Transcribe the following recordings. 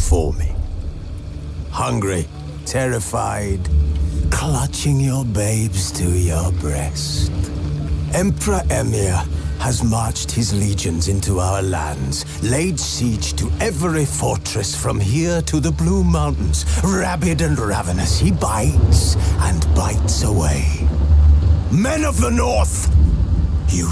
before me. Hungry, terrified, clutching your babes to your breast. Emperor Emir has marched his legions into our lands, laid siege to every fortress from here to the Blue Mountains. Rabid and ravenous, he bites and bites away. Men of the North, you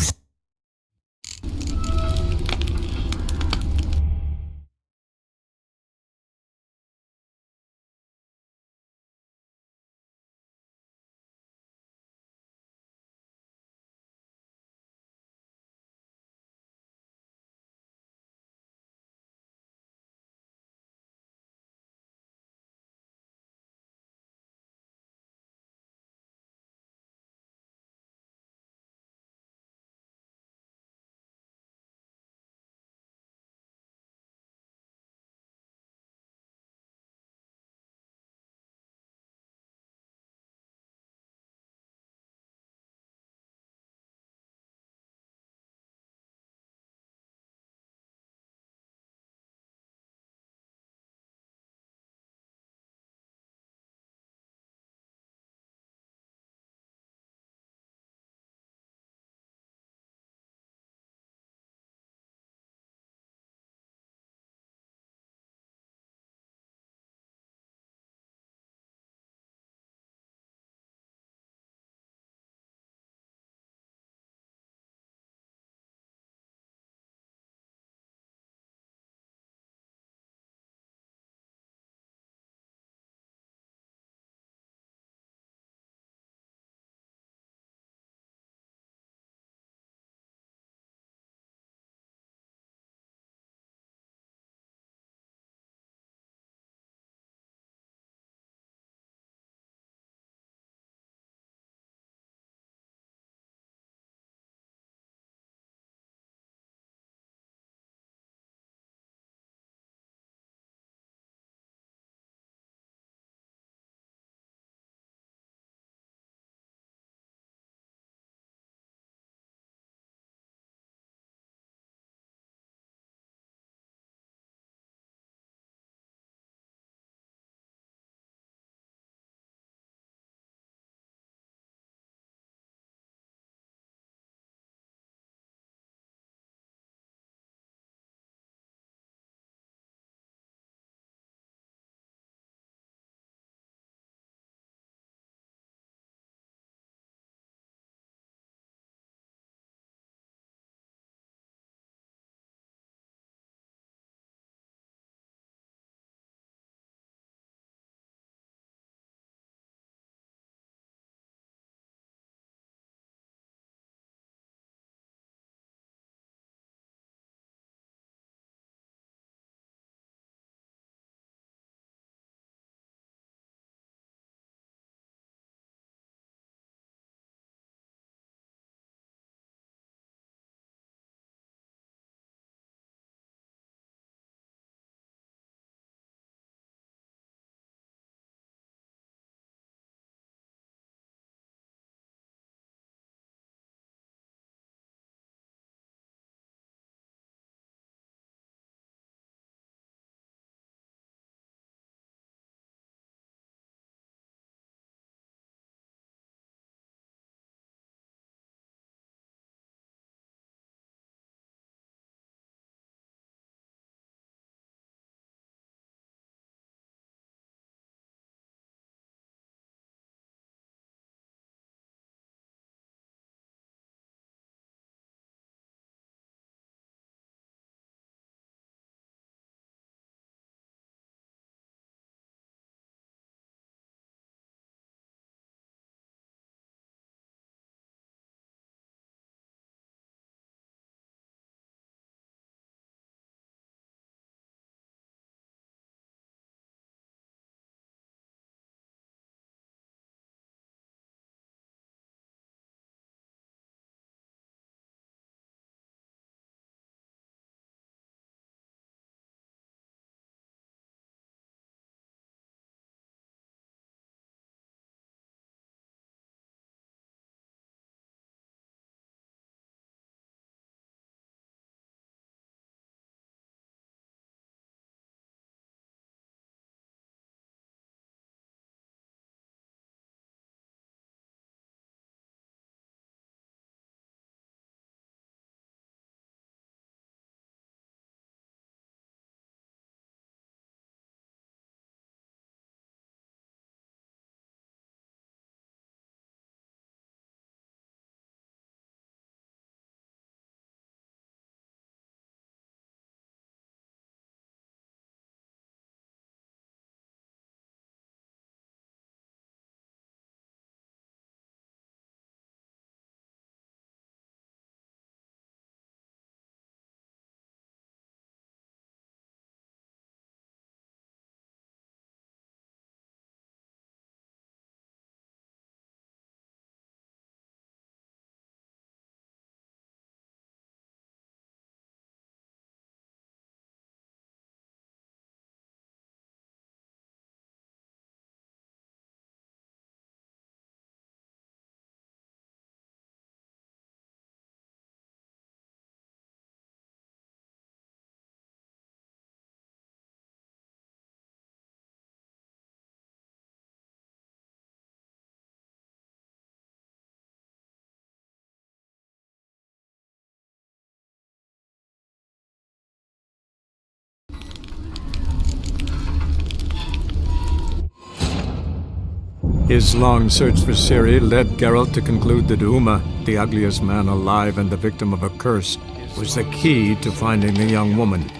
His long search for Ciri led Geralt to conclude that Uma, the ugliest man alive and the victim of a curse, was the key to finding the young woman.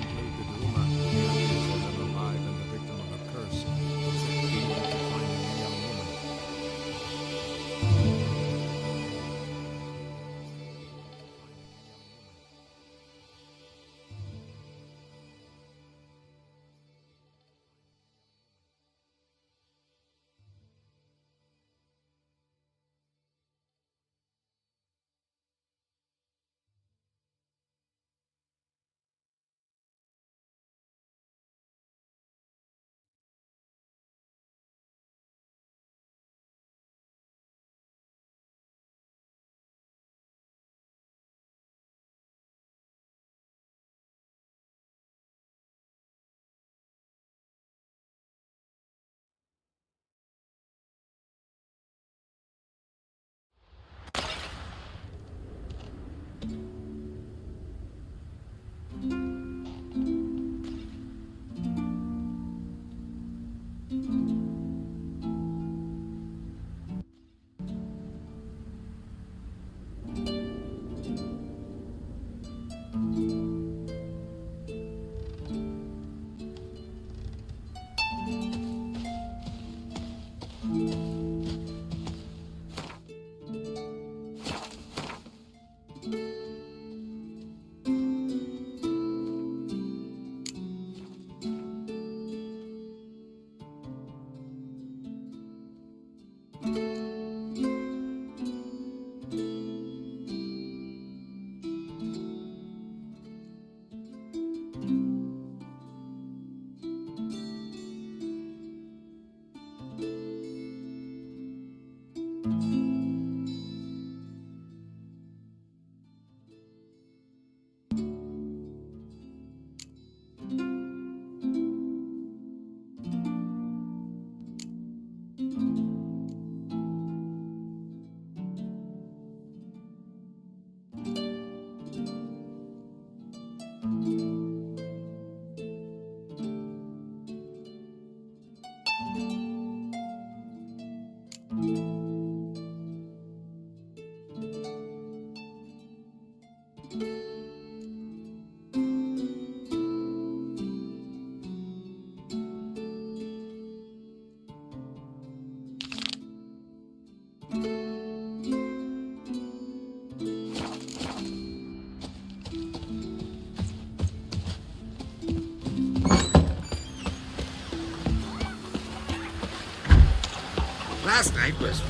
Last night was...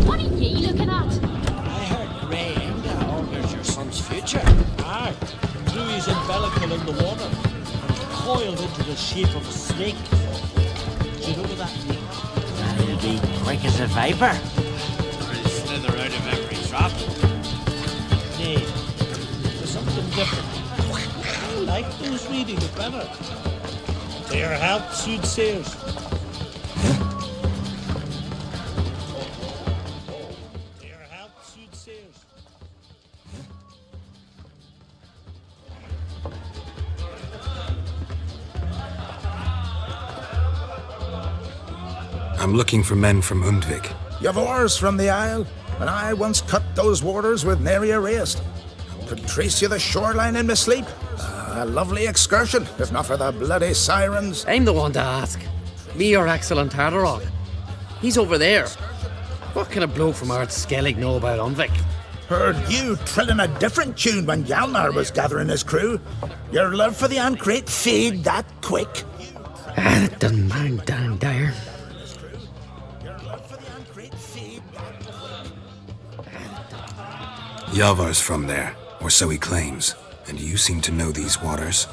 What are ye looking at? I heard Graham alters your son's future. Aye, threw his umbilical in the water and coiled into the shape of a snake. Do you know what that means? And he'll be quick as a viper. Or he'll slither out of every trap. Nay, there's something different. I like those reading it better. To your health, soothsayers. To your health, soothsayers. I'm looking for men from Undvik. You've oars from the Isle, and I once cut those waters with nary a raist. Could trace you the shoreline in my sleep. A lovely excursion, if not for the bloody sirens. I'm the one to ask. Me or Axel and Tardarok. He's over there. What can a bloke from Ard Skellig know about Unvik? Heard you trilling a different tune when Hjalmar was gathering his crew. Your love for the Ancrate fade that quick. Ah, that doesn't mind down dire. Yavar's from there, or so he claims. And you seem to know these waters.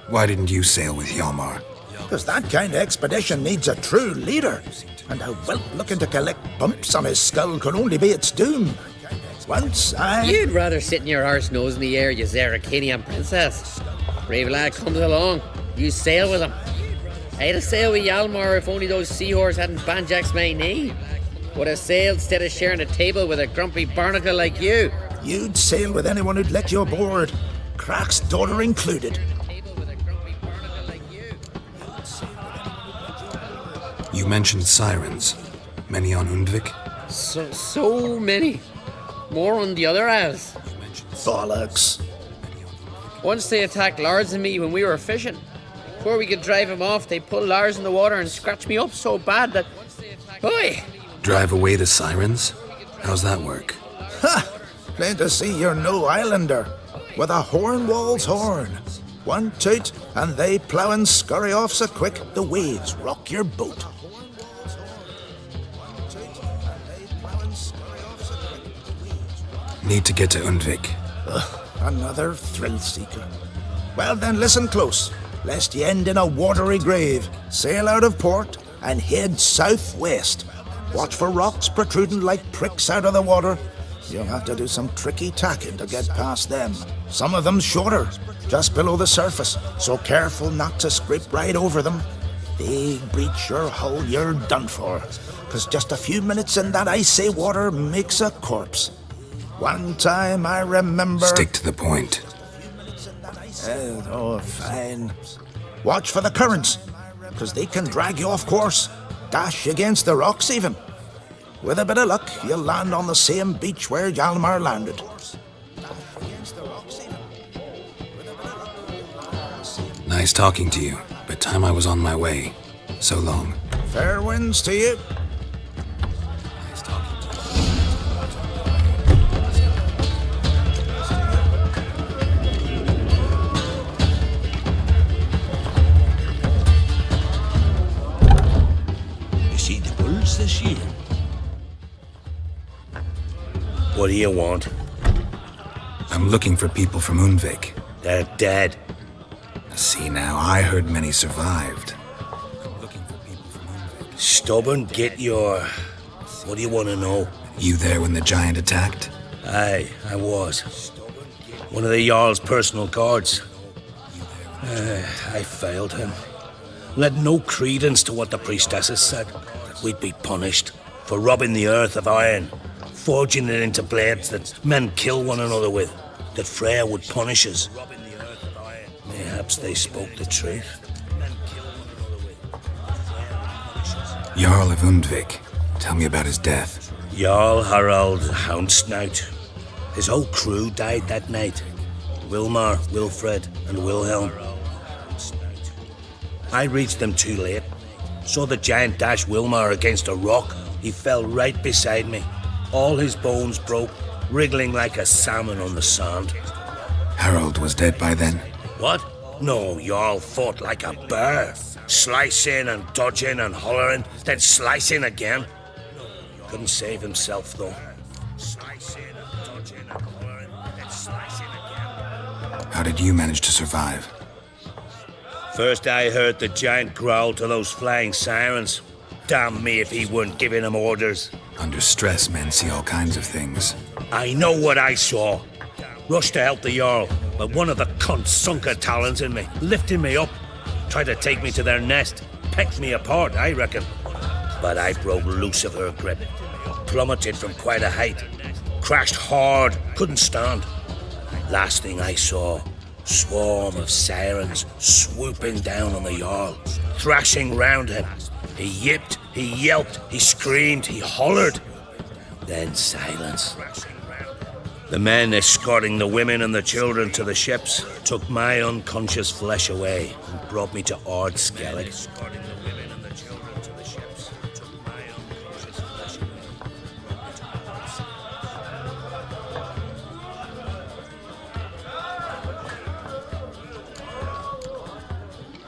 Why didn't you sail with Hjalmar? Because that kind of expedition needs a true leader. And a whelp looking to collect bumps on his skull could only be its doom. Once I... You'd rather sit in your arse nose in the air, you Zarakanian princess. Brave lad comes along. You sail with him. I'd have sailed with Hjalmar if only those seahorses hadn't banjaxed my knee. Would have sailed instead of sharing a table with a grumpy barnacle like you. You'd sail with anyone who'd let you aboard. Crack's daughter included. You mentioned sirens. Many on Undvik? So many. More on the other isles. Bollocks. Once they attacked Lars and me when we were fishing. Before we could drive him off, they pulled Lars in the water and scratched me up so bad that... Oi! Drive away the sirens? How's that work? Ha! Plain to see you're no islander. With a Hornwall's horn. One toot, and they plough and scurry off so quick the waves rock your boat. Need to get to Undvik. Another thrill seeker. Well then, listen close, lest ye end in a watery grave. Sail out of port and head southwest. Watch for rocks protruding like pricks out of the water. You'll have to do some tricky tacking to get past them. Some of them shorter, just below the surface, so careful not to scrape right over them. They breach your hull, you're done for. 'Cause just a few minutes in that icy water makes a corpse. One time I remember... Stick to the point. Oh, fine. Watch for the currents, 'cause they can drag you off course. Dash against the rocks even. With a bit of luck, you'll land on the same beach where Hjalmar landed. Nice talking to you, but time I was on my way. So long. Fair winds to you. Nice talking to You see the bulls this year? What do you want? I'm looking for people from Undvik. They're dead. See now, I heard many survived. I'm looking for people from Undvik. Stubborn, get your... What do you want to know? You there when the giant attacked? Aye, I was. One of the Jarl's personal guards. I failed him. Led no credence to what the priestesses said. That we'd be punished for robbing the earth of iron, forging it into blades that men kill one another with. That Freya would punish us. Perhaps they spoke the truth. Jarl of Undvik. Tell me about his death. Jarl Harald Houndsnout. His whole crew died that night. Wilmar, Wilfred, and Wilhelm. I reached them too late. Saw the giant dash Wilmar against a rock. He fell right beside me. All his bones broke, wriggling like a salmon on the sand. Harold was dead by then. What? No, Jarl fought like a bear. Slicing and dodging and hollering, then slicing again. Couldn't save himself, though. Slicing and dodging and hollering, then slicing again. How did you manage to survive? First I heard the giant growl to those flying sirens. Damn me if he weren't giving them orders. Under stress, men see all kinds of things. I know what I saw. Rushed to help the Jarl, but one of the cunts sunk her talons in me, lifting me up. Tried to take me to their nest. Pecked me apart, I reckon. But I broke loose of her grip. Plummeted from quite a height. Crashed hard, couldn't stand. Last thing I saw, swarm of sirens swooping down on the Jarl, thrashing round him. He yipped, he yelped, he screamed, he hollered. Then silence. The men escorting the women and the children to the ships took my unconscious flesh away and brought me to Ard Skellig.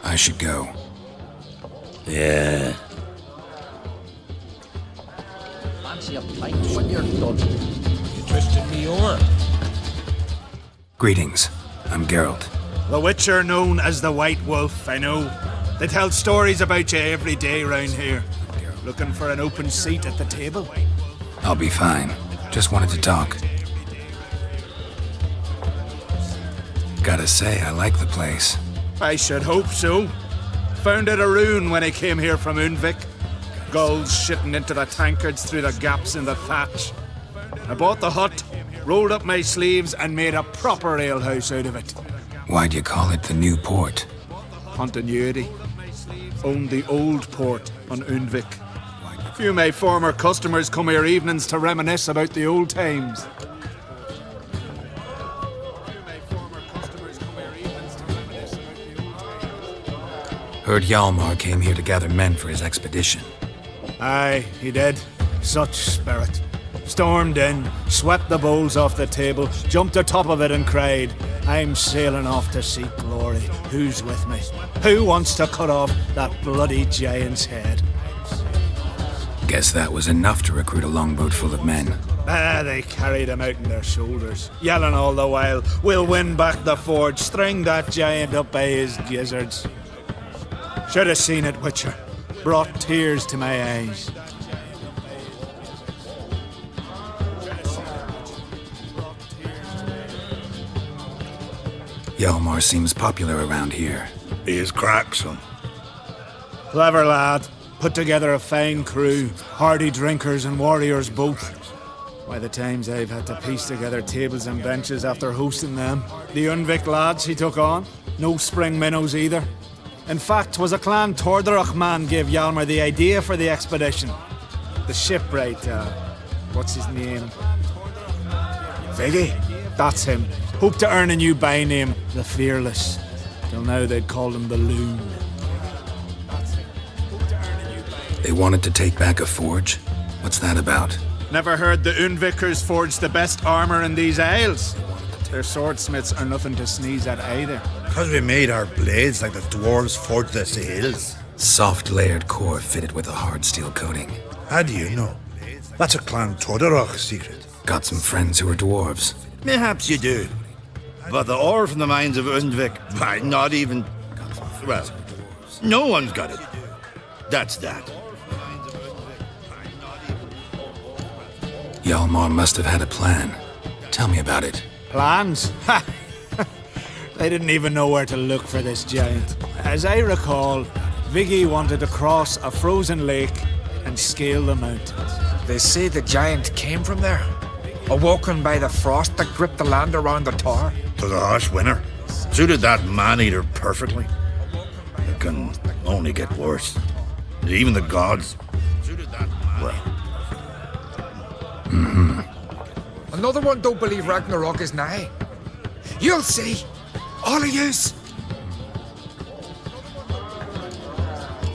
I should go. Yeah. Fancy a pint when you're done. You twisted me arm. Greetings. I'm Geralt. The Witcher known as the White Wolf, I know. They tell stories about you every day round here. Looking for an open seat at the table? I'll be fine. Just wanted to talk. Gotta say, I like the place. I should hope so. Found it a ruin when I came here from Undvik. Gulls shitting into the tankards through the gaps in the thatch. I bought the hut, rolled up my sleeves and made a proper alehouse out of it. Why'd you call it the New Port? Continuity. owned the old port on Undvik. Few of my former customers come here evenings to reminisce about the old times. Heard Hjalmar came here to gather men for his expedition. Aye, he did. Such spirit. Stormed in, swept the bowls off the table, jumped atop of it and cried, "I'm sailing off to seek glory. Who's with me? Who wants to cut off that bloody giant's head?" Guess that was enough to recruit a longboat full of men. They carried him out on their shoulders, yelling all the while, "We'll win back the forge, string that giant up by his gizzards." Should have seen it, Witcher. Brought tears to my eyes. Hjalmar seems popular around here. He is crack, son. Clever lad. Put together a fine crew, hardy drinkers and warriors both. By the times I've had to piece together tables and benches after hosting them. The Undvik lads he took on. No spring minnows either. In fact, 'twas a clan Tordarach man gave Hjalmar the idea for the expedition. The shipwright, what's his name? Viggy? That's him. Hoped to earn a new byname, the Fearless. Till now they'd called him the Loon. They wanted to take back a forge? What's that about? Never heard the Undvikers forged the best armor in these isles. Their swordsmiths are nothing to sneeze at either. Because we made our blades like the dwarves forged their sails. Soft layered core fitted with a hard steel coating. How do you know? That's a Clan Tordarach secret. Got some friends who are dwarves. Mayhaps you do. But the ore from the mines of Undvik, why, not even... Well, no one's got it. That's that. Hjalmar must have had a plan. Tell me about it. Plans? Ha! They didn't even know where to look for this giant. As I recall, Viggy wanted to cross a frozen lake and scale the mountains. They say the giant came from there, awoken by the frost that gripped the land around the tower. To the harsh winter. Suited that man-eater perfectly. It can only get worse. Even the gods. Well. Another one don't believe Ragnarok is nigh. You'll see. All of yous.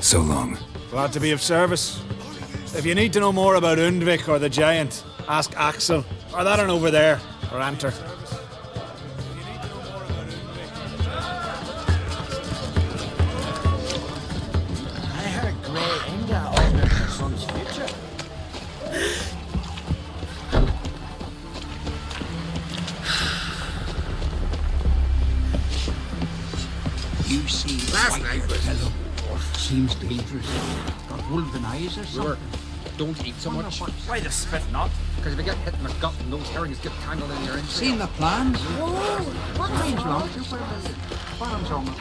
So long. Glad to be of service. If you need to know more about Undvik or the giant, ask Axel, or that one over there, or Anter. I heard Grey Inga alters her son's future. You see, last night was seems dangerous. Got wolven eyes or something. Don't eat so much. Why the spit not? Because if you get hit in the gut and those herrings get tangled in your inside. Seen the plans? Whoa! What Range is long. Farms on it.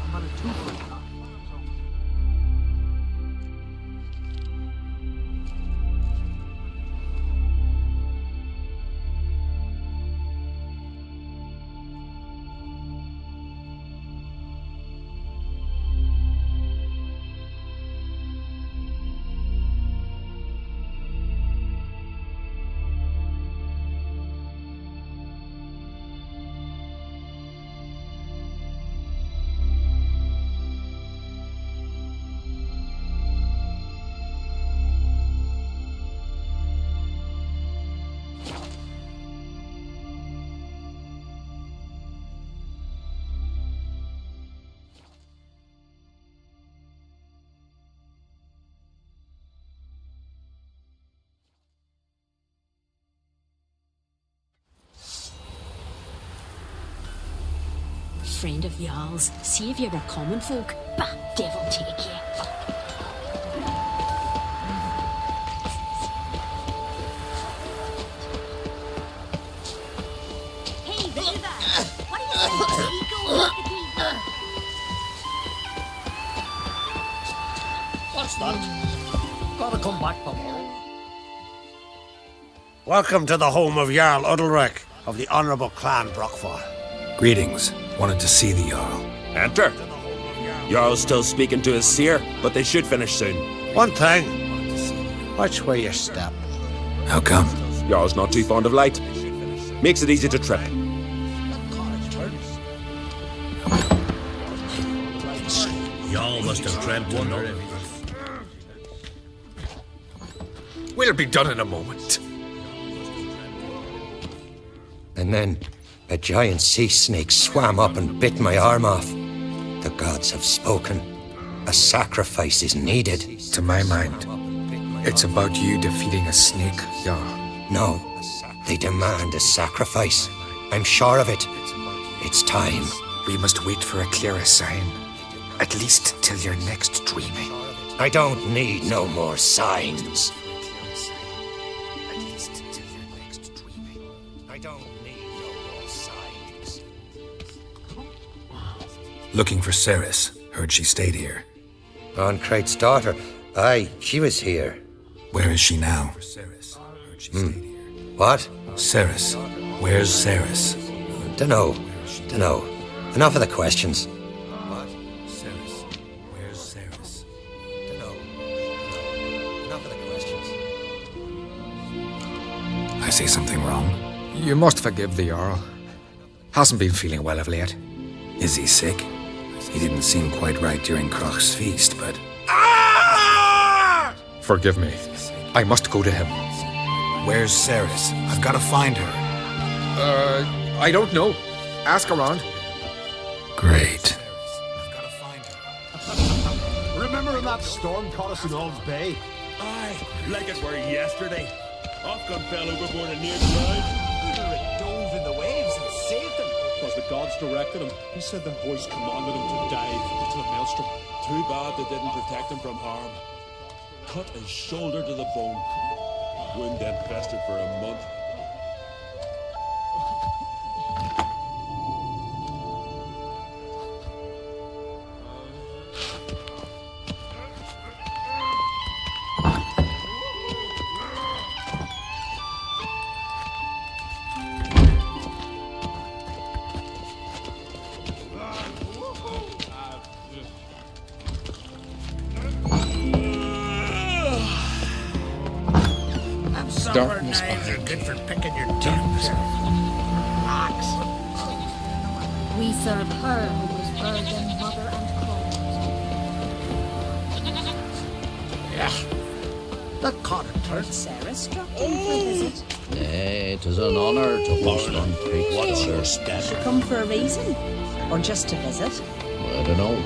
About a 2 foot. Friend of Jarl's, saviour of common folk, but devil take you. Hey, Viva! What are you doing? Go with the key. What's that? Gotta come back tomorrow. Welcome to the home of Jarl Udalric of the Honourable Clan Brockfar. Greetings. Wanted to see the Jarl. Enter. Jarl's still speaking to his seer, but they should finish soon. One thing. Watch where you step. How come? Jarl's not too fond of light. Makes it easy to trip. Y'all must have dreamt of no. We'll be done in a moment. And then a giant sea snake swam up and bit my arm off. The gods have spoken. A sacrifice is needed. To my mind, it's about you defeating a snake, Jarl. No, they demand a sacrifice. I'm sure of it. It's time. We must wait for a clearer sign. At least till your next dreaming. I don't need no more signs. Looking for Ceres. Heard she stayed here. Ron Crate's daughter. Aye, she was here. Where is she now? What? Ceres. Where's Ceres? Dunno. Enough of the questions. What? Ceres. Where's Ceres? Dunno. Enough of the questions. I say something wrong? You must forgive the Jarl. Hasn't been feeling well of late. Is he sick? He didn't seem quite right during Kroch's feast, but... Forgive me. I must go to him. Where's Ceres? I've got to find her. I don't know. Ask around. Great. Remember when that storm caught us in All's Bay? Aye, like it were yesterday. Ofcom fell overboard and near drowned. It dove in the waves and saved them. Because the gods directed him. He said their voice commanded him to dive into the maelstrom. Too bad they didn't protect him from harm. Cut his shoulder to the bone. Wound then festered for a month. Darkness behind you. Good for picking your teeth. Ox. We serve her who was virgin, mother, and Yeah. The cottage turned. Ceres dropped in for a visit. Nay, 'tis an honour to host on Crate's What's daughter. your step? Come for a reason? Or just to visit? I don't know.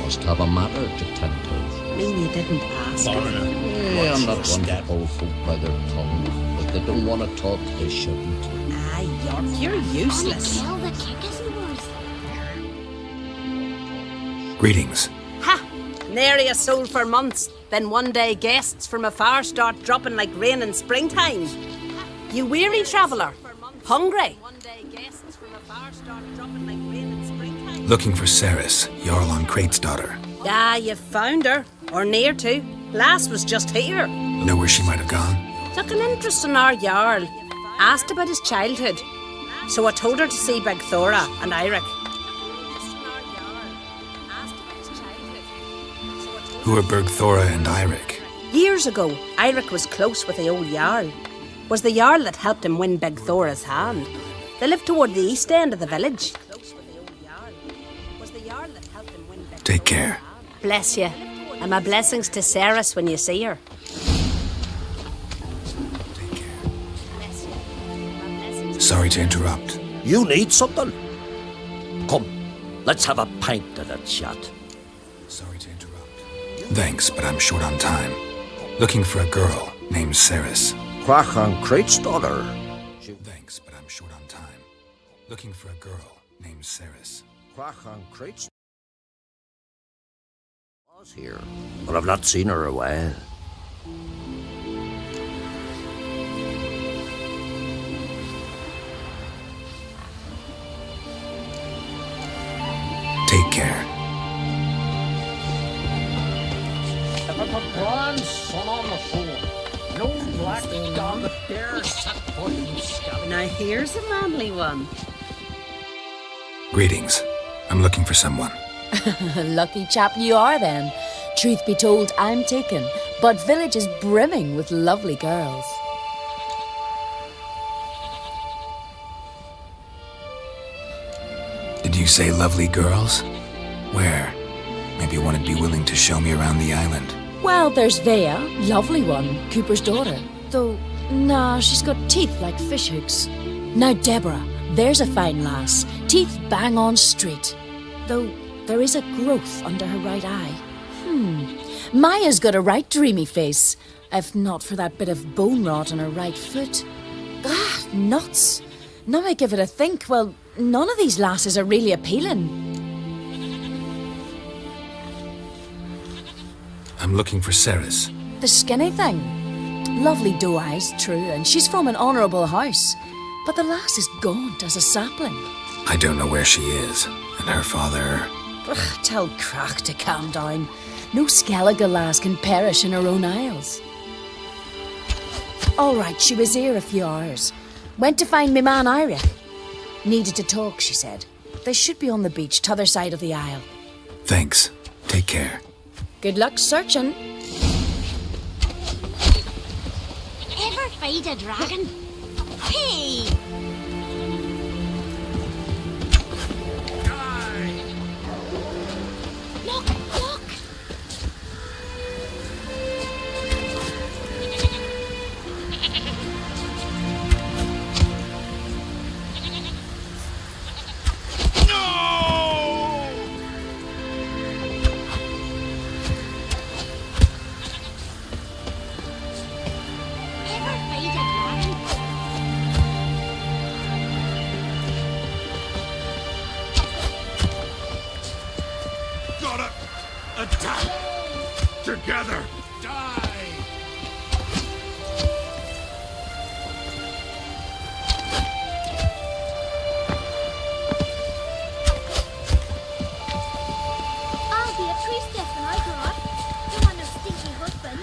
Must have a matter to tend to. I mean, you didn't ask. Hey, I'm not one to hold folk by their tongue. If they don't want to talk, they shouldn't. Aye, you're useless. Kill the kick isn't worth. Greetings. Ha! Nary a soul for months. Then one day guests from afar start dropping like rain in springtime. You weary traveller? Hungry? Looking for Ceres, Jarl on Crate's daughter. Ah, you found her. Or near to. Lass was just here. Know where she might have gone? Took an interest in our Jarl. Asked about his childhood. So I told her to see Big Thora and Eirik. Who are Bergthora and Eirik? Years ago, Eirik was close with the old Jarl. Was the Jarl that helped him win Big Thora's hand. They lived toward the east end of the village. Take care. Bless you. And my blessings to Ceres when you see her. Sorry to interrupt. You need something? Come, let's have a pint and a chat. Sorry to interrupt. Thanks, but I'm short on time. Looking for a girl named Ceres. Crach on Crate's daughter. Thanks, but I'm short on time. Looking for a girl named Ceres. Crach on Crate's was here, but I've not seen her a while. Take care. If it's a grand son on the phone, no black dog dare set foot in Scotland. Now here's a manly one. Greetings. I'm looking for someone. Lucky chap you are then. Truth be told, I'm taken, but village is brimming with lovely girls. Did you say lovely girls? Where? Maybe one would be willing to show me around the island. Well, there's Vea, lovely one, Cooper's daughter. Though, nah, she's got teeth like fishhooks. Now Deborah, there's a fine lass, teeth bang on straight. Though there is a growth under her right eye. Maya's got a right dreamy face, if not for that bit of bone rot on her right foot. Ah, nuts. Now I give it a think, well, none of these lasses are really appealing. I'm looking for Ceres. The skinny thing. Lovely doe eyes, true, and she's from an honourable house. But the lass is gaunt as a sapling. I don't know where she is, and her father... Ugh, tell Crach to calm down. No Skellige lass can perish in her own isles. All right, she was here a few hours. Went to find me man Iric. Needed to talk, she said. They should be on the beach, t'other side of the isle. Thanks. Take care. Good luck searching. Ever fight a dragon? Hey! Look, look! Gotta attack together. Die. I'll be a priestess when I grow up. Don't want no stinky husband.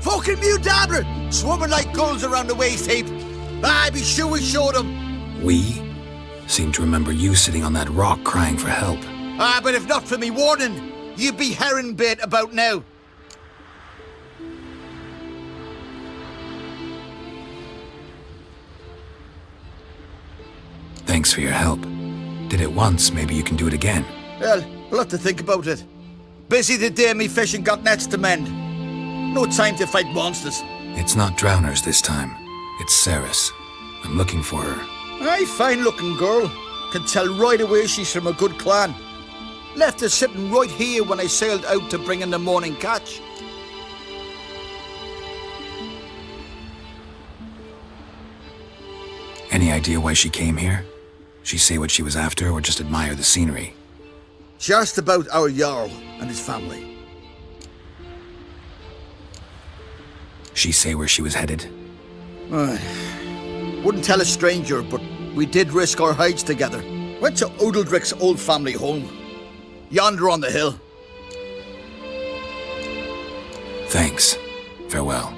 Fucking mute dabbler! Swarming like gulls around the waist heap. I be sure we showed them. We? Seem to remember you sitting on that rock crying for help. But if not for me warning, you'd be herring bait about now. Thanks for your help. Did it once, maybe you can do it again. Well, we'll have to think about it. Busy the day me fishing got nets to mend. No time to fight monsters. It's not drowners this time. It's Ceres. I'm looking for her. Aye, fine-looking girl. Can tell right away she's from a good clan. Left her sitting right here when I sailed out to bring in the morning catch. Any idea why she came here? She say what she was after or just admire the scenery? She asked about our Jarl and his family. She say where she was headed? Wouldn't tell a stranger, but we did risk our hides together. Went to Odeldrick's old family home. Yonder on the hill. Thanks. Farewell.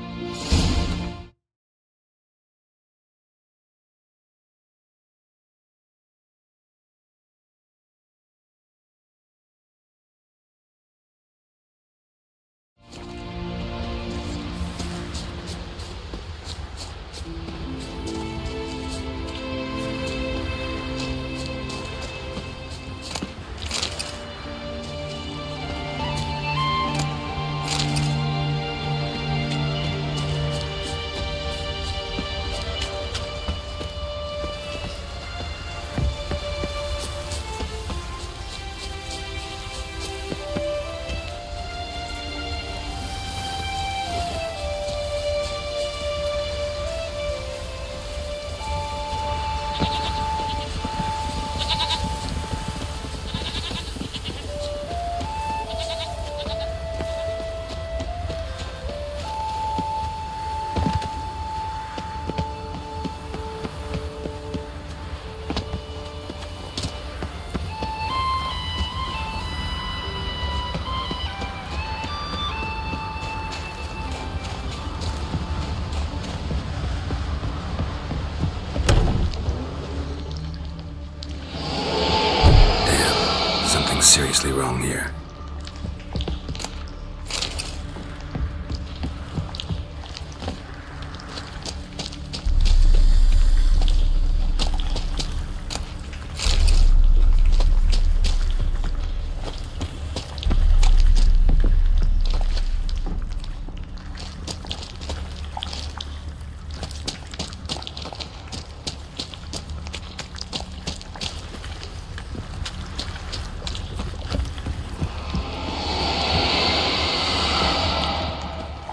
seriously wrong here.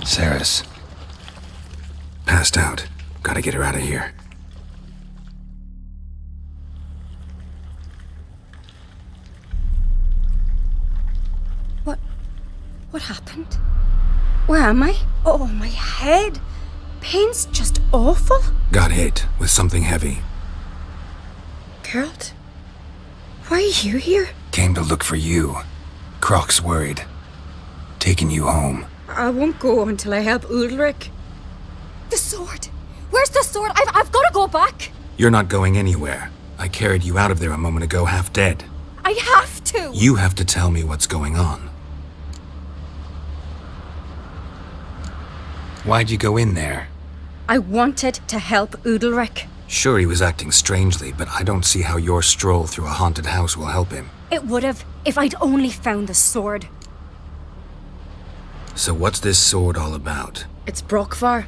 Saris. Passed out. Gotta get her out of here. What happened? Where am I? Oh, my head. Pain's just awful. Got hit with something heavy. Geralt? Why are you here? Came to look for you. Croc's worried. Taking you home. I won't go until I help Udalric. The sword! Where's the sword? I've got to go back! You're not going anywhere. I carried you out of there a moment ago half dead. I have to! You have to tell me what's going on. Why'd you go in there? I wanted to help Udalric. Sure, he was acting strangely, but I don't see how your stroll through a haunted house will help him. It would have if I'd only found the sword. So what's this sword all about? It's Brokvar,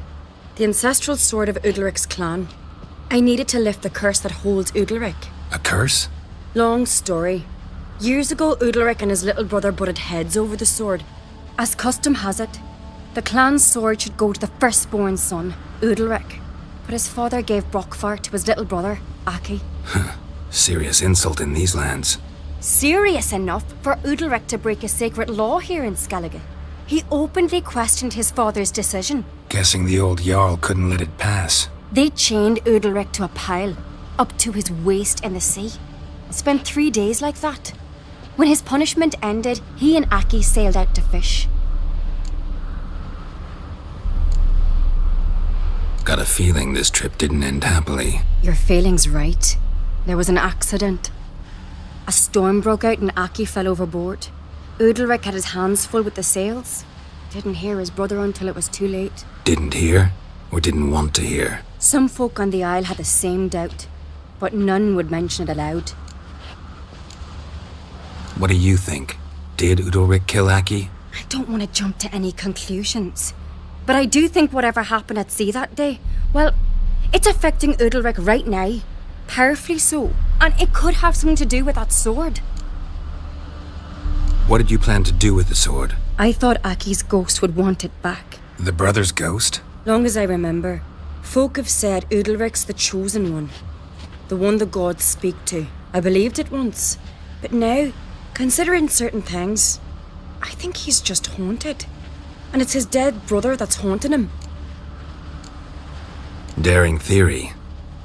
the ancestral sword of Udalric's clan. I needed to lift the curse that holds Udalric. A curse? Long story. Years ago, Udalric and his little brother butted heads over the sword. As custom has it, the clan's sword should go to the firstborn son, Udalric. But his father gave Brokvar to his little brother, Aki. Serious insult in these lands. Serious enough for Udalric to break a sacred law here in Skellige. He openly questioned his father's decision. Guessing the old Jarl couldn't let it pass. They chained Udalric to a pile, up to his waist in the sea. Spent 3 days like that. When his punishment ended, he and Aki sailed out to fish. Got a feeling this trip didn't end happily. Your feeling's right. There was an accident. A storm broke out and Aki fell overboard. Udalric had his hands full with the sails. Didn't hear his brother until it was too late. Didn't hear? Or didn't want to hear? Some folk on the Isle had the same doubt, but none would mention it aloud. What do you think? Did Udalric kill Aki? I don't want to jump to any conclusions, but I do think whatever happened at sea that day, well, it's affecting Udalric right now. Powerfully so, and it could have something to do with that sword. What did you plan to do with the sword? I thought Aki's ghost would want it back. The brother's ghost? Long as I remember, folk have said Udalric's the chosen one. The one the gods speak to. I believed it once. But now, considering certain things, I think he's just haunted. And it's his dead brother that's haunting him. Daring theory.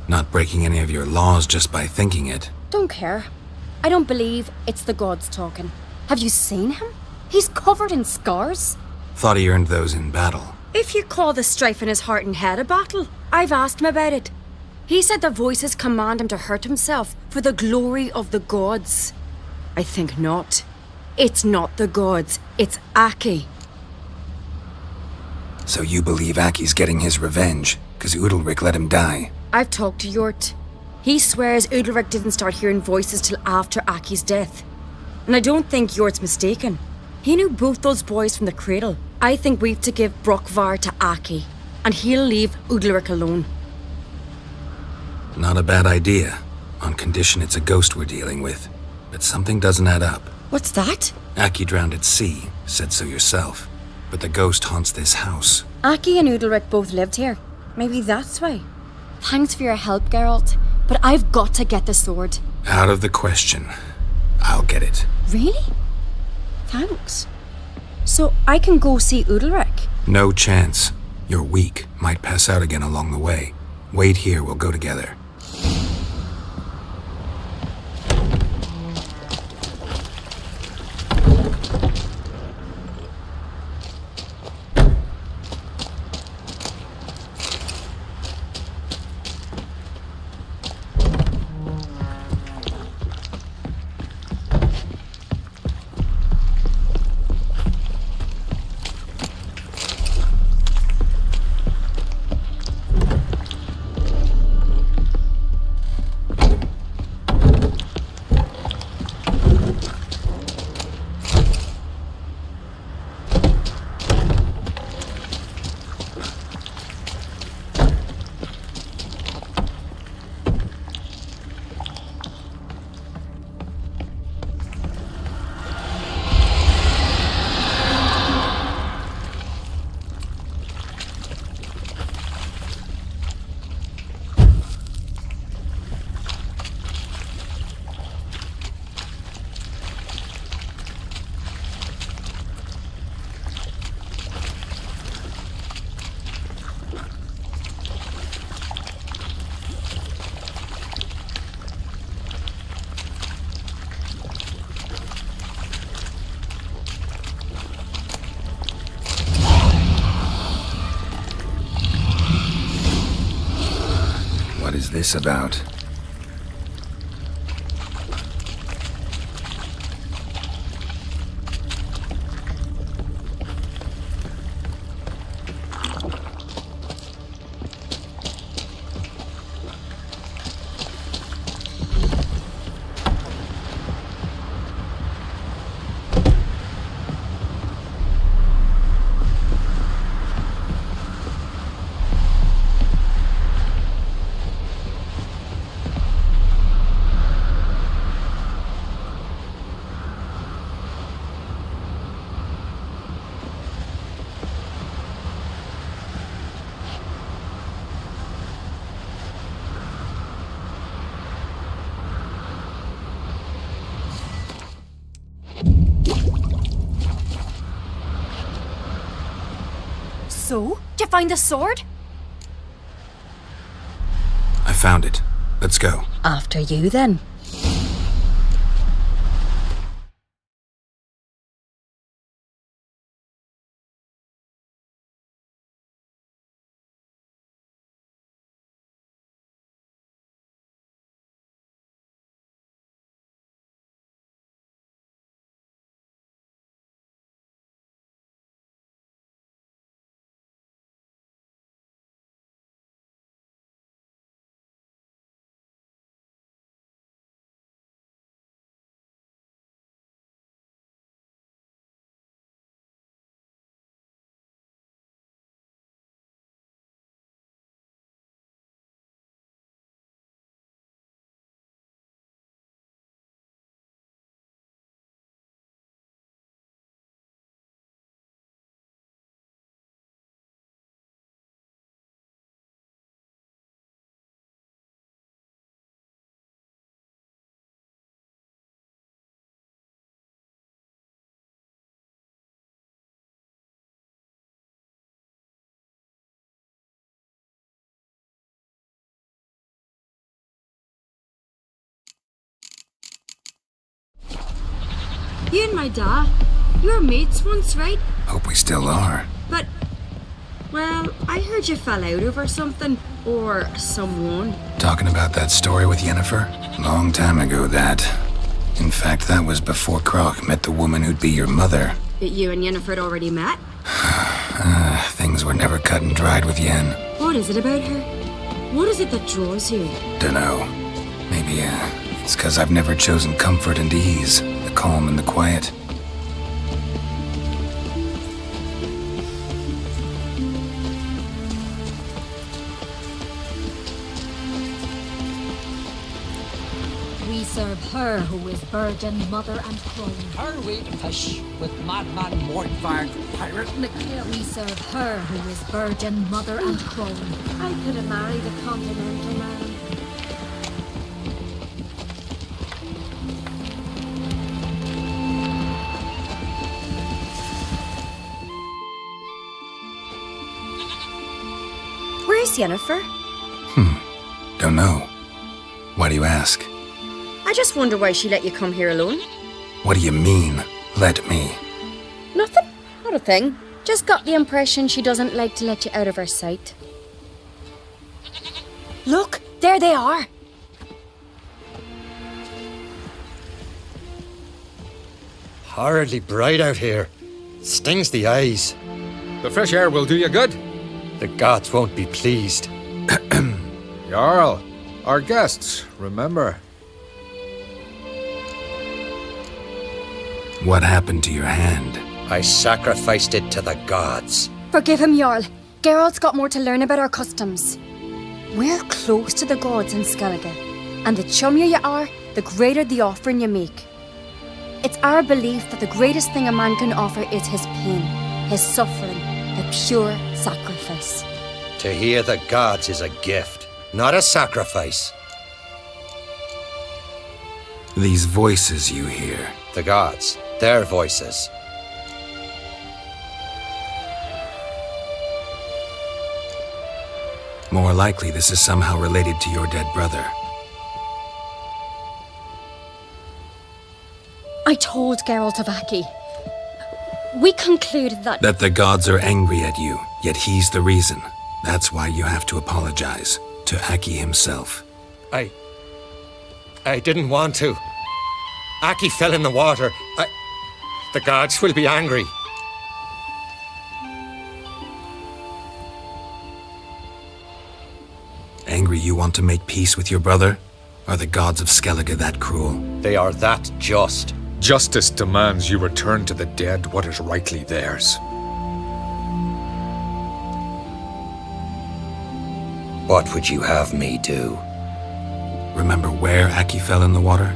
Not breaking any of your laws just by thinking it. Don't care. I don't believe it's the gods talking. Have you seen him? He's covered in scars. Thought he earned those in battle. If you call the strife in his heart and head a battle, I've asked him about it. He said the voices command him to hurt himself for the glory of the gods. I think not. It's not the gods, it's Aki. So you believe Aki's getting his revenge, because Udalric let him die? I've talked to Yort. He swears Udalric didn't start hearing voices till after Aki's death. And I don't think Yort's mistaken. He knew both those boys from the cradle. I think we've to give Brokvar to Aki, and he'll leave Udalric alone. Not a bad idea, on condition it's a ghost we're dealing with. But something doesn't add up. What's that? Aki drowned at sea, said so yourself. But the ghost haunts this house. Aki and Udalric both lived here. Maybe that's why. Thanks for your help, Geralt, but I've got to get the sword. Out of the question. I'll get it. Really? Thanks. So I can go see Udalric? No chance. You're weak. Might pass out again along the way. Wait here, we'll go together. is this about? So, did you find the sword? I found it. Let's go. After you, then. You and my dad, you were mates once, right? Hope we still are. But, well, I heard you fell out over something, or someone. Talking about that story with Yennefer? Long time ago, that. In fact, that was before Croc met the woman who'd be your mother. But you and Yennefer had already met? Things were never cut and dried with Yen. What is it about her? What is it that draws you? Dunno. Maybe, it's 'cause I've never chosen comfort and ease, the calm and the quiet. We serve her who is virgin, mother, and crone. Her way to fish with madman Mortvar, pirate Nicola. We serve her who is virgin, mother, and crone. I could have married a continental man. Where's Yennefer? Don't know. Why do you ask? I just wonder why she let you come here alone. What do you mean, let me? Nothing. Not a thing. Just got the impression she doesn't like to let you out of her sight. Look, there they are. Horridly bright out here. Stings the eyes. The fresh air will do you good. The gods won't be pleased. Jarl, our guests, remember. What happened to your hand? I sacrificed it to the gods. Forgive him, Jarl. Geralt's got more to learn about our customs. We're close to the gods in Skellige, and the chummier you are, the greater the offering you make. It's our belief that the greatest thing a man can offer is his pain, his suffering, the pure sacrifice. To hear the gods is a gift, not a sacrifice. These voices you hear. The gods, their voices. More likely this is somehow related to your dead brother. I told Geralt of Aki. We concluded that... That the gods are angry at you, yet he's the reason. That's why you have to apologize. to Aki himself. I didn't want to. Aki fell in the water. The gods will be angry. Angry you want to make peace with your brother? Are the gods of Skellige that cruel? They are that just. Justice demands you return to the dead what is rightly theirs. What would you have me do? Remember where Aki fell in the water?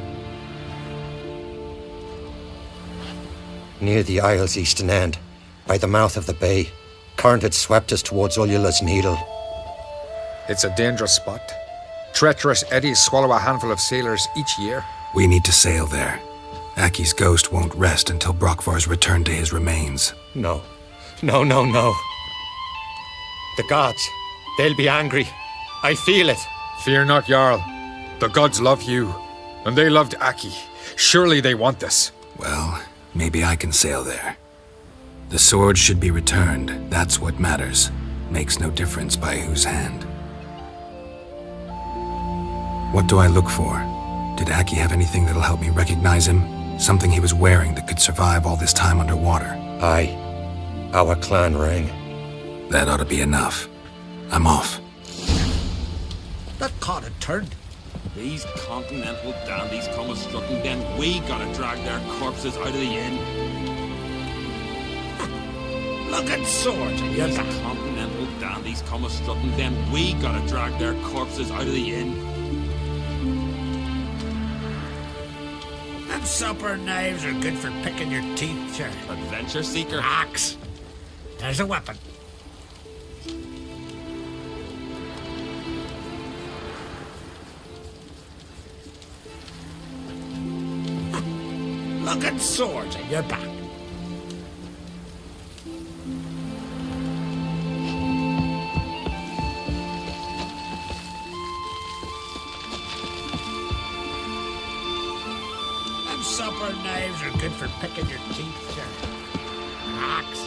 Near the isle's eastern end, by the mouth of the bay. Current had swept us towards Ullula's Needle. It's a dangerous spot. Treacherous eddies swallow a handful of sailors each year. We need to sail there. Aki's ghost won't rest until Brokvar's returned to his remains. No. The gods, they'll be angry. I feel it. Fear not, Jarl. The gods love you, and they loved Aki. Surely they want this. Well, maybe I can sail there. The sword should be returned. That's what matters. Makes no difference by whose hand. What do I look for? Did Aki have anything that'll help me recognize him? Something he was wearing that could survive all this time underwater? Aye. Our clan ring. That ought to be enough. I'm off. That caught had turned. These continental dandies come a strutting, then we gotta drag their corpses out of the inn. Look at swords. These continental dandies come a strutting, then we gotta drag their corpses out of the inn. Them supper knives are good for picking your teeth, sir. Adventure seeker. Axe. There's a weapon. Look at swords in your back. Them supper knives are good for picking your teeth, sir. Axe.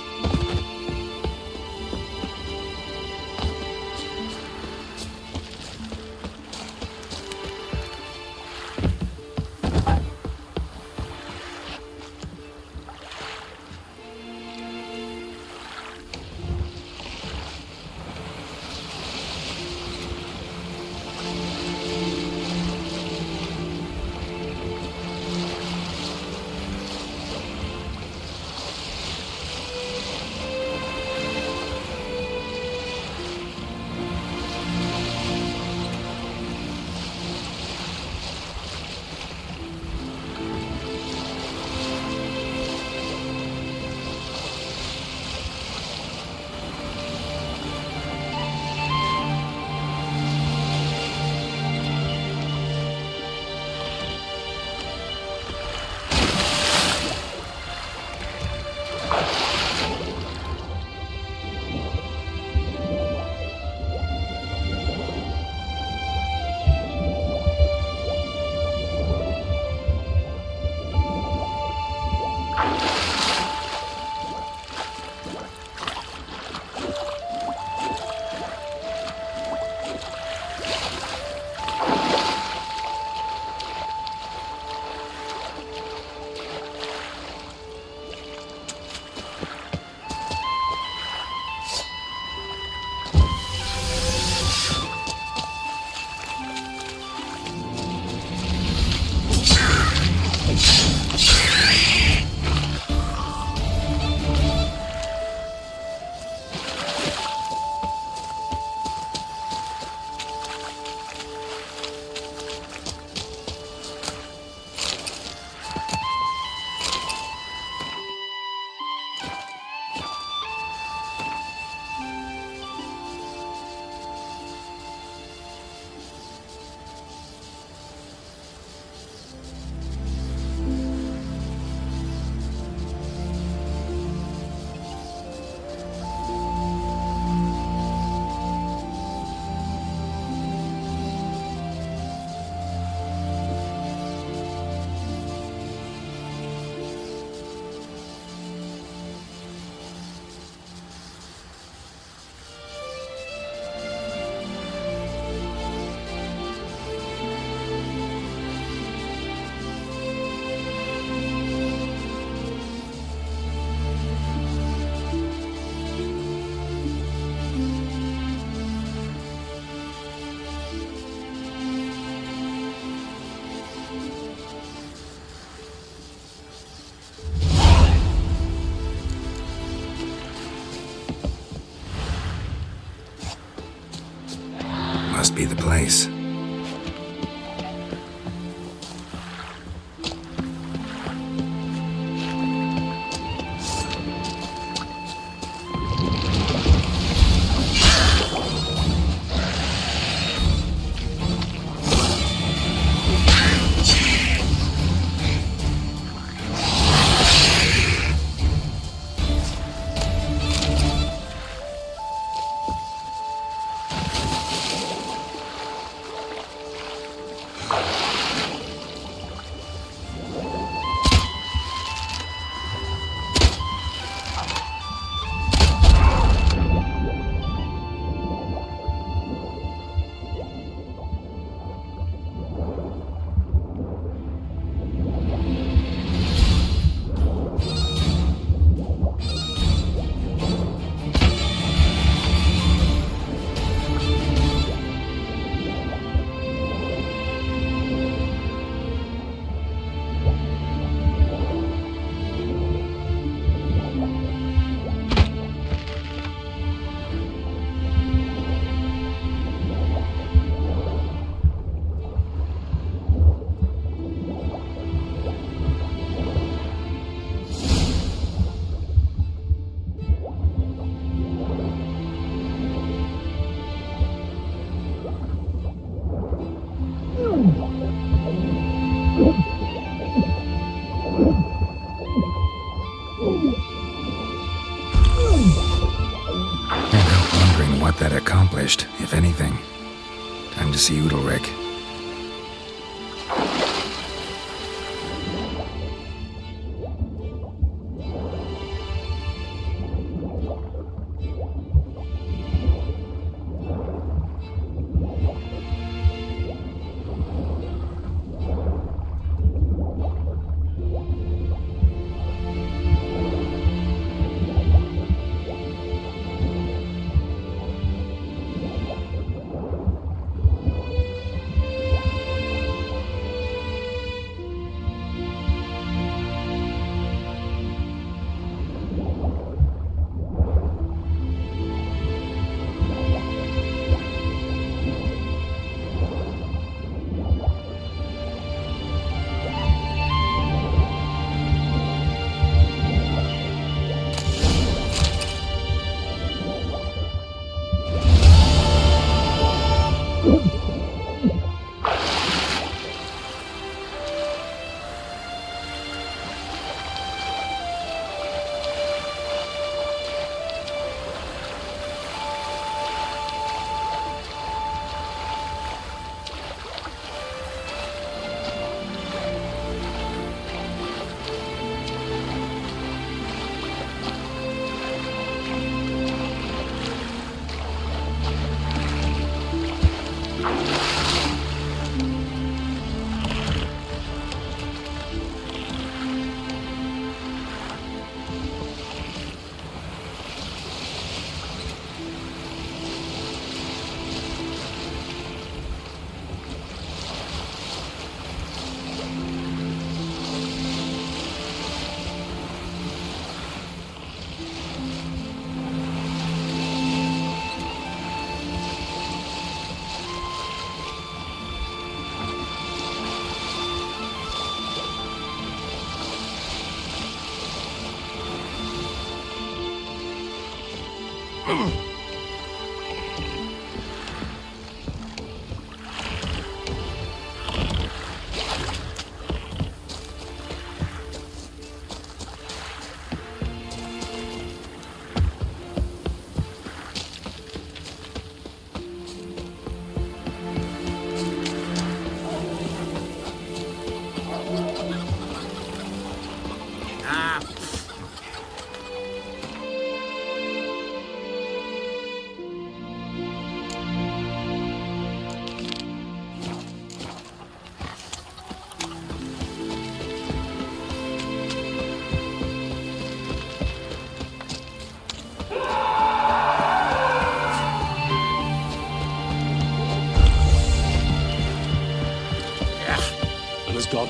be the place. What that accomplished, if anything. Time to see Udalric.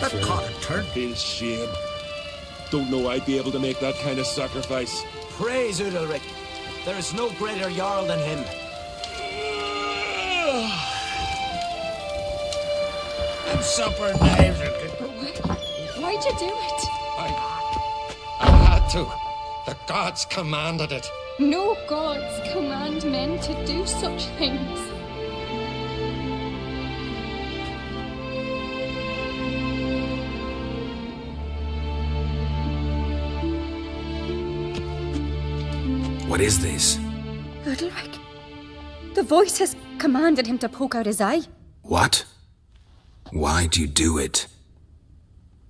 That caught a turn. Real shame. Don't know I'd be able to make that kind of sacrifice. Praise Udalric. There is no greater Jarl than him. and supper knives. Why'd you do it? I had to. The gods commanded it. No gods command men to do such things. What is this? Udalric. The voice has commanded him to poke out his eye. What? Why'd you do it?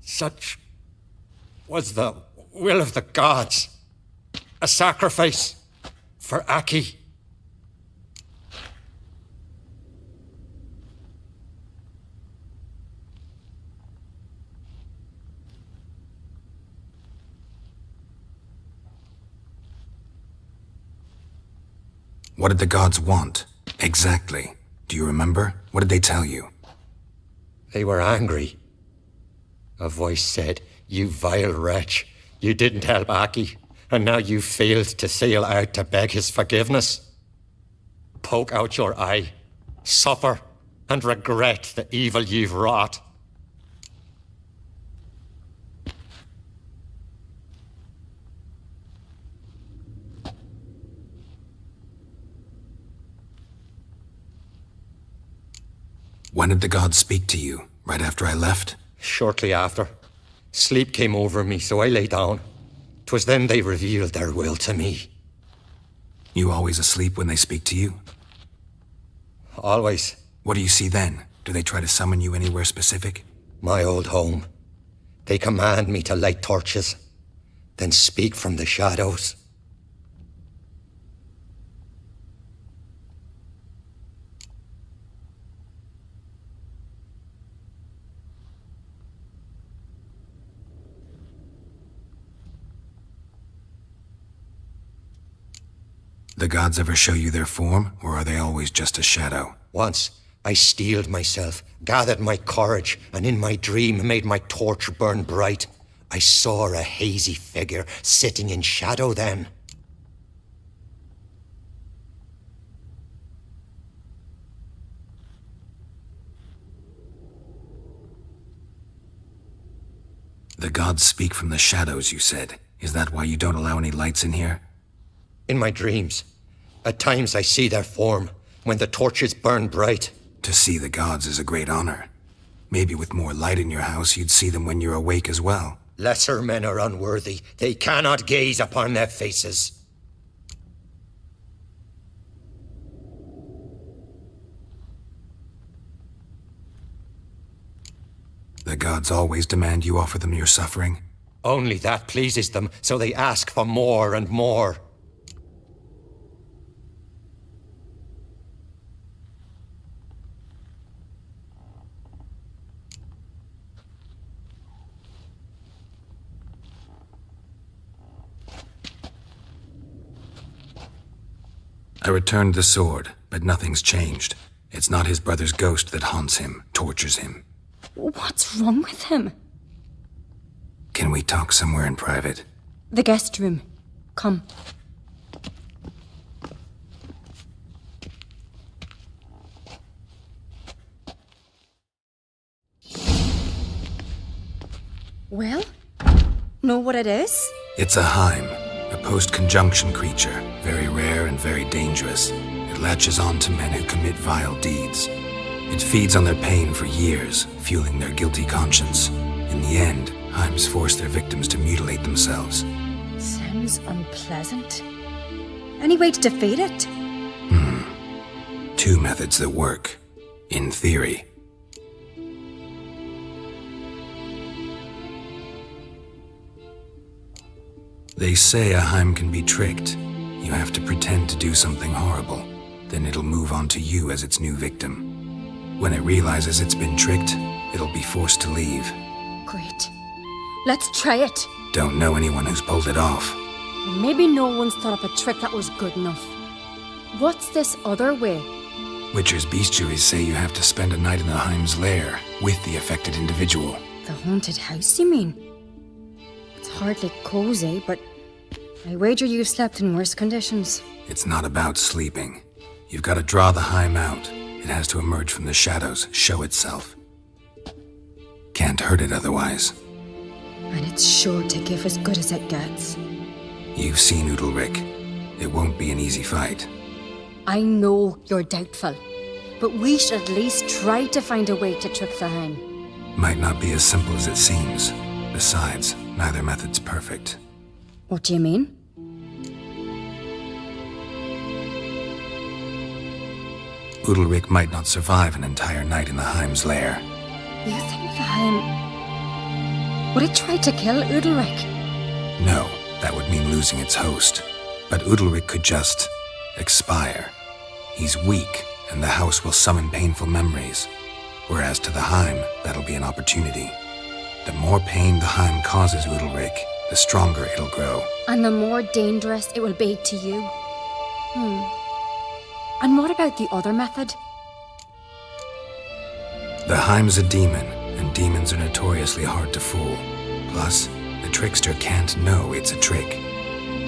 Such was the will of the gods. A sacrifice for Aki. What did the gods want? Exactly. Do you remember? What did they tell you? They were angry. A voice said, "You vile wretch, you didn't help Aki, and now you failed to sail out to beg his forgiveness. Poke out your eye, suffer, and regret the evil you've wrought." When did the gods speak to you? Right after I left? Shortly after. Sleep came over me, so I lay down. 'Twas then they revealed their will to me. You always asleep when they speak to you? Always. What do you see then? Do they try to summon you anywhere specific? My old home. They command me to light torches, then speak from the shadows. The gods ever show you their form, or are they always just a shadow? Once, I steeled myself, gathered my courage, and in my dream made my torch burn bright. I saw a hazy figure sitting in shadow then. The gods speak from the shadows, you said. Is that why you don't allow any lights in here? In my dreams. At times I see their form, when the torches burn bright. To see the gods is a great honor. Maybe with more light in your house, you'd see them when you're awake as well. Lesser men are unworthy. They cannot gaze upon their faces. The gods always demand you offer them your suffering? Only that pleases them, so they ask for more and more. I returned the sword, but nothing's changed. It's not his brother's ghost that haunts him, tortures him. What's wrong with him? Can we talk somewhere in private? The guest room. Come. Well? Know what it is? It's a Heim, a post-conjunction creature, very rare and very dangerous. It latches on to men who commit vile deeds. It feeds on their pain for years, fueling their guilty conscience. In the end, Heims force their victims to mutilate themselves. Sounds unpleasant. Any way to defeat it? Two methods that work. In theory. They say a Heim can be tricked. You have to pretend to do something horrible. Then it'll move on to you as its new victim. When it realizes it's been tricked, it'll be forced to leave. Great. Let's try it. Don't know anyone who's pulled it off. Maybe no one's thought of a trick that was good enough. What's this other way? Witcher's bestiaries say you have to spend a night in the Heim's lair with the affected individual. The haunted house, you mean? It's hardly cozy, but I wager you've slept in worse conditions. It's not about sleeping. You've got to draw the Heim out. It has to emerge from the shadows, show itself. Can't hurt it otherwise. And it's sure to give as good as it gets. You've seen Udalric. It won't be an easy fight. I know you're doubtful, but we should at least try to find a way to trick the Hound. Might not be as simple as it seems. Besides, neither method's perfect. What do you mean? Udalric might not survive an entire night in the Heim's lair. You think the Hound... Would it try to kill Udalric? No, that would mean losing its host. But Udalric could just... expire. He's weak, and the house will summon painful memories. Whereas to the Heim, that'll be an opportunity. The more pain the Heim causes Udalric, the stronger it'll grow. And the more dangerous it will be to you. And what about the other method? The Heim's a demon, and demons are notoriously hard to fool. Plus, the trickster can't know it's a trick.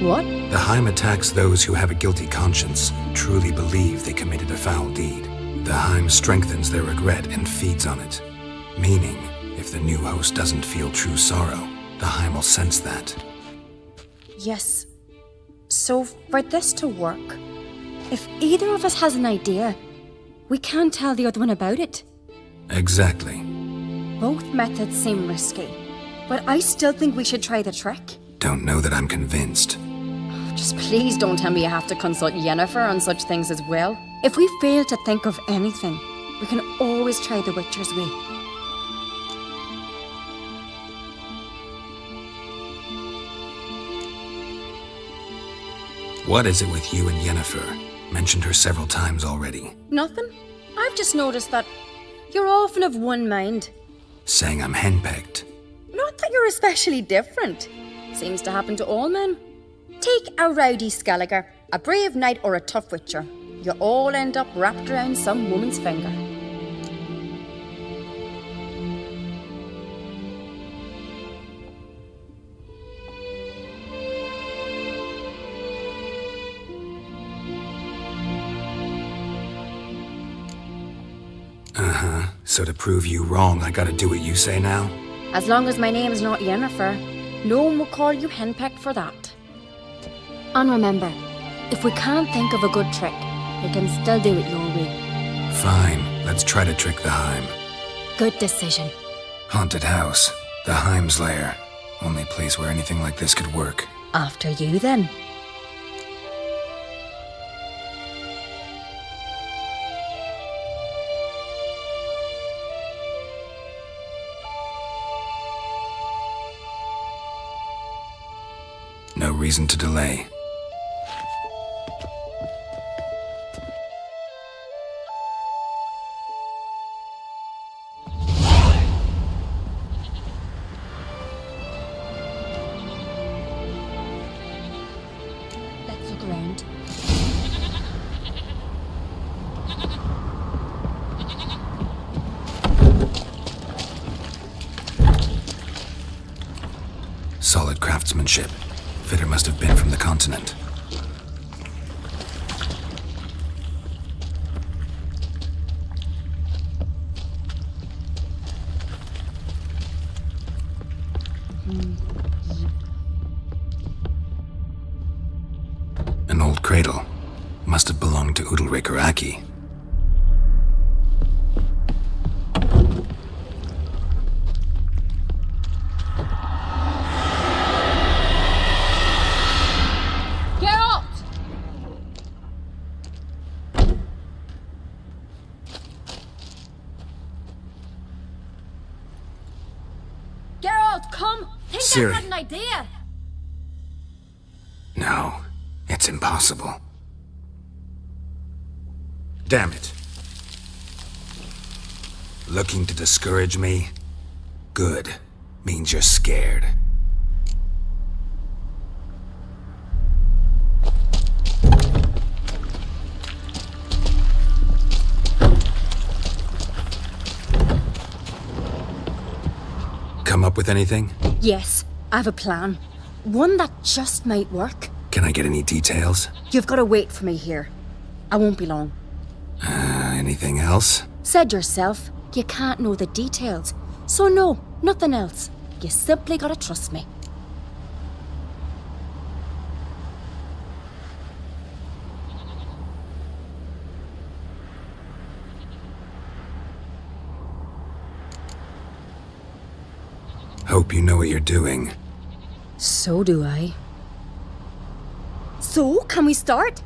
What? The Heim attacks those who have a guilty conscience, truly believe they committed a foul deed. The Heim strengthens their regret and feeds on it. Meaning, if the new host doesn't feel true sorrow, the Heim will sense that. Yes. So, for this to work, if either of us has an idea, we can't tell the other one about it. Exactly. Both methods seem risky, but I still think we should try the trick. Don't know that I'm convinced. Just please don't tell me you have to consult Yennefer on such things as well. If we fail to think of anything, we can always try the Witcher's way. What is it with you and Yennefer? Mentioned her several times already. Nothing. I've just noticed that you're often of one mind. Saying I'm henpecked. Not that you're especially different. Seems to happen to all men. Take a rowdy Skelliger, a brave knight or a tough witcher. You all end up wrapped around some woman's finger. So to prove you wrong, I gotta do what you say now? As long as my name's not Yennefer, no one will call you henpecked for that. And remember, if we can't think of a good trick, we can still do it your way. Fine, let's try to trick the Heim. Good decision. Haunted house, the Heim's lair. Only place where anything like this could work. After you, then. No reason to delay. Let's look around. Solid craftsmanship. Fitter must have been from the continent. An old cradle. Must have belonged to Udalric or Aki. I had an idea. No, it's impossible. Damn it. Looking to discourage me? Good. Means you're scared. Come up with anything? Yes, I have a plan. One that just might work. Can I get any details? You've got to wait for me here. I won't be long. Anything else? Said yourself, you can't know the details, So no, nothing else. You simply gotta trust me. Hope you know what you're doing. So do I. So, can we start?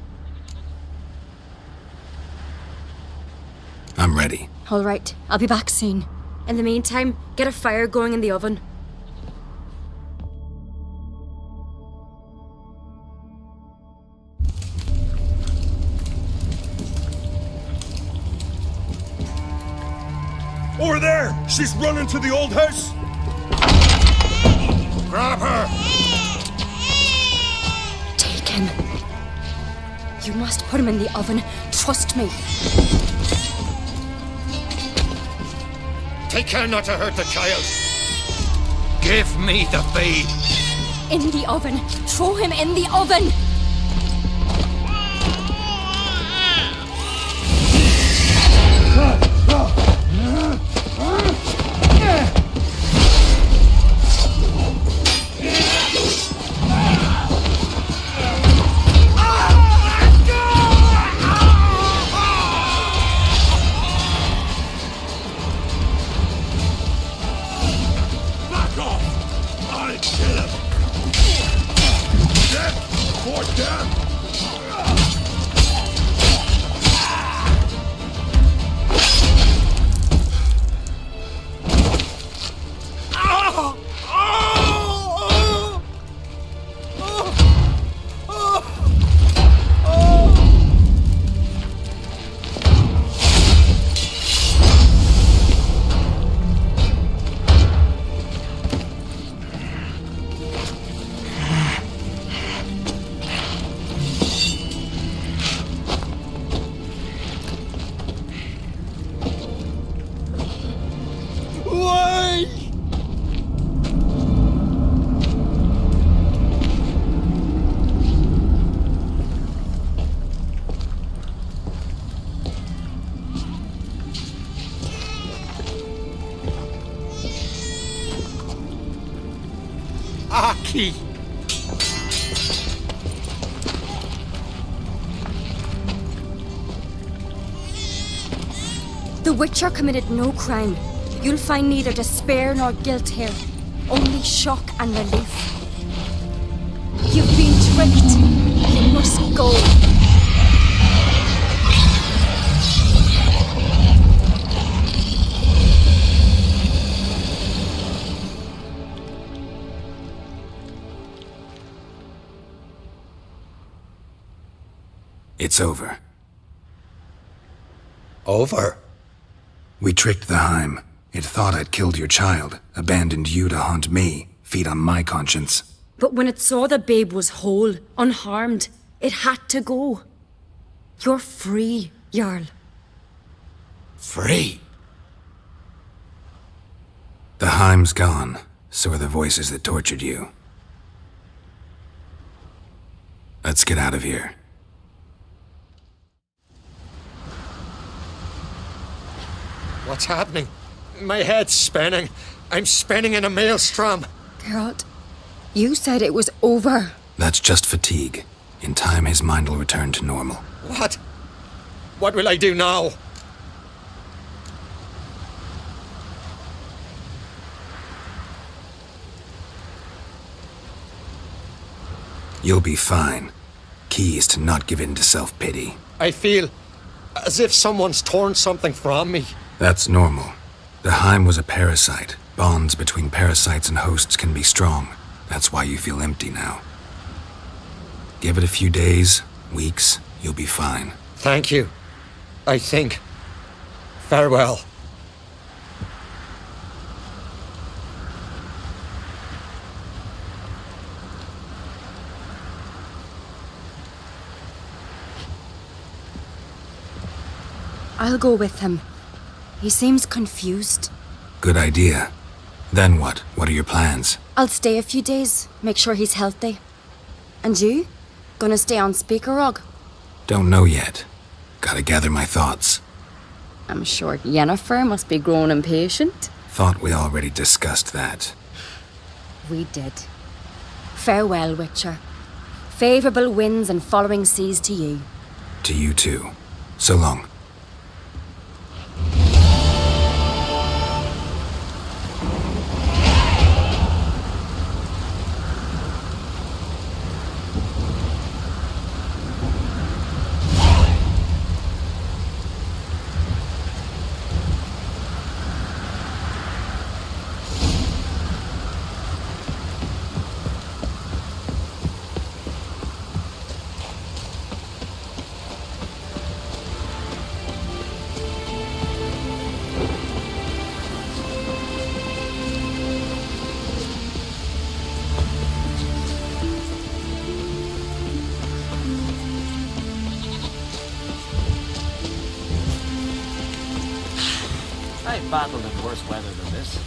I'm ready. All right, I'll be back soon. In the meantime, get a fire going in the oven. Over there! She's running to the old house! Grab her! Take him. You must put him in the oven. Trust me. Take care not to hurt the child. Give me the babe. In the oven. Throw him in the oven. Aki! The Witcher committed no crime. You'll find neither despair nor guilt here. Only shock and relief. You've been tricked. You must go. It's over. Over? We tricked the Heim. It thought I'd killed your child, abandoned you to haunt me, feed on my conscience. But when it saw the babe was whole, unharmed, it had to go. You're free, Jarl. Free? The Heim's gone, so are the voices that tortured you. Let's get out of here. What's happening? My head's spinning. I'm spinning in a maelstrom. Geralt, you said it was over. That's just fatigue. In time, his mind will return to normal. What? What will I do now? You'll be fine. Key is to not give in to self-pity. I feel as if someone's torn something from me. That's normal. The Heim was a parasite. Bonds between parasites and hosts can be strong. That's why you feel empty now. Give it a few days, weeks, you'll be fine. Thank you. I think. Farewell. I'll go with him. He seems confused. Good idea. Then what? What are your plans? I'll stay a few days, make sure he's healthy. And you? Gonna stay on Speaker Rog? Don't know yet. Gotta gather my thoughts. I'm sure Yennefer must be growing impatient. Thought we already discussed that. We did. Farewell, Witcher. Favourable winds and following seas to you. To you too. So long. I've battled in worse weather than this.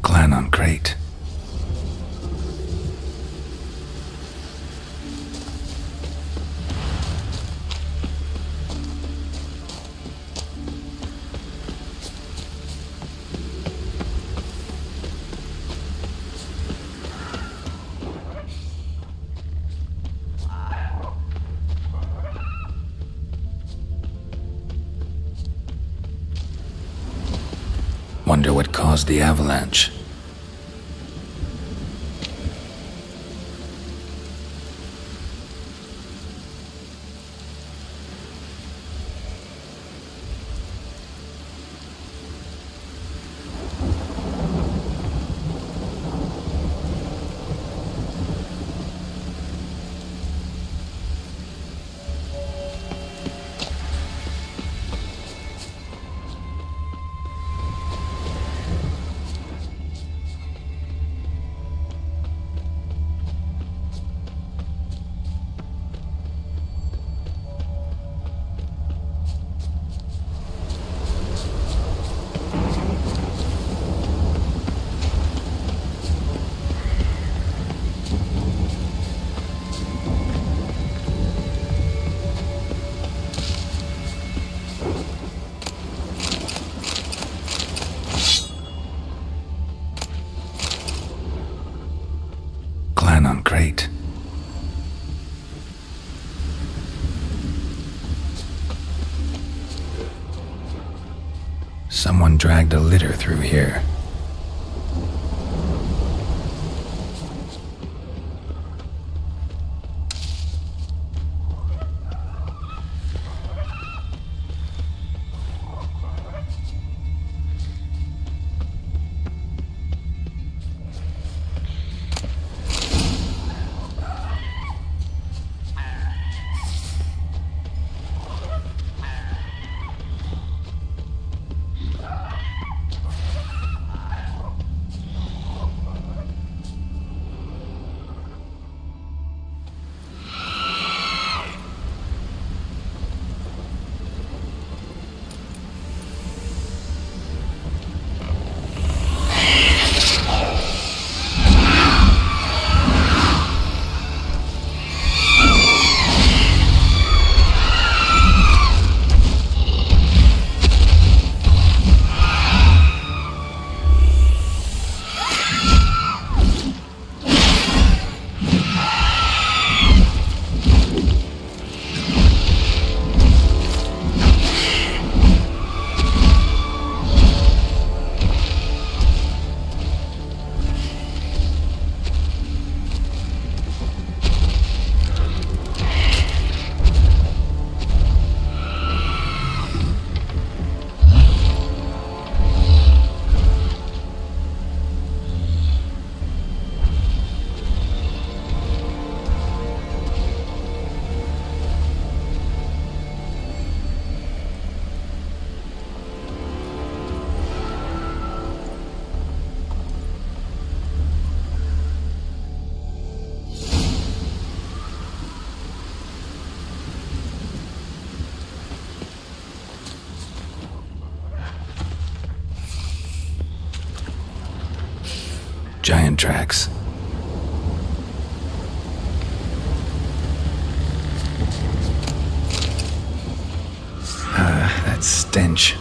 Clan on Crate. Wonder what caused the avalanche. Clan on Crate. Someone dragged a litter through here. Giant tracks. That stench.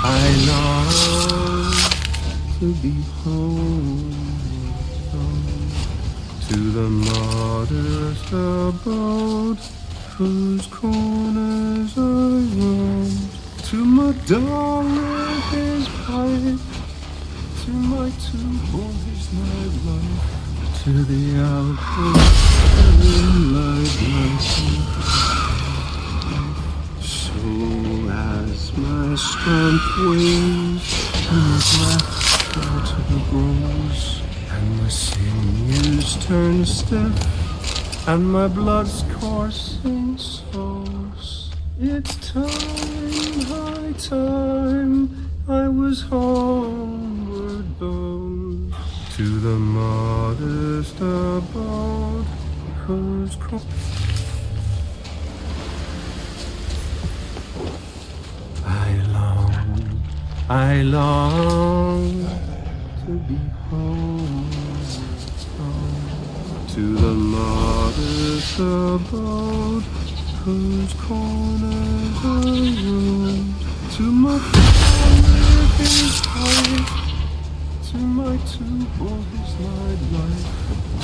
I long to be home, to the modest abode whose corners I roamed, to my dog with his pipe, to my two boys, my life, to the outpost like myself. So as my strength wanes and breath water grows, and my sinews turn stiff, and my blood's coursing slows, it's time, high time, I was homeward bound, to the modest abode whose I long to be home, to the modest abode whose corners are roamed, to my father his height, to my two boys my life,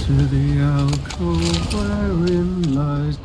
to the alcove wherein lies.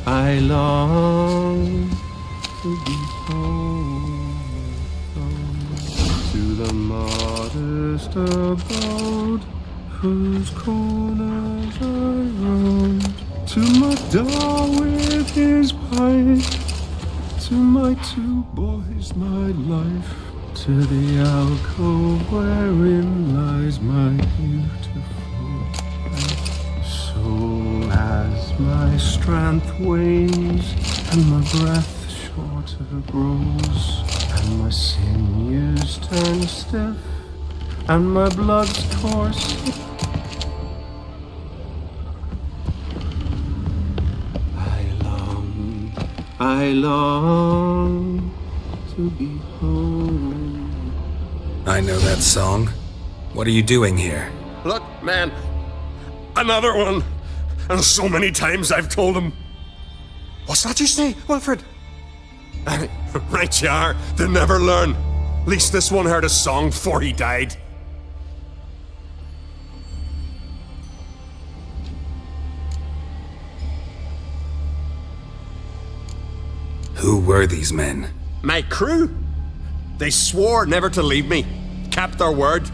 I long to be home, to the modest abode whose corners I roamed, to my dog with his pipe, to my two boys my life, to the alcove wherein lies my beautiful life. So as my strength wanes and my breath shorter grows, and my sinews turn stiff and my blood's course, I long to be home. I know that song. What are you doing here? Look, man. Another one. And so many times I've told him. What's that you say, Wilfred? Right you are. They never learn. At least this one heard a song before he died. Who were these men? My crew. They swore never to leave me. Kept their word.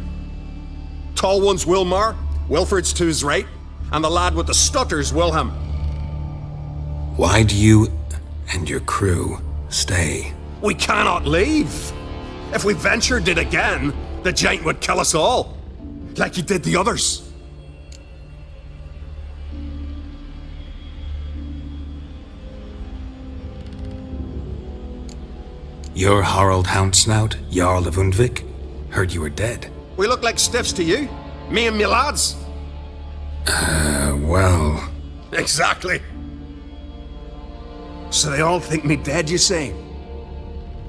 Tall one's Wilmar, Wilfred's to his right, and the lad with the stutter's Wilhelm. Why do you and your crew stay? We cannot leave. If we ventured it again, the giant would kill us all, like he did the others. You're Harald Houndsnout, Jarl of Undvik? Heard you were dead. We look like stiffs to you. Me and me lads. Well... Exactly. So they all think me dead, you say?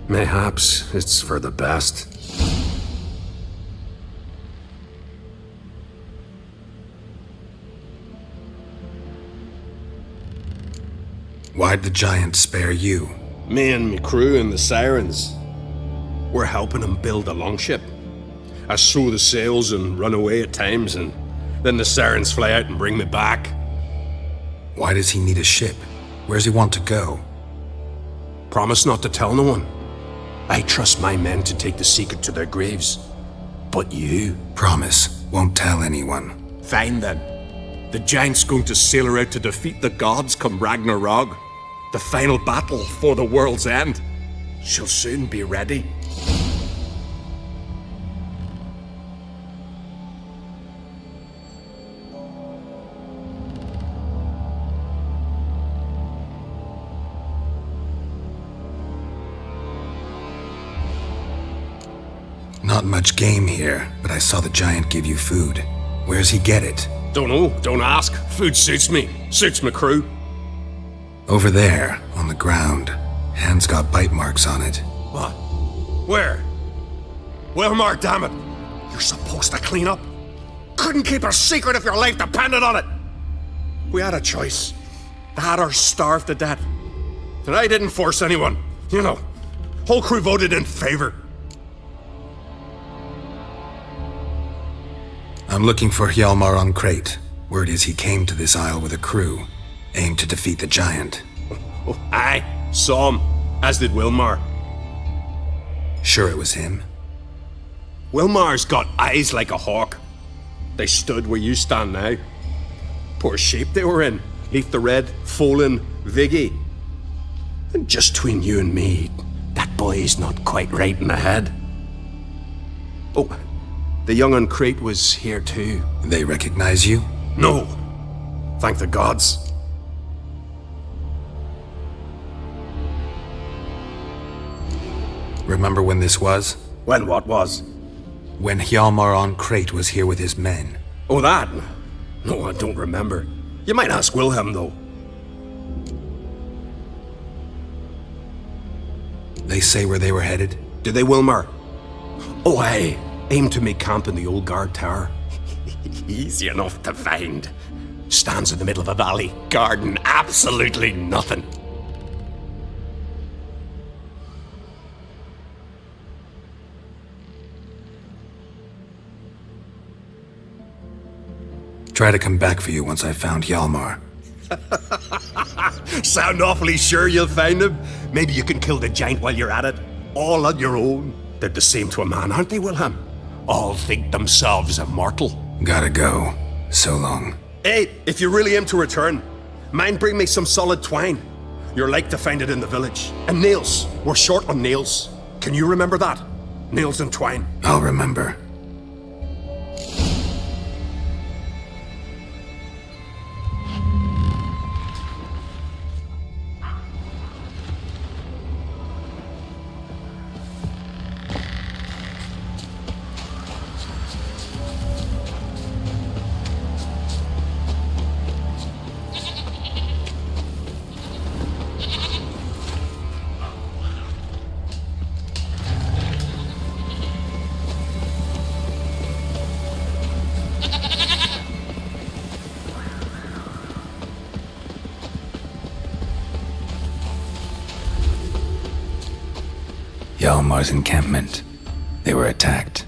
Mayhaps it's for the best. Why'd the giant spare you? Me and me crew and the Sirens. We're helping him build a longship. I sew the sails and run away at times, and then the Sirens fly out and bring me back. Why does he need a ship? Where's he want to go? Promise not to tell no one. I trust my men to take the secret to their graves. But you? Promise, won't tell anyone. Fine then. The giant's going to sail her out to defeat the gods come Ragnarok. The final battle for the world's end. She'll soon be ready. Not much game here, but I saw the giant give you food. Where's he get it? Don't know, don't ask. Food suits me. Suits my crew. Over there, on the ground. Hand's got bite marks on it. What? Where? Wilmar, damn it! You're supposed to clean up. Couldn't keep a secret if your life depended on it. We had a choice. The Hatters starved to death. And I didn't force anyone. You know, whole crew voted in favor. I'm looking for Hjalmar on Crate. Word is he came to this isle with a crew, aimed to defeat the giant. Oh, aye, saw him, as did Wilmar. Sure it was him? Wilmar's got eyes like a hawk. They stood where you stand now. Poor shape they were in, Leaf the Red, Folin, Viggy. And just between you and me, that boy's not quite right in the head. Oh, the young on Crete was here too. They recognize you? No. Thank the gods. Remember when this was? When what was? When Hjalmar on Crete was here with his men. Oh, that? No, I don't remember. You might ask Wilhelm, though. They say where they were headed? Did they, Wilmar? Oh, aye. Aim to make camp in the old guard tower. Easy enough to find. Stands in the middle of a valley, garden, absolutely nothing. Try to come back for you once I've found Hjalmar. Sound awfully sure you'll find him? Maybe you can kill the giant while you're at it. All on your own. They're the same to a man, aren't they, Wilhelm? All think themselves immortal. Gotta go. So long. Hey, if you really aim to return, mind bring me some solid twine. You're like to find it in the village. And nails. We're short on nails. Can you remember that? Nails and twine. I'll remember. Hjalmar's encampment. They were attacked.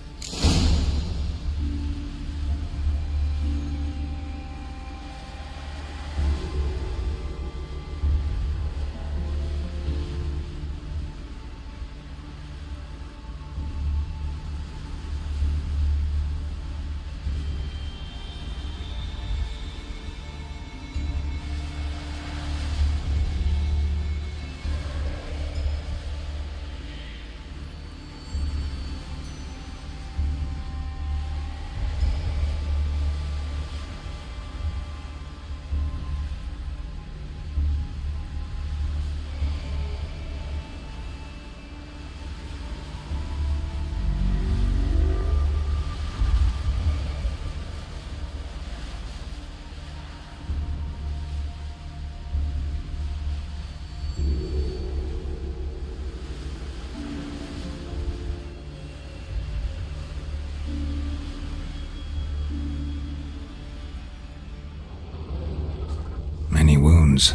Many wounds.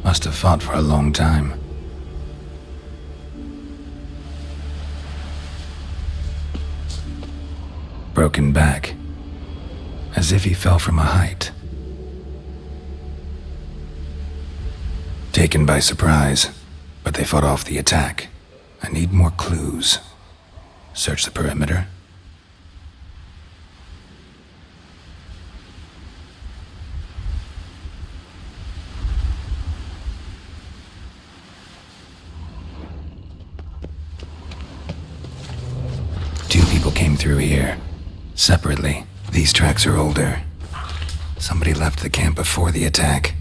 Must have fought for a long time. Broken back. As if he fell from a height. Taken by surprise, but they fought off the attack. I need more clues. Search the perimeter. Two people came through here. Separately. These tracks are older. Somebody left the camp before the attack.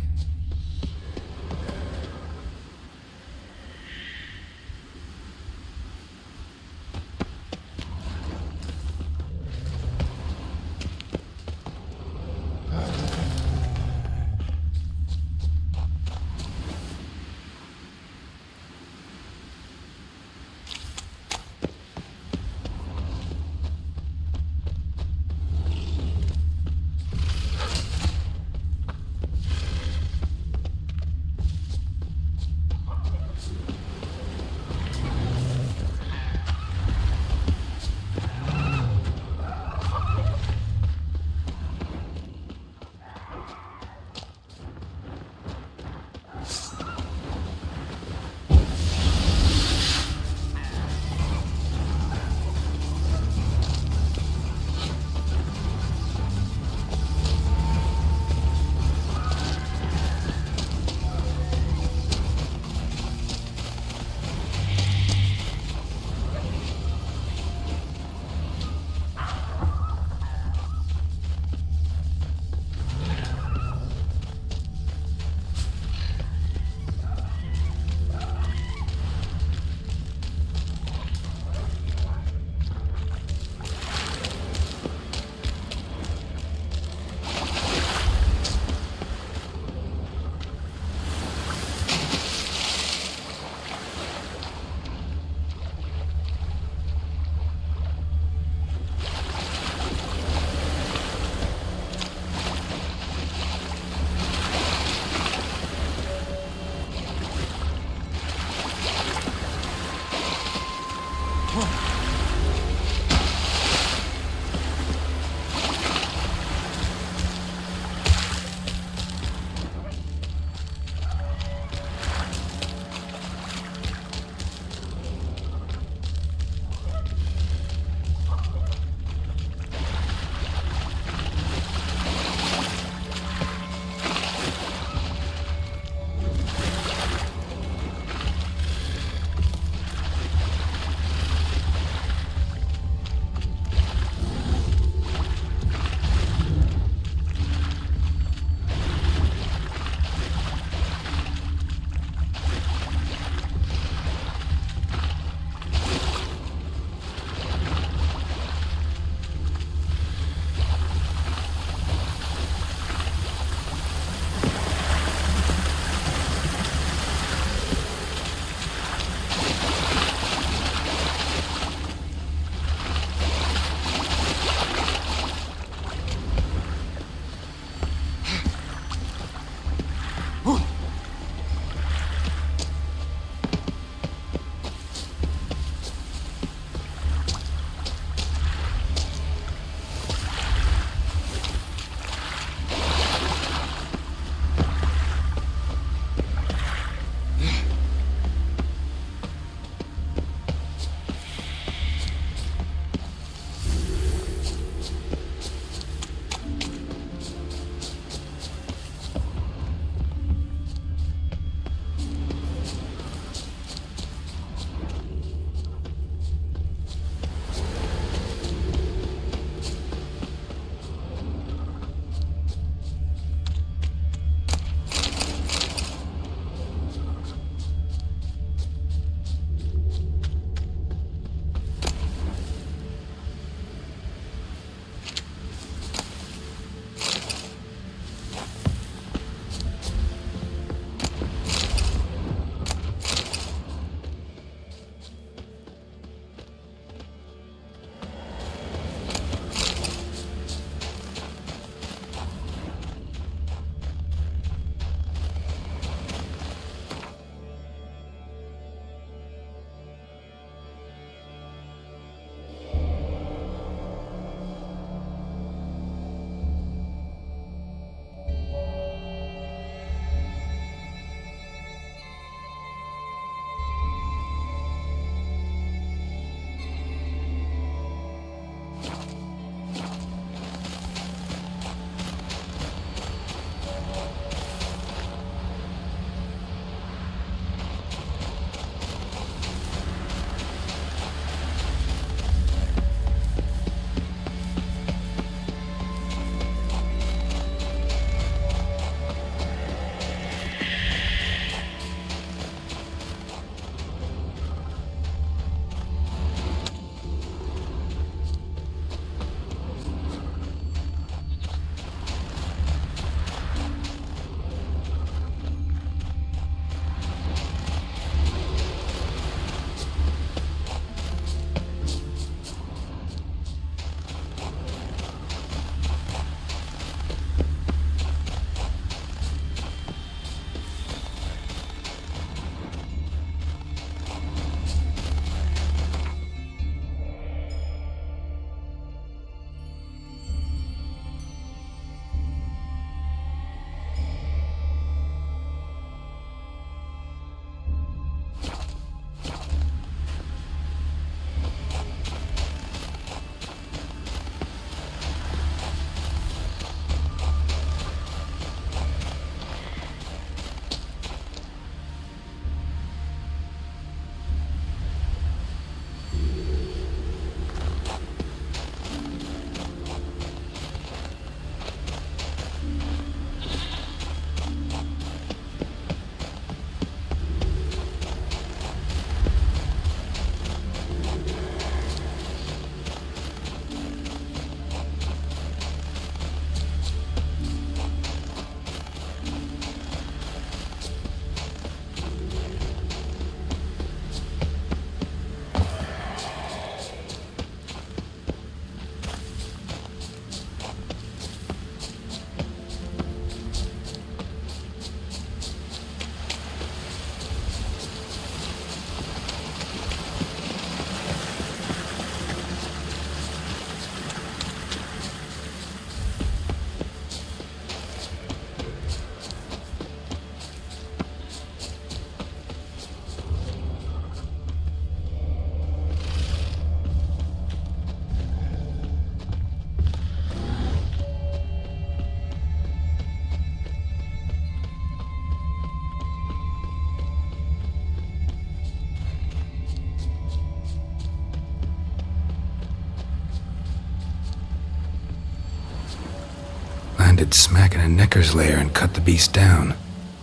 landed smack in a necker's lair and cut the beast down.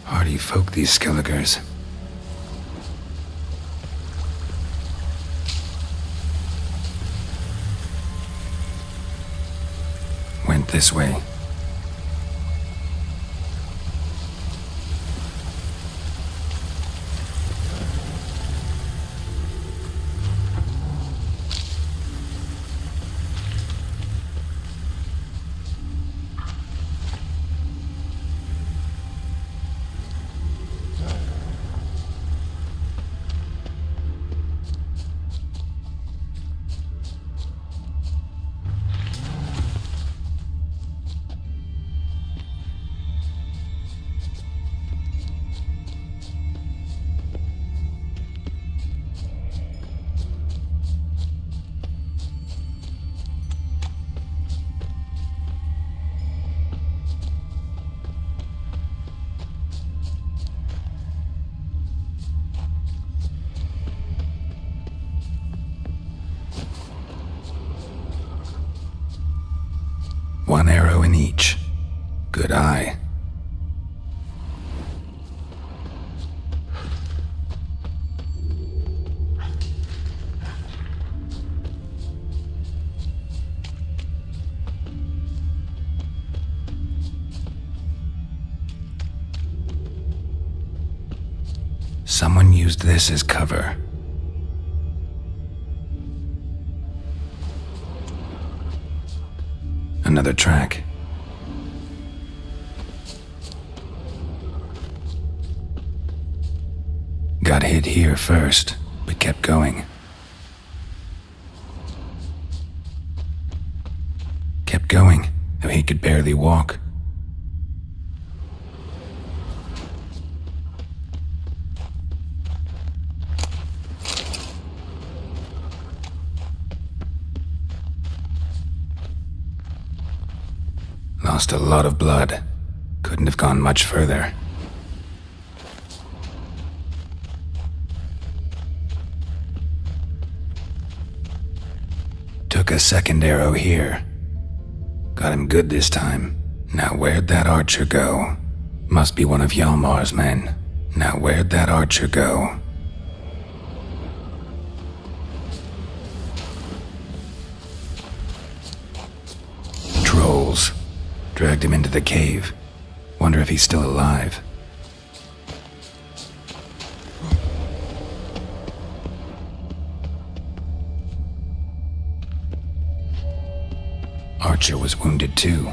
Hardy folk, these Skelligers. Went this way. One arrow in each. Good eye. Someone used this as cover. Another track. Got hit here first, but kept going. Kept going, though he could barely walk. Lost a lot of blood. Couldn't have gone much further. Took a second arrow here. Got him good this time. Now where'd that archer go? Must be one of Hjalmar's men. Now where'd that archer go? Trolls. Dragged him into the cave. Wonder if he's still alive. Archer was wounded too.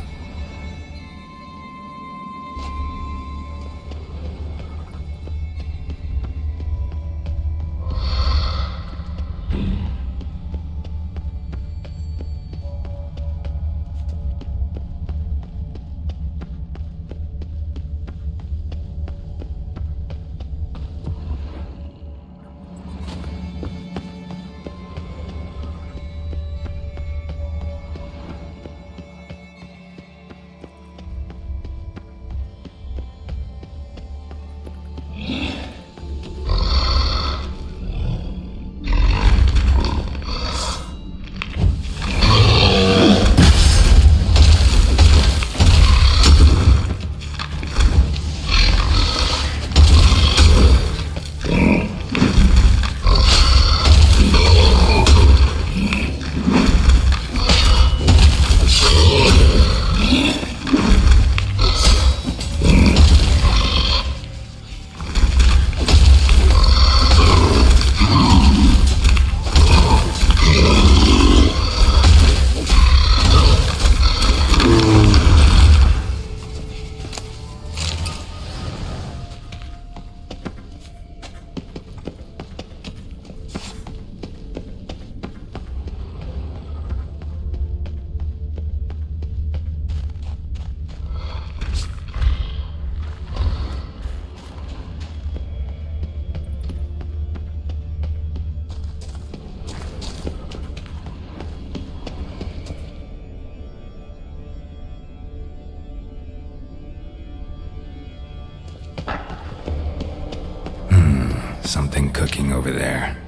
Something cooking over there.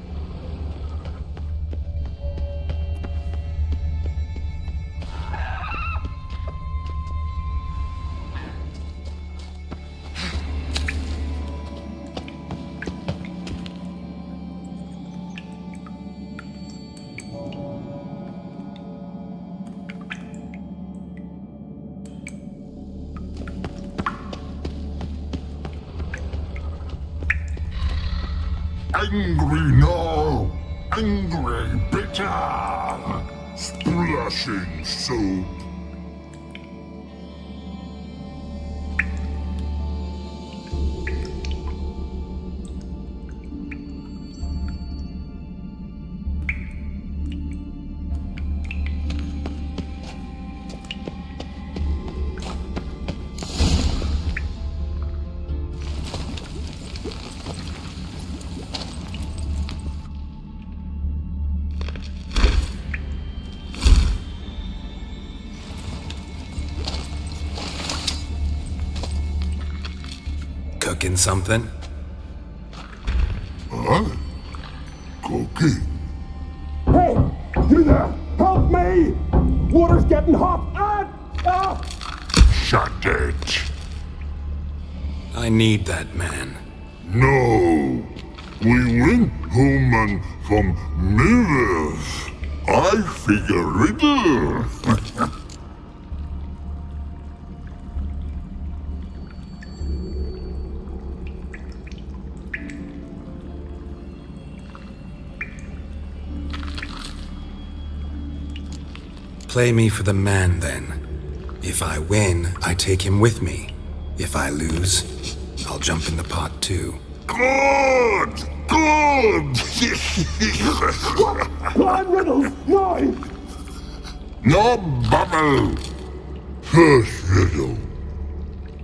Angry now, angry, bitter, splashing soup. Cooking something? Huh? Cooking? Hey, you there! Help me! Water's getting hot! Shut it. I need that man. No. We went home and from mirrors. I figure riddle. Play me for the man, then. If I win, I take him with me. If I lose, I'll jump in the pot too. Good! Good! Plan riddles, now! No bubble! First riddle.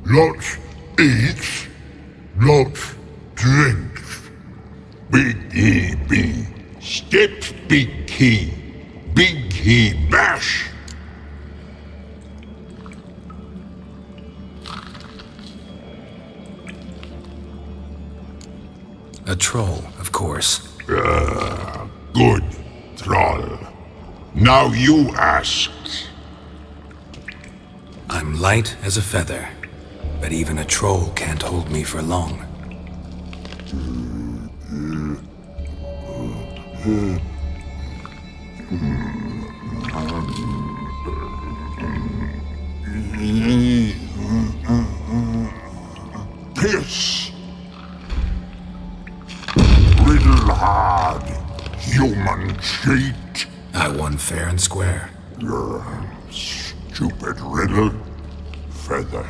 Lots eats, lots drinks. Big E B. Steps big key. Big key bash. A troll, of course. Good, troll. Now you ask. I'm light as a feather, but even a troll can't hold me for long. Piss. Riddle hard, human cheat. I won fair and square. Stupid riddle. Feather.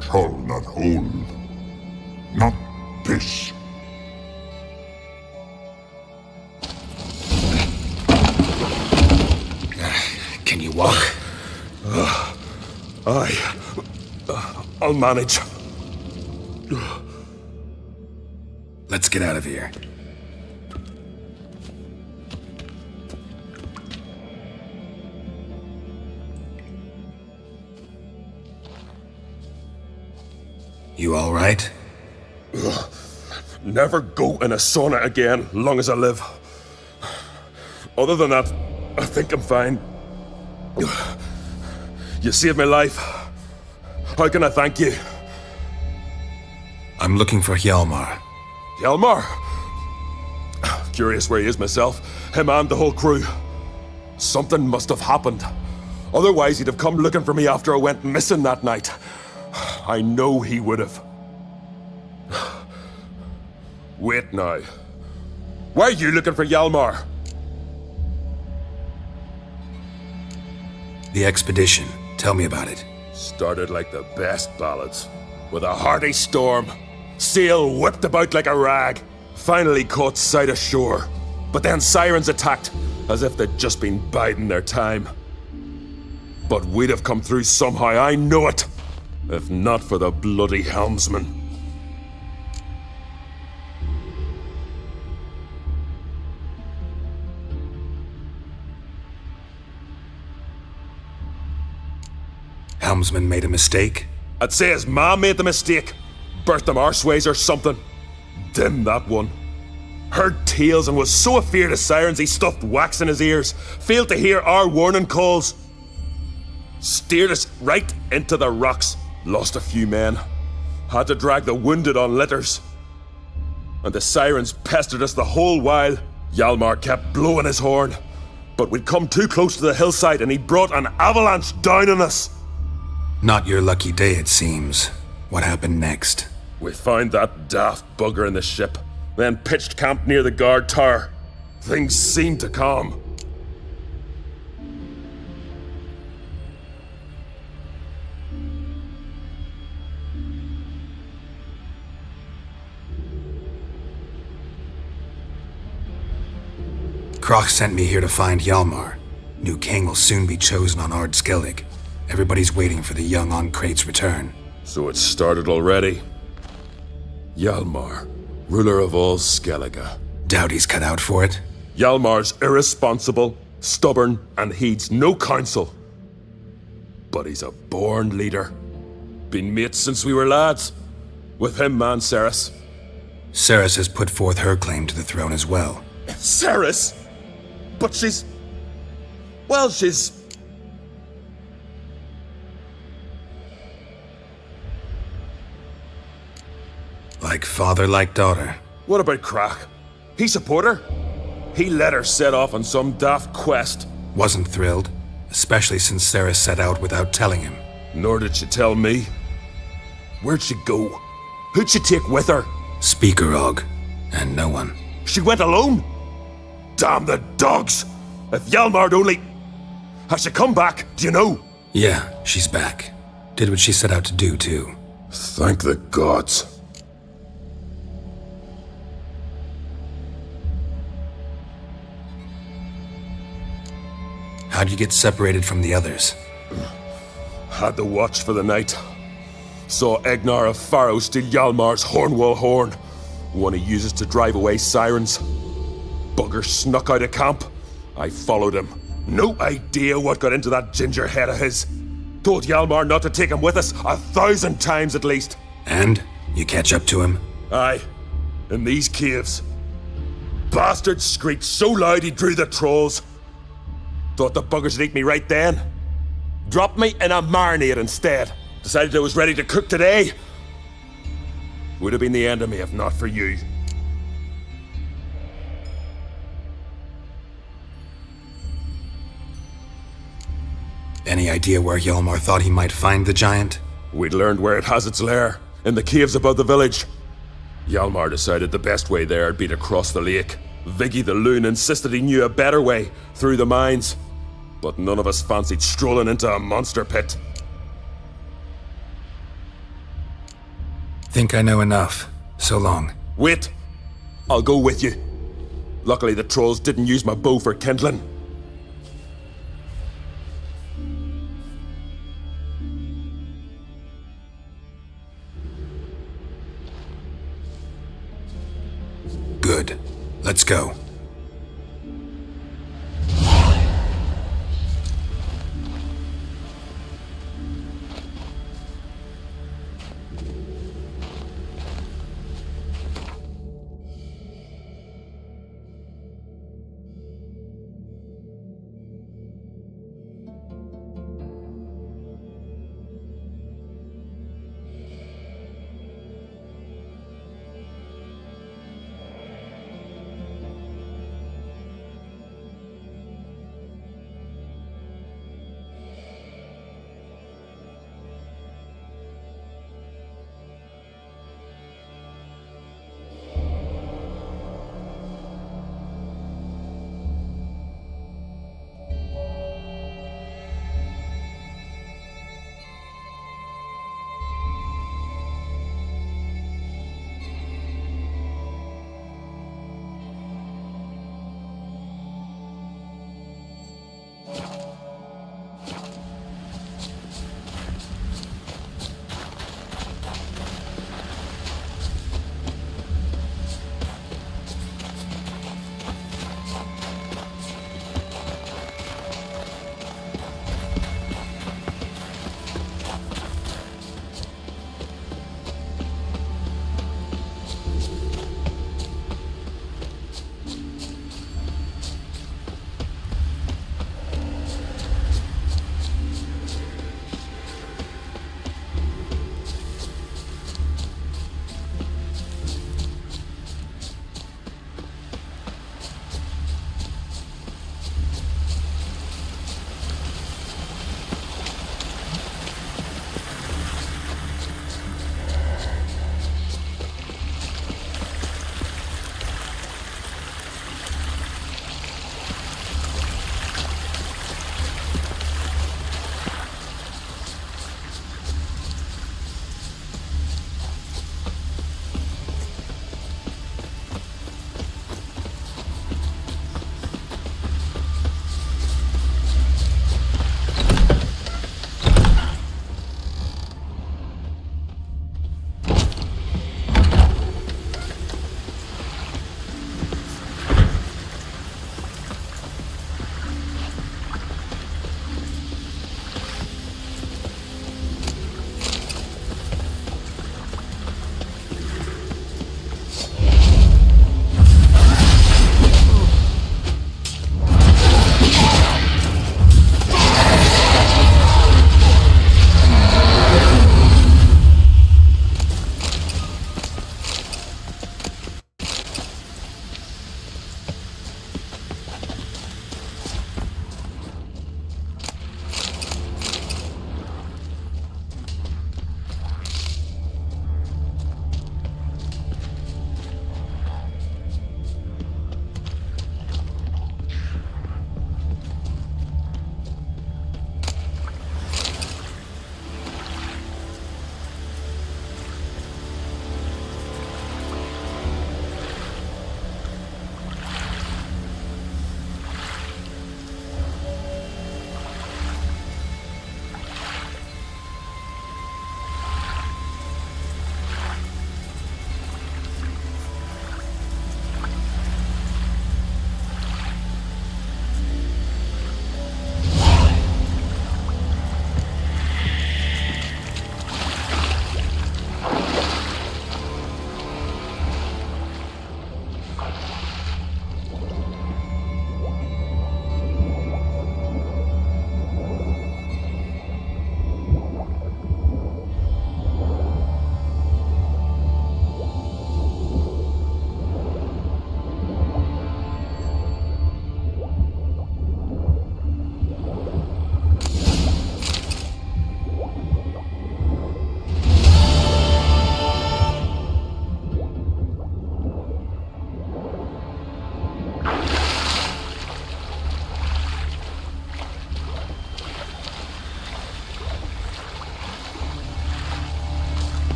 Troll not hold. Not piss. Can you walk? I'll manage. Let's get out of here. You all right? Never go in a sauna again, long as I live. Other than that, I think I'm fine. You saved my life. How can I thank you? I'm looking for Hjalmar. Hjalmar? Curious where he is myself. Him and the whole crew. Something must have happened. Otherwise, he'd have come looking for me after I went missing that night. I know he would have. Wait now. Why are you looking for Hjalmar? The expedition. Tell me about it. Started like the best ballads. With a hearty storm. Sail whipped about like a rag. Finally caught sight of shore. But then sirens attacked, as if they'd just been biding their time. But we'd have come through somehow, I know it. If not for the bloody helmsman. Helmsman made a mistake? I'd say his ma made the mistake. Birthed them arseways or something. Dim that one. Heard tales and was so afeard of sirens he stuffed wax in his ears. Failed to hear our warning calls. Steered us right into the rocks. Lost a few men. Had to drag the wounded on litters. And the sirens pestered us the whole while. Hjalmar kept blowing his horn. But we'd come too close to the hillside and he brought an avalanche down on us. Not your lucky day, it seems. What happened next? We found that daft bugger in the ship. then pitched camp near the guard tower. Things seemed to calm. Croc sent me here to find Hjalmar. New king will soon be chosen on Ard Skellig. Everybody's waiting for the young Ancrate's return. So it's started already. Hjalmar, ruler of all Skellige. Doubt he's cut out for it. Hjalmar's irresponsible, stubborn, and heeds no counsel. But he's a born leader. Been mates since we were lads. With him, man, Ceres. Ceres has put forth her claim to the throne as well. Ceres? But she's... Well, she's... Like father, like daughter. What about Crach? He support her? He let her set off on some daft quest. Wasn't thrilled, especially since Ceres set out without telling him. Nor did she tell me. Where'd she go? Who'd she take with her? Speakerog, and no one. She went alone? Damn the dogs! If Hjalmar'd only... Has she come back? Do you know? Yeah, she's back. Did what she set out to do, too. Thank the gods. How'd you get separated from the others? Had the watch for the night. Saw Egnar of Pharaoh steal Hjalmar's Hornwall horn, one he uses to drive away sirens. Bugger snuck out of camp. I followed him. No idea what got into that ginger head of his. Told Hjalmar not to take him with us 1,000 times at least. And? You catch up to him? Aye. In these caves. Bastard screeched so loud he drew the trolls. Thought the buggers would eat me right then. Dropped me in a marinade instead. Decided I was ready to cook today. Would have been the end of me if not for you. Any idea where Hjalmar thought he might find the giant? We'd learned where it has its lair, in the caves above the village. Hjalmar decided the best way there would be to cross the lake. Viggy the loon insisted he knew a better way, through the mines. But none of us fancied strolling into a monster pit. Think I know enough. So long. Wait! I'll go with you. Luckily the trolls didn't use my bow for kindling. Good. Let's go.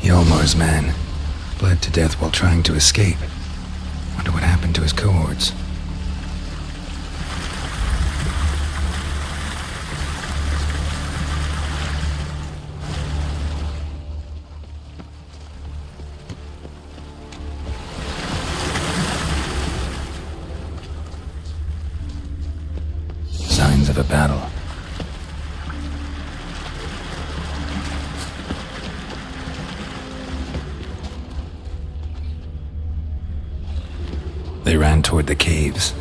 Yolmar's man bled to death while trying to escape. Wonder what happened to his cohorts. Signs of a battle. They ran toward the caves.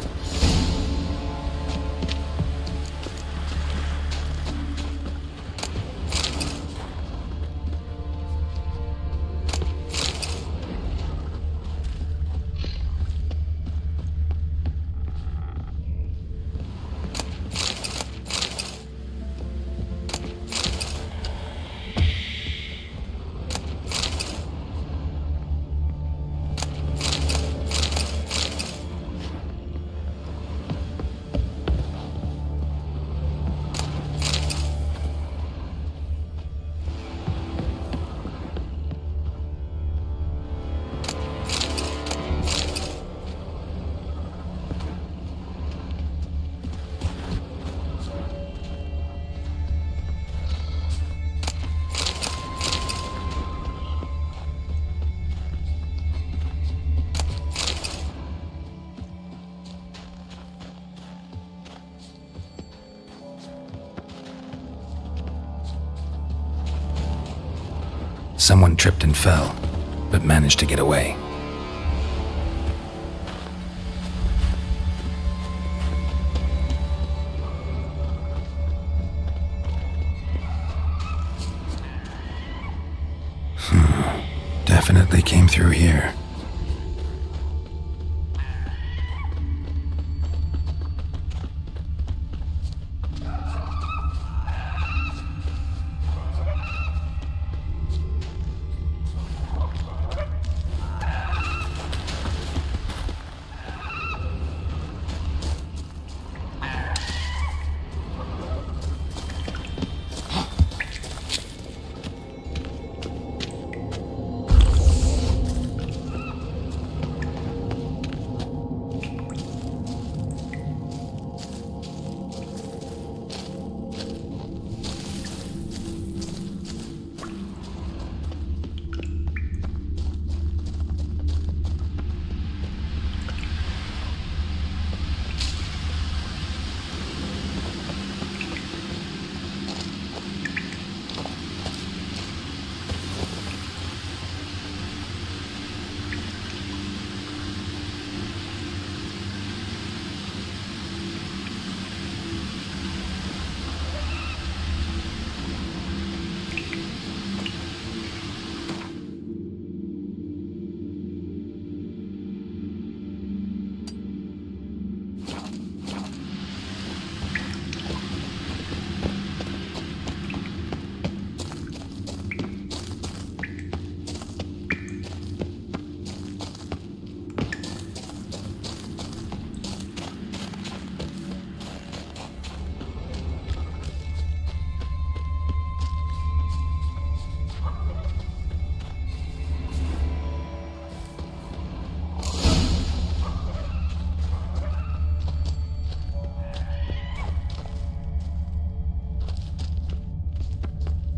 Someone tripped and fell, but managed to get away. Definitely came through here.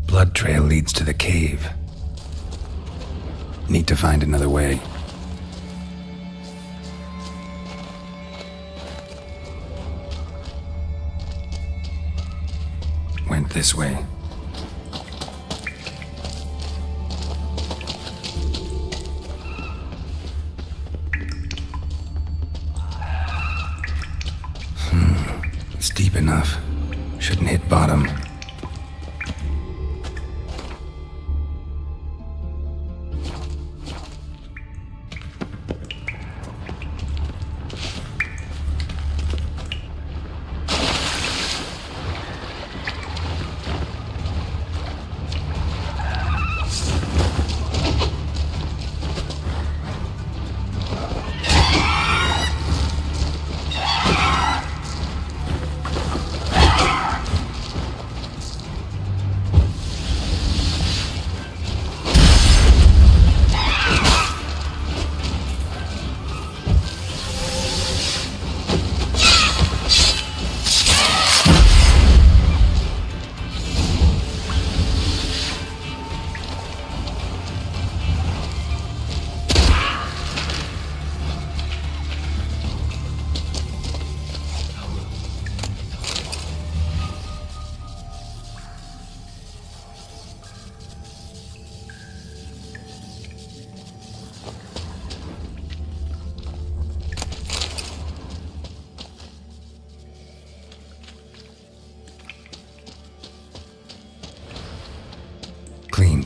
Blood trail leads to the cave. Need to find another way. Went this way. It's deep enough. Shouldn't hit bottom.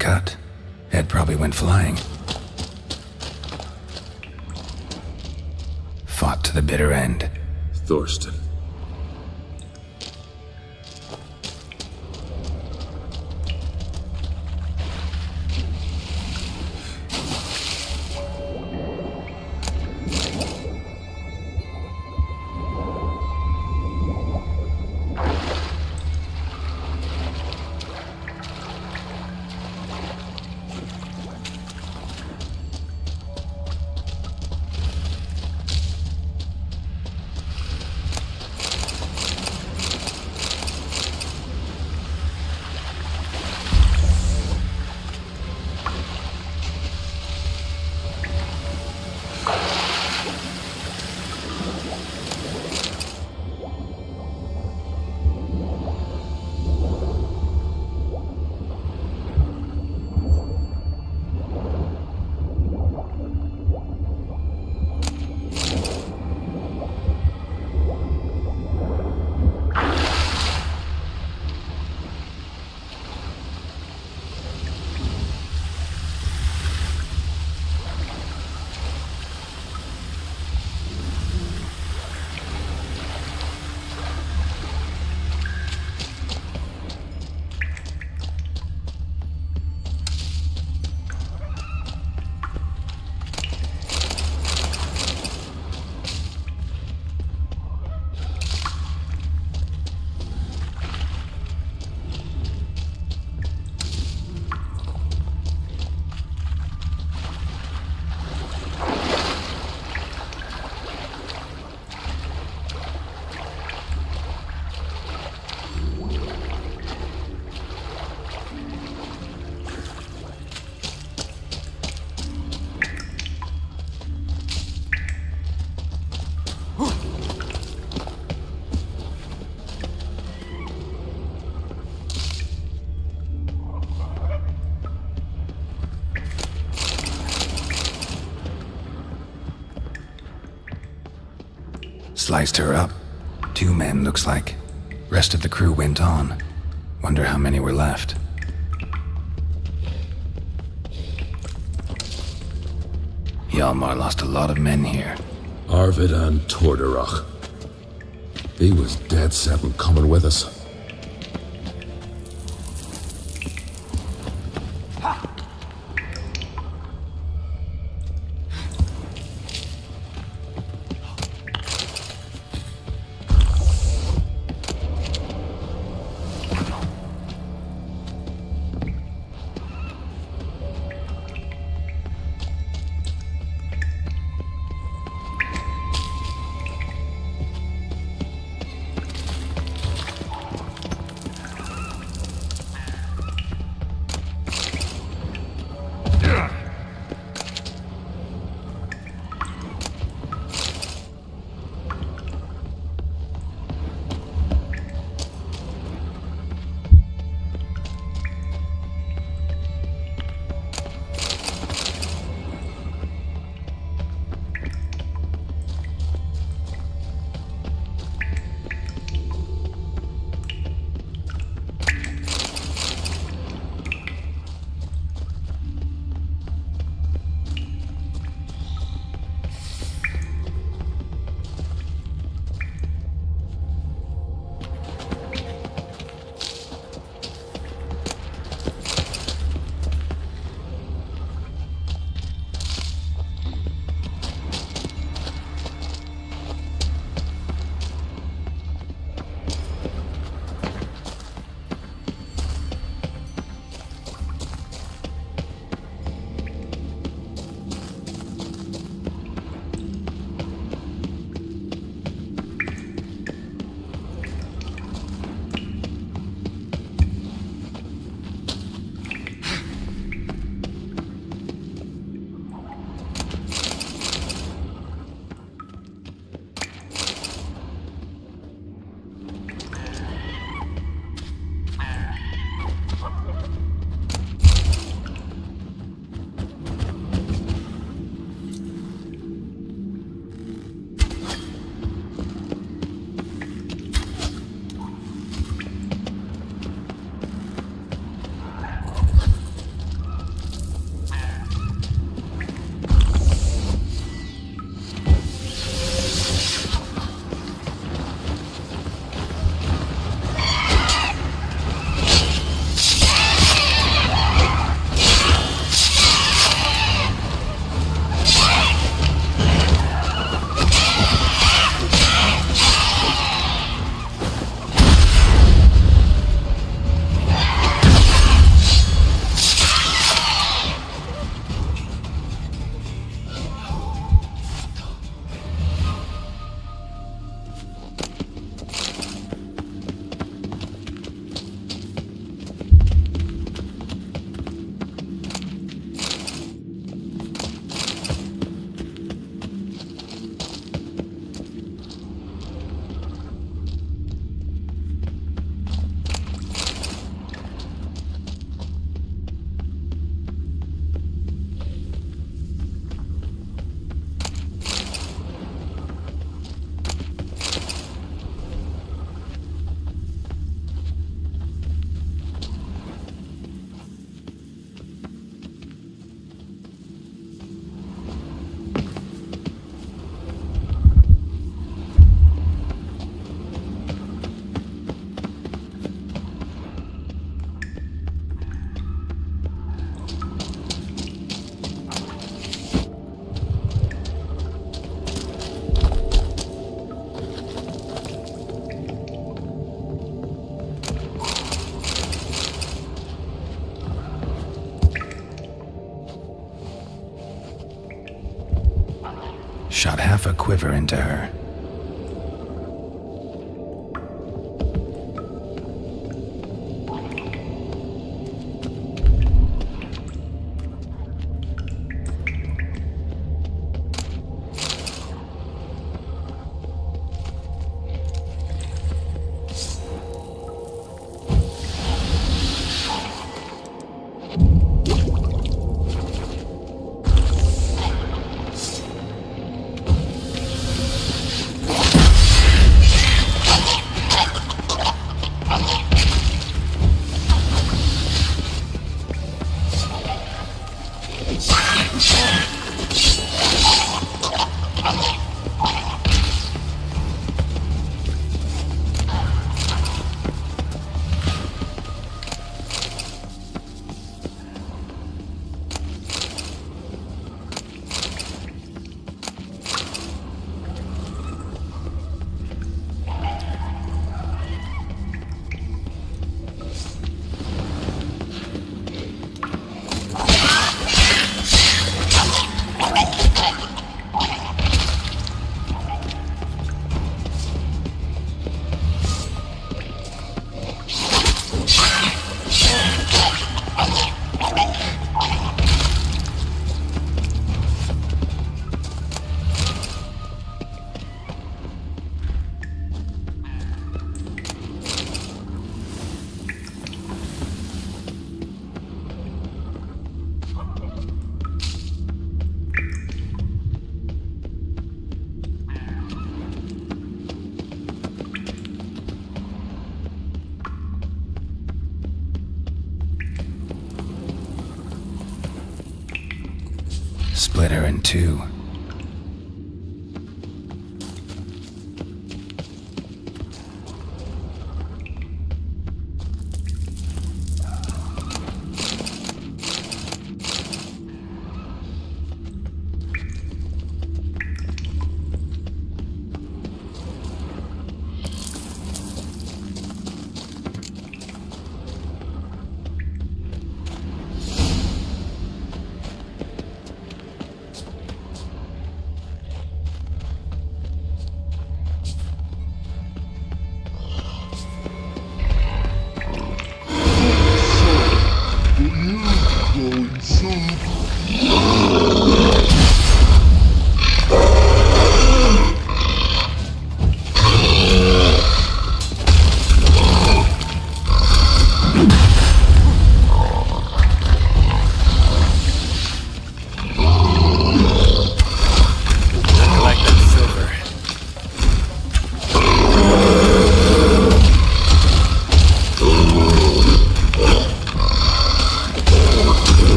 cut. Head probably went flying. Fought to the bitter end. Thorsten. Sliced her up. 2 men, looks like. Rest of the crew went on. Wonder how many were left. Hjalmar lost a lot of men here. Arvid and Torderach. He was dead set on coming with us. shot half a quiver into her. Split her in two.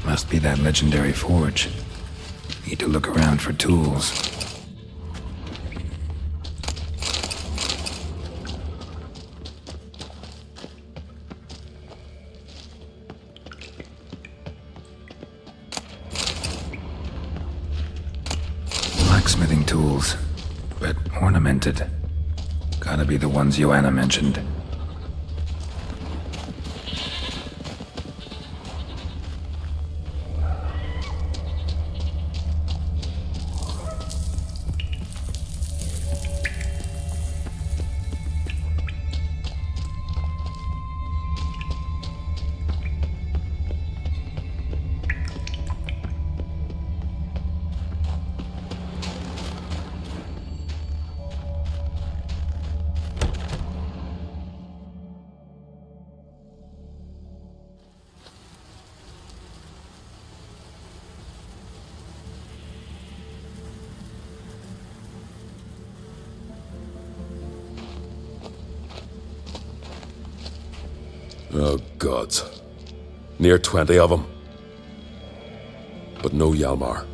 Must be that legendary forge. Need to look around for tools. Blacksmithing tools, but ornamented. Gotta be the ones Joanna mentioned. Oh, gods. Near 20 of them. But no Hjalmar.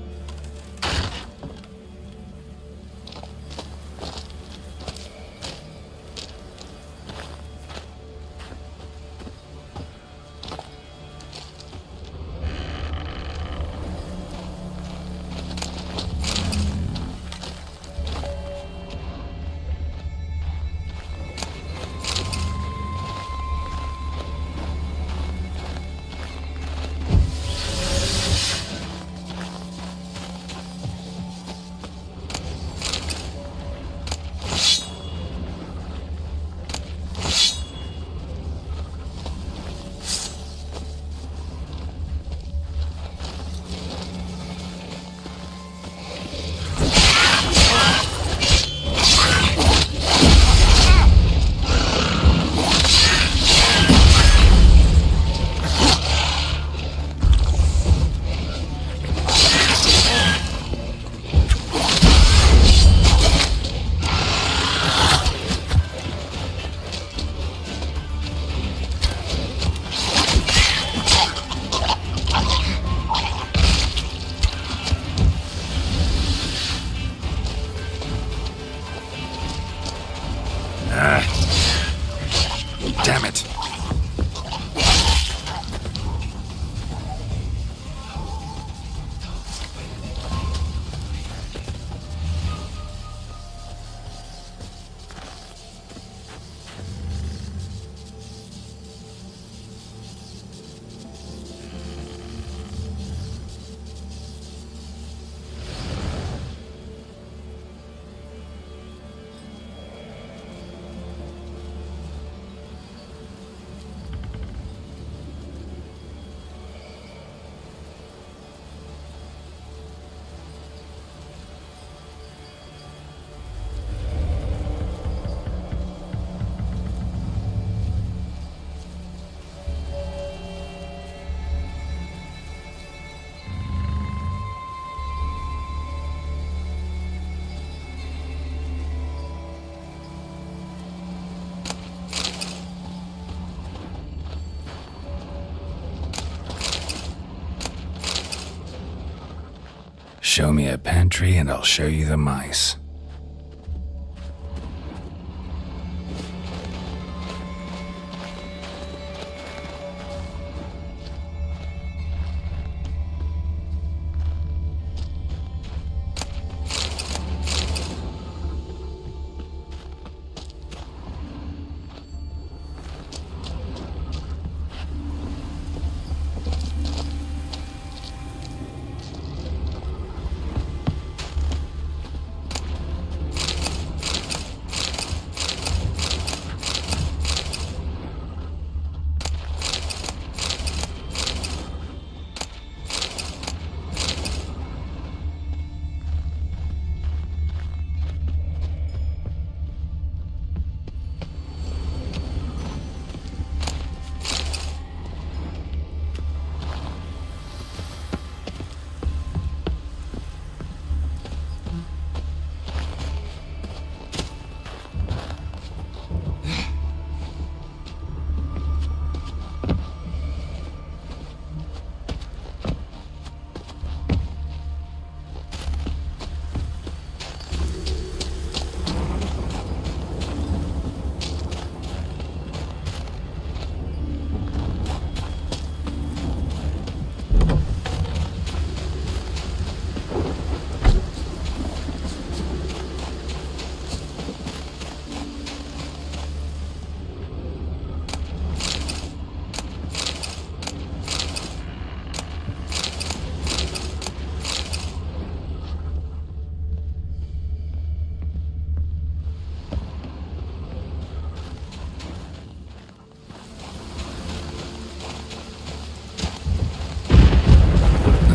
show me a pantry and I'll show you the mice.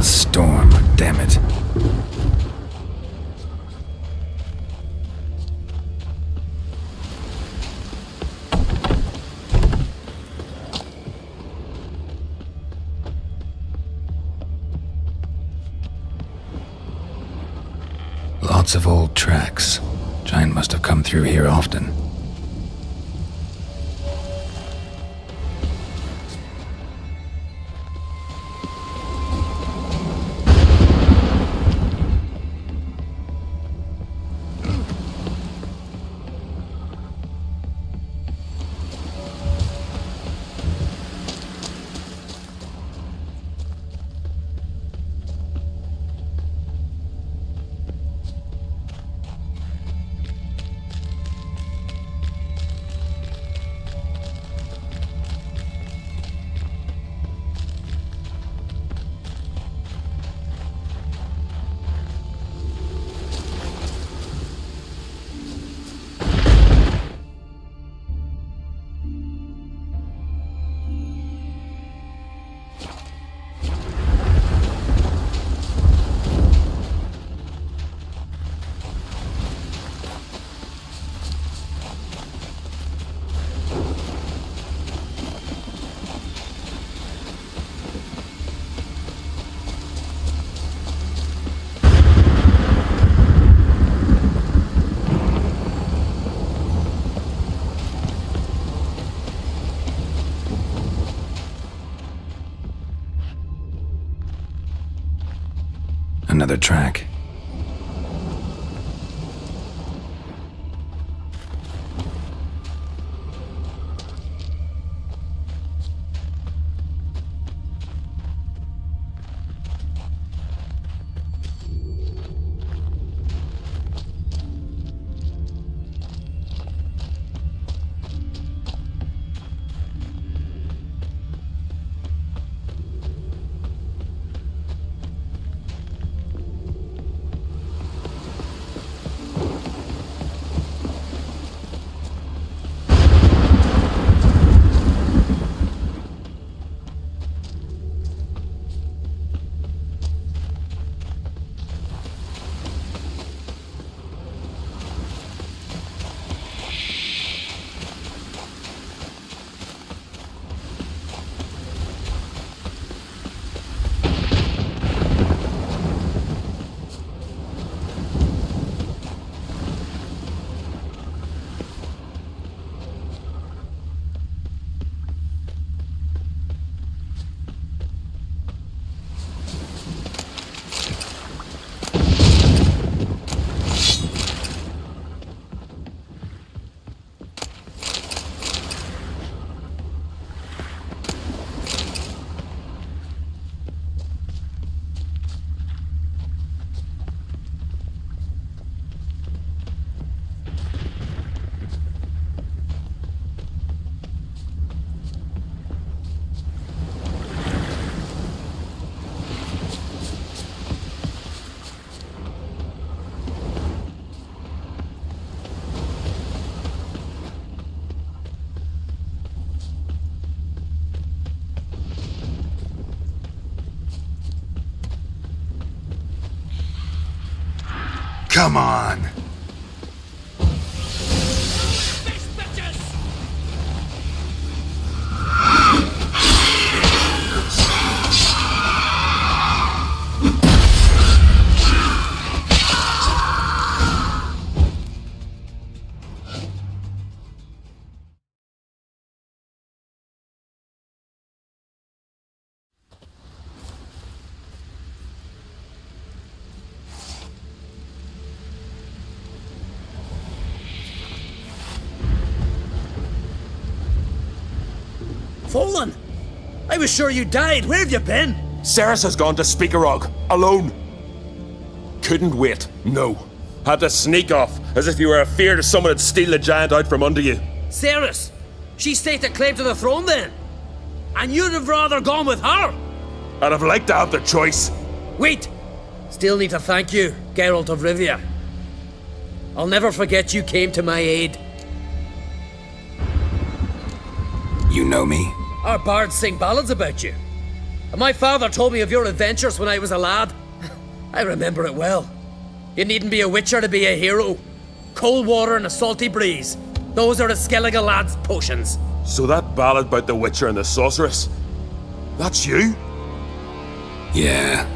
Storm, damn it. Lots of old tracks. Giant must have come through here often. Another track. Come on. Fallen! I was sure you died. Where have you been? Ceres has gone to Speakerog, alone. Couldn't wait, no. Had to sneak off, as if you were afeard of someone would steal the giant out from under you. Ceres! She staked claim to the throne then? And you'd have rather gone with her? I'd have liked to have the choice. Wait! Still need to thank you, Geralt of Rivia. I'll never forget you came to my aid. You know me? Our bards sing ballads about you. And my father told me of your adventures when I was a lad. I remember it well. You needn't be a witcher to be a hero. Cold water and a salty breeze. Those are the Skellige lad's potions. So that ballad about the Witcher and the Sorceress, that's you? Yeah.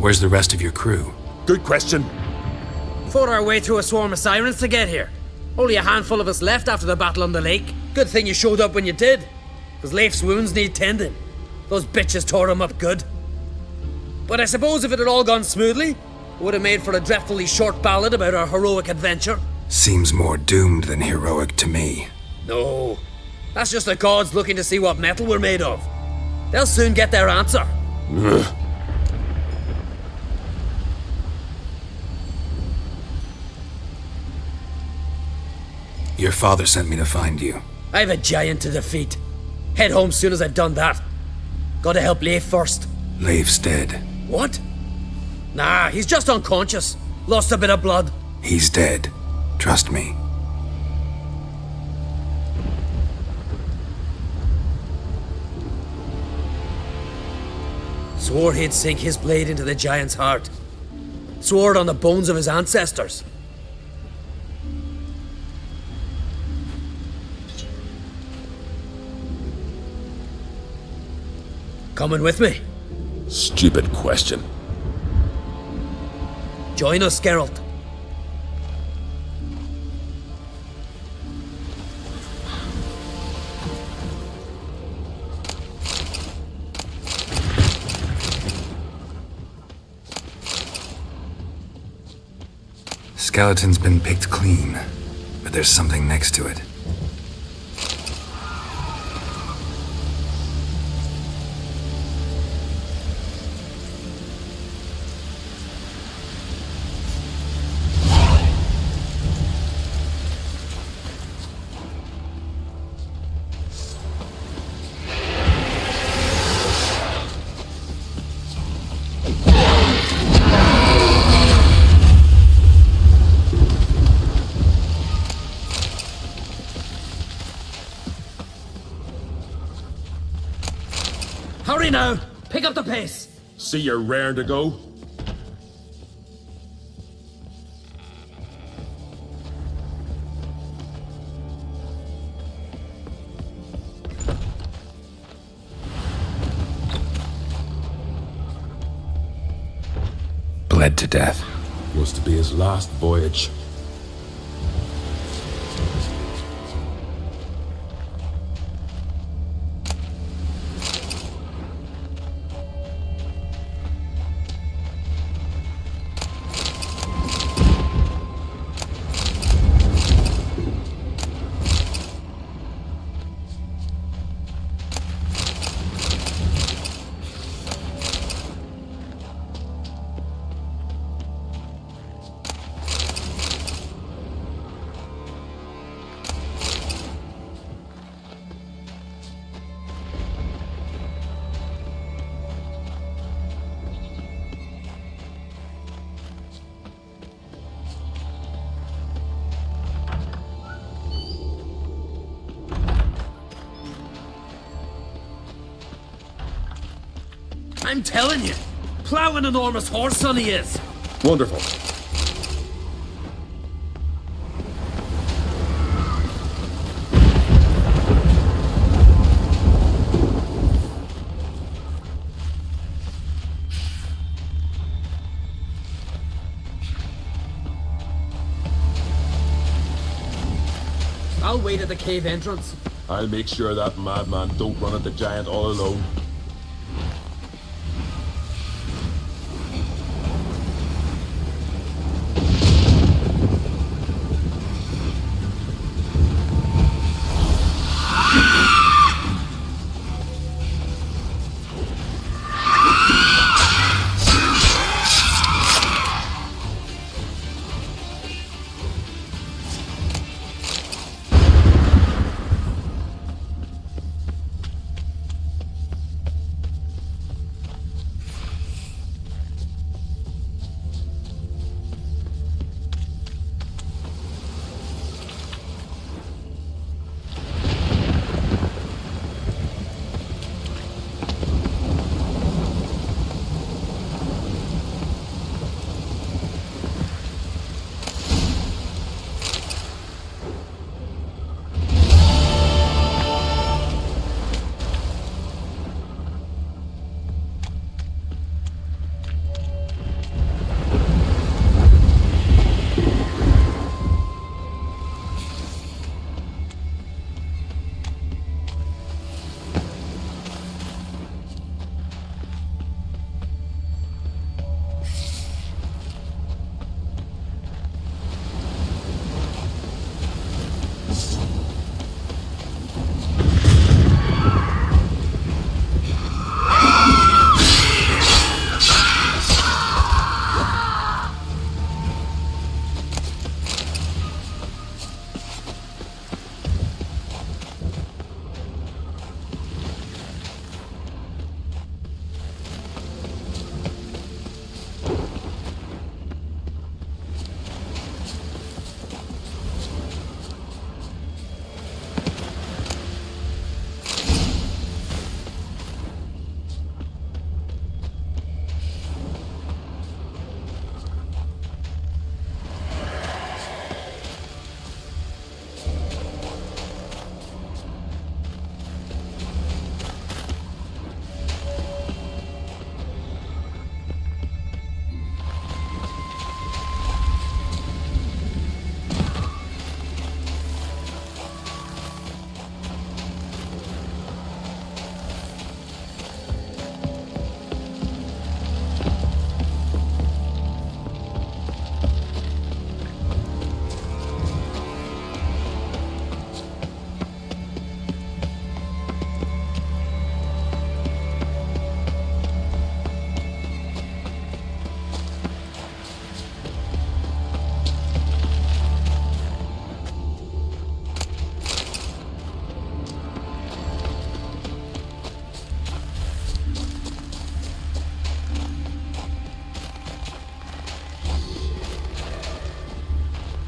Where's the rest of your crew? Good question. Fought our way through a swarm of sirens to get here. Only a handful of us left after the battle on the lake. Good thing you showed up when you did. Because Leif's wounds need tending. Those bitches tore him up good. But I suppose if it had all gone smoothly, it would have made for a dreadfully short ballad about our heroic adventure. Seems more doomed than heroic to me. No. That's just the gods looking to see what metal we're made of. They'll soon get their answer. Ugh. Your father sent me to find you. I have a giant to defeat. Head home soon as I've done that. Gotta help Leif first. Leif's dead. What? Nah, he's just unconscious. Lost a bit of blood. He's dead. Trust me. Swore he'd sink his blade into the giant's heart. Swore it on the bones of his ancestors. Coming with me? Stupid question. Join us, Geralt. Skeleton's been picked clean, but there's something next to it. Hurry now! Pick up the pace! See you're raring to go? Bled to death. Was to be his last voyage. I'm telling you, plough an enormous horse, son he is. Wonderful. I'll wait at the cave entrance. I'll make sure that madman don't run at the giant all alone.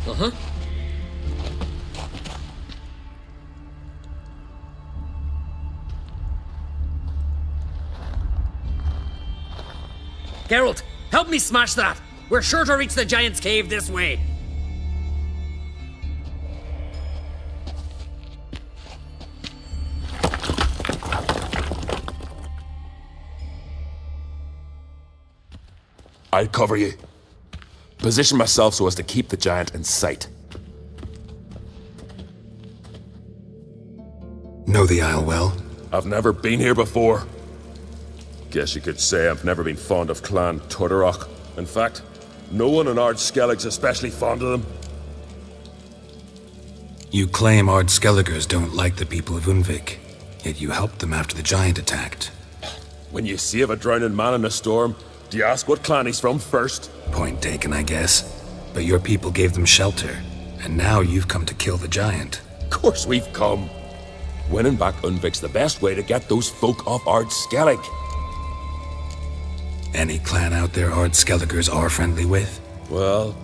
Uh-huh. Geralt, help me smash that! We're sure to reach the giant's cave this way. I'll cover you. Position myself so as to keep the giant in sight. Know the Isle well? I've never been here before. Guess you could say I've never been fond of Clan Tudorach. In fact, no one in Ard Skellig's especially fond of them. You claim Ard Skelligers don't like the people of Unvik, yet you helped them after the giant attacked. When you save a drowning man in a storm, do you ask what clan he's from first? Point taken, I guess. But your people gave them shelter, and now you've come to kill the giant. Of course we've come. Winning back Unvik's the best way to get those folk off Ard Skellig. Any clan out there Ard Skelligers are friendly with? Well,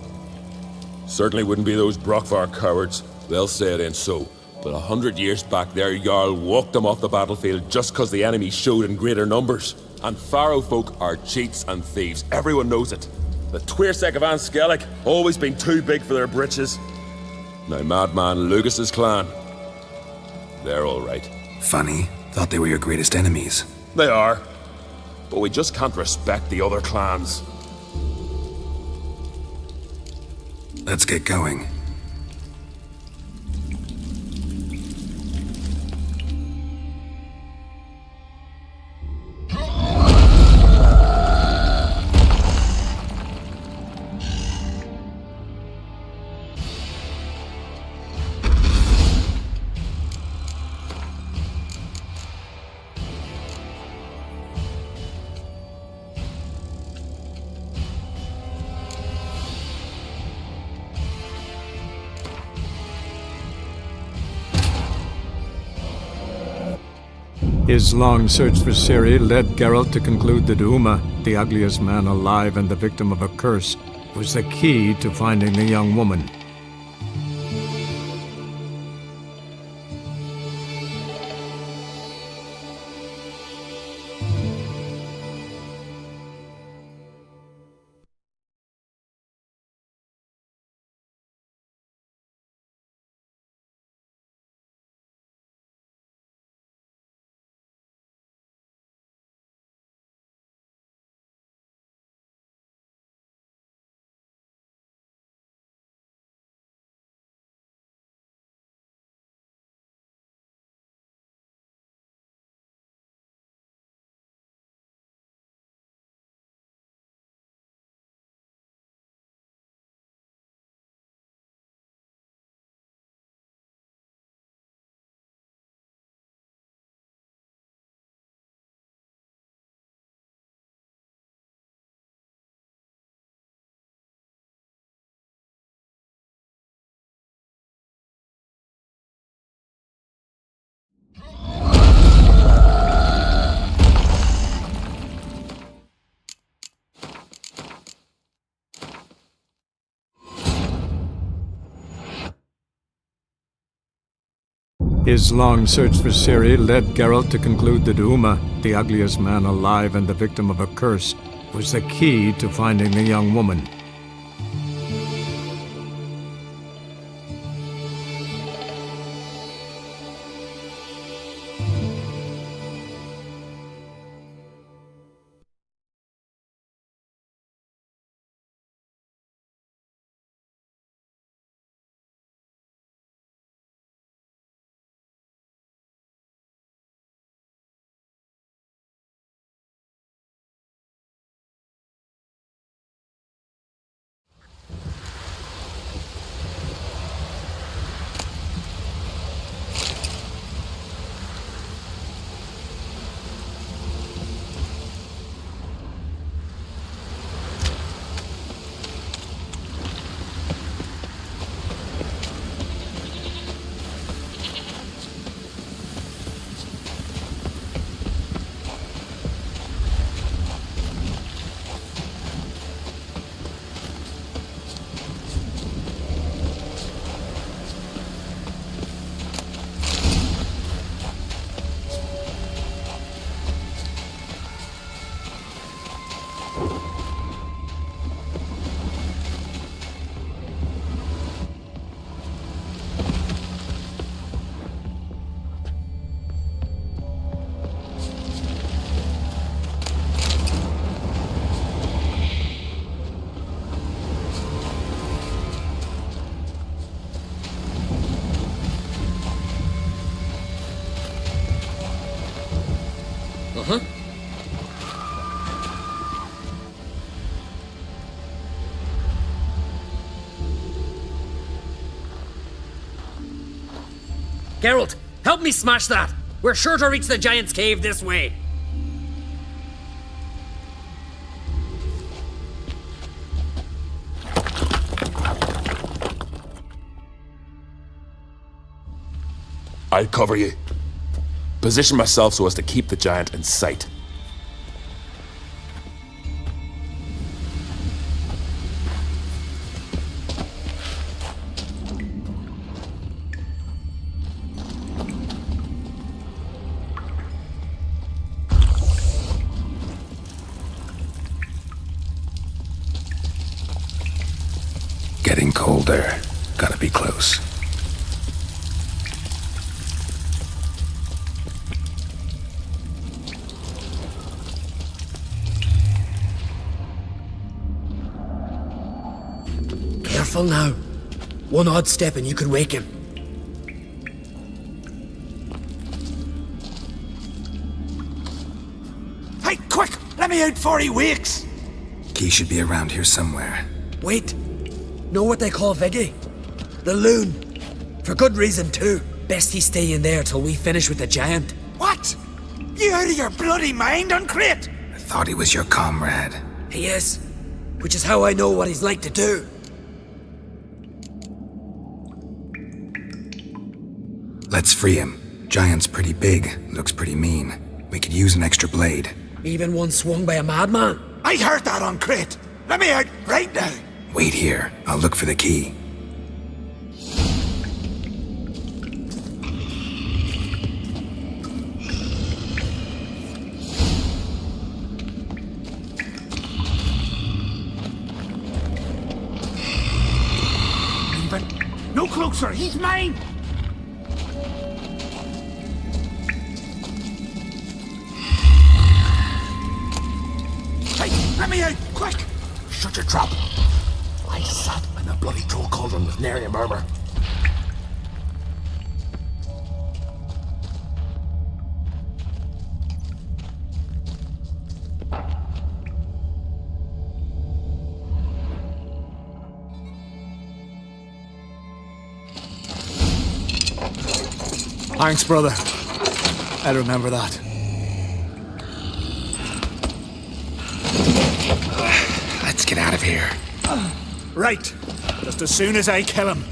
certainly wouldn't be those Brockvar cowards. They'll say it ain't so. But 100 years back, their Jarl walked them off the battlefield just 'cause the enemy showed in greater numbers. And Pharaoh folk are cheats and thieves. Everyone knows it. The Tuirsec of Anskellig always been too big for their britches. Now Madman Lucas's clan, they're all right. Funny. Thought they were your greatest enemies. They are. But we just can't respect the other clans. Let's get going. His long search for Ciri led Geralt to conclude that Uma, the ugliest man alive and the victim of a curse, was the key to finding the young woman. His long search for Ciri led Geralt to conclude that Uma, the ugliest man alive and the victim of a curse, was the key to finding the young woman. Uh-huh. Geralt, help me smash that! We're sure to reach the Giant's Cave this way. I'll cover you. Position myself so as to keep the giant in sight. getting colder. Gotta be close. Careful now. One odd step and you could wake him. Hey, quick! Let me out before he wakes! Key should be around here somewhere. Wait. Know what they call Viggy? The loon. For good reason, too. Best he stay in there till we finish with the giant. What? You out of your bloody mind, Uncrate? I thought he was your comrade. He is. Which is how I know what he's like to do. Let's free him. Giant's pretty big, looks pretty mean. We could use an extra blade. Even one swung by a madman. I heard that, Uncrate. Let me out right now. Wait here. I'll look for the key. No closer, he's mine! Hey, let me out, quick! Shut your trap. I sat in a bloody troll cauldron with nary a murmur. Thanks, brother. I'll remember that. Let's get out of here. Right. Just as soon as I kill him.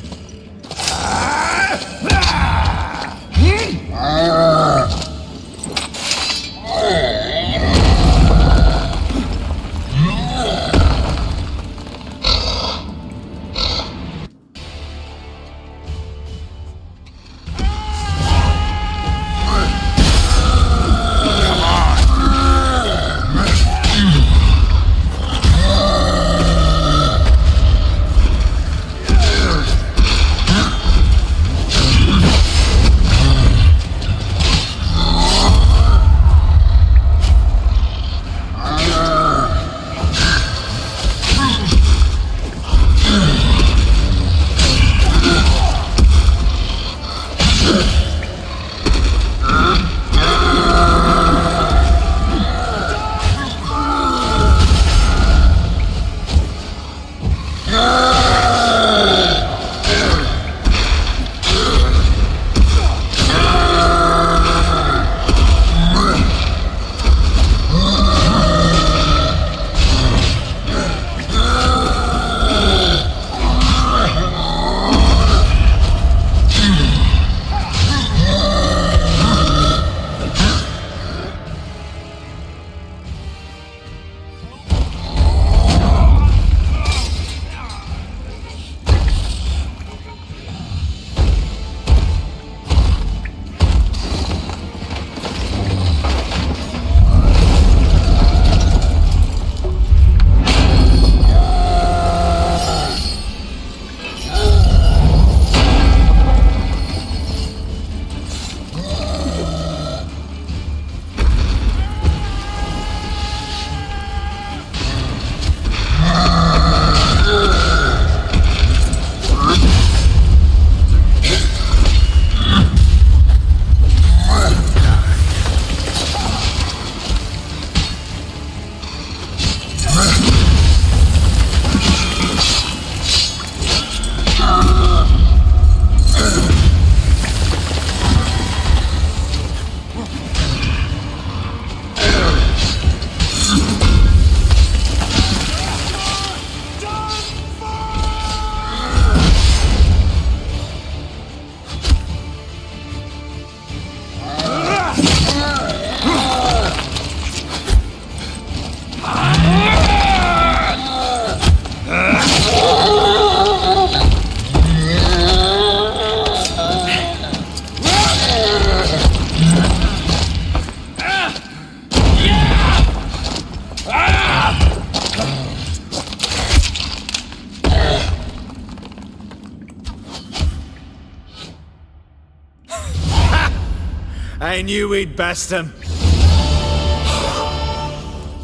I knew we'd best him.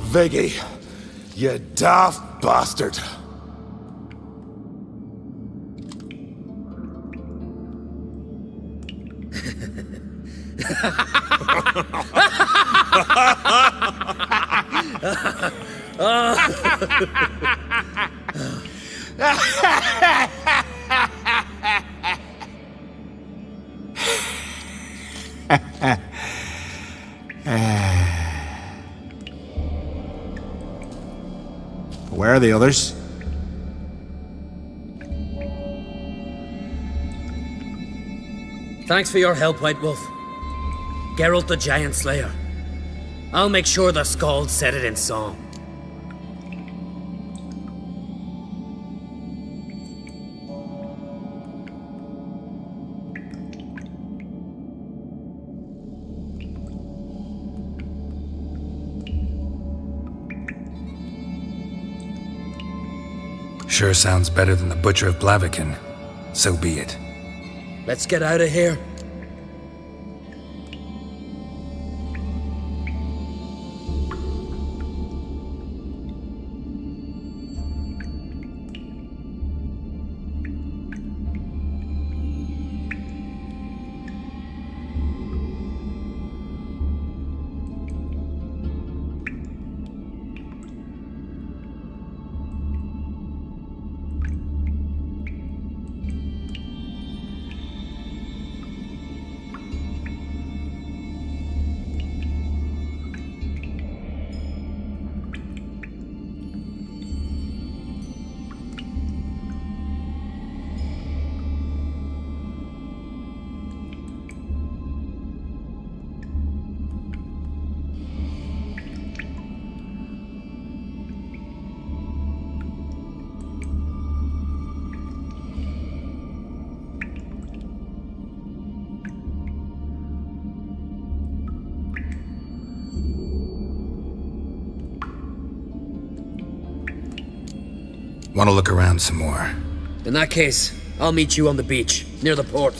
Viggy, you daft bastard. Where are the others? Thanks for your help, White Wolf. Geralt the Giant Slayer. I'll make sure the Scald said it in song. Sure sounds better than the Butcher of Blaviken. So be it. Let's get out of here. Want to look around some more? In that case, I'll meet you on the beach, near the port.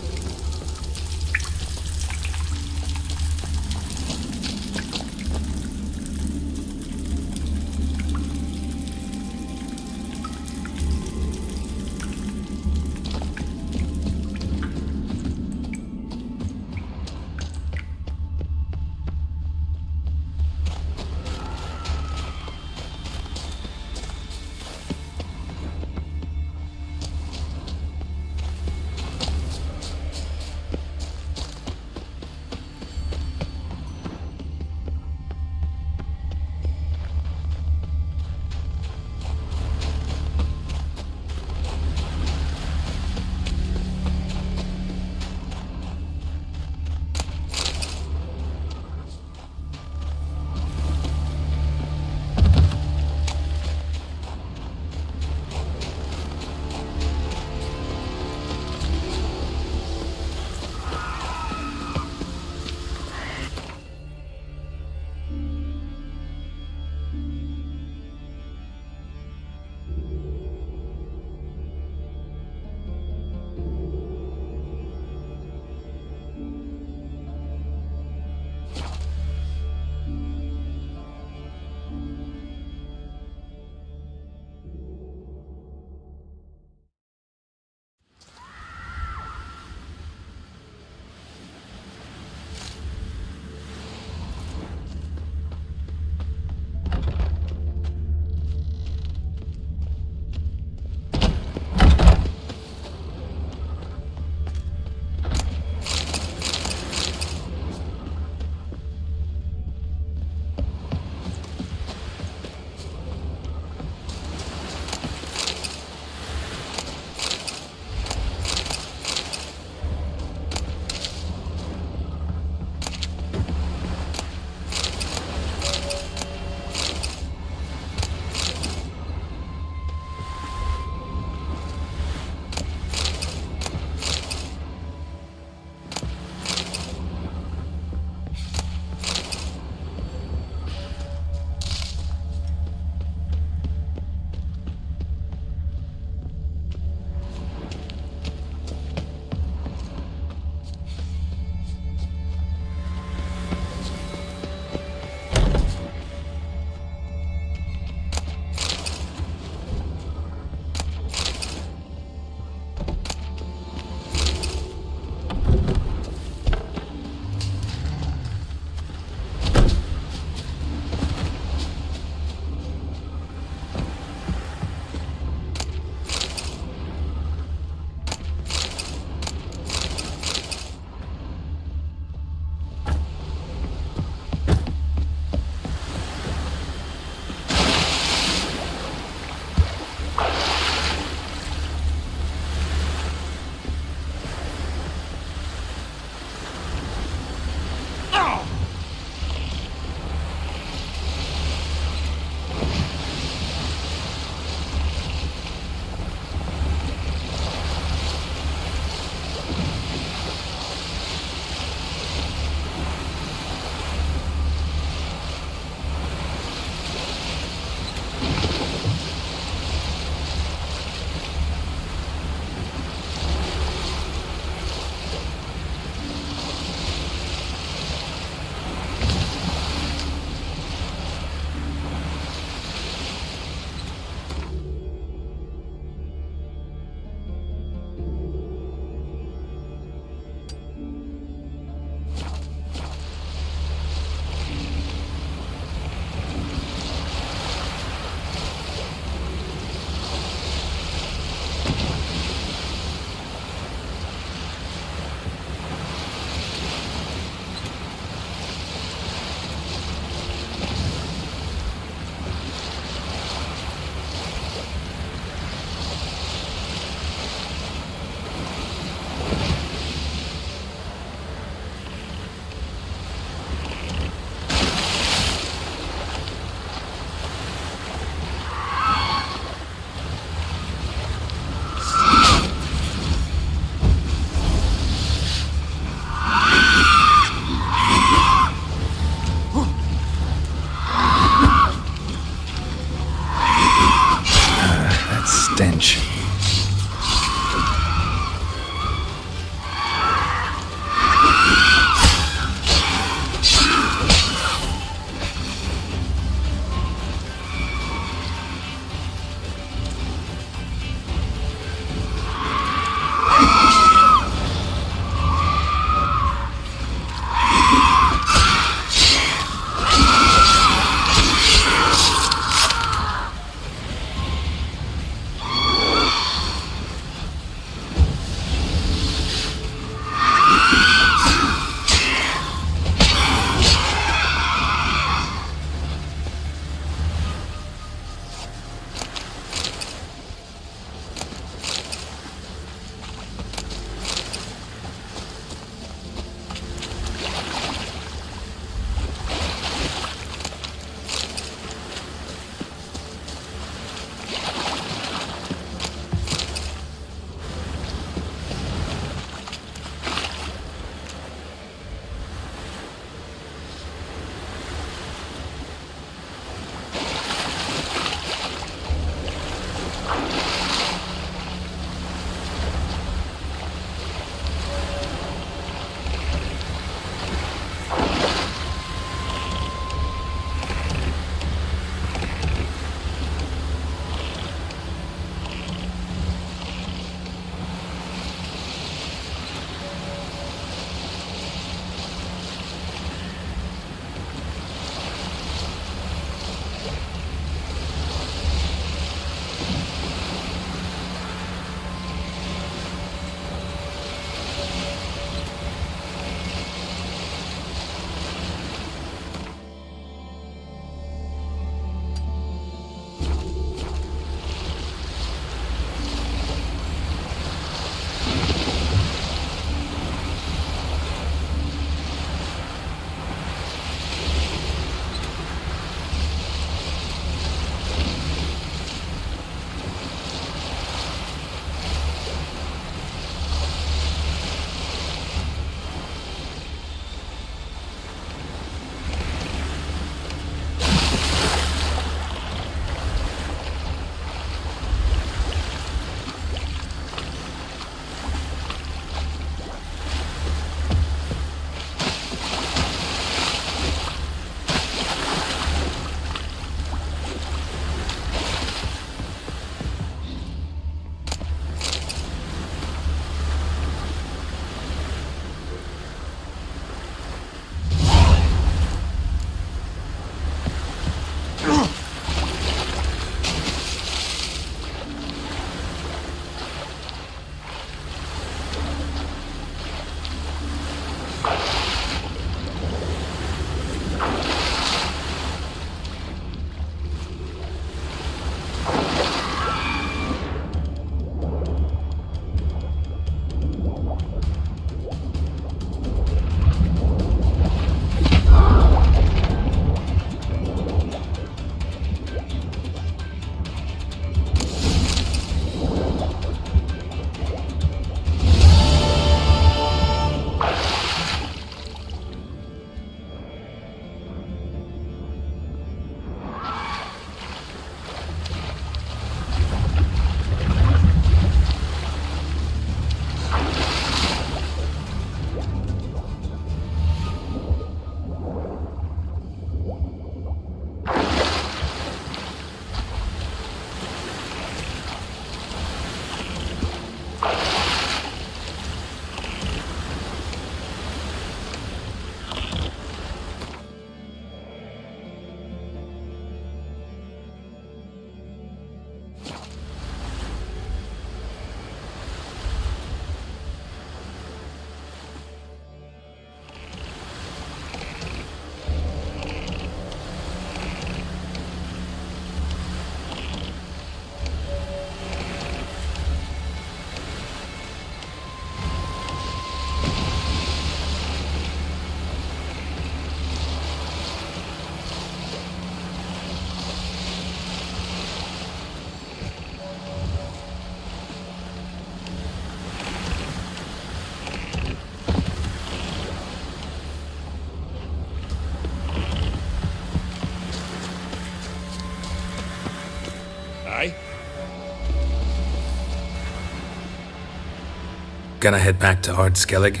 Gonna head back to Ard Skellig?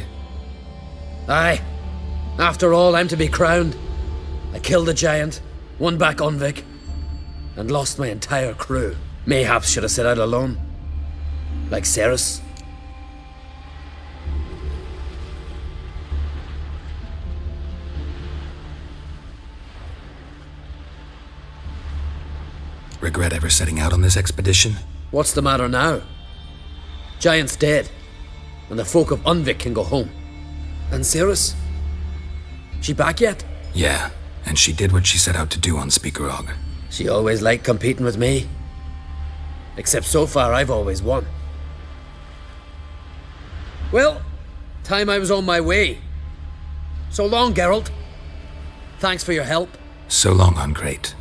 Aye. After all, I'm to be crowned. I killed a giant, won back Unvik, and lost my entire crew. Mayhaps should have set out alone. Like Ceres. Regret ever setting out on this expedition? What's the matter now? Giant's dead, and the folk of Unvik can go home. And Ceres? She back yet? Yeah, and she did what she set out to do on Speakerog. She always liked competing with me. Except so far I've always won. Well, time I was on my way. So long, Geralt. Thanks for your help. So long, Uncrate.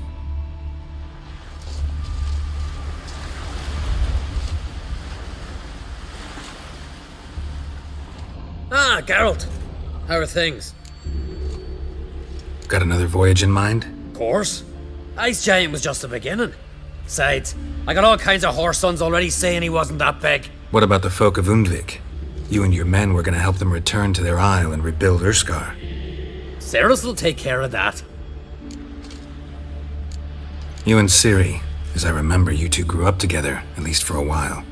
Ah, Geralt. How are things? Got another voyage in mind? Of course. Ice Giant was just the beginning. Besides, I got all kinds of horse sons already saying he wasn't that big. What about the folk of Undvik? You and your men were gonna help them return to their isle and rebuild Urskar. Ceres will take care of that. You and Ciri, as I remember, you two grew up together, at least for a while.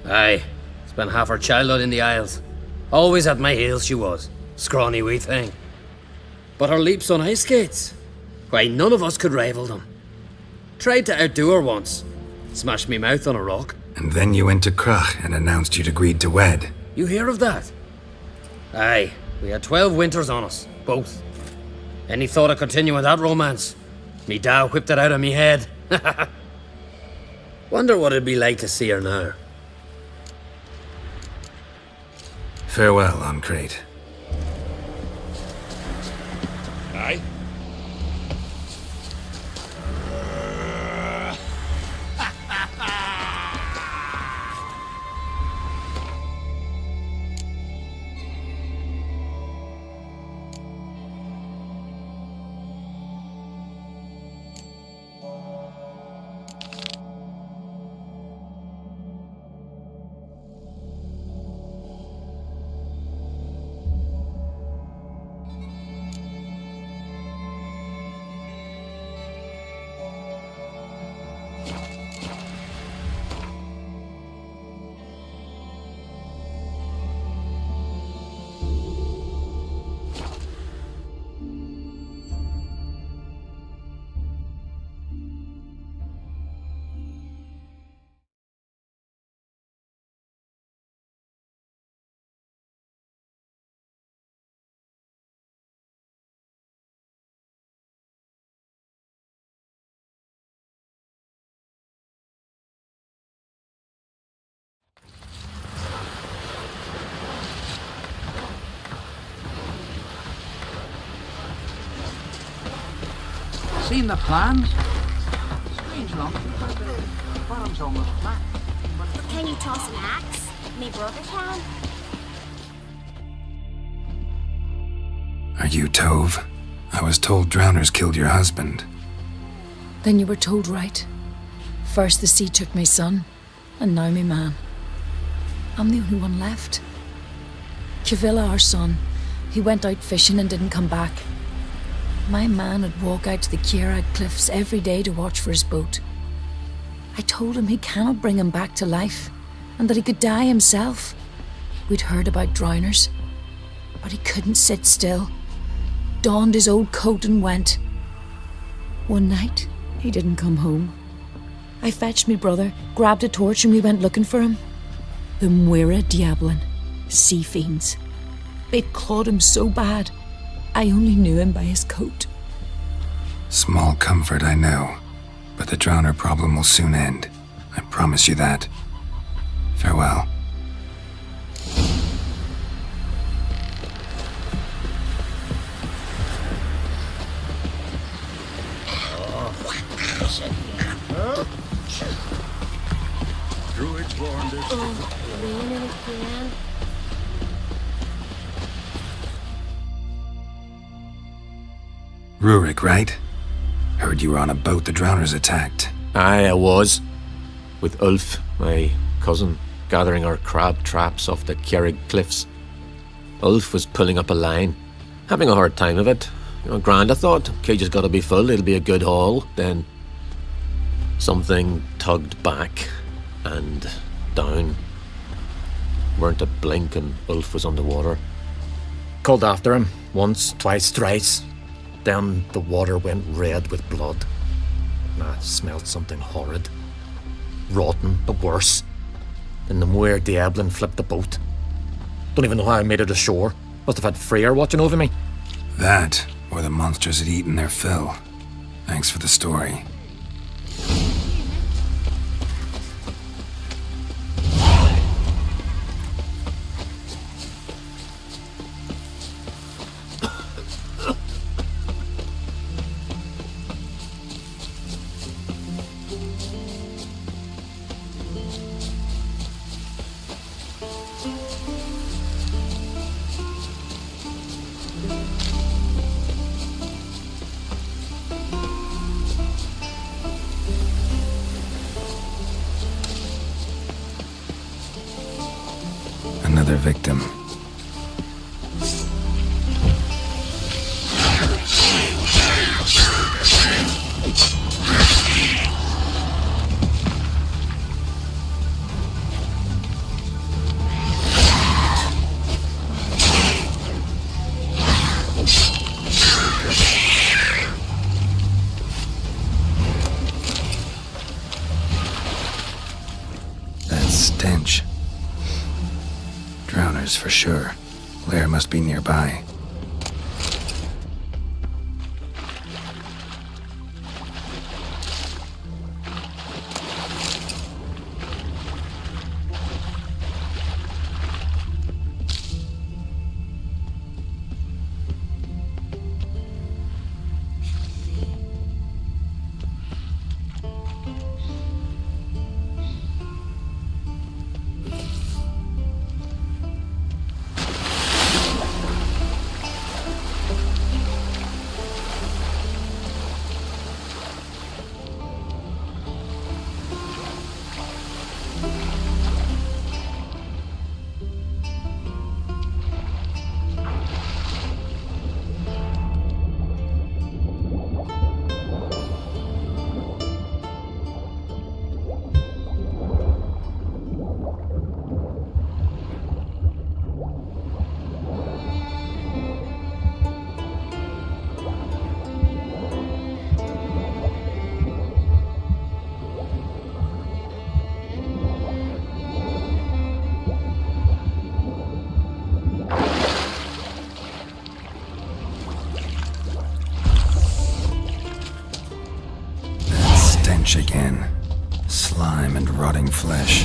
Aye. Spent half her childhood in the Isles. Always at my heels she was. Scrawny wee thing. But her leaps on ice skates, why, none of us could rival them. Tried to outdo her once. Smashed me mouth on a rock. And then you went to Krach and announced you'd agreed to wed. You hear of that? Aye. We had 12 winters on us, both. Any thought of continuing that romance? Me da whipped it out of me head. Wonder what it'd be like to see her now. Farewell, Uncrate. Aye? Seen the plans? Strange lump. Bottom's almost flat. Can you toss an axe? Me brother can. Are you Tove? I was told drowners killed your husband. Then you were told right. First the sea took my son, and now me man. I'm the only one left. Cavilla, our son, he went out fishing and didn't come back. My man would walk out to the Kierag cliffs every day to watch for his boat. I told him he cannot bring him back to life, and that he could die himself. We'd heard about drowners, but he couldn't sit still. Donned his old coat and went. One night, he didn't come home. I fetched me brother, grabbed a torch, and we went looking for him. The Muira Diablin, sea fiends. They'd clawed him so bad, I only knew him by his coat. Small comfort, I know, but the drowner problem will soon end. I promise you that. Farewell. Druids warned us. Rain in a can. Rurik, right? Heard you were on a boat the drowners attacked. Aye, I was. With Ulf, my cousin, gathering our crab traps off the Kerrig cliffs. Ulf was pulling up a line, having a hard time of it. Grand, I thought. Cage has got to be full, it'll be a good haul. Then something tugged back and down. Weren't a blink and Ulf was underwater. Called after him, once, twice, thrice. Then the water went red with blood. I smelled something horrid. Rotten, but worse. Then the Muir Diablin flipped the boat. Don't even know how I made it ashore. Must have had Freyr watching over me. That, or the monsters had eaten their fill. Thanks for the story. Another victim. That stench. Drowners for sure. Lair must be nearby. Again. Slime and rotting flesh.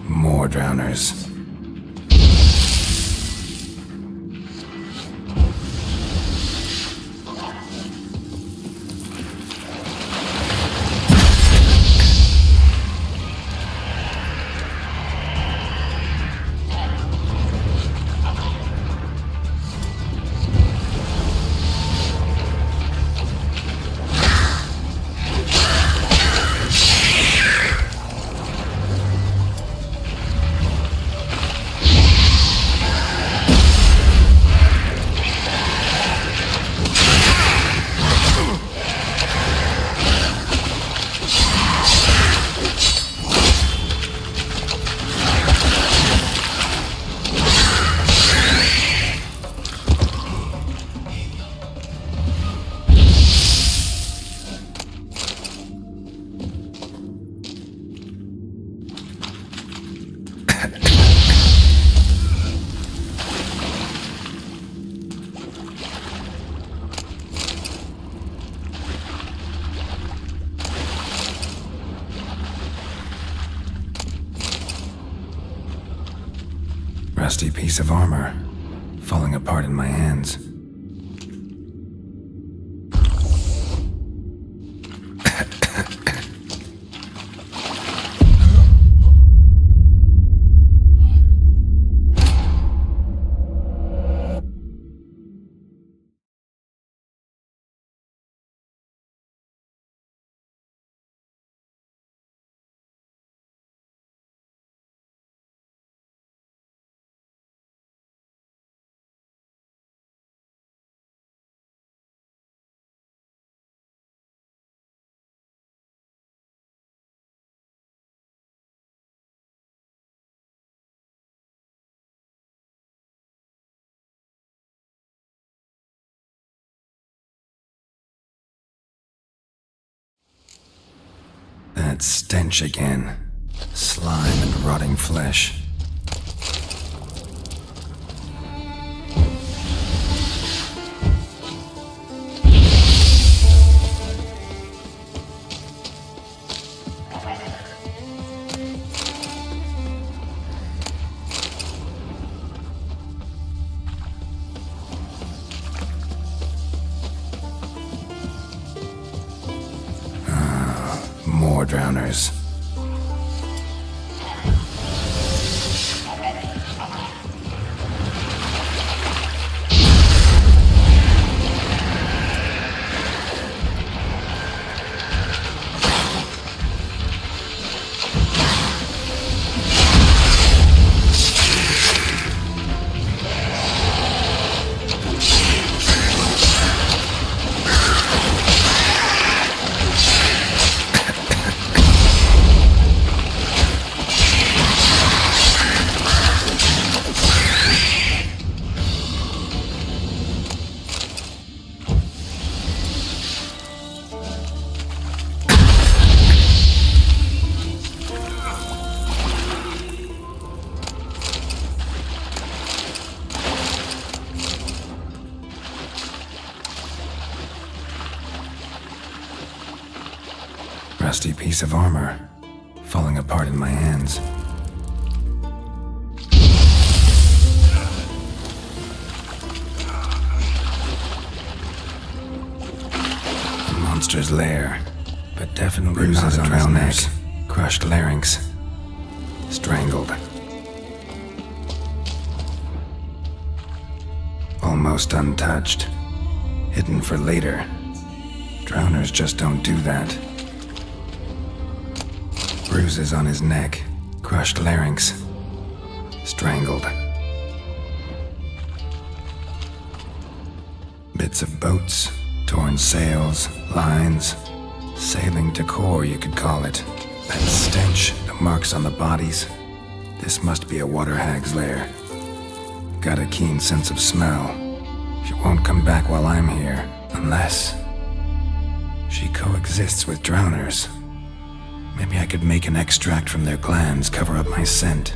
More drowners. Rusty piece of armor, falling apart in my hands. That stench again. Slime and rotting flesh. More drowners. Rusty piece of armor, falling apart in my hands. A monster's lair, but definitely bruises on his neck, crushed larynx, strangled. Almost untouched, hidden for later. Drowners just don't do that. Bruises on his neck, crushed larynx, strangled. Bits of boats, torn sails, lines, sailing decor, you could call it. That stench, the marks on the bodies. This must be a water hag's lair. Got a keen sense of smell. She won't come back while I'm here, unless she coexists with drowners. Maybe I could make an extract from their glands cover up my scent.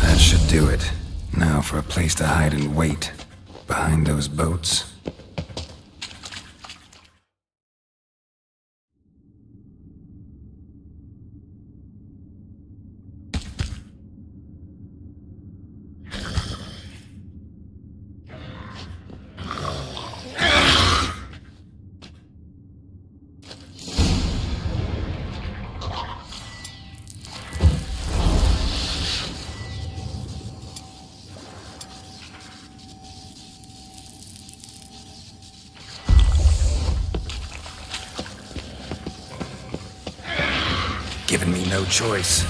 That should do it. Now for a place to hide and wait. Behind those boats. Giving me no choice.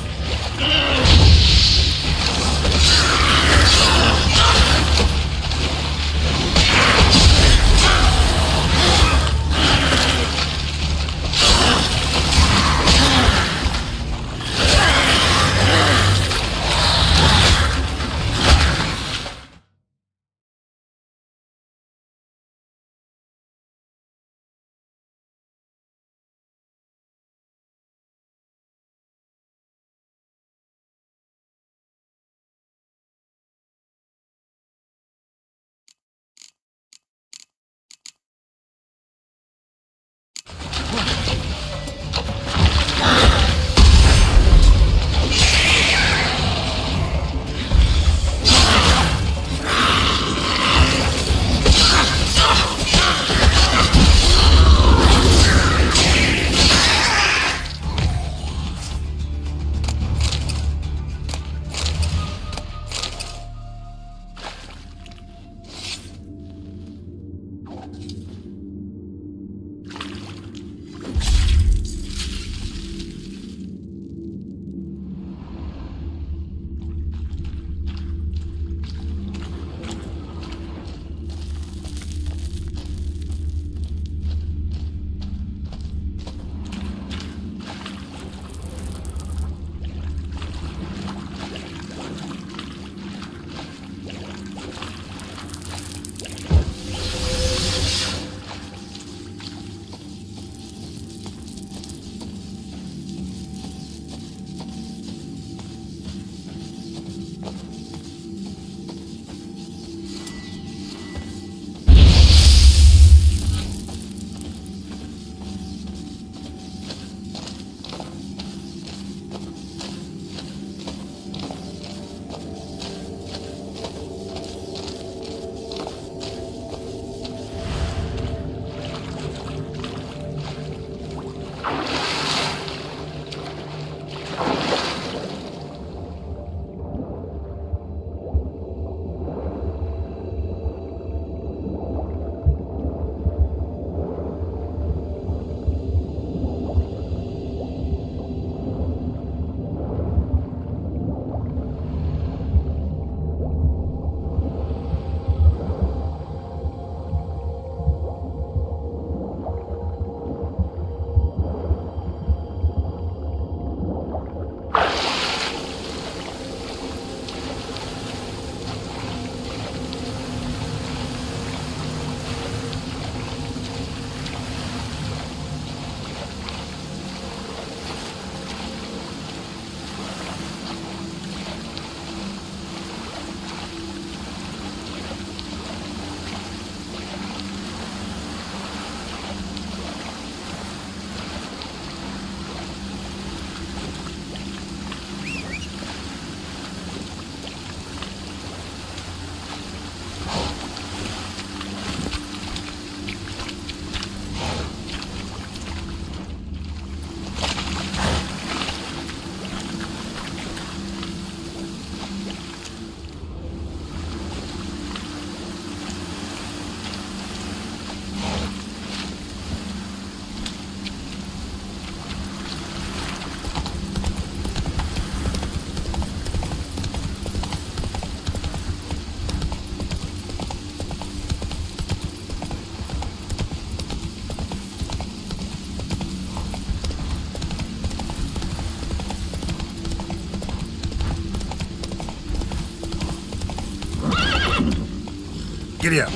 Giddy up.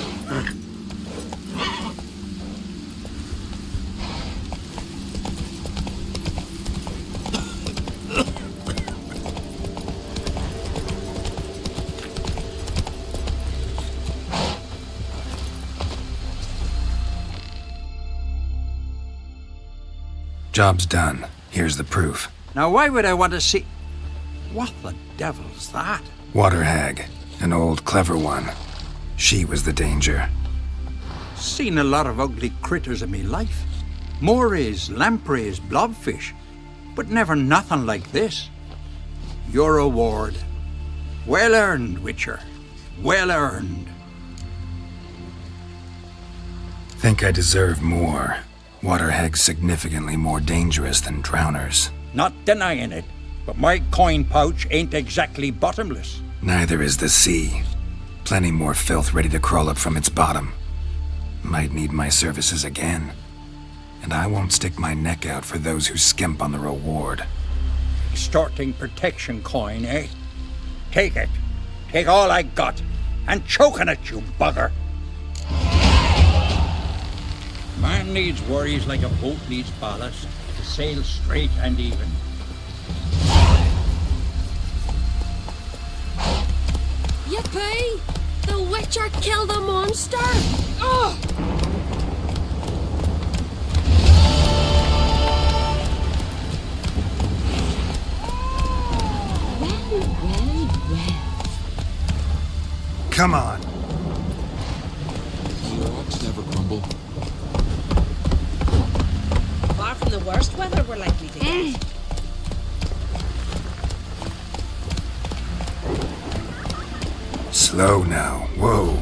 Job's done. Here's the proof. Now, why would I want to see... What the devil's that? Water hag. An old, clever one. She was the danger. Seen a lot of ugly critters in me life. Morays, lampreys, blobfish. But never nothing like this. Your reward. Well earned, Witcher. Well earned. Think I deserve more. Water hags significantly more dangerous than drowners. Not denying it, but my coin pouch ain't exactly bottomless. Neither is the sea. Plenty more filth ready to crawl up from its bottom. Might need my services again. And I won't stick my neck out for those who skimp on the reward. Extorting protection coin, eh? Take it. Take all I got. And choking it, you bugger. Man needs worries like a boat needs ballast to sail straight and even. Yippee! The Witcher killed a monster! Oh! Well. Come on. Rocks never crumble. Far from the worst weather we're likely to get. Slow now. Whoa.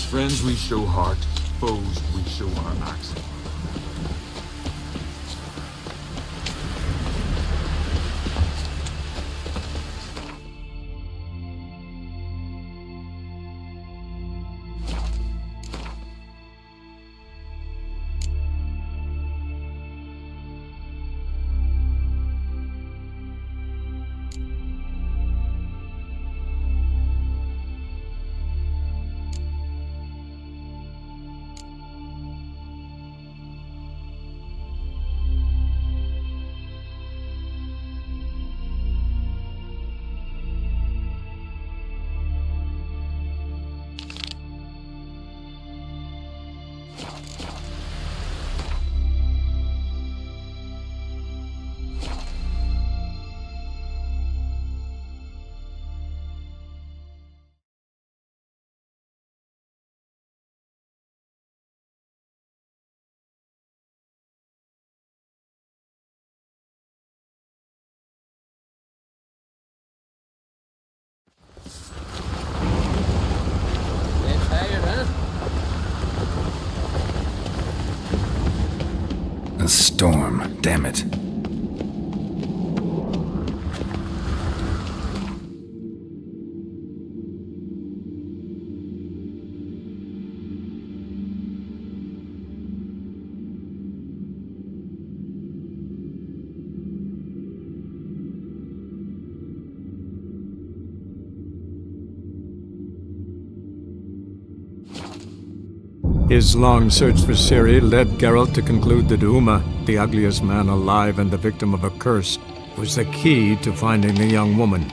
Friends we show heart, foes we show our axe. A storm, damn it. His long search for Ciri led Geralt to conclude that Uma, the ugliest man alive and the victim of a curse, was the key to finding the young woman.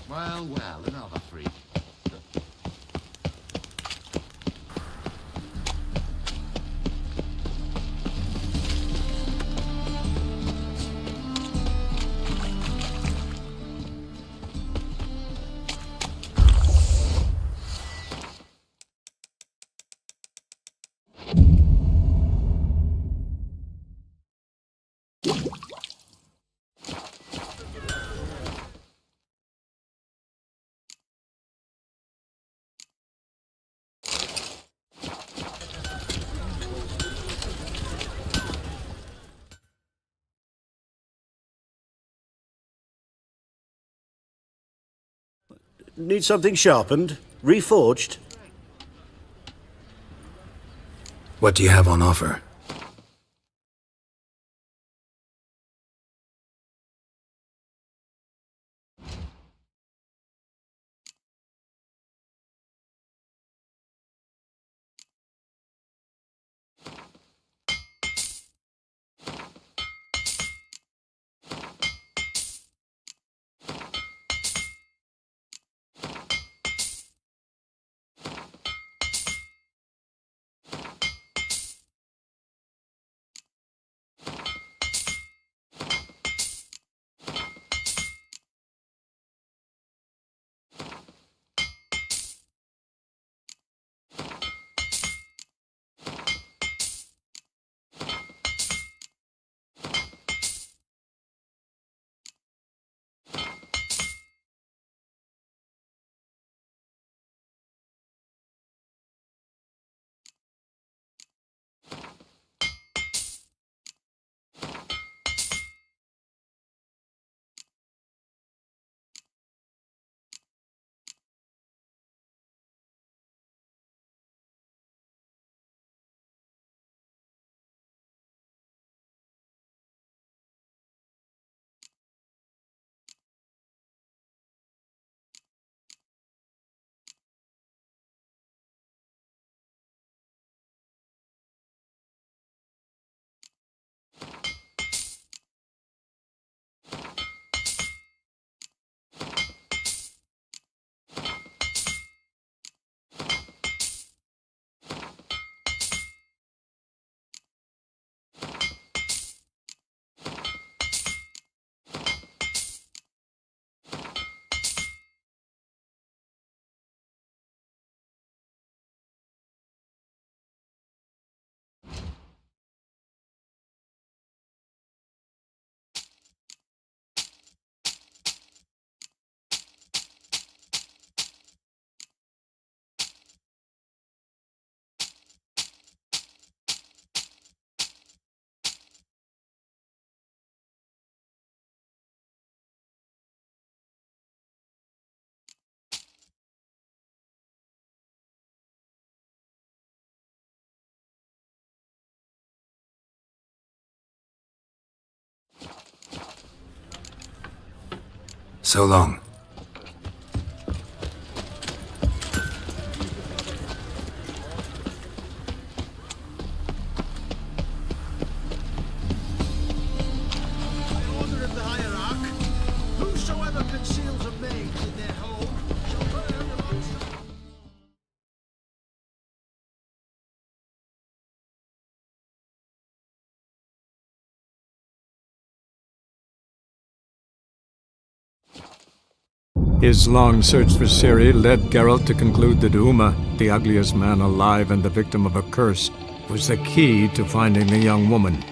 Well, another freak. Need something sharpened? Reforged? What do you have on offer? So long. Order of the hierarch, whosoever conceals a maid in their home shall burn amongst them. His long search for Ciri led Geralt to conclude that Uma, the ugliest man alive and the victim of a curse, was the key to finding the young woman.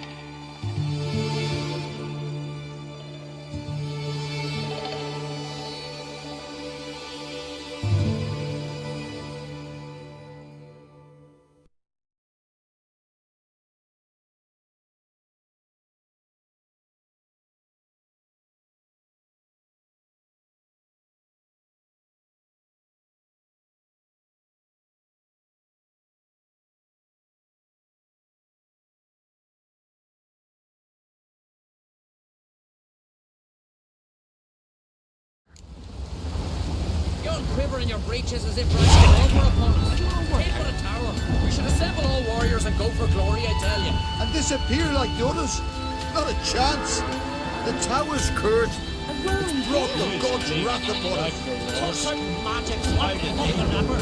You're quivering your breeches as if rising over upon us. Take for a tower. We should assemble all warriors and go for glory, I tell you. And disappear like the others? Not a chance. The tower's cursed. It's brought the gods' wrath upon us. Or certain magic's like the rapper.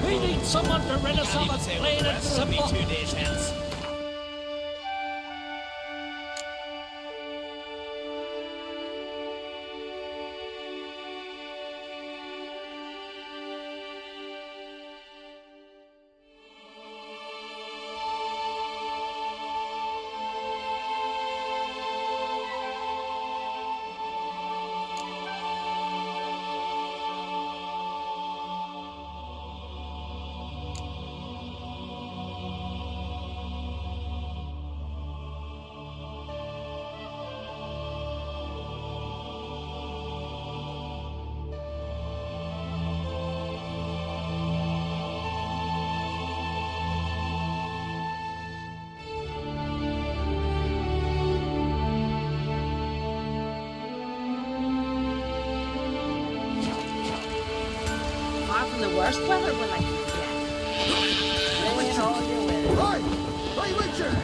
We need someone to rid us of it, plain and simple. 2 days hence. The worst weather we're likely to get. Bring in all your weather. Right! Hey, Richard!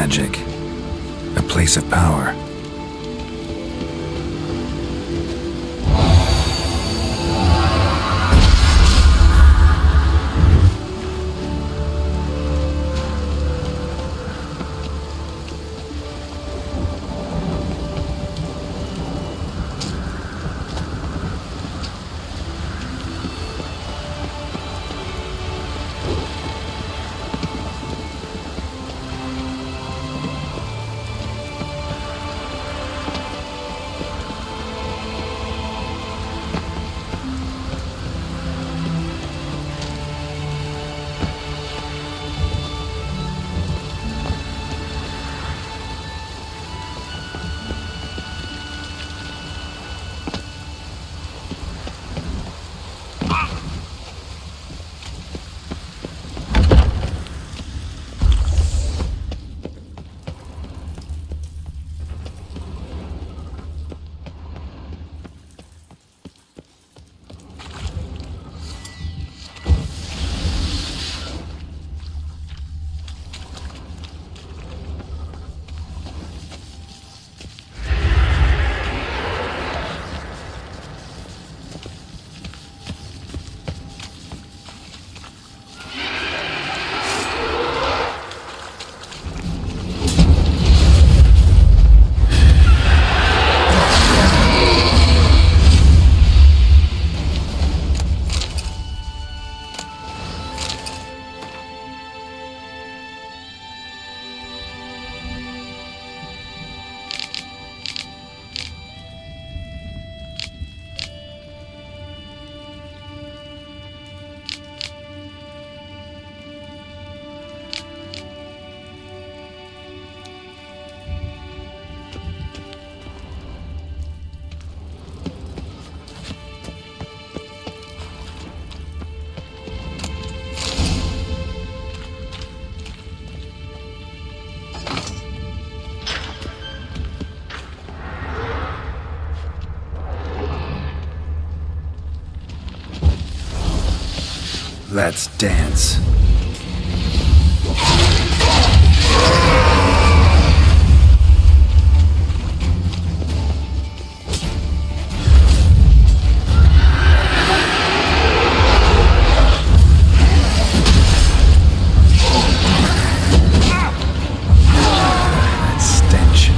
magic, a place of power. Let's dance. That stench.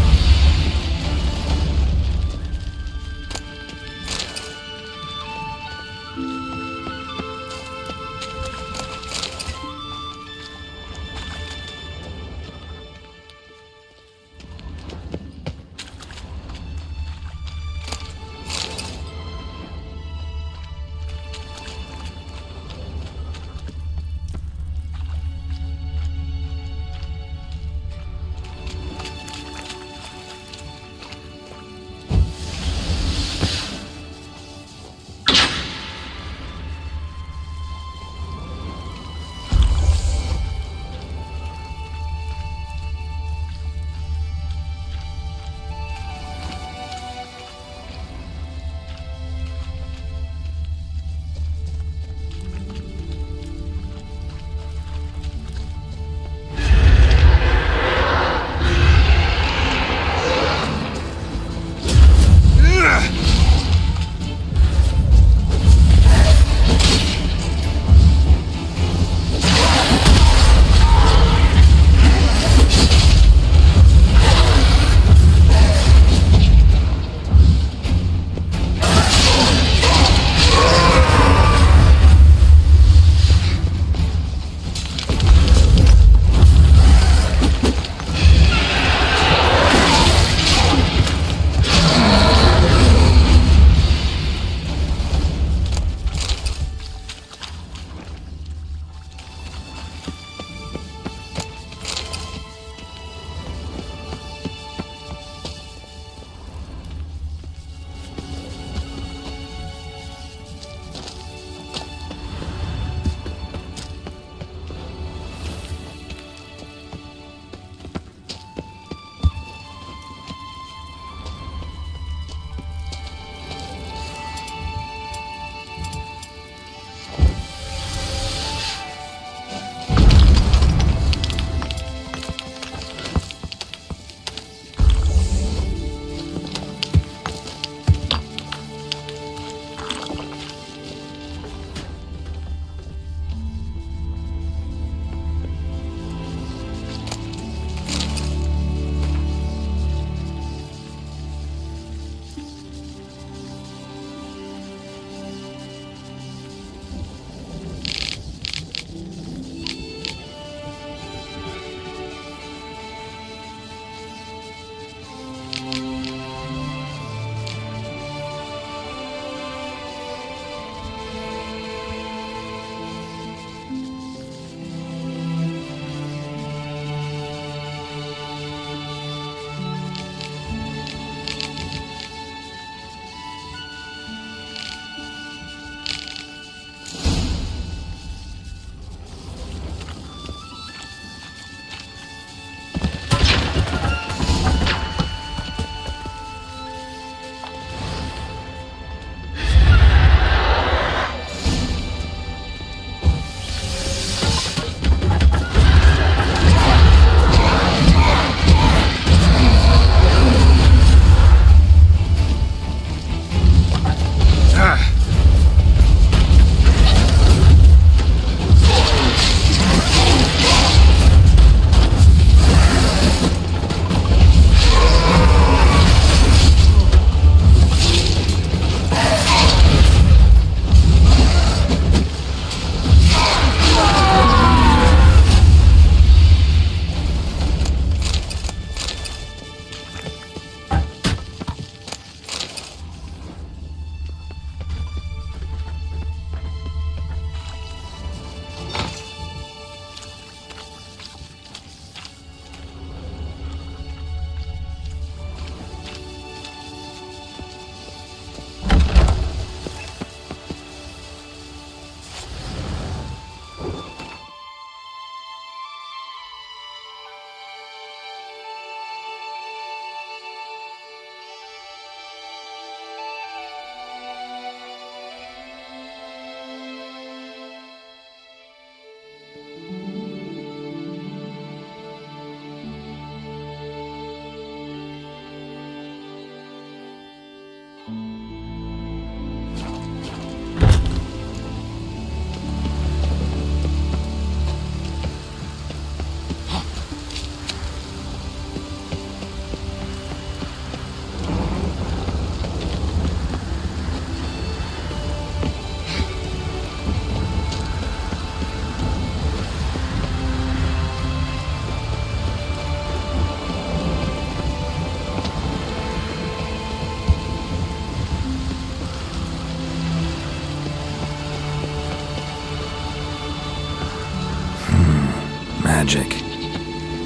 magic,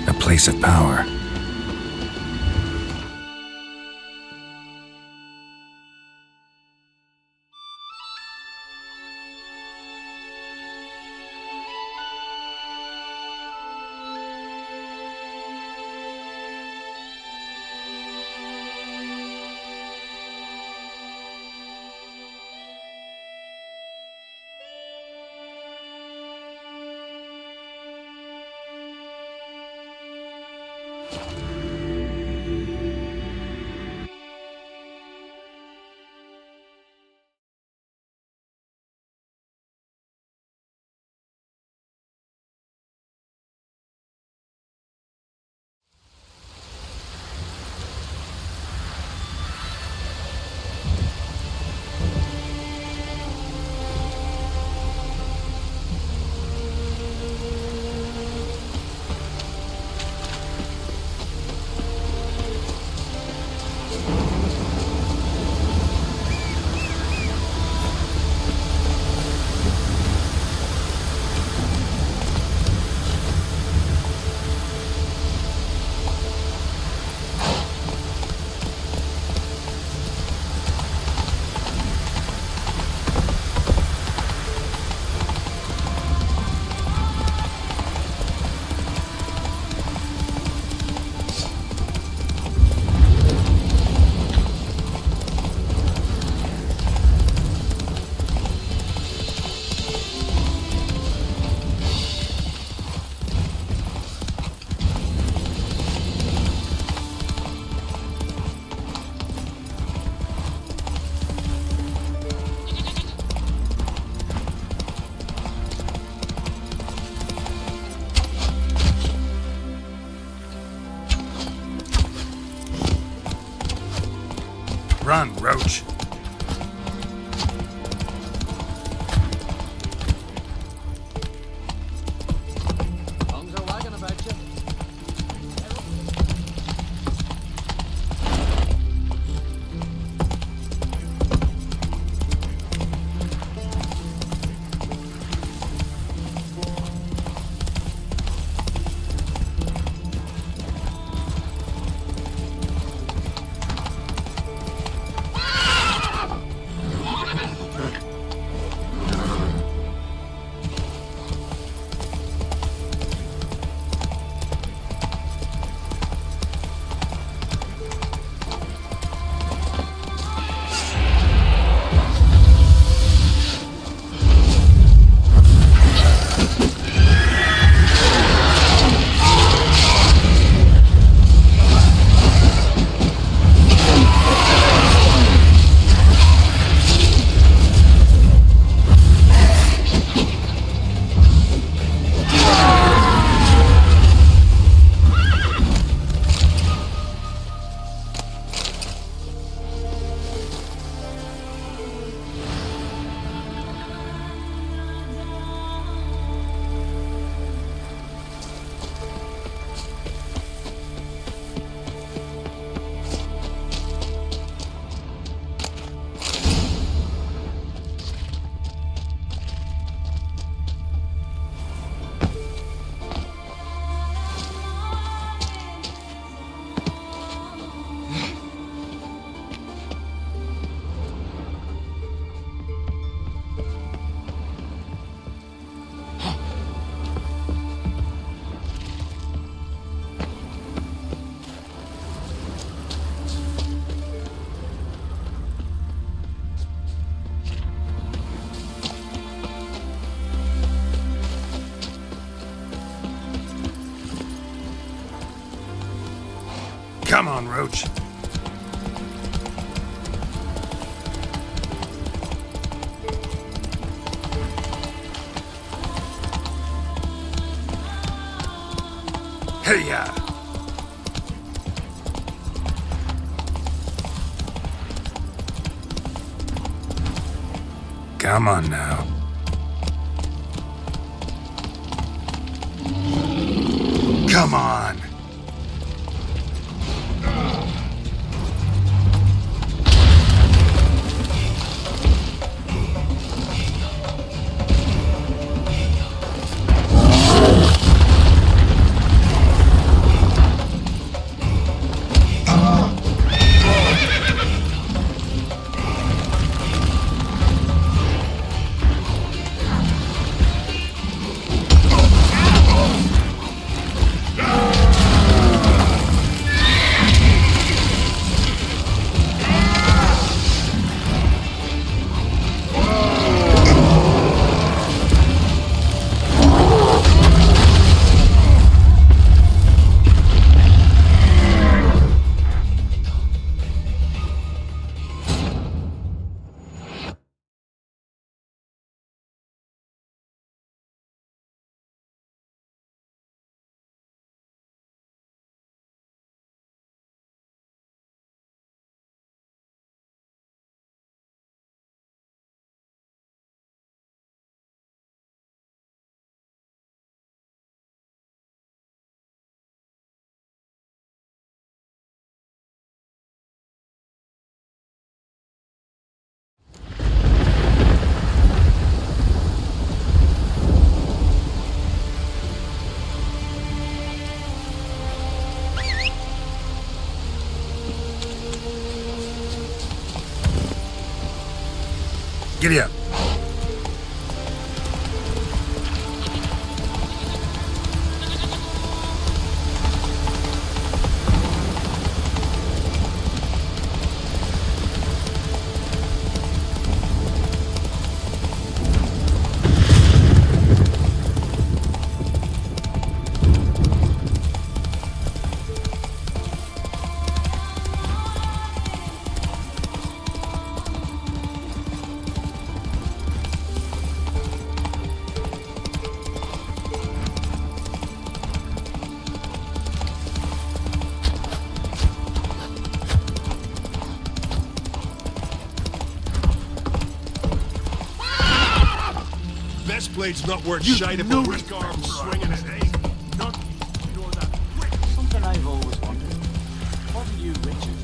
a place of power. Run, Roach. Tongues are wagging about you. Come on, Roach. Hey-ya! Come on now. Come on! Giddy up. Best blade's not worth shite if a weak arm swinging it, eh? Something I've always wondered. What are you, Richard?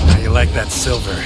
How you like that silver?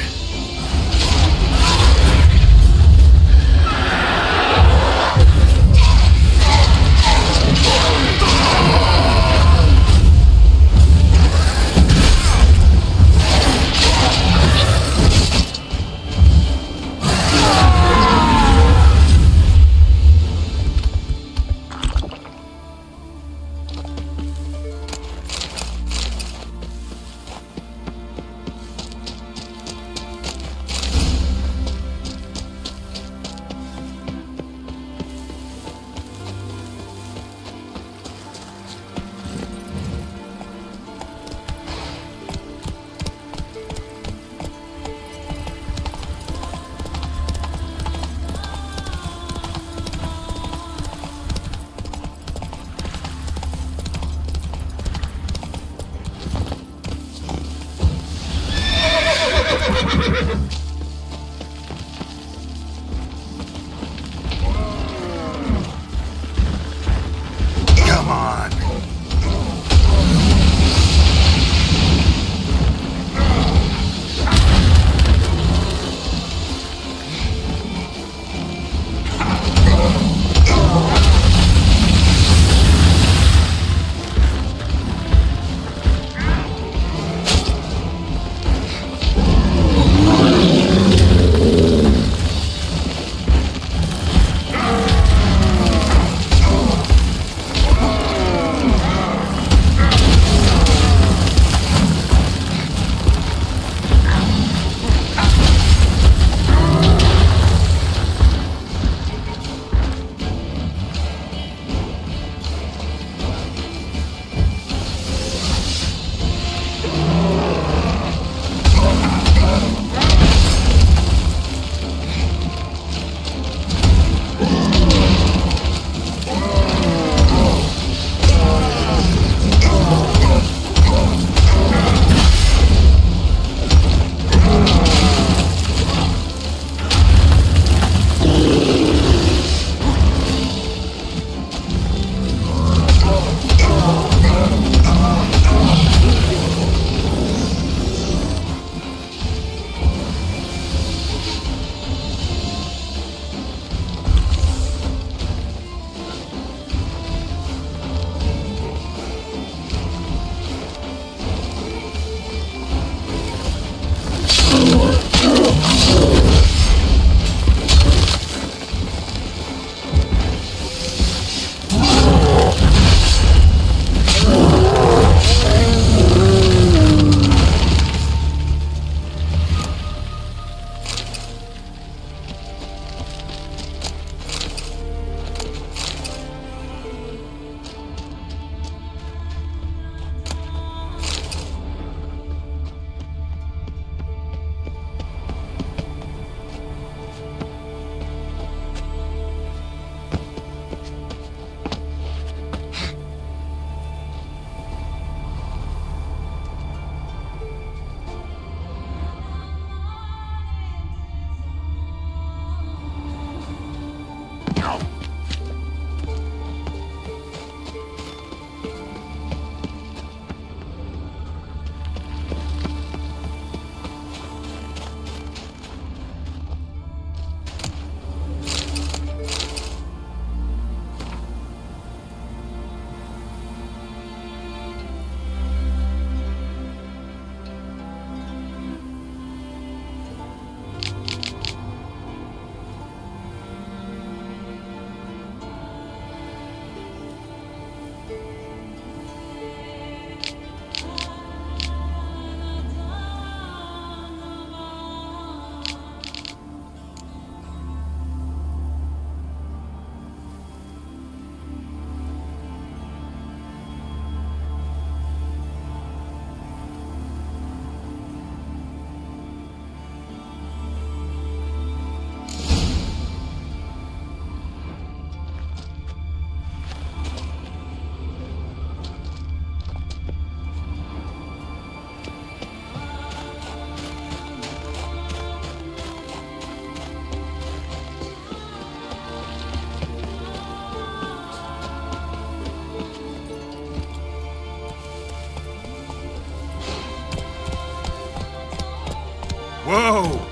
Whoa!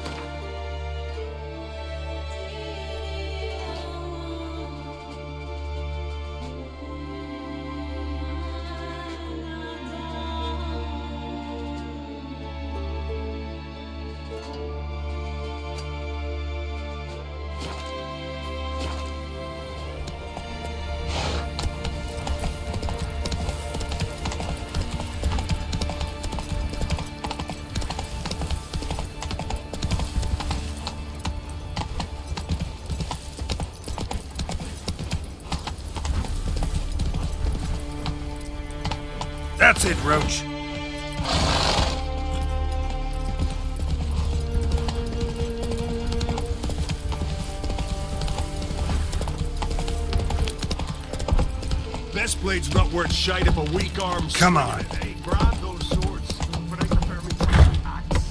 That's it, Roach. Best blade's not worth shite if a weak arm's... Come on. Hey, grab those swords, but I prefer me to an axe.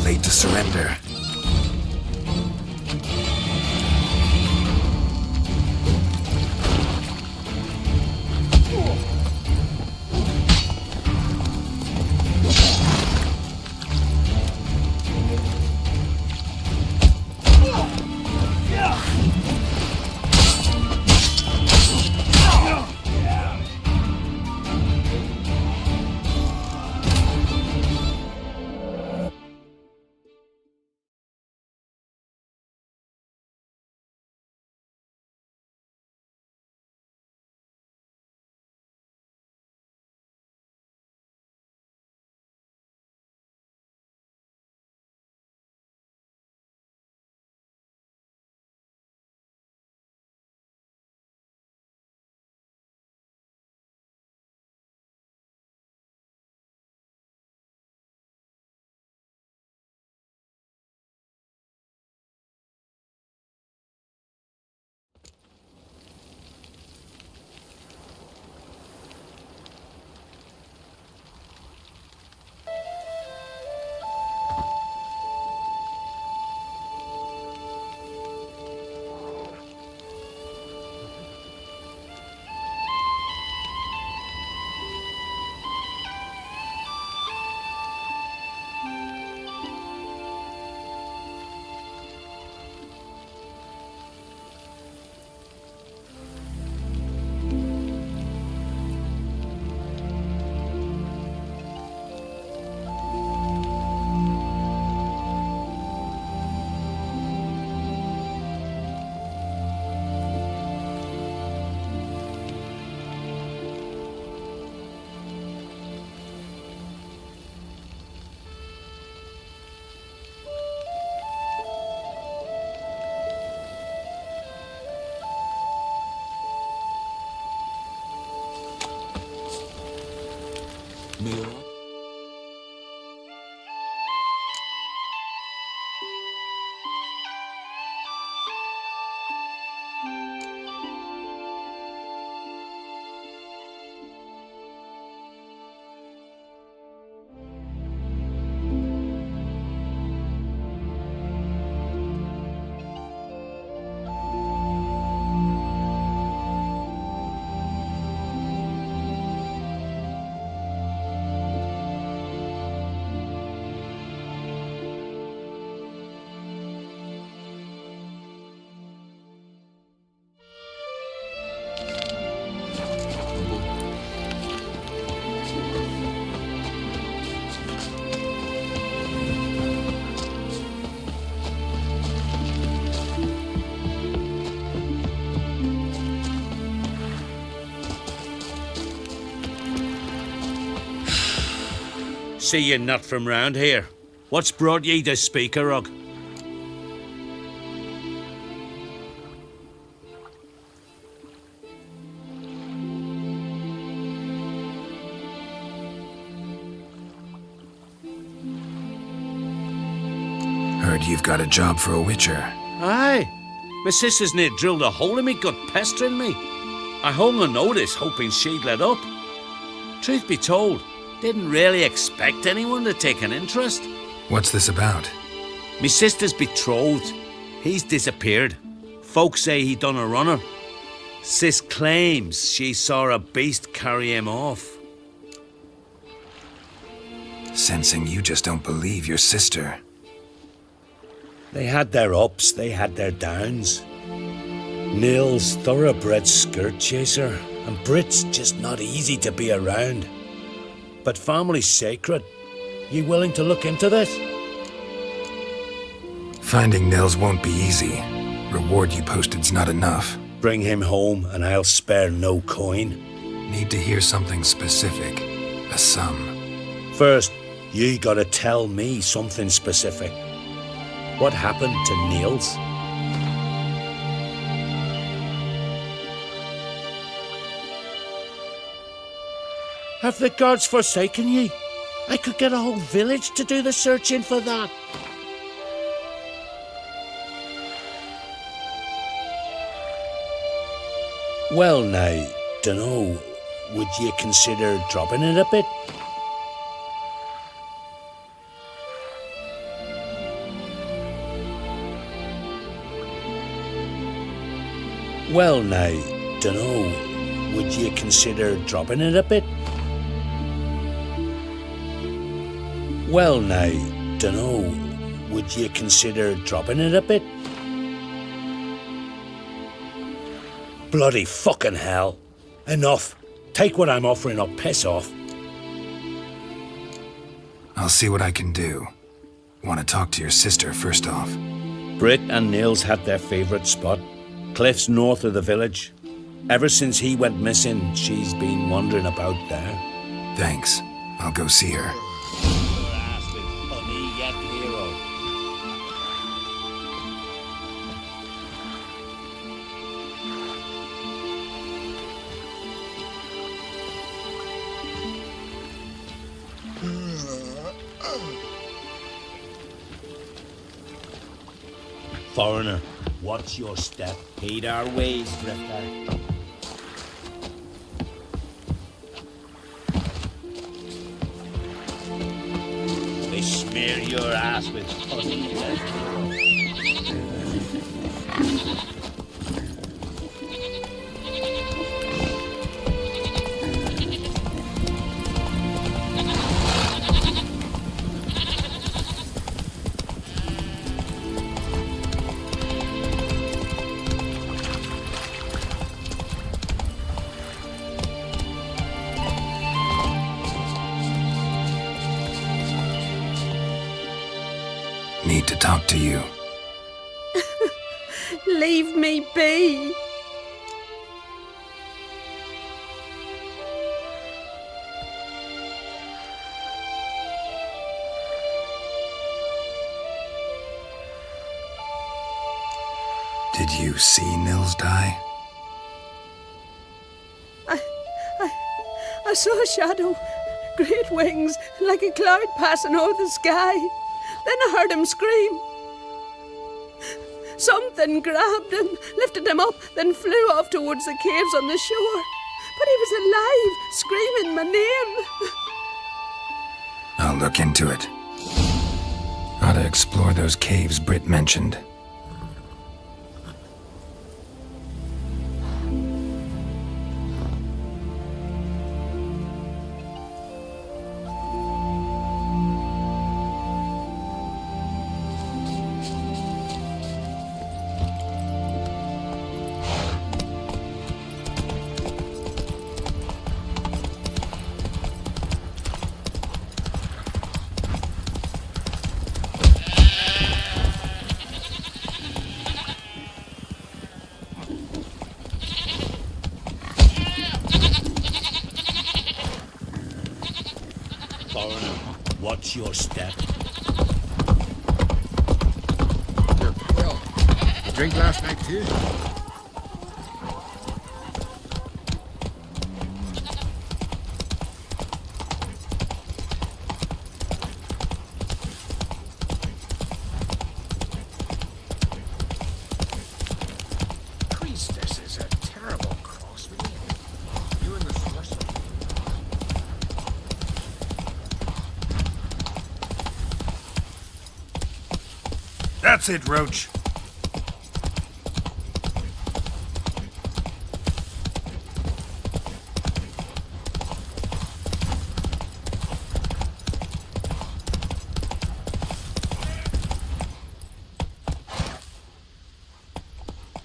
late to surrender. See you're not from round here. What's brought ye to Speakerrug? Heard you've got a job for a witcher. Aye. My sister's near drilled a hole in me gut, pestering me. I hung a notice, hoping she'd let up. Truth be told, didn't really expect anyone to take an interest. What's this about? Me sister's betrothed. He's disappeared. Folks say he done a runner. Sis claims she saw a beast carry him off. Sensing you just don't believe your sister. They had their ups, they had their downs. Nils, thoroughbred skirt chaser, and Brit's just not easy to be around. But family's sacred. You willing to look into this? Finding Nils won't be easy. Reward you posted's not enough. Bring him home and I'll spare no coin. Need to hear something specific. A sum. First, you gotta tell me something specific. What happened to Nils? Have the gods forsaken ye? I could get a whole village to do the searching for that. Well now, dunno, would you consider dropping it a bit? Well, now, dunno, would you consider dropping it a bit? Well, now, dunno, would you consider dropping it a bit? Bloody fucking hell. Enough. Take what I'm offering or piss off. I'll see what I can do. Want to talk to your sister first off. Britt and Nils had their favourite spot. Cliffs north of the village. Ever since he went missing, she's been wandering about there. Thanks. I'll go see her. Foreigner, watch your step. Heed our ways, Drifter. They smear your ass with honey. Need to talk to you. Leave me be. Did you see Nils die? I saw a shadow, great wings, like a cloud passing over the sky. Then I heard him scream. Something grabbed him, lifted him up, then flew off towards the caves on the shore. But he was alive, screaming my name. I'll look into it. Ought to explore those caves Britt mentioned. Foreigner, watch your step. Well, you drink last night too? Priestess is a terrible cross with you. You and the sorcerer. That's it, Roach.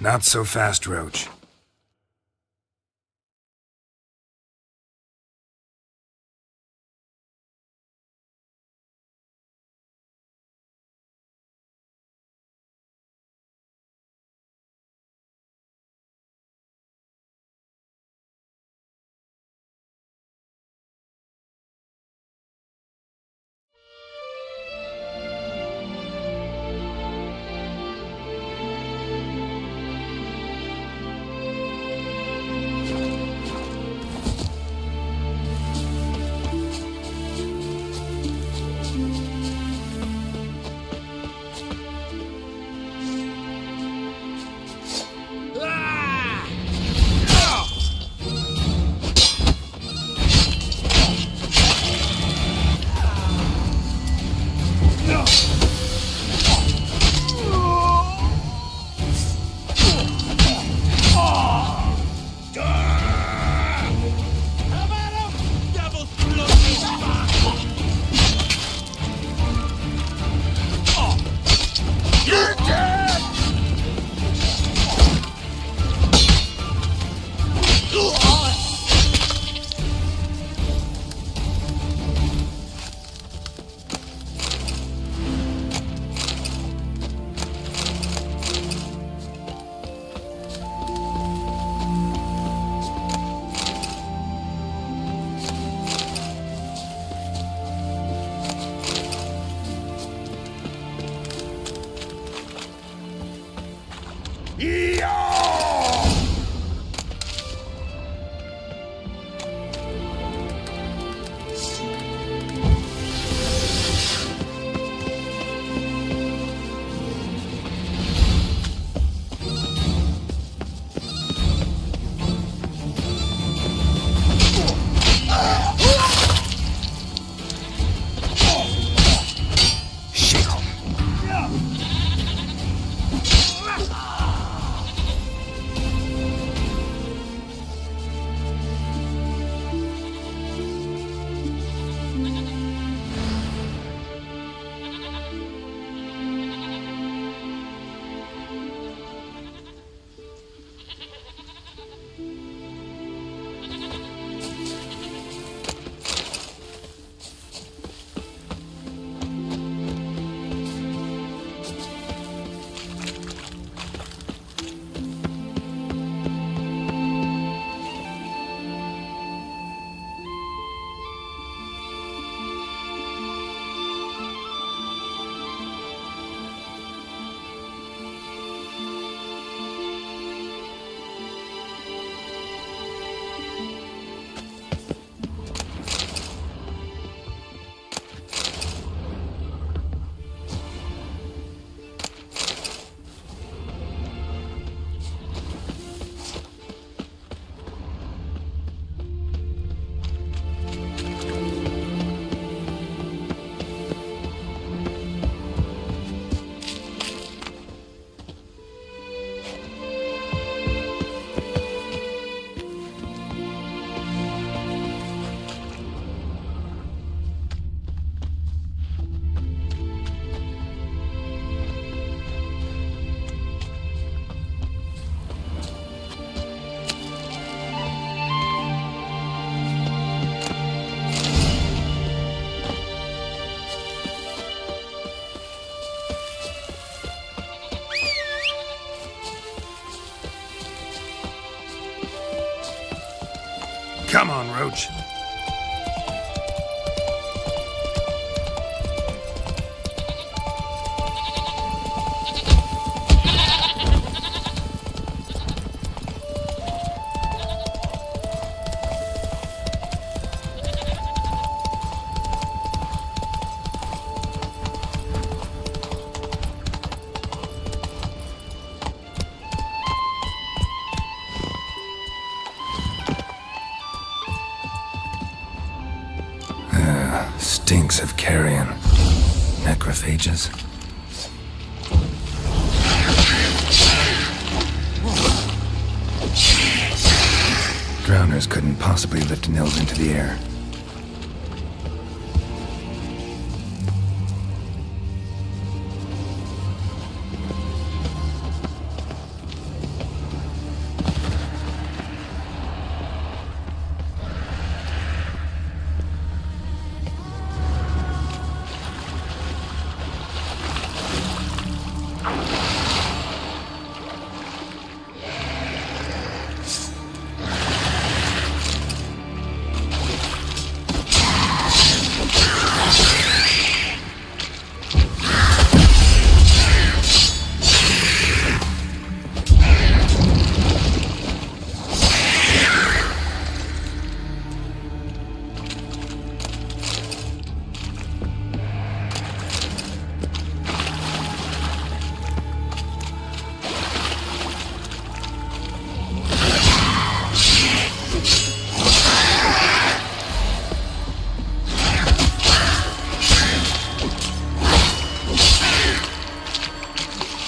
Not so fast, Roach. Come on, Roach. Stinks of carrion. Necrophages. Drowners couldn't possibly lift nils into the air.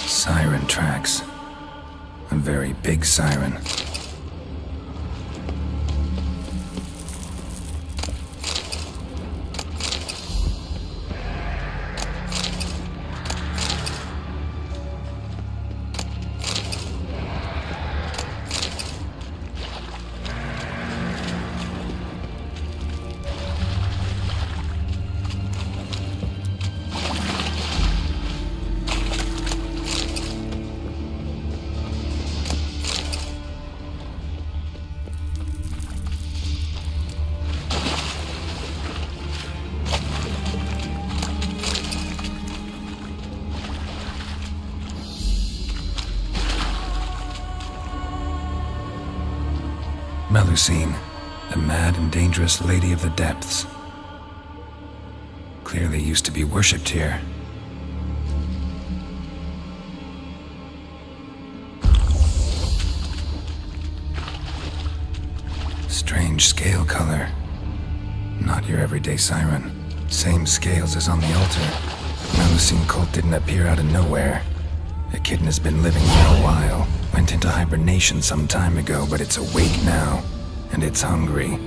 Siren tracks. A very big siren. Melusine, a mad and dangerous lady of the depths. Clearly used to be worshipped here. Strange scale color. Not your everyday siren. Same scales as on the altar. Melusine cult didn't appear out of nowhere. Echidna's been living for a while. Went into hibernation some time ago, but it's awake now. And it's hungry.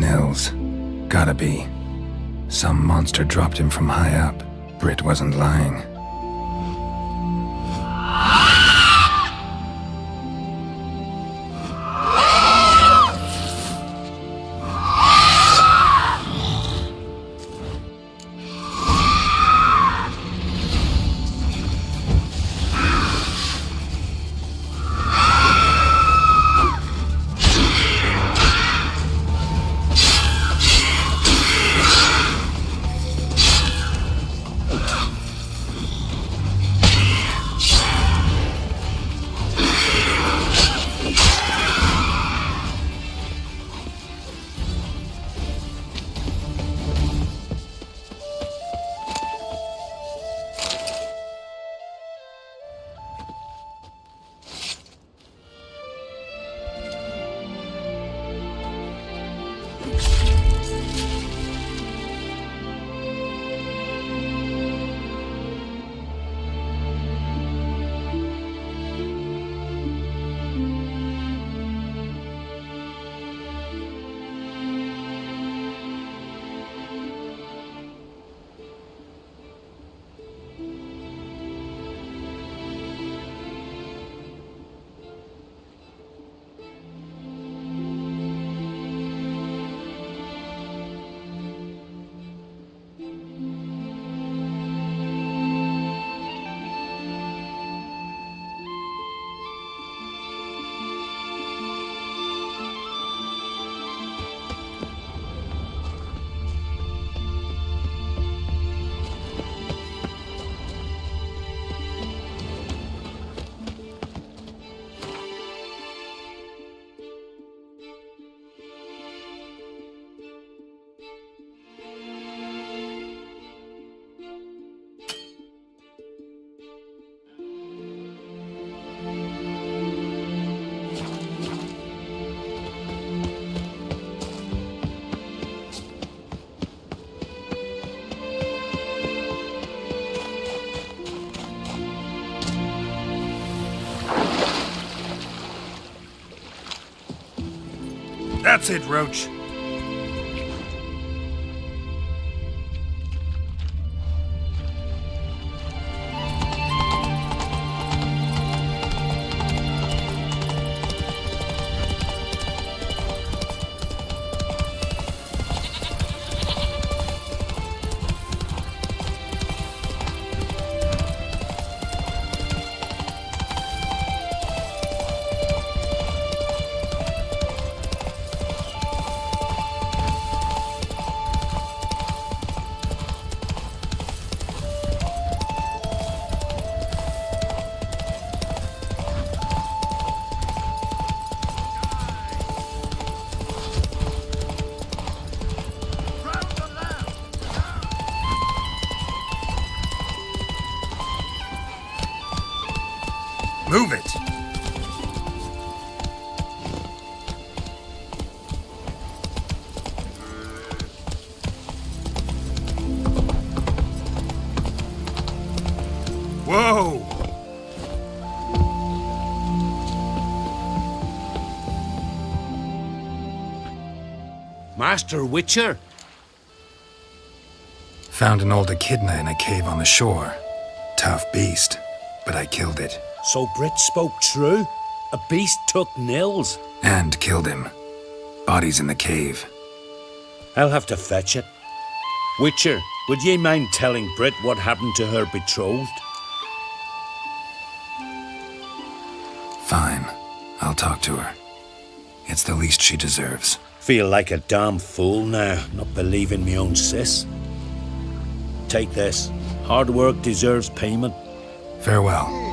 Nils. Gotta be. Some monster dropped him from high up. Britt wasn't lying. That's it, Roach. Move it! Whoa! Master Witcher? Found an old echidna in a cave on the shore. Tough beast, but I killed it. So Britt spoke true? A beast took Nils? And killed him. Body's in the cave. I'll have to fetch it. Witcher, would ye mind telling Britt what happened to her betrothed? Fine. I'll talk to her. It's the least she deserves. Feel like a damn fool now, not believing me own sis. Take this. Hard work deserves payment. Farewell.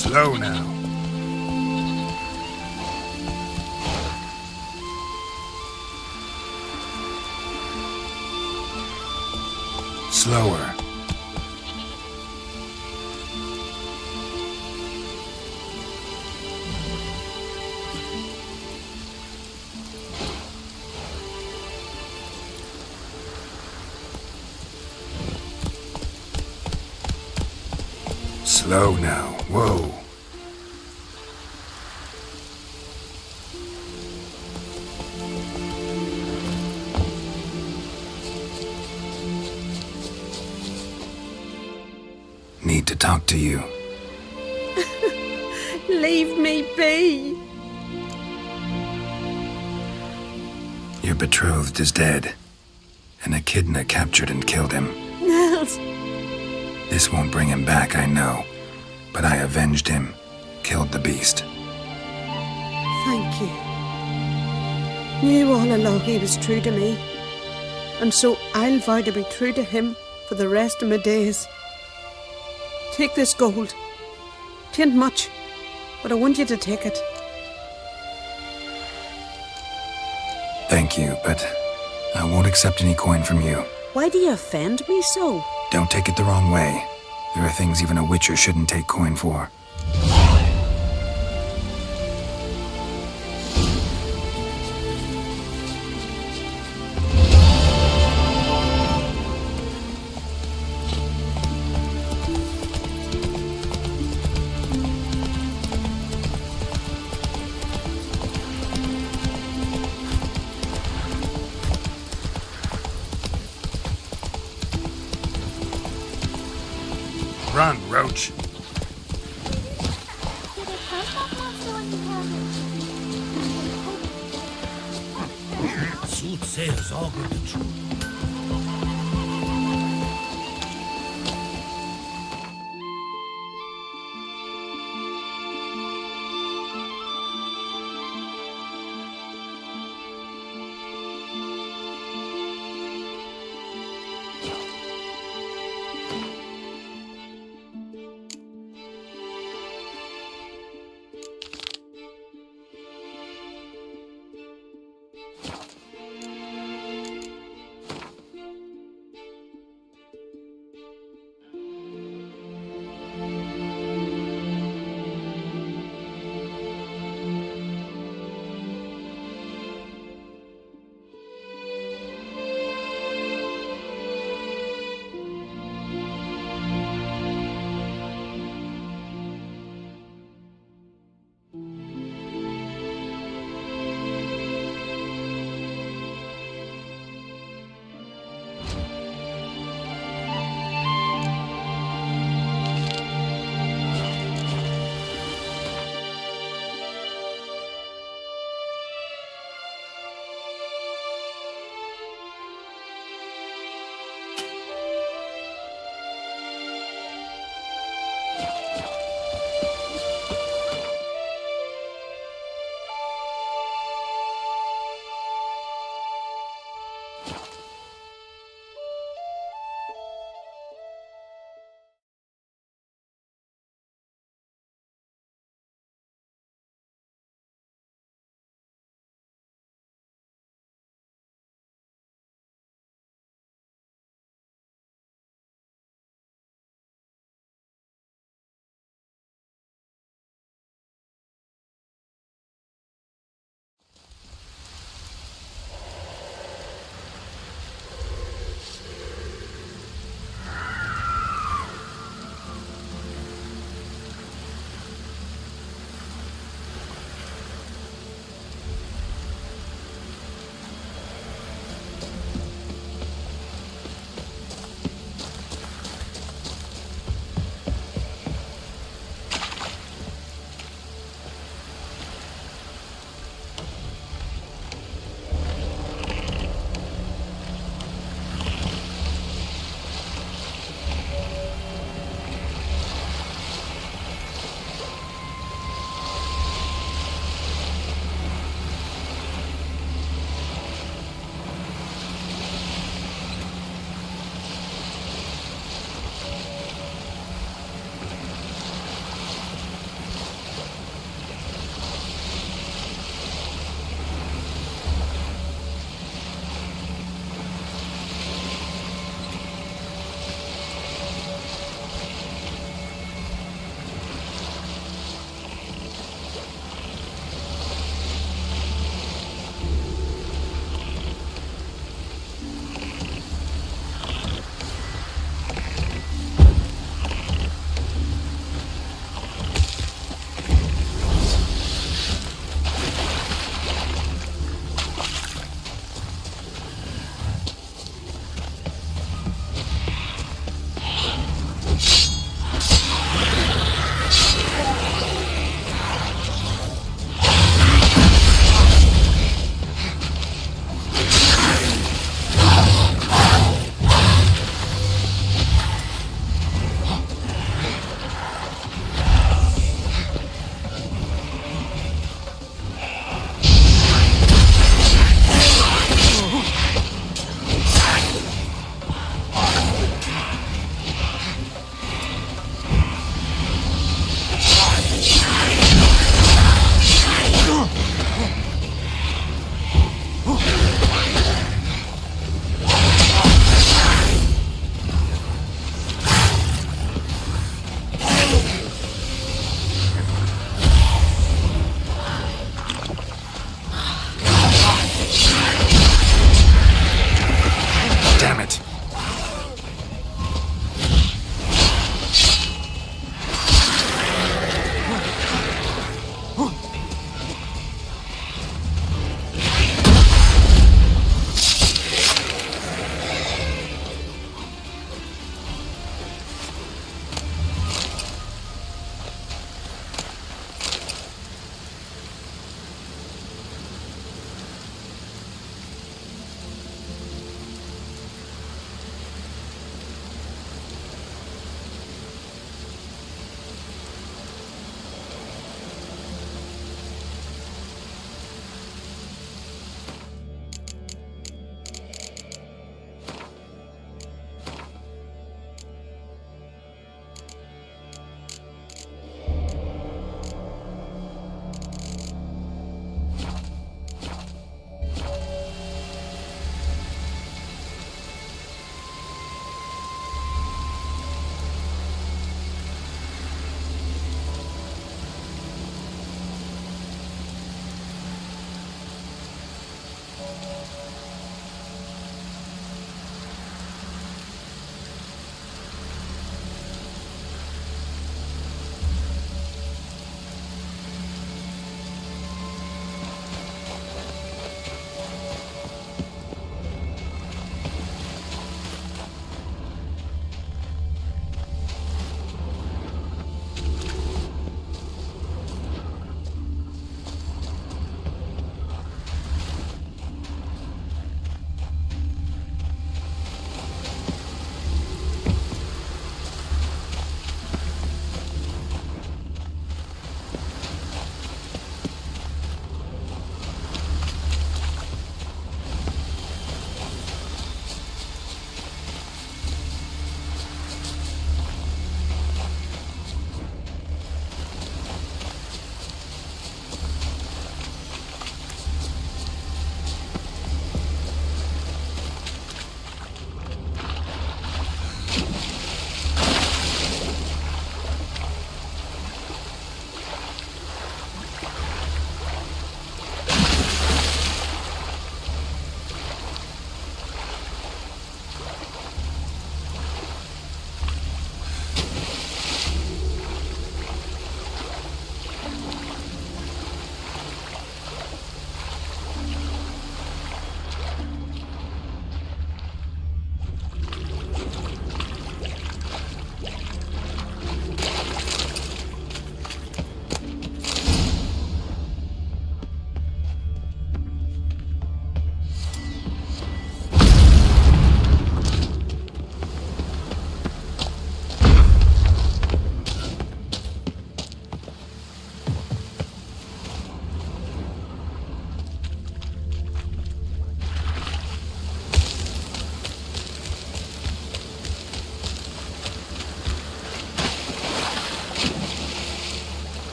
Slow now. Slower. Slow now. Whoa. Need to talk to you. Leave me be. Your betrothed is dead, and ceann-feadhna captured and killed him. Nels. This won't bring him back, I know, but I avenged him, killed the beast. Thank you. Knew all along he was true to me, and so I'll vow to be true to him for the rest of my days. Take this gold. 'Tain't much, but I want you to take it. Thank you, but I won't accept any coin from you. Why do you offend me so? Don't take it the wrong way. There are things even a witcher shouldn't take coin for. Run, Roach. Soothsayers all good to true.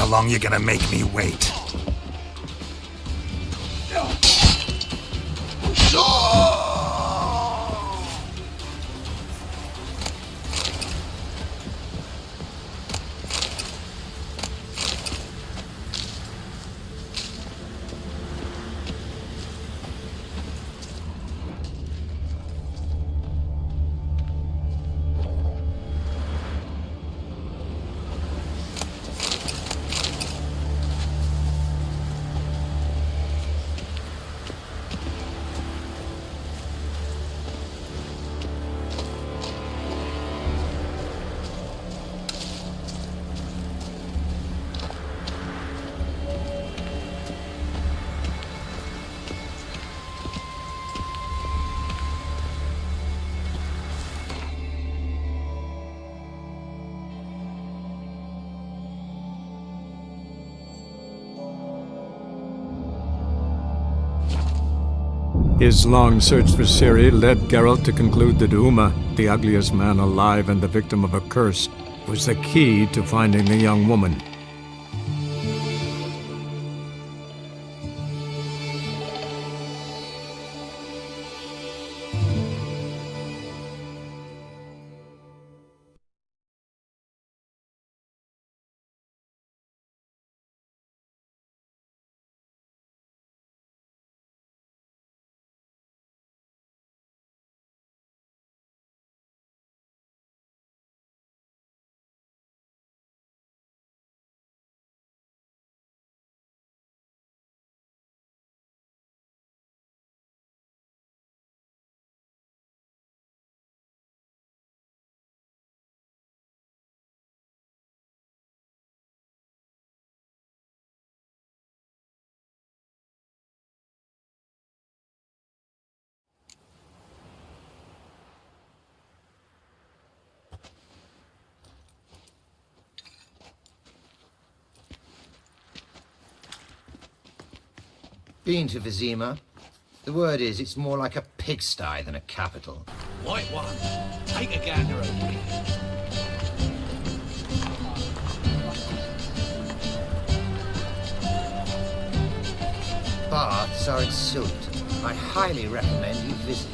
How long you gonna make me wait? His long search for Ciri led Geralt to conclude that Uma, the ugliest man alive and the victim of a curse, was the key to finding the young woman. Been to Vizima? The word is, it's more like a pigsty than a capital. White one, take a gander over here. Baths are at Sult. I highly recommend you visit.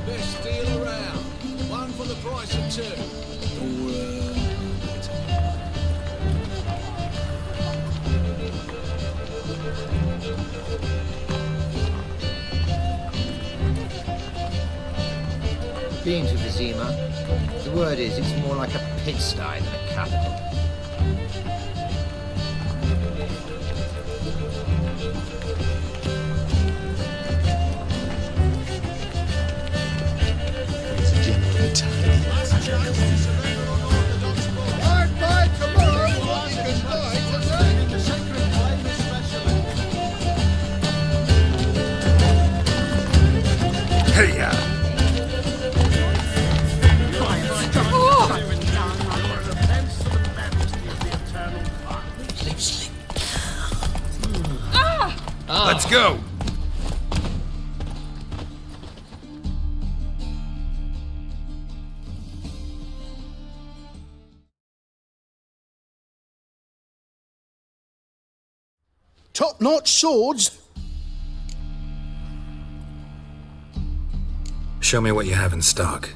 Best deal around. One for the price of two. Been to Vizima? The word is, it's more like a pigsty than a capital. It's generally tidy. Hard by tomorrow, you can die today. The sacred flame especially. Hey-ya! Let's go! Top-notch swords. Show me what you have in stock.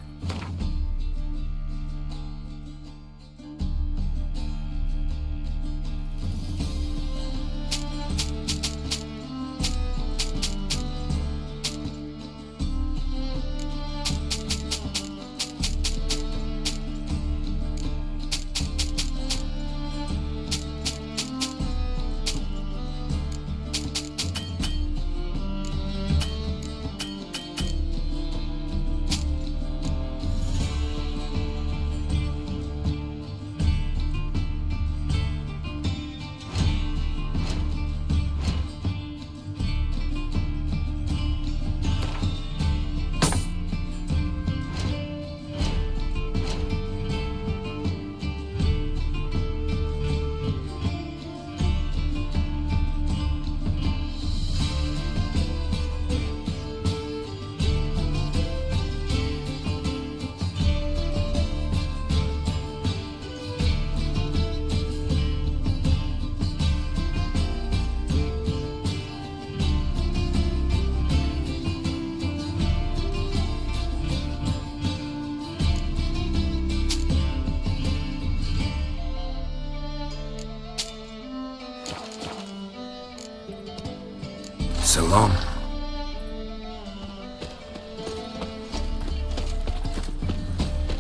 So long.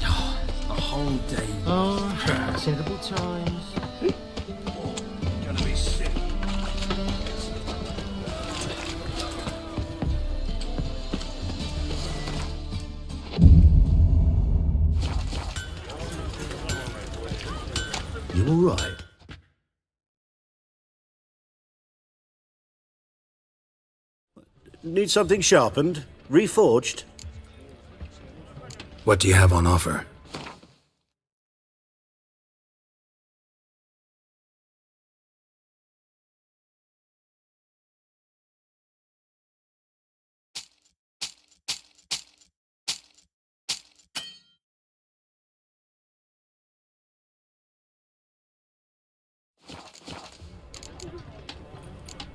A whole day. Oh, considerable times. Gonna be sick. You all right? Need something sharpened? Reforged? What do you have on offer?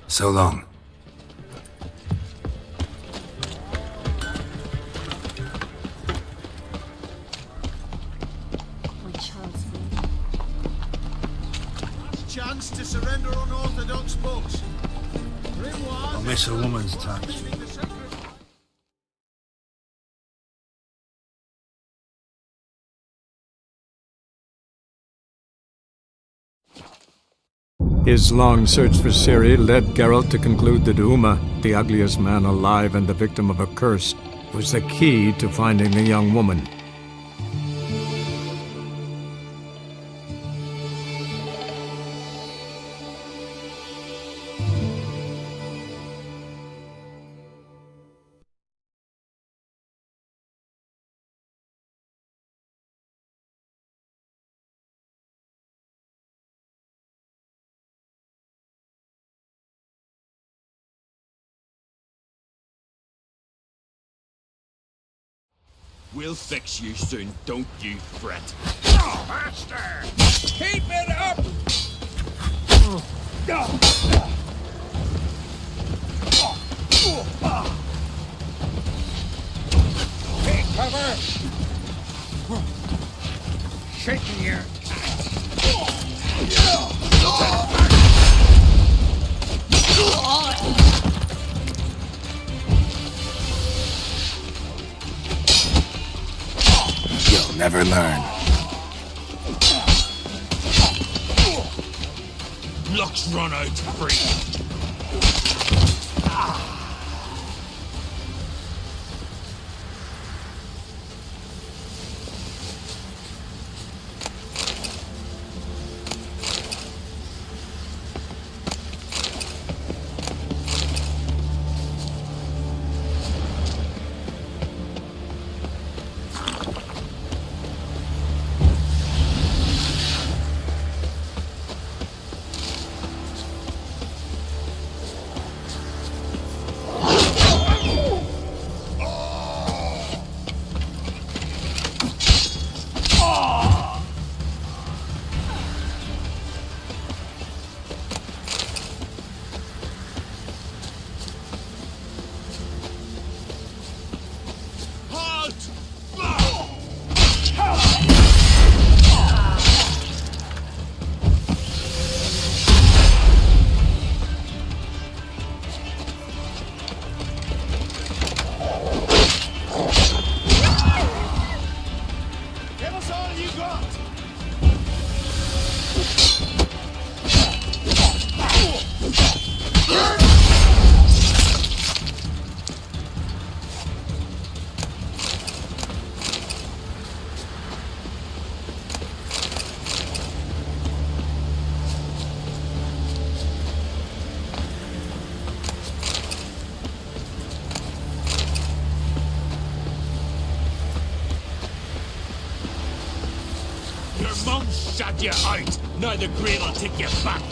So long. Chance to surrender unorthodox books. I'll miss a woman's touch. His long search for Ciri led Geralt to conclude that Uma, the ugliest man alive and the victim of a curse, was the key to finding the young woman. We'll fix you soon, don't you fret. Oh, master! Keep it up! Take cover! Shaking your You'll never learn. Luck's run out free. Give us all you got! Your mum shot you out. Now the grave will take you back.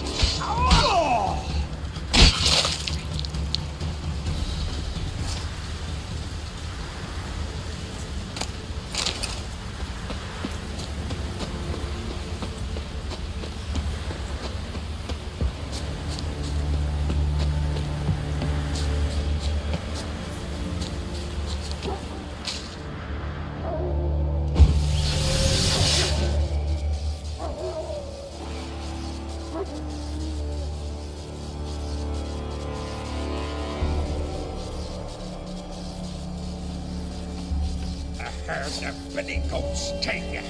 Have the billy goats take you.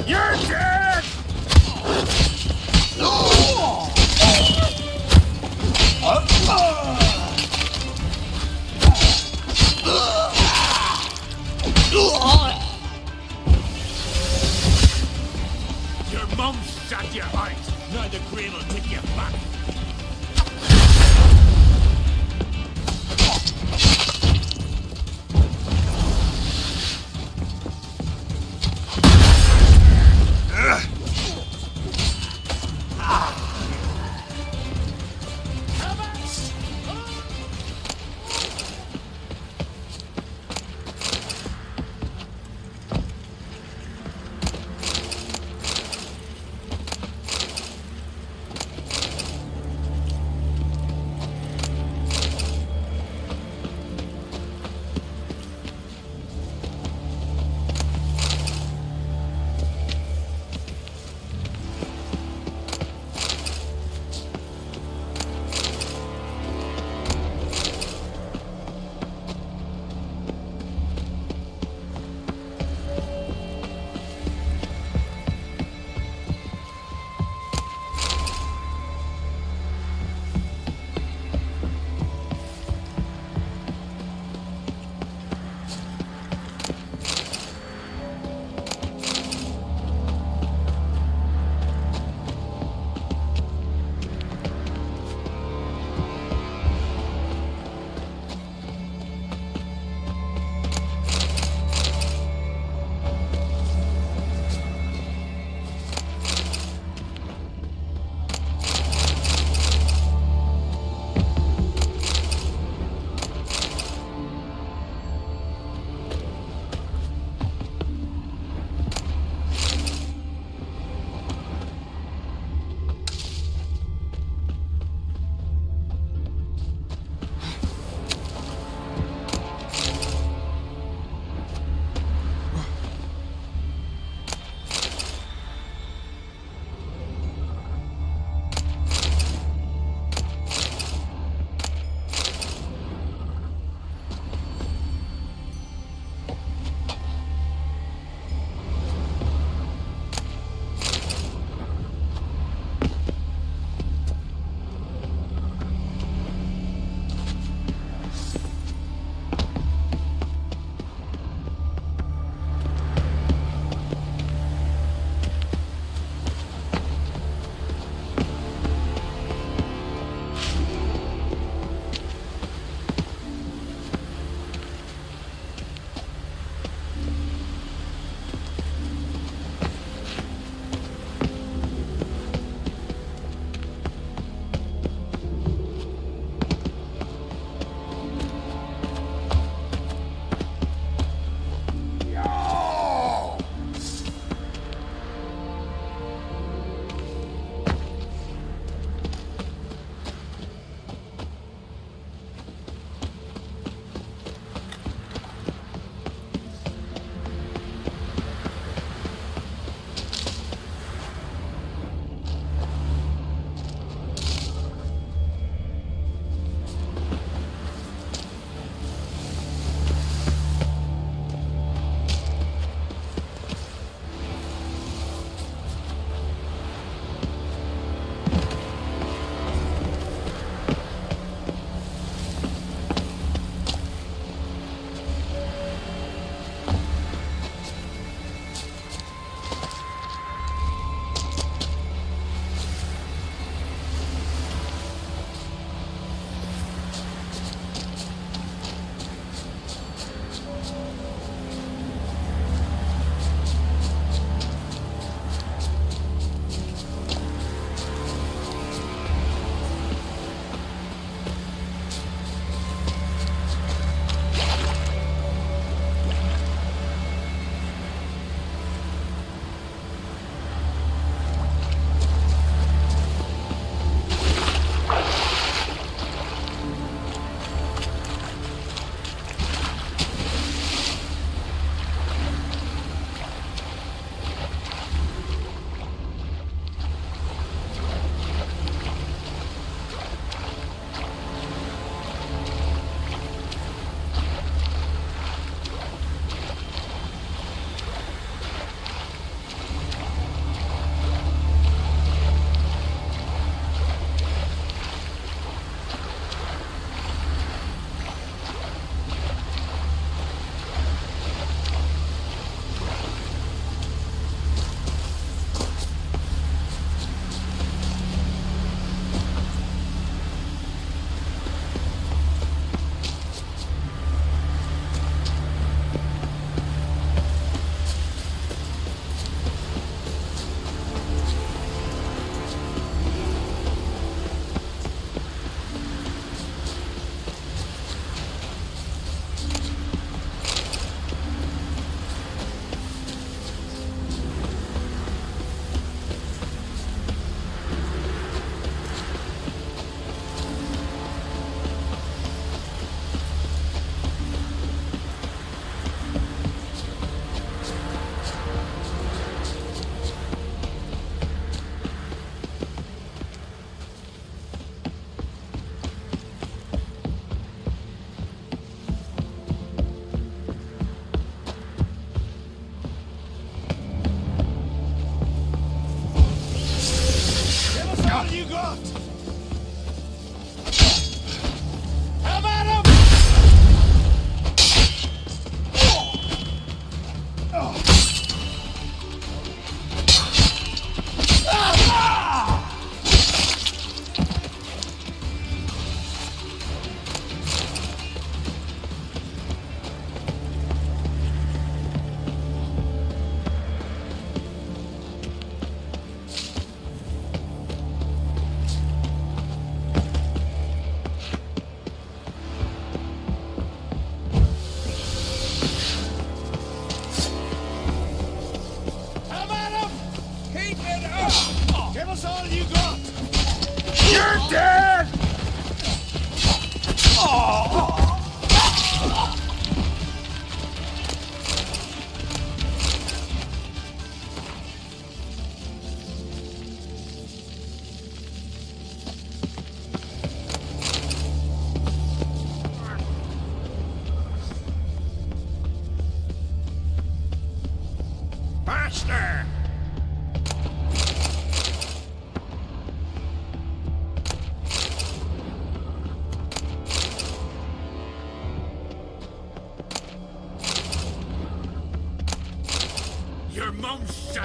You're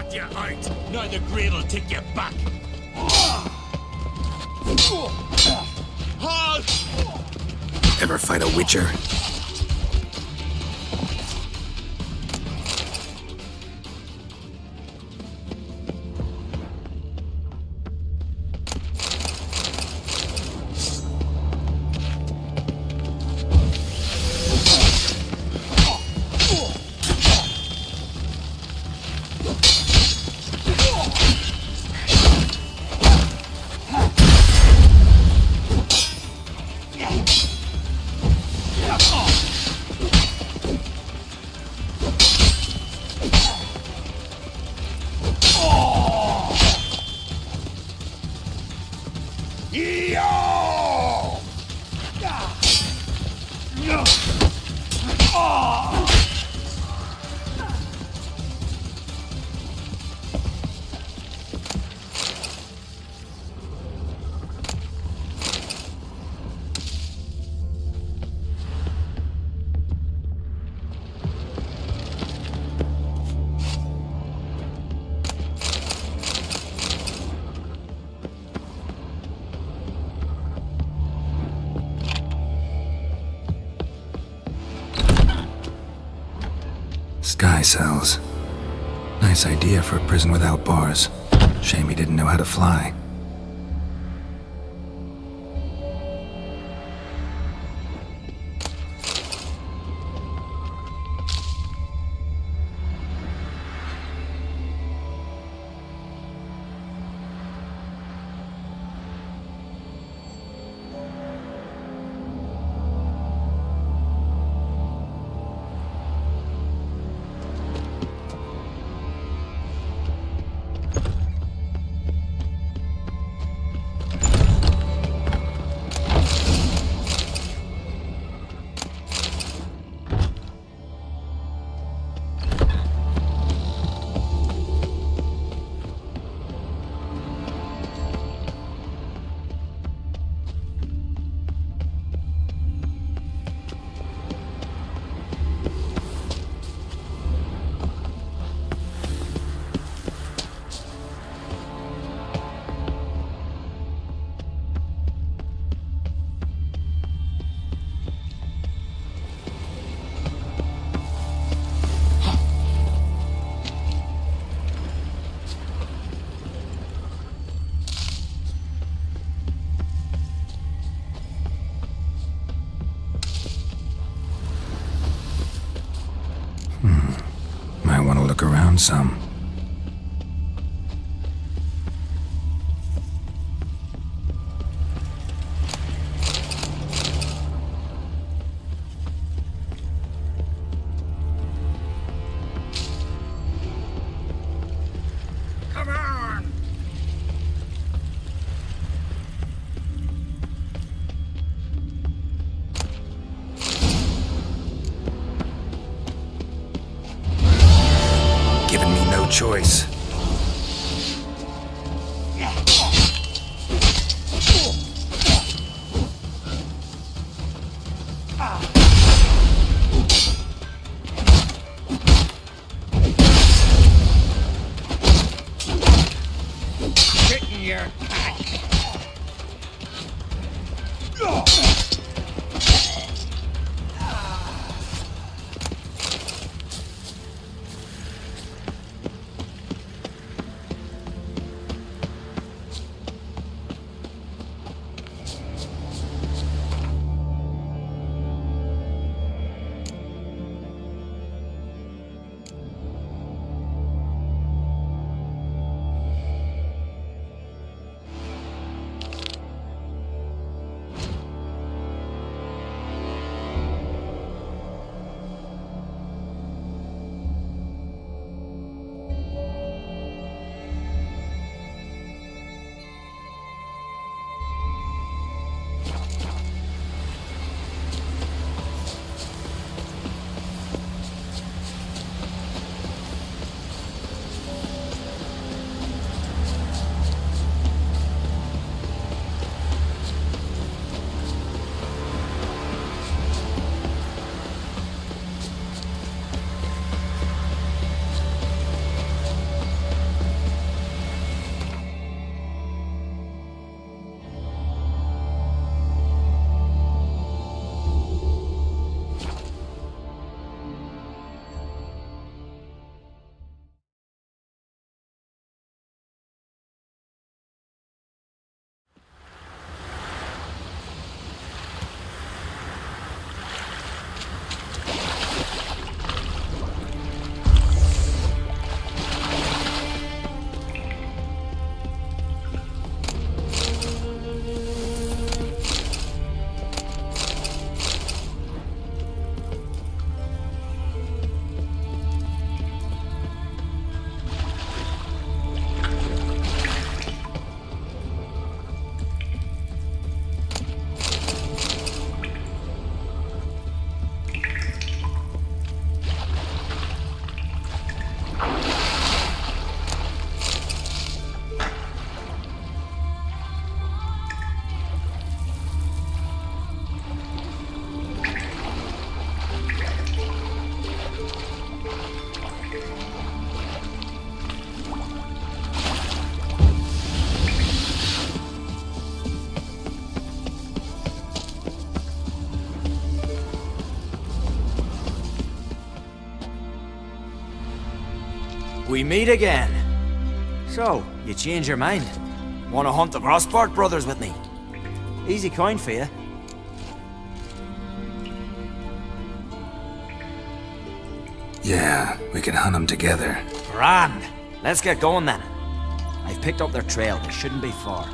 knocked you out. Now the grade will take you back. Ever fight a witcher? Sky cells. Nice idea for a prison without bars. Shame he didn't know how to fly. Might want to look around some. Come on! Giving me no choice. Get in your pack! We meet again. So, you change your mind? Want to hunt the Grossport brothers with me? Easy coin for you. Yeah, we can hunt them together. Grand. Let's get going then. I've picked up their trail. They shouldn't be far.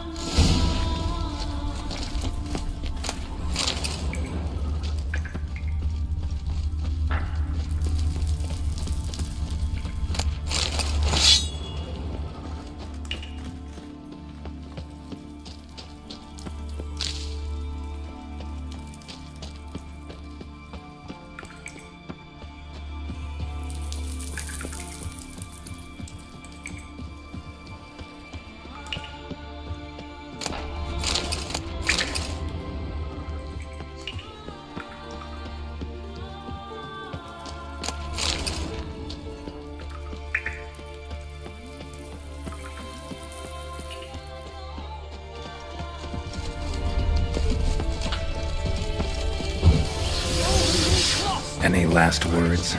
Any last words?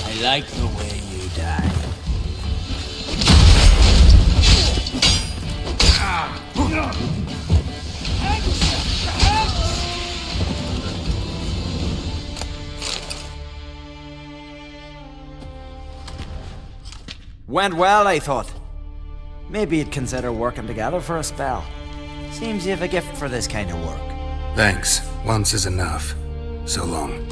I like the way you die. Went well, I thought. Maybe you'd consider working together for a spell. Seems you have a gift for this kind of work. Thanks. Once is enough. So long.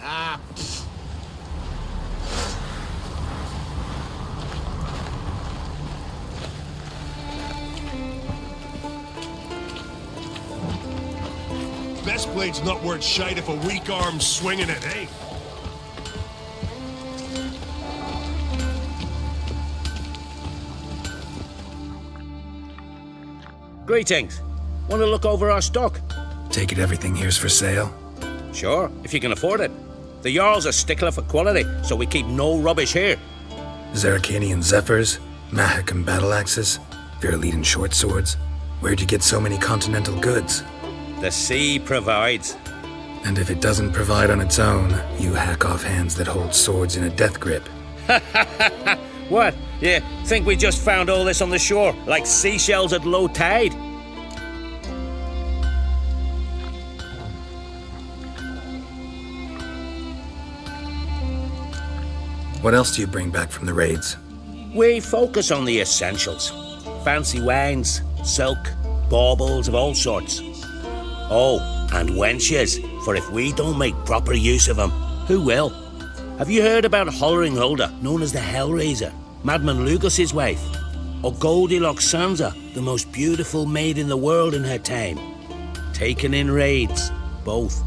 Ah, best blade's not worth shite if a weak arm's swinging it, eh? Greetings. Want to look over our stock? Take it everything here's for sale? Sure, if you can afford it. The Jarl's a stickler for quality, so we keep no rubbish here. Zaracanian zephyrs, Mahakam battle axes, Virulidin short swords. Where'd you get so many continental goods? The sea provides. And if it doesn't provide on its own, you hack off hands that hold swords in a death grip. What? You think we just found all this on the shore, like seashells at low tide? What else do you bring back from the raids? We focus on the essentials. Fancy wines, silk, baubles of all sorts. Oh, and wenches, for if we don't make proper use of them, who will? Have you heard about Hollering Hulda, known as the Hellraiser, Madman Lucas's wife? Or Goldilocks Sansa, the most beautiful maid in the world in her time? Taken in raids, both.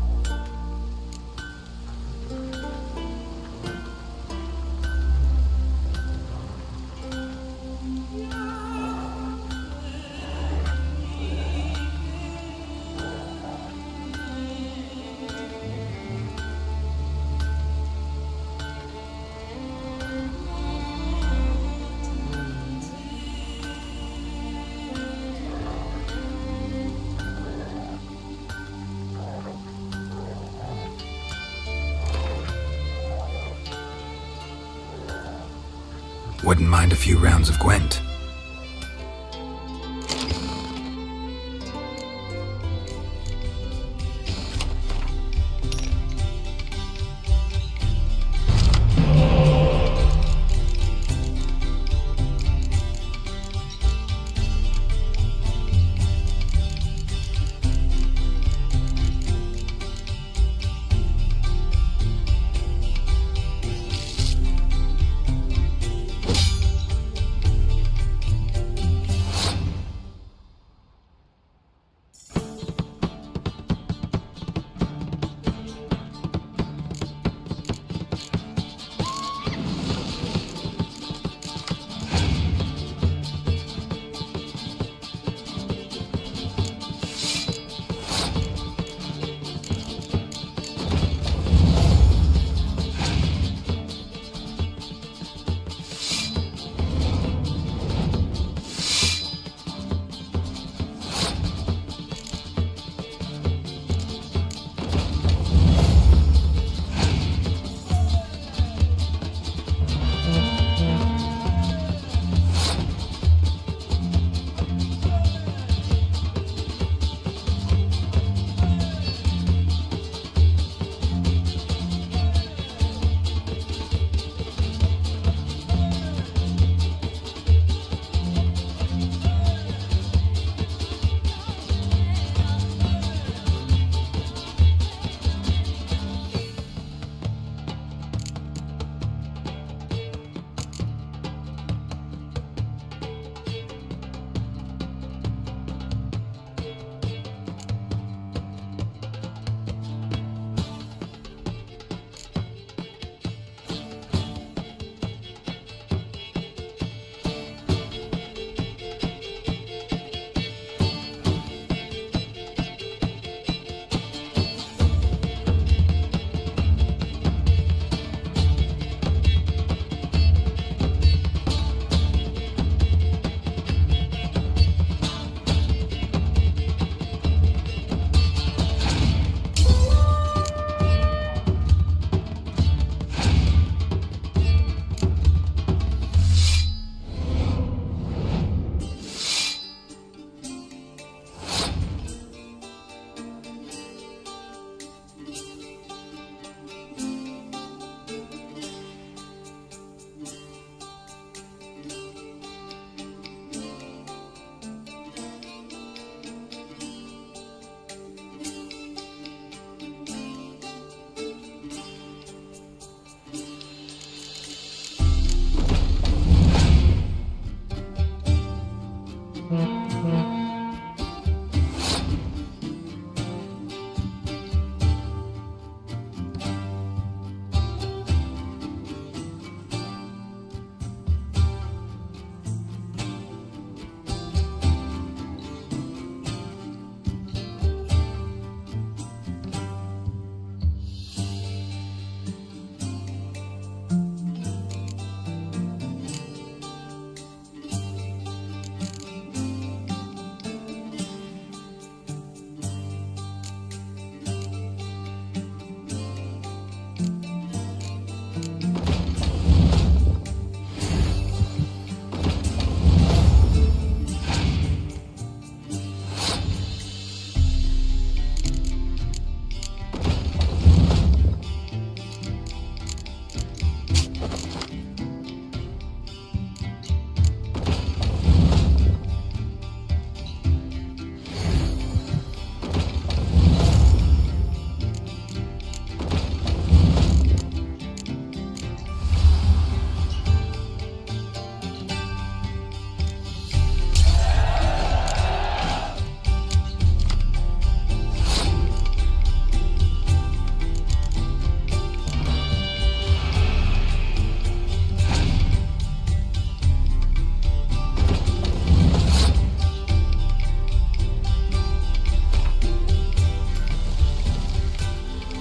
Wouldn't mind a few rounds of Gwent.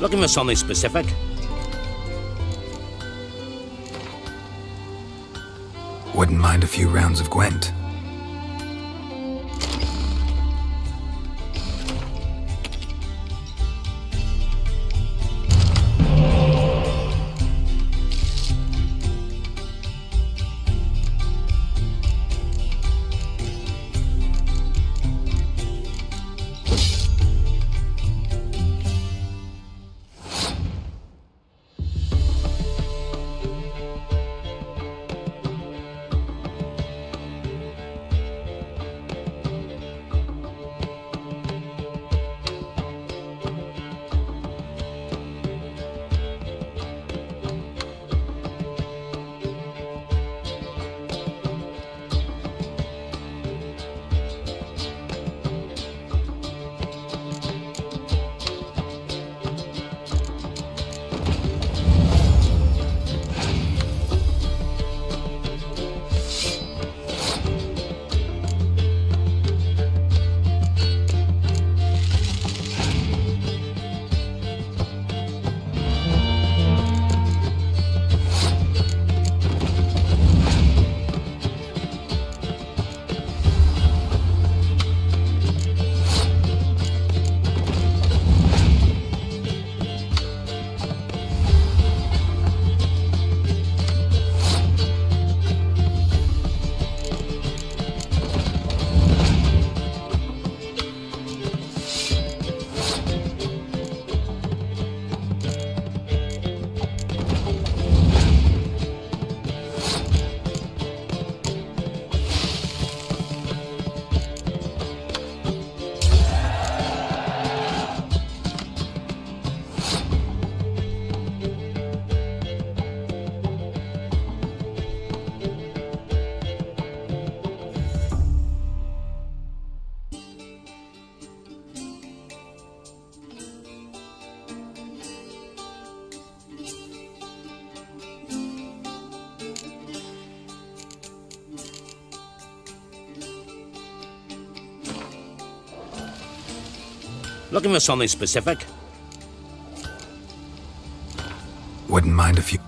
Looking for something specific? Wouldn't mind a few rounds of Gwent. Looking for something specific? Wouldn't mind a few...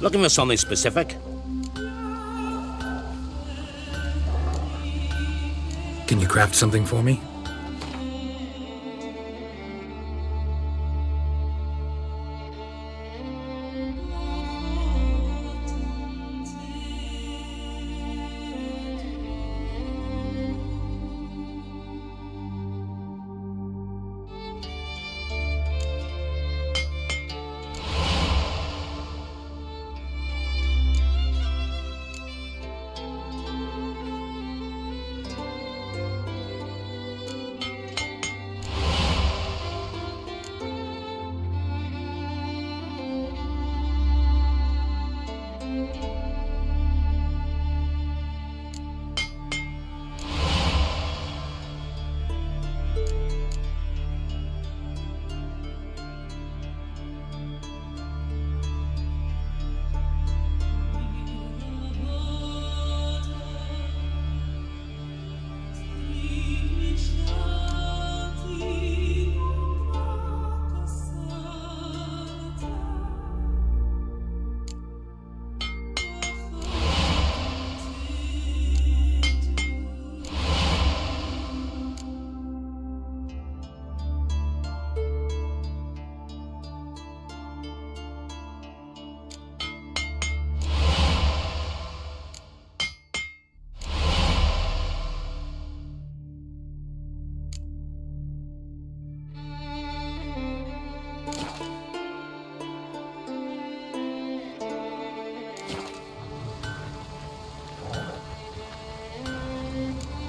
Looking for something specific? Can you craft something for me?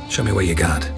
Show me what you got.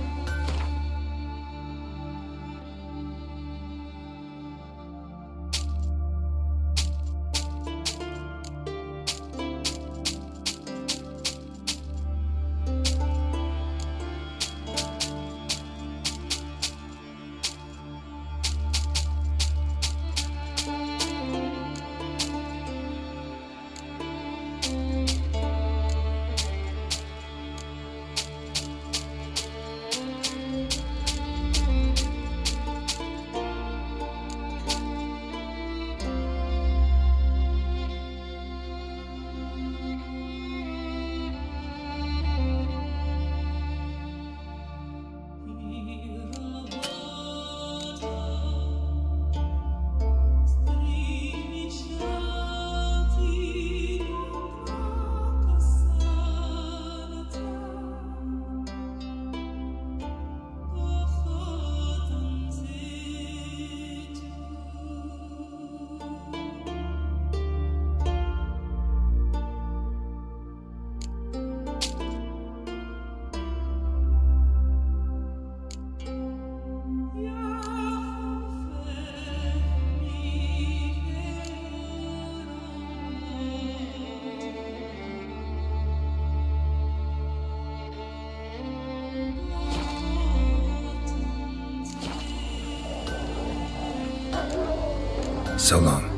So long.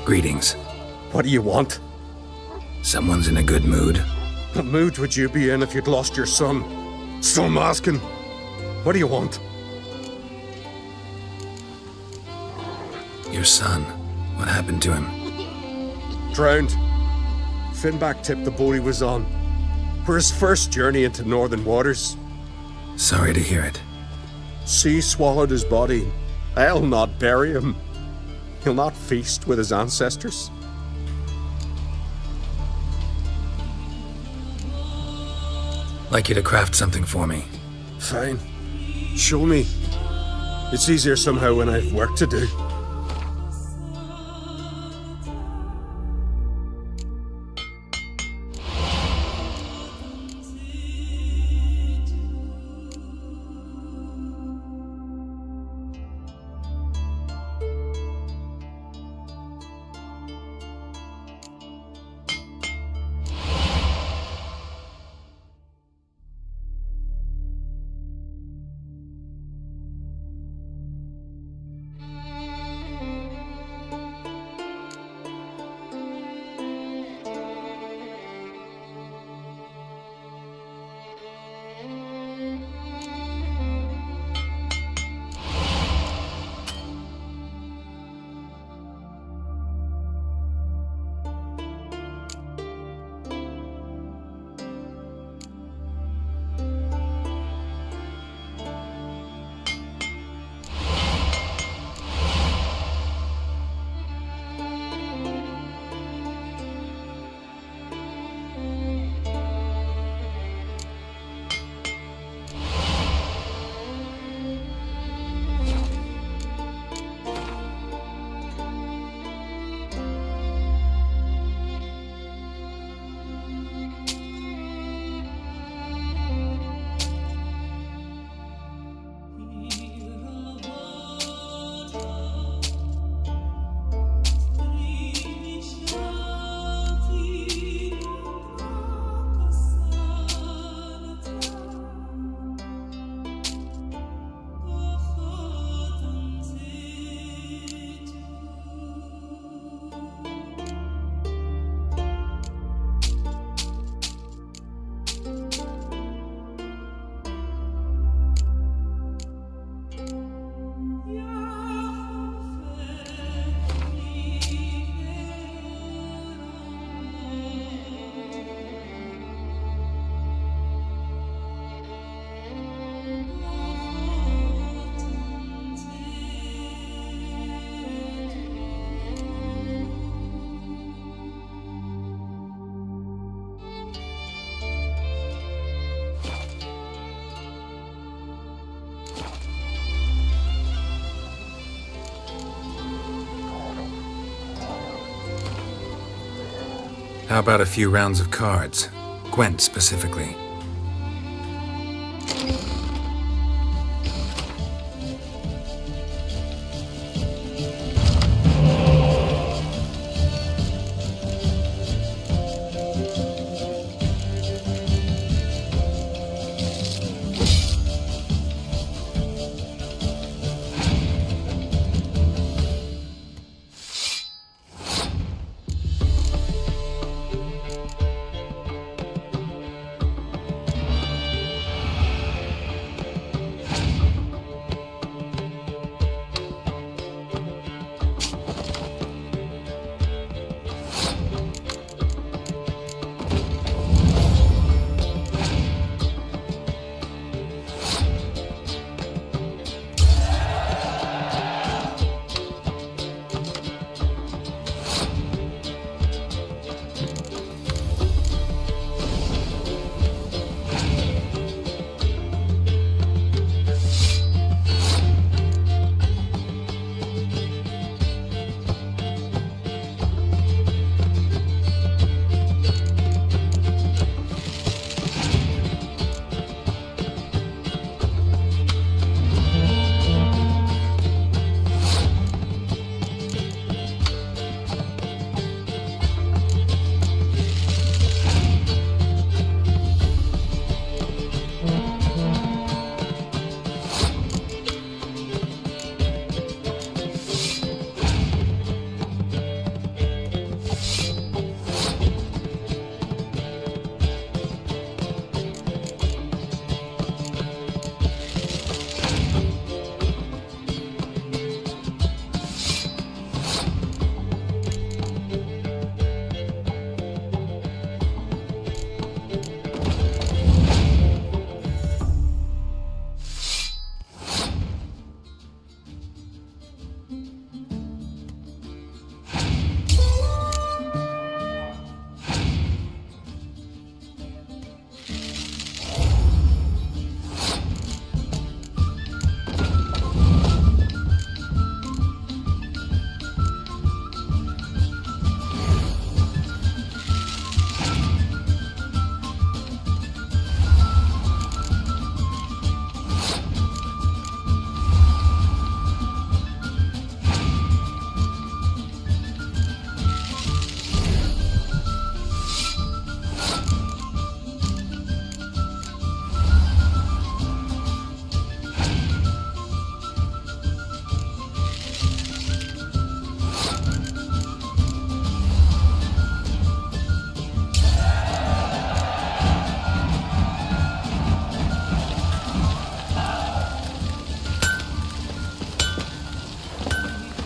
Greetings. What do you want? Someone's in a good mood. What mood would you be in if you'd lost your son? So I'm asking. What do you want? Your son. What happened to him? Drowned. Finback tipped the boat he was on. For his first journey into northern waters. Sorry to hear it. Sea swallowed his body. I'll not bury him. He'll not feast with his ancestors. Like you to craft something for me. Fine. Show me. It's easier somehow when I've work to do. How about a few rounds of cards? Gwent specifically.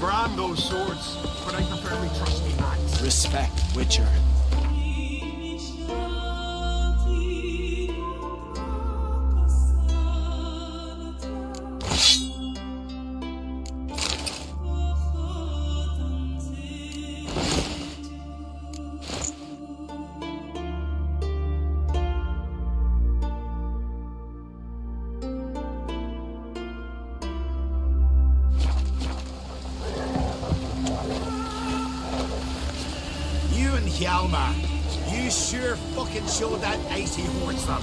Brand those swords, but I prefer me trusty knights. Respect, Witcher. Hjalmar, you sure fucking showed that icy horse up.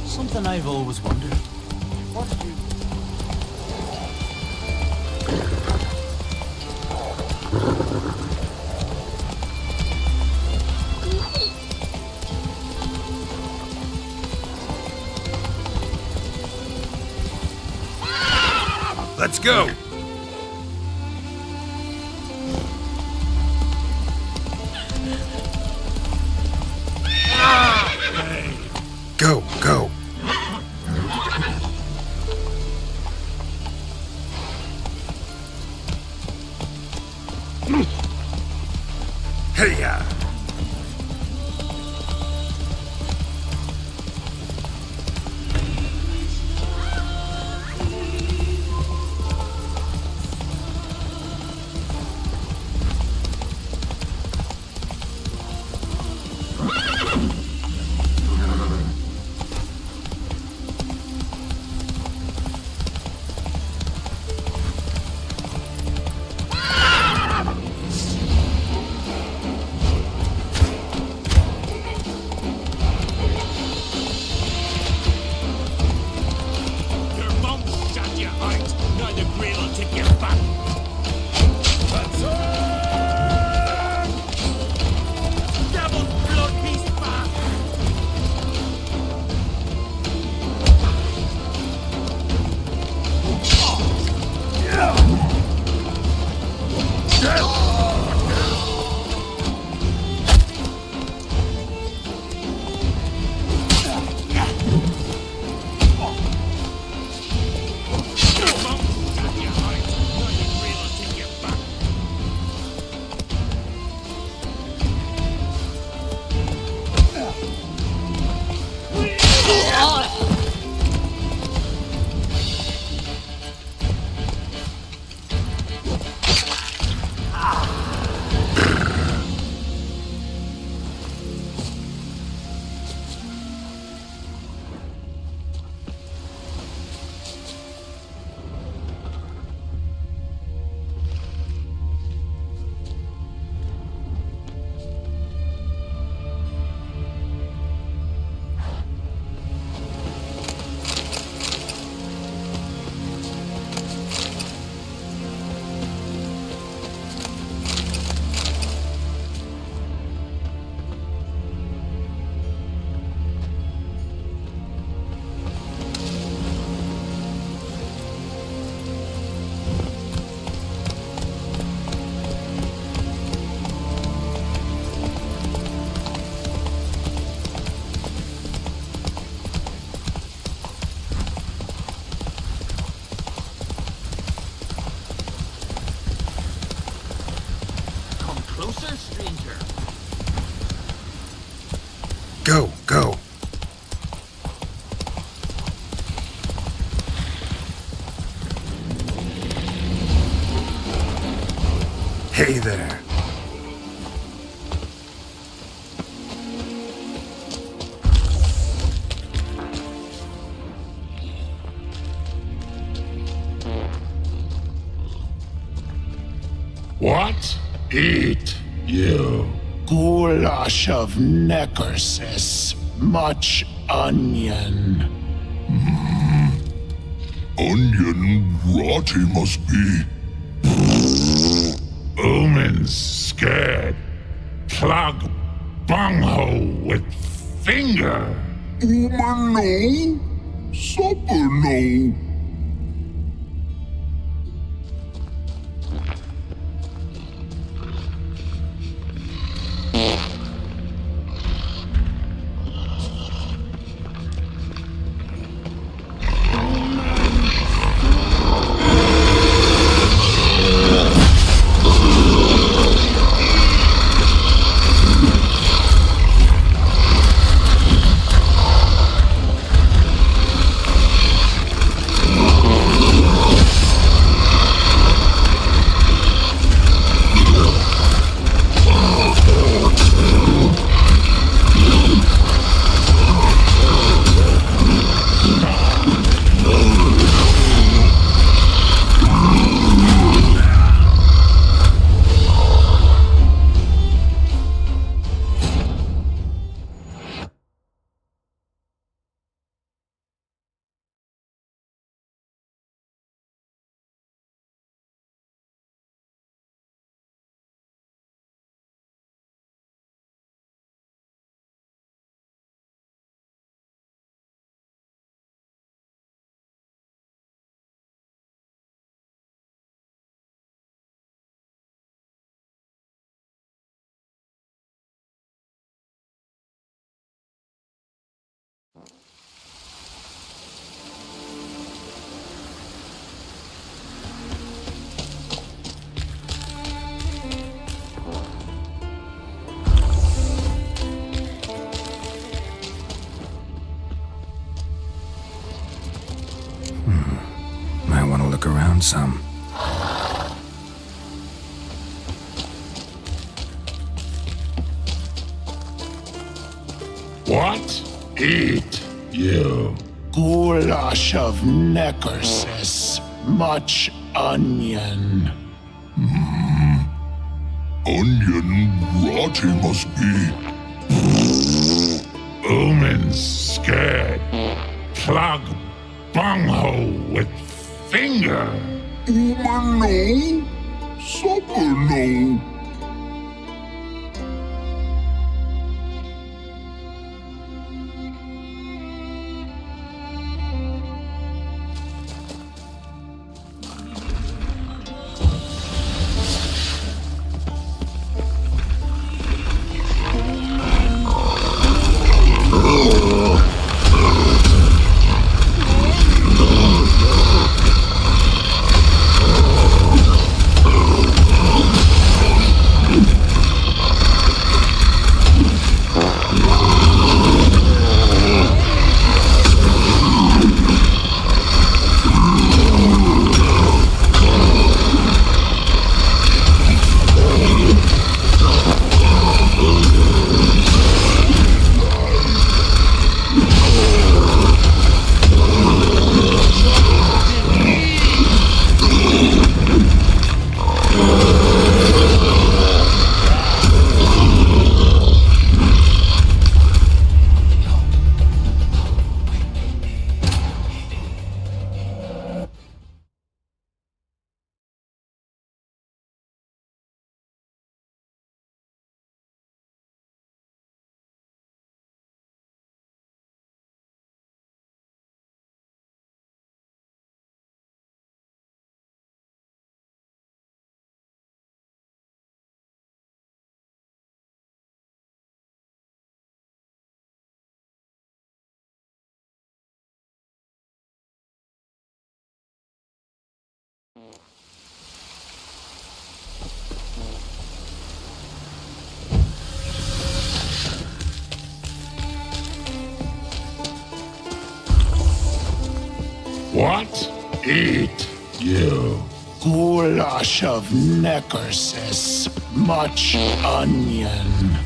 Something I've always wondered. What did you... Let's go! Go, go. Hey-ya! Go, go. Hey there. What? Eat, you. Goulash of necrosis. Much onion. Onion rotty must be. Omens scared. Plug bunghole with finger. Omen no. Supper no. Might want to look around some. What? Eat, you. Goulash of necrosis. Much onion. Onion rotty must be. Omens scared. Plug bunghole with finger. Omen no. Supper no. What? Eat, you. Goulash of neckersis. Much onion.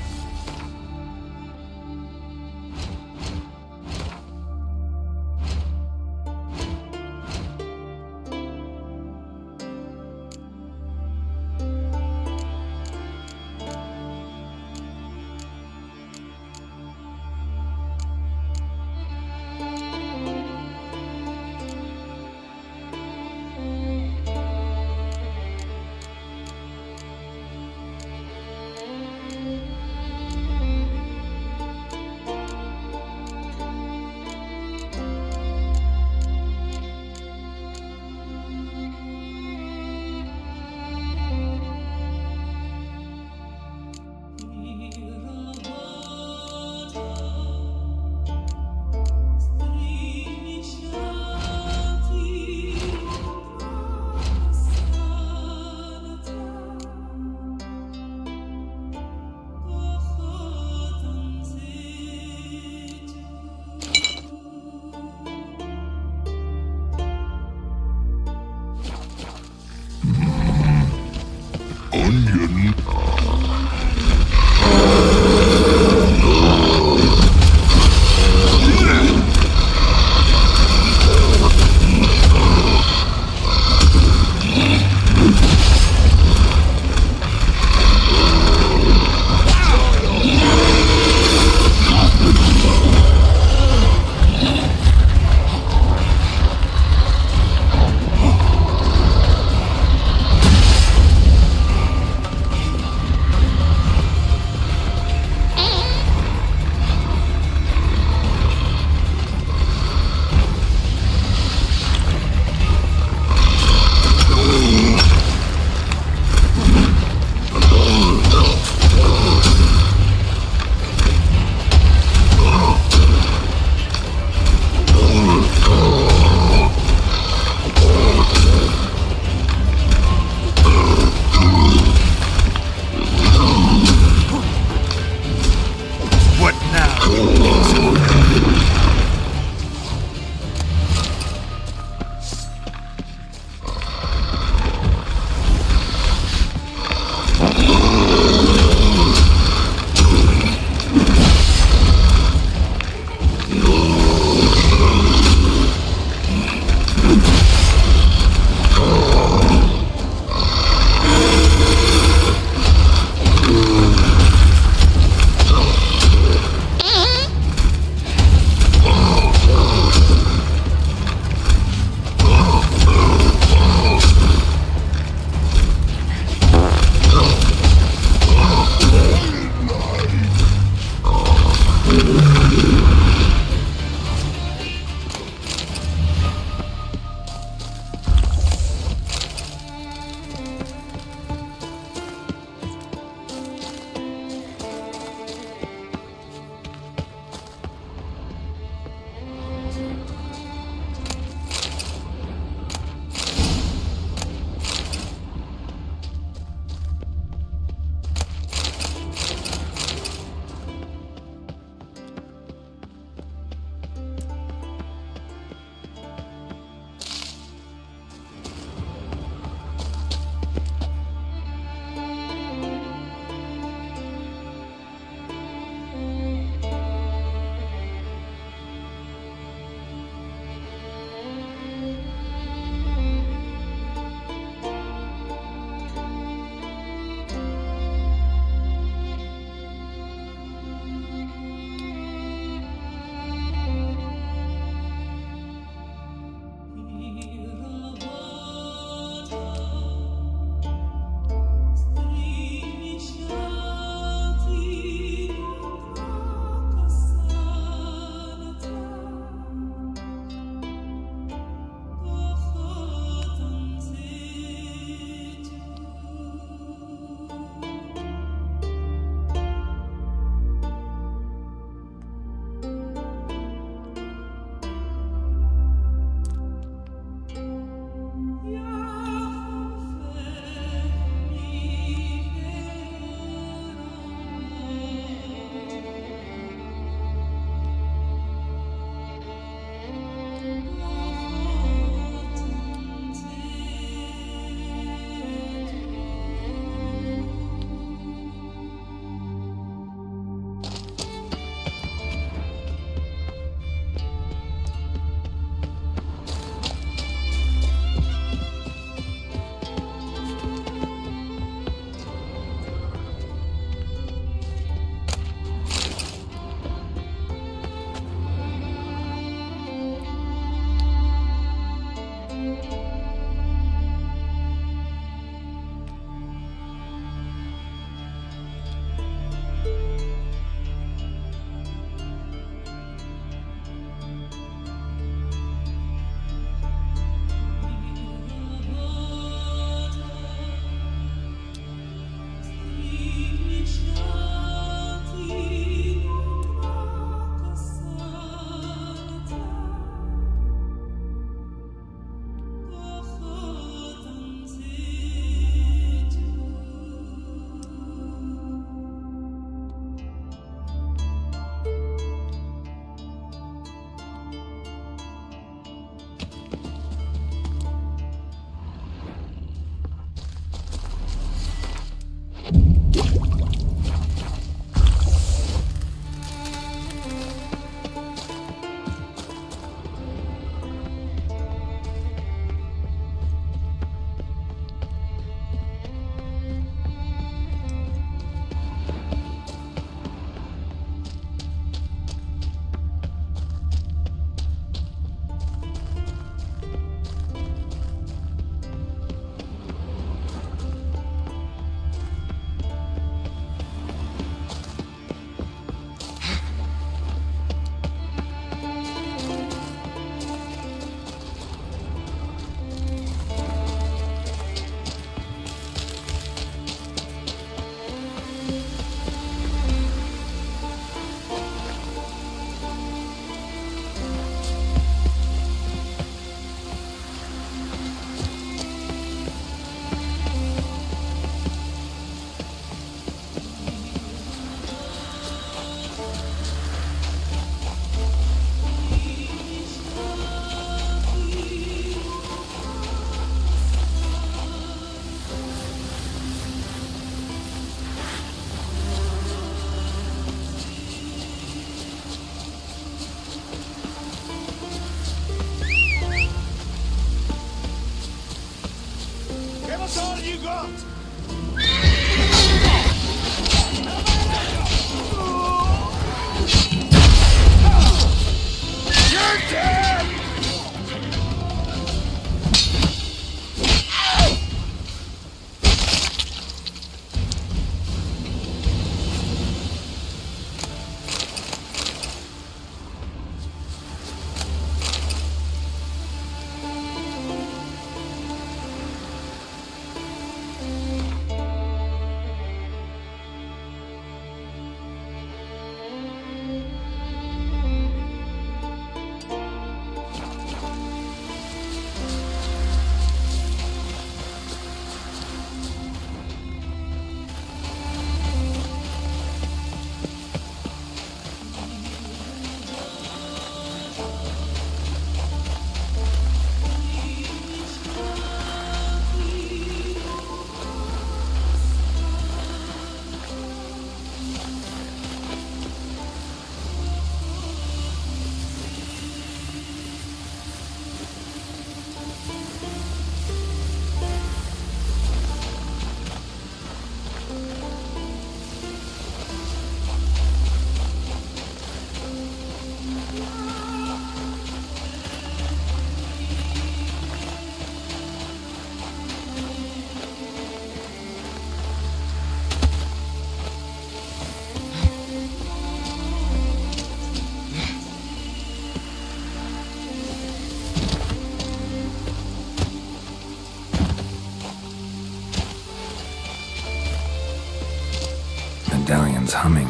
humming.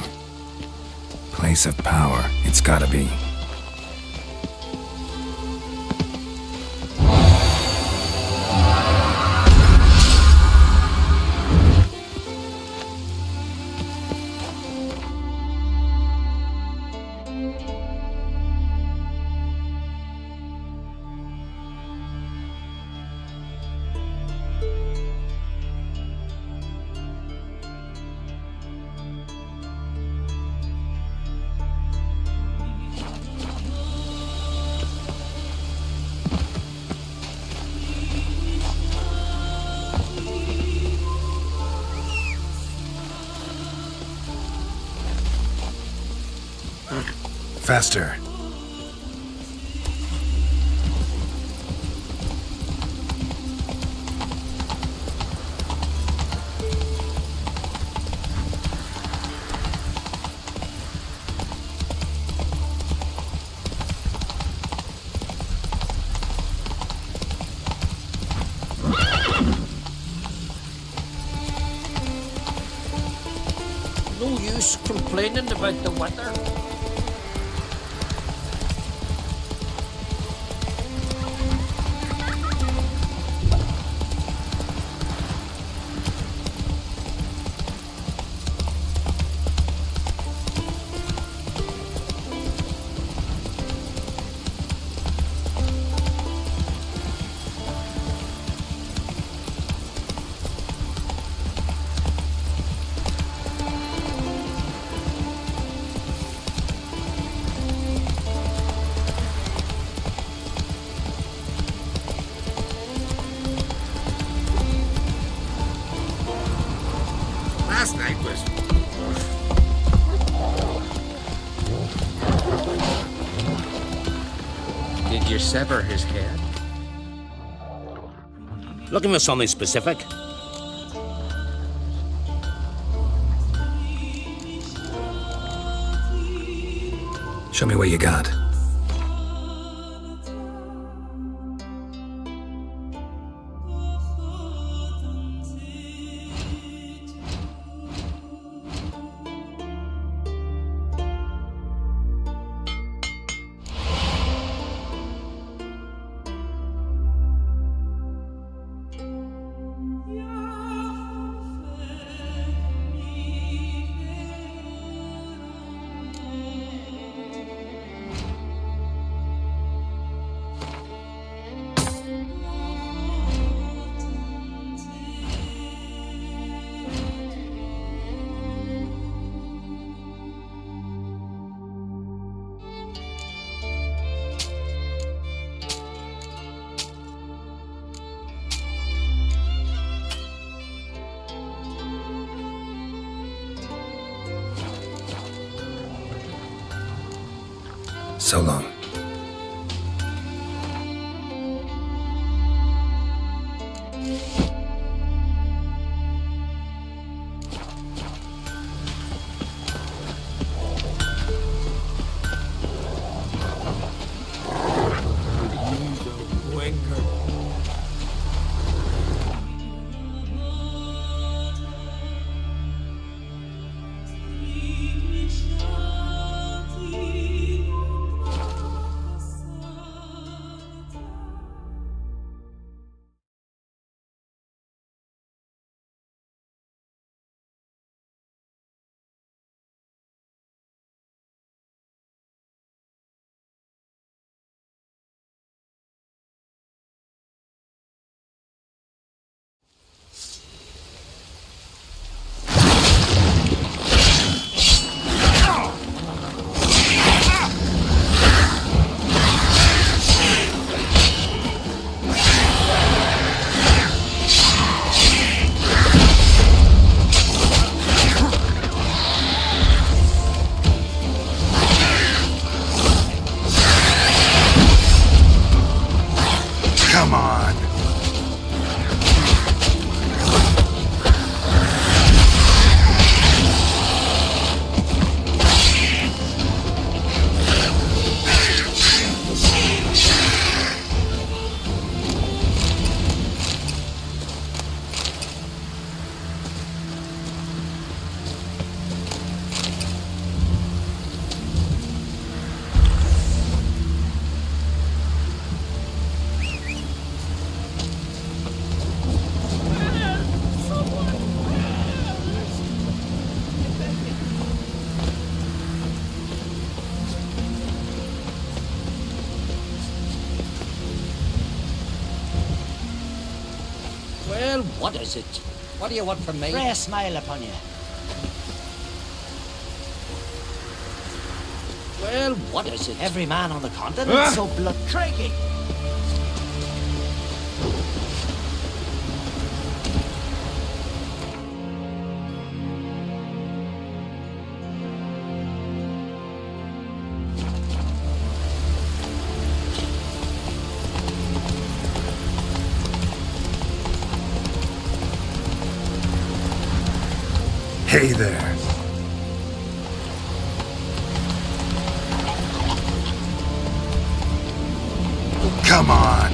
Place of power, it's gotta be. Faster. No use complaining about the weather. Last night was... Did you sever his head? Looking for something specific? Show me what you got. So long. Well, what is it? What do you want from me? Pray a smile upon you. Well, what is it? Every man on the continent so blood craigie. Hey there. Come on.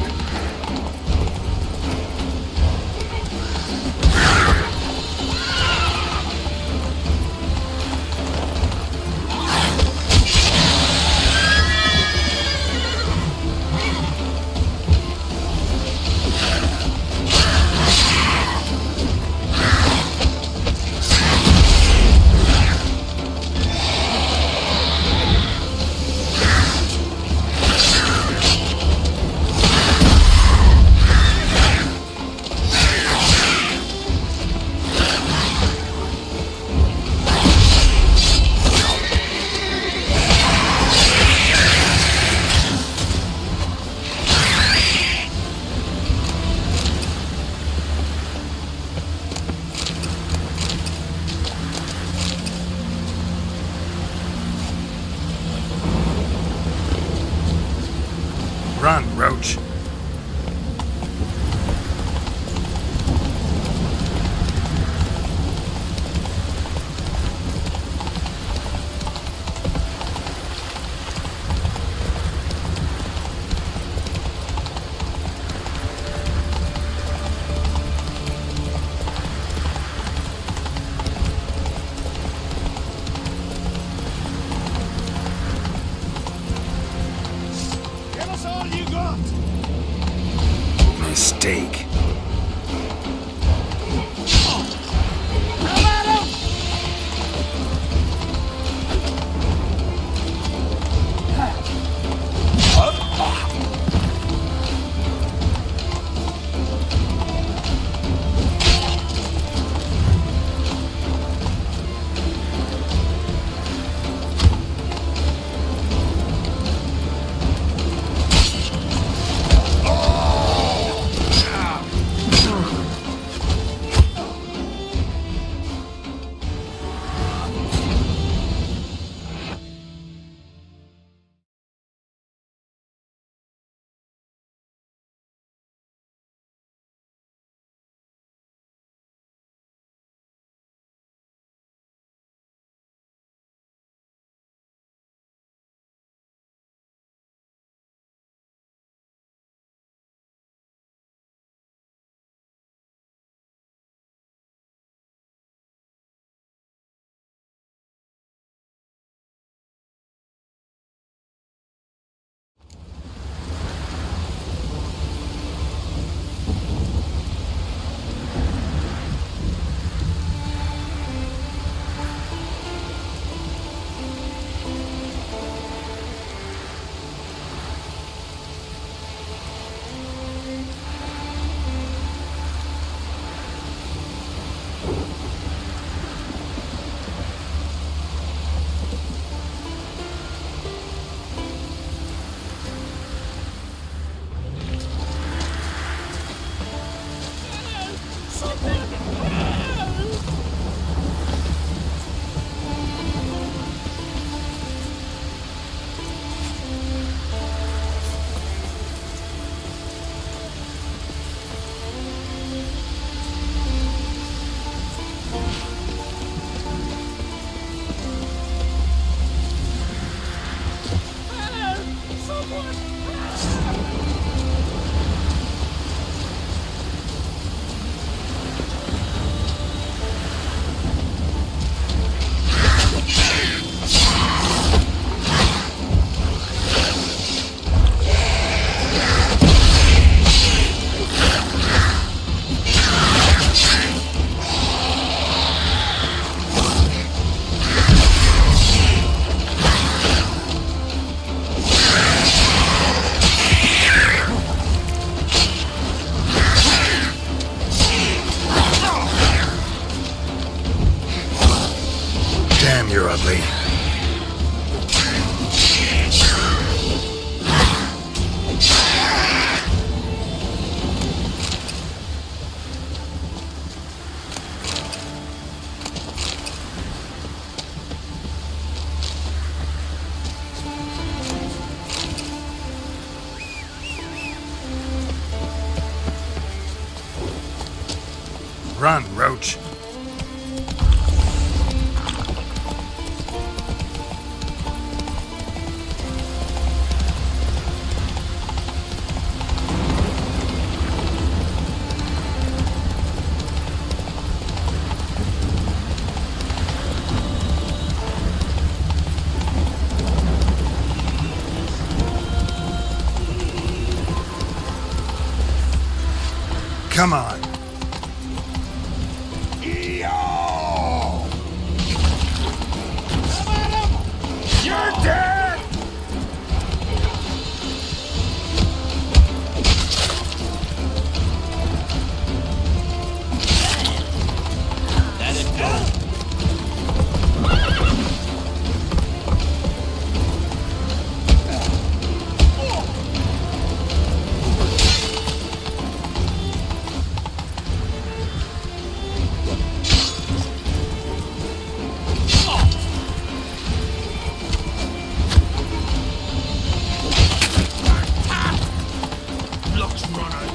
Run, Roach. Give us all you got! Mistake. Run, Roach. Come on. You're dead! Let it go. Luck's run out.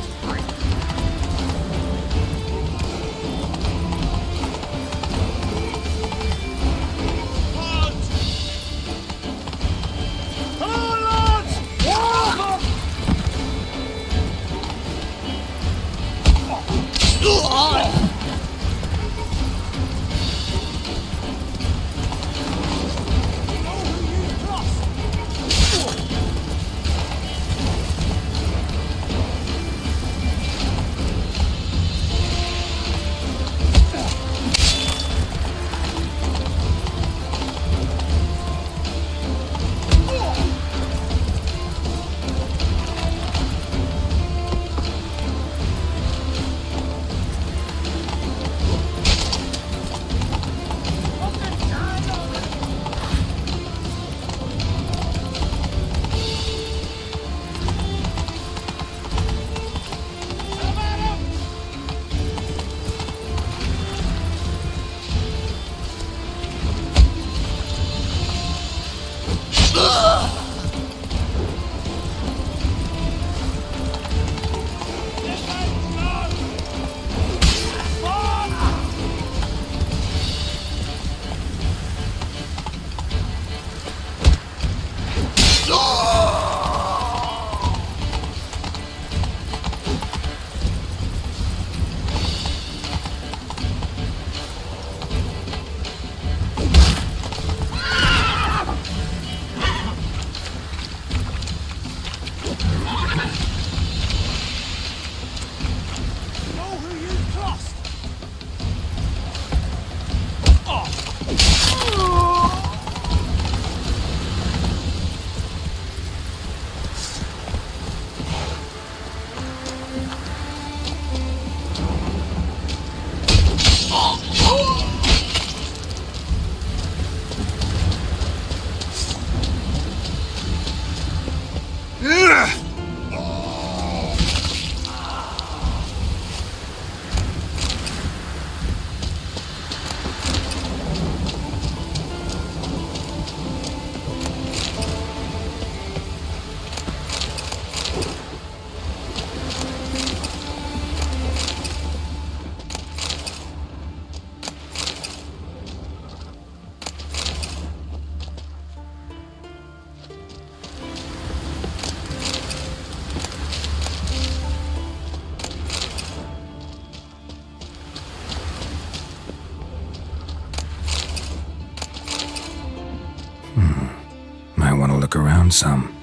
Might want to look around some.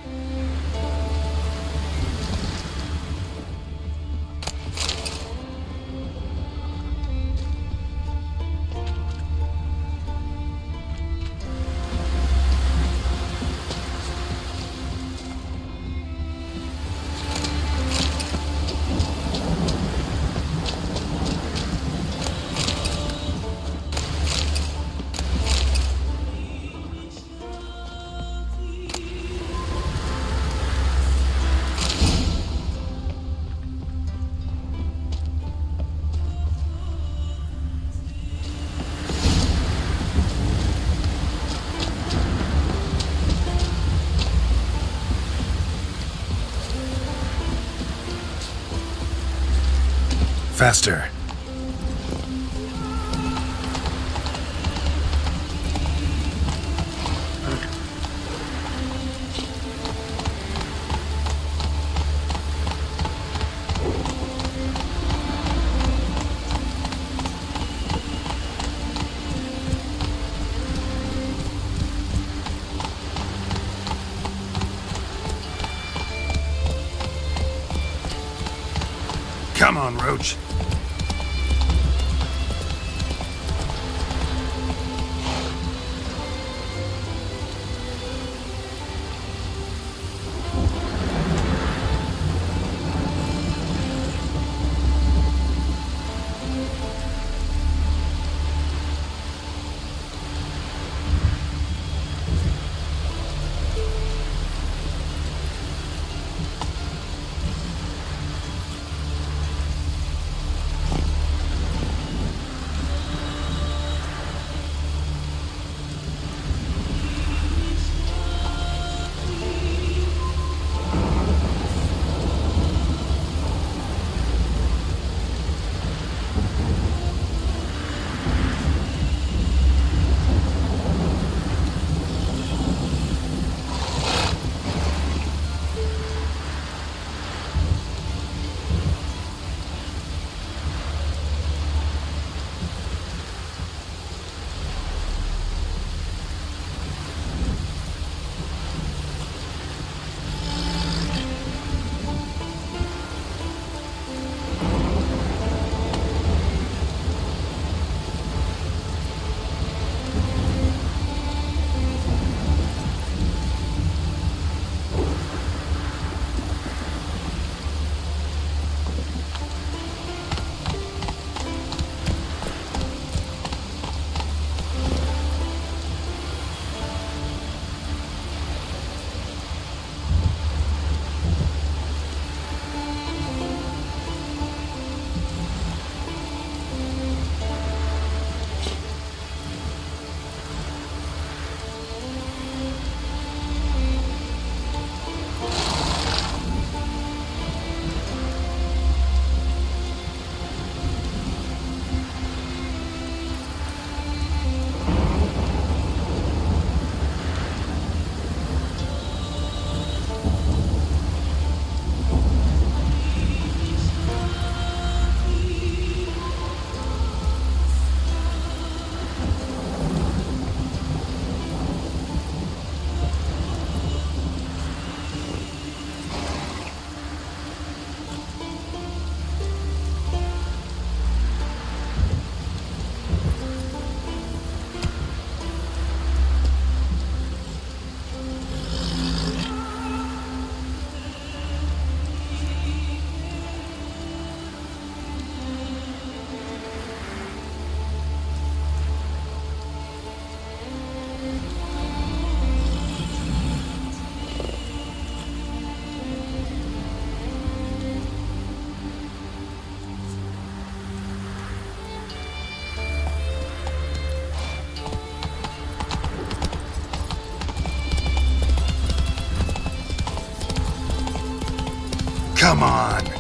Faster. Come on, Roach. Come on.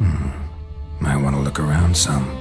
Might want to look around some.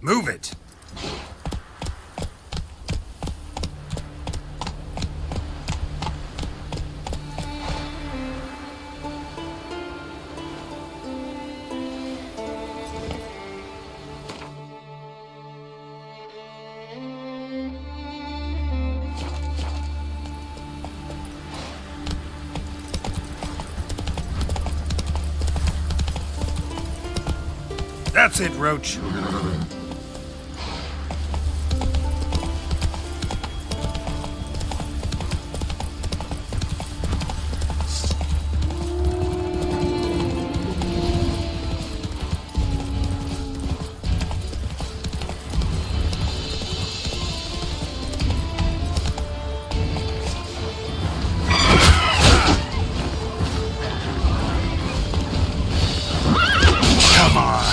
Move it! That's it, Roach. Come on.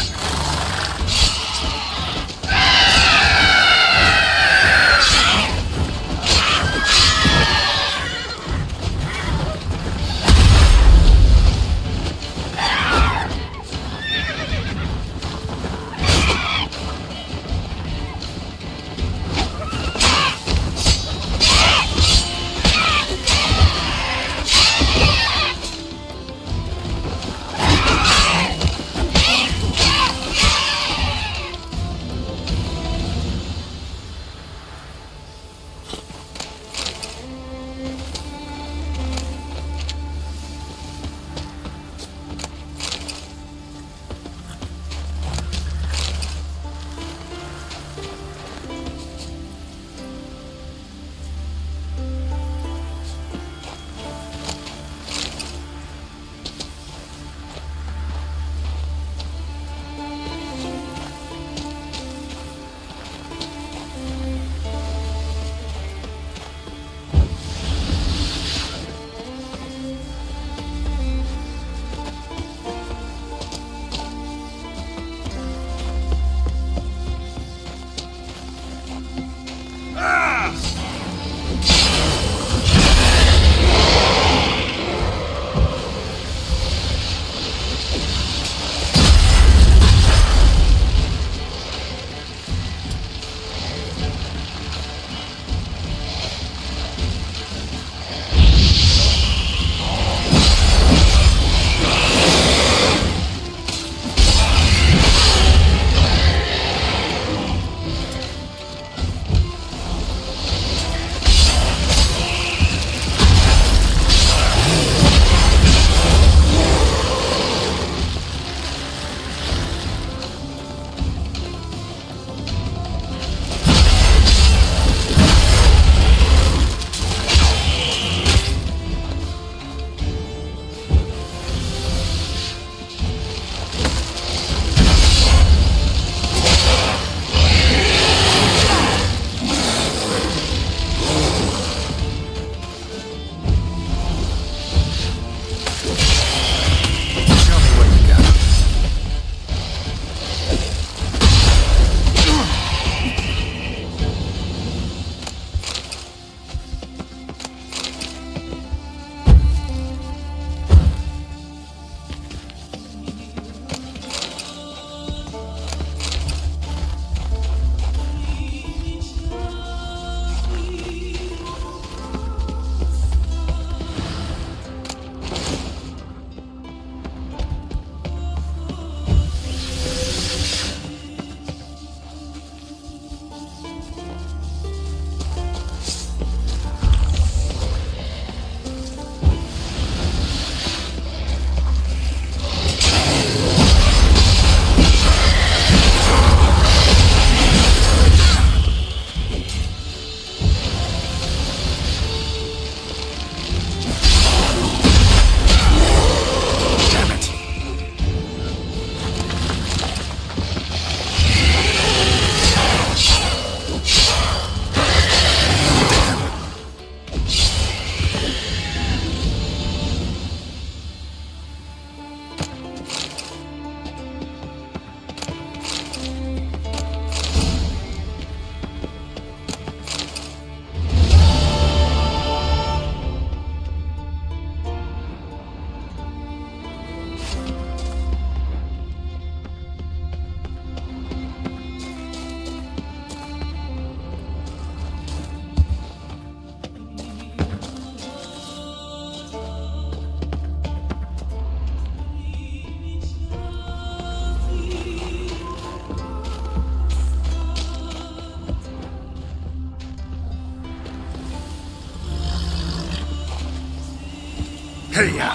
Hey-ya!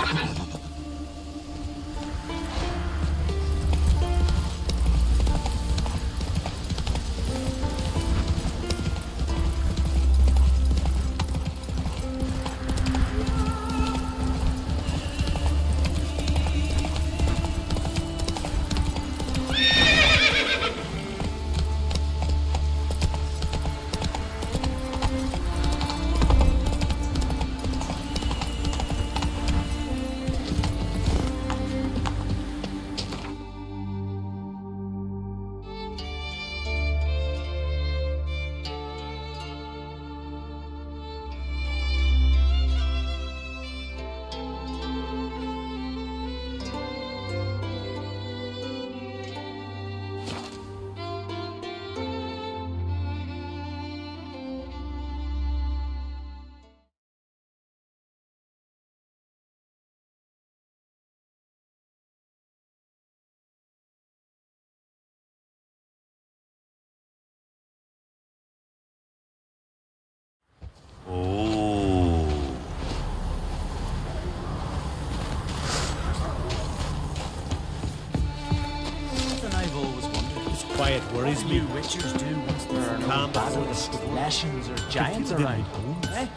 I've always wondered. This quiet worries What me. do you witchers do once there are no Calm basilisk lashings or giants Confused around? in Eh?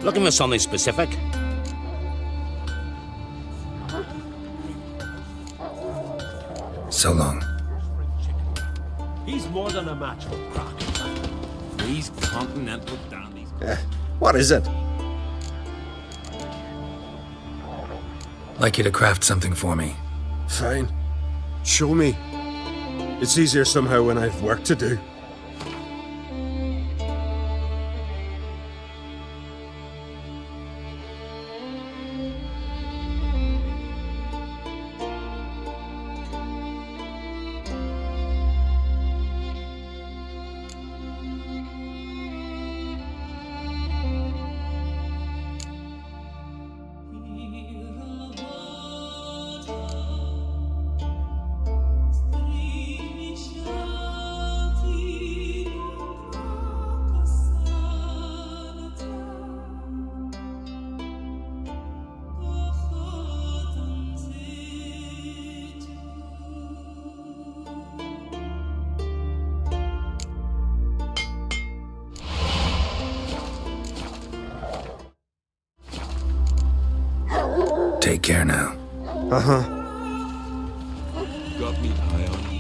Looking for something specific? So long. He's more than a match for Croc. These continental dandies. What is it? Like you to craft something for me. Fine. Show me. It's easier somehow when I've work to do. Take care now. Uh-huh. Got me eye on you.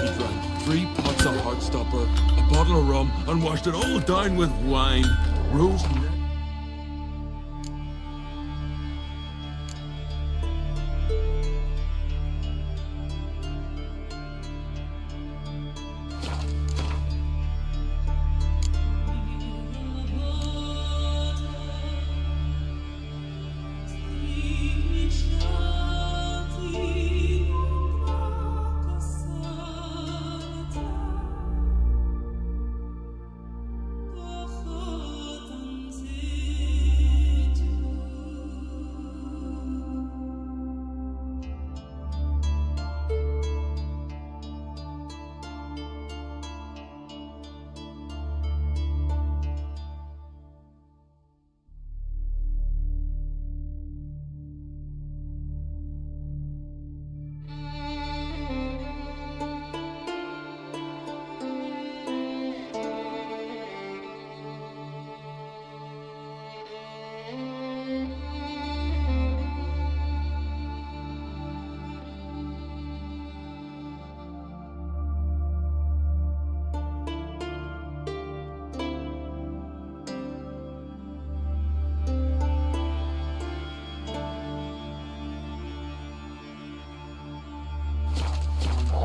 He drank 3 pots of Heartstopper, a bottle of rum, and washed it all down with wine. Rose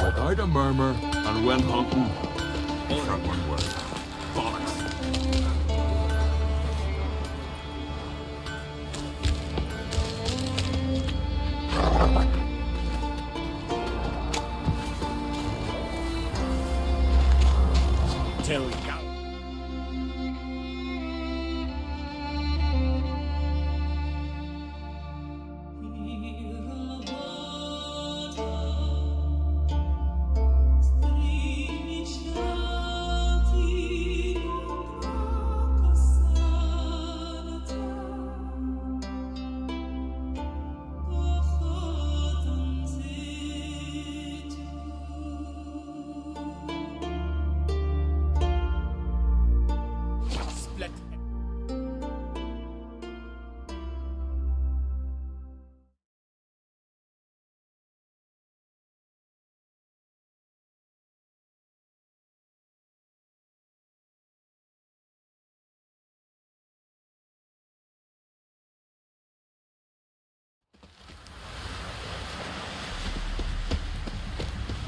without a murmur and went hunting. Other one word. Bollocks. Till we go.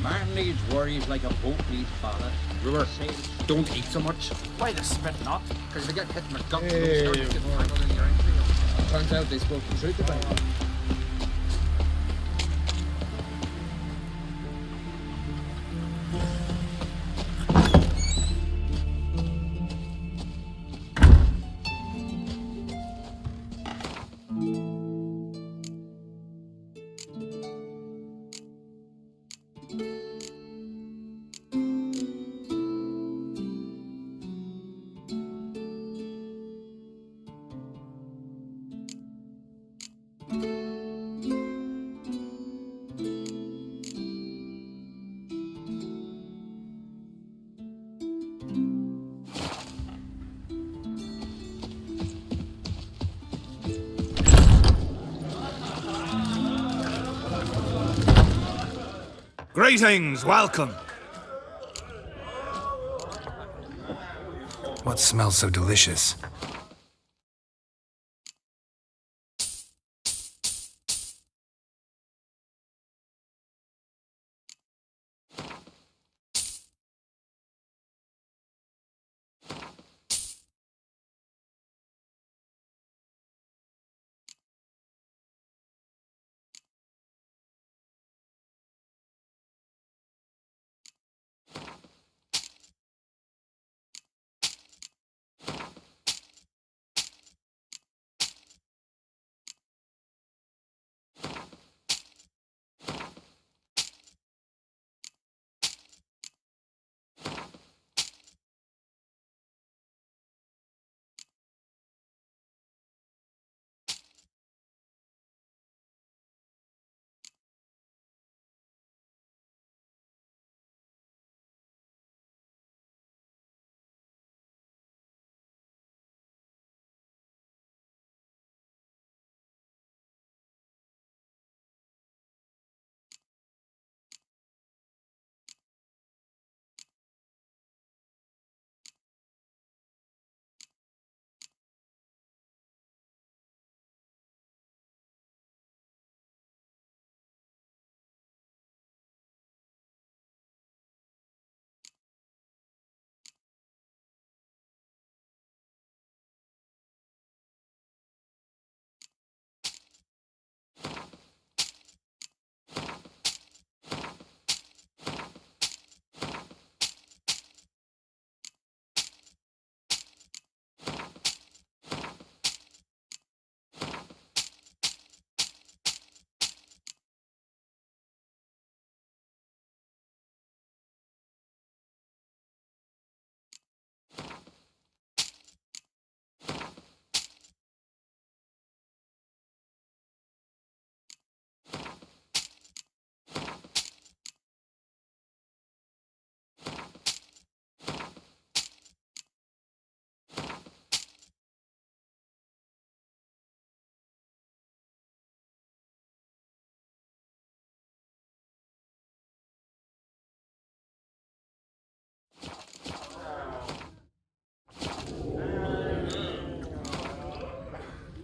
Man needs worries like a boat needs ballast. River, don't eat so much. Why the spit not? Because if you get hit in the guts, Hey, you'll start to get tangled in your ankle. Turns out they spoke the truth about it. Greetings, welcome. What smells so delicious?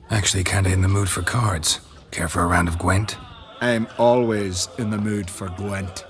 Actually kinda in the mood for cards. Care for a round of Gwent? I'm always in the mood for Gwent.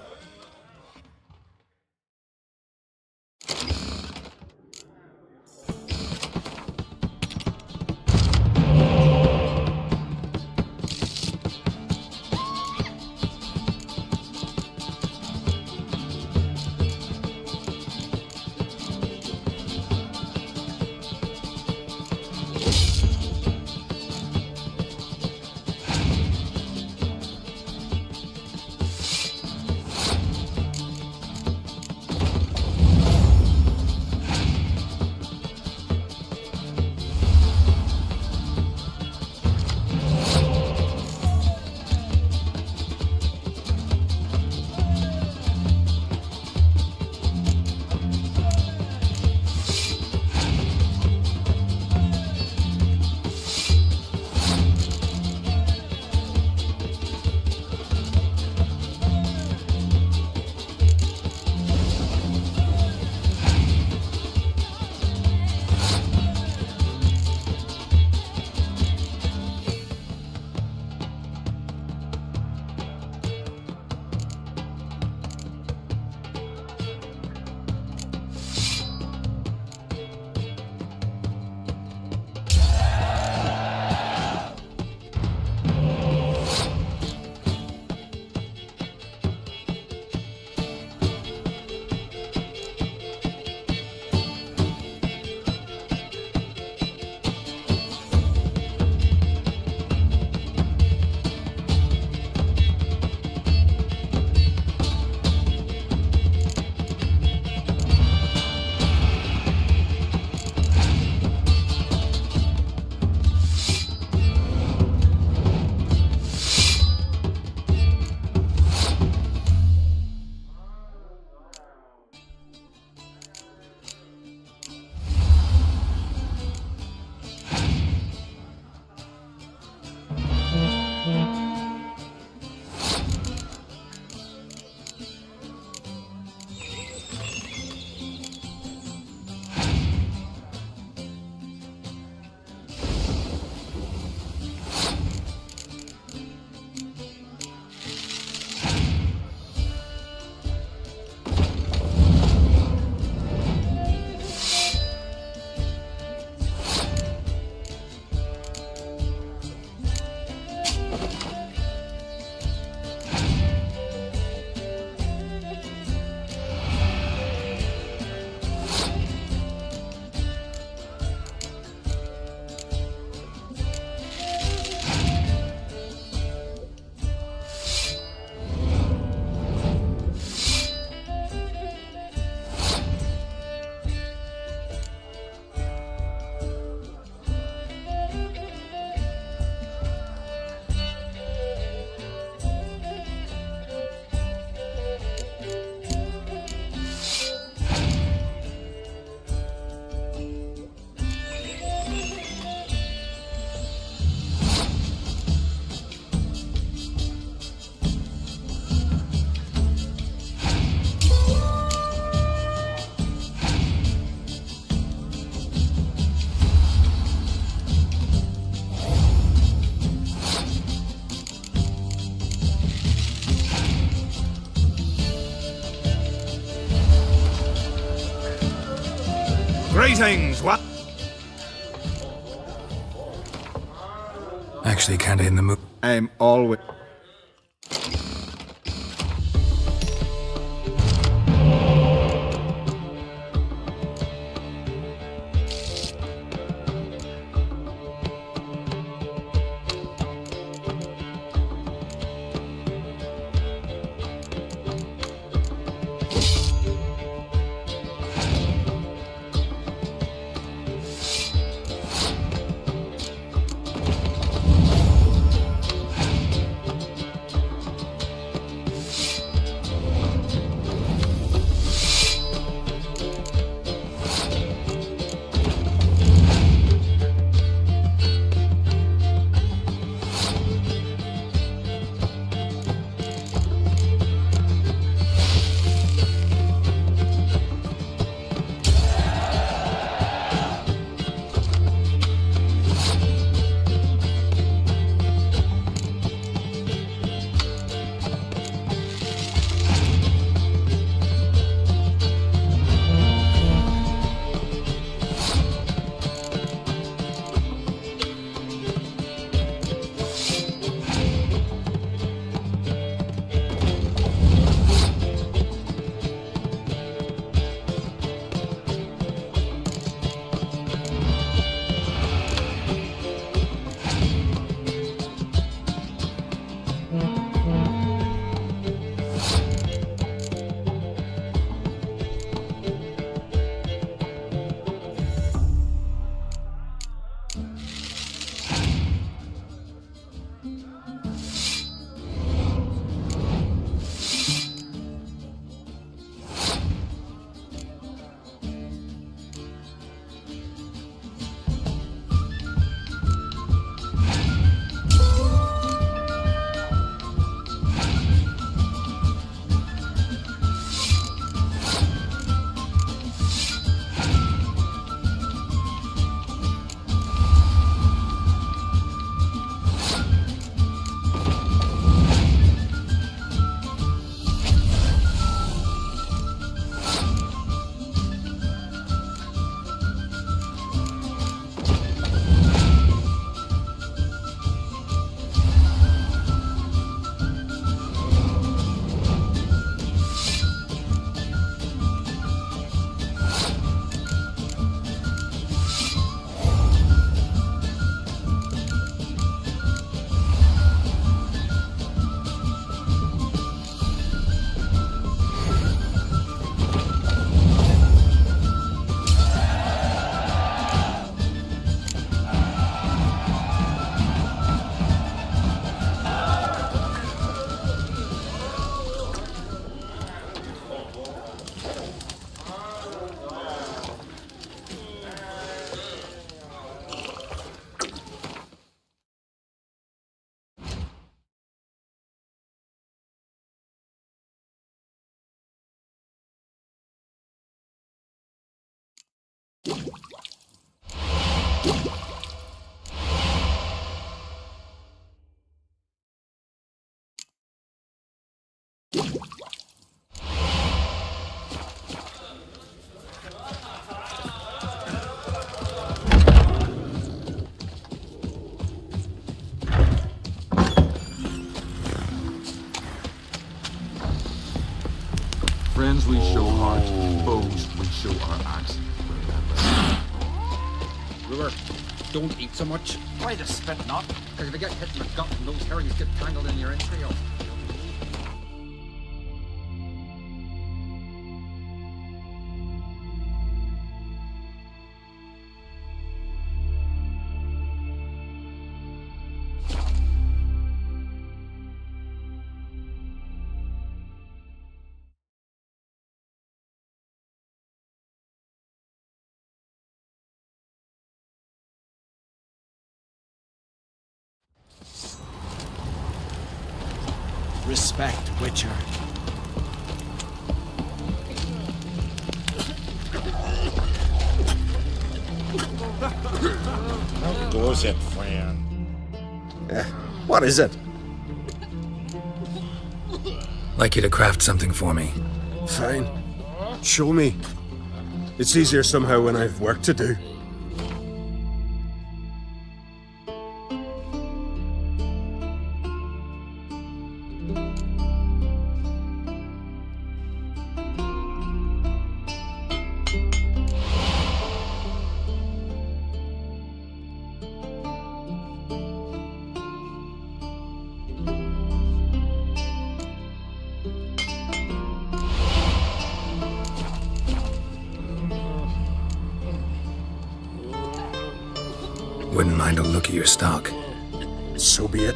things, what? Actually, kinda in the mood. I'm always... Friends we show heart, foes we show our axe. Brewer, don't eat so much. Why the spit not? Because if you get hit in the gut and those herrings get tangled in your entrails. Respect, Witcher. How goes it, friend? What is it? Like you to craft something for me. Fine. Show me. It's easier somehow when I've work to do. Wouldn't mind a look at your stock. So be it.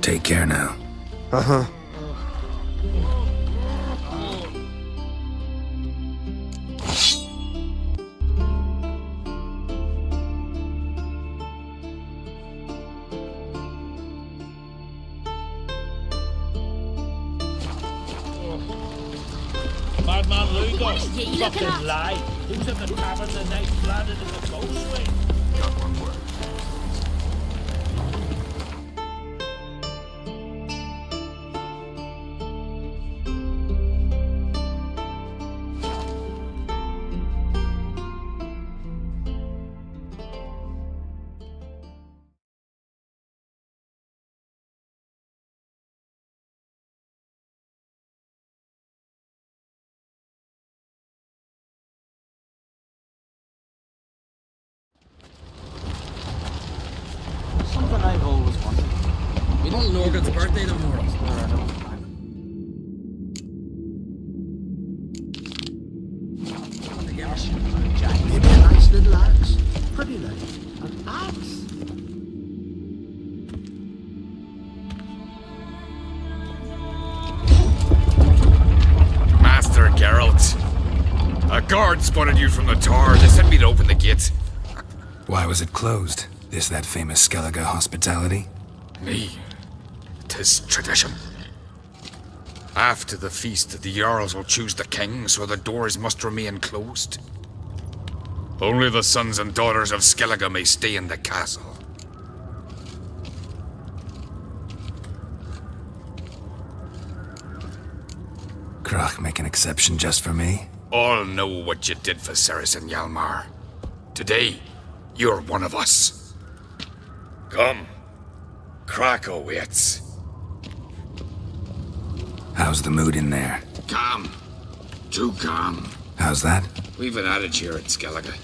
Take care now. Uh-huh. Madman Lugo. What are you looking at? Fucking lie. Who's in the tavern the night planted in the boat swing? Got one word. Something I've always wanted. We don't know Norgan's birthday tomorrow. Maybe a nice little axe. Pretty like. An axe. Master Geralt. A guard spotted you from the tower. They sent me to open the gate. Why was it closed? Is that famous Skellige hospitality? Me. 'Tis tradition. After the feast, the Jarls will choose the king, so the doors must remain closed. Only the sons and daughters of Skellige may stay in the castle. Krach make an exception just for me? All know what you did for Ceres and Hjalmar. Today, you're one of us. Come. Krach awaits. How's the mood in there? Calm. Too calm. How's that? We've an adage here at Skellige.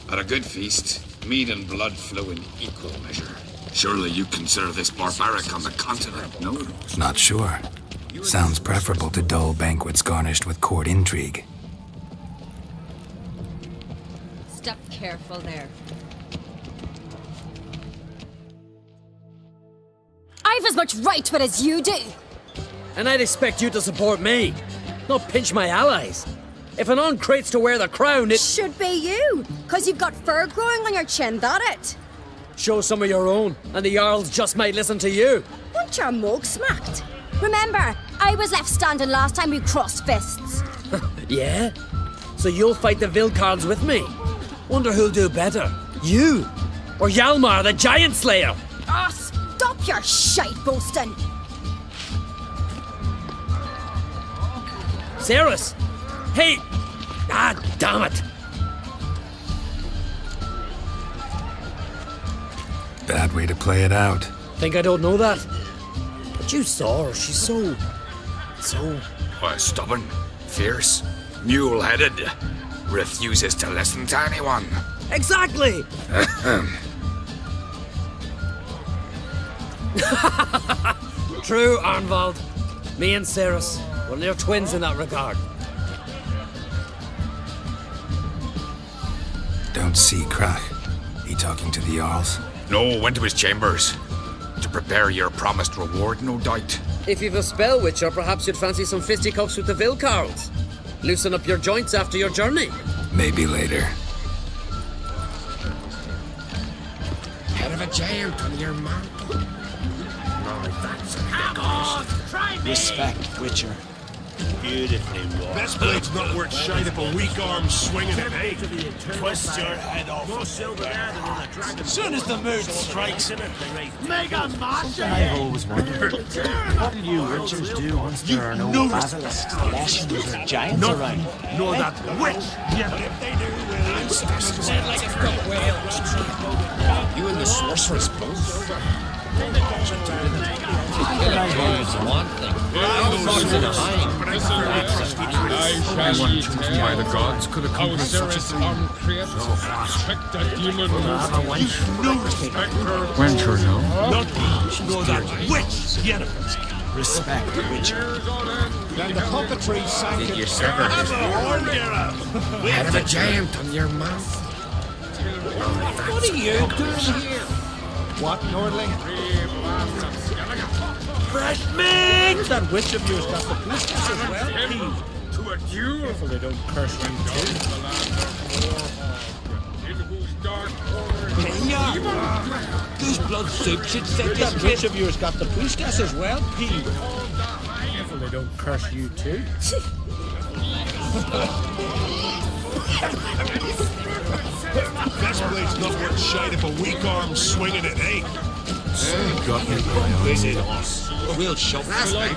At a good feast, mead and blood flow in equal measure. Surely you consider this barbaric on the continent, no? Not sure. Sounds preferable to dull banquets garnished with court intrigue. Step careful there. I've as much right to it as you do. And I'd expect you to support me, not pinch my allies. If an on crates to wear the crown, it should be you, because you've got fur growing on your chin, that it? Show some of your own, and the Jarls just might listen to you. Want your mug smacked? Remember, I was left standing last time we crossed fists. Yeah? So you'll fight the Vilcards with me? Wonder who'll do better, you or Hjalmar the Giant Slayer? Ah, stop your shite boasting! Ceres! Hey! Ah, damn it! Bad way to play it out. Think I don't know that? But you saw her, she's so... Stubborn, fierce, mule-headed. Refuses to listen to anyone. Exactly! True, Arnvald. Me and Ceres, well, they're twins in that regard. Don't see Krach. He talking to the Jarls? No, went to his chambers. To prepare your promised reward, no doubt. If you've a spell, Witcher, perhaps you'd fancy some fisticuffs with the Vilcarls. Loosen up your joints after your journey. Maybe later. Head of a giant on your mantle. Respect, Witcher. Beautifully wrought. Best blade's not worth shite if a weak arm swinging it, eh? Twist your head off. Soon as the mood strikes, Mega Master! I've always wondered, what will you Witchers do once there are no basilisks, lashings, or giants around? Nor that witch! You and the sorceress both. Anyone chosen by the gods could accomplish such a thing. Respect that demon. No respect her. Wencher, no? Not nor that witch! Jennifer's Respect, Witcher. Then the puppetry sank Did you sever his head of a giant on your mouth? What are you doing here? What, Nordling? fresh meat! That witch of yours got the blisters as well, Pete. To a duel. Careful they don't curse you too. In whose dark corner These blood soup should set that witch of yours got the priestess as well, Pete. Careful they don't curse you too. Best blade's not worth shite if a weak arm swinging it, eh? got me Visit us. We'll show you.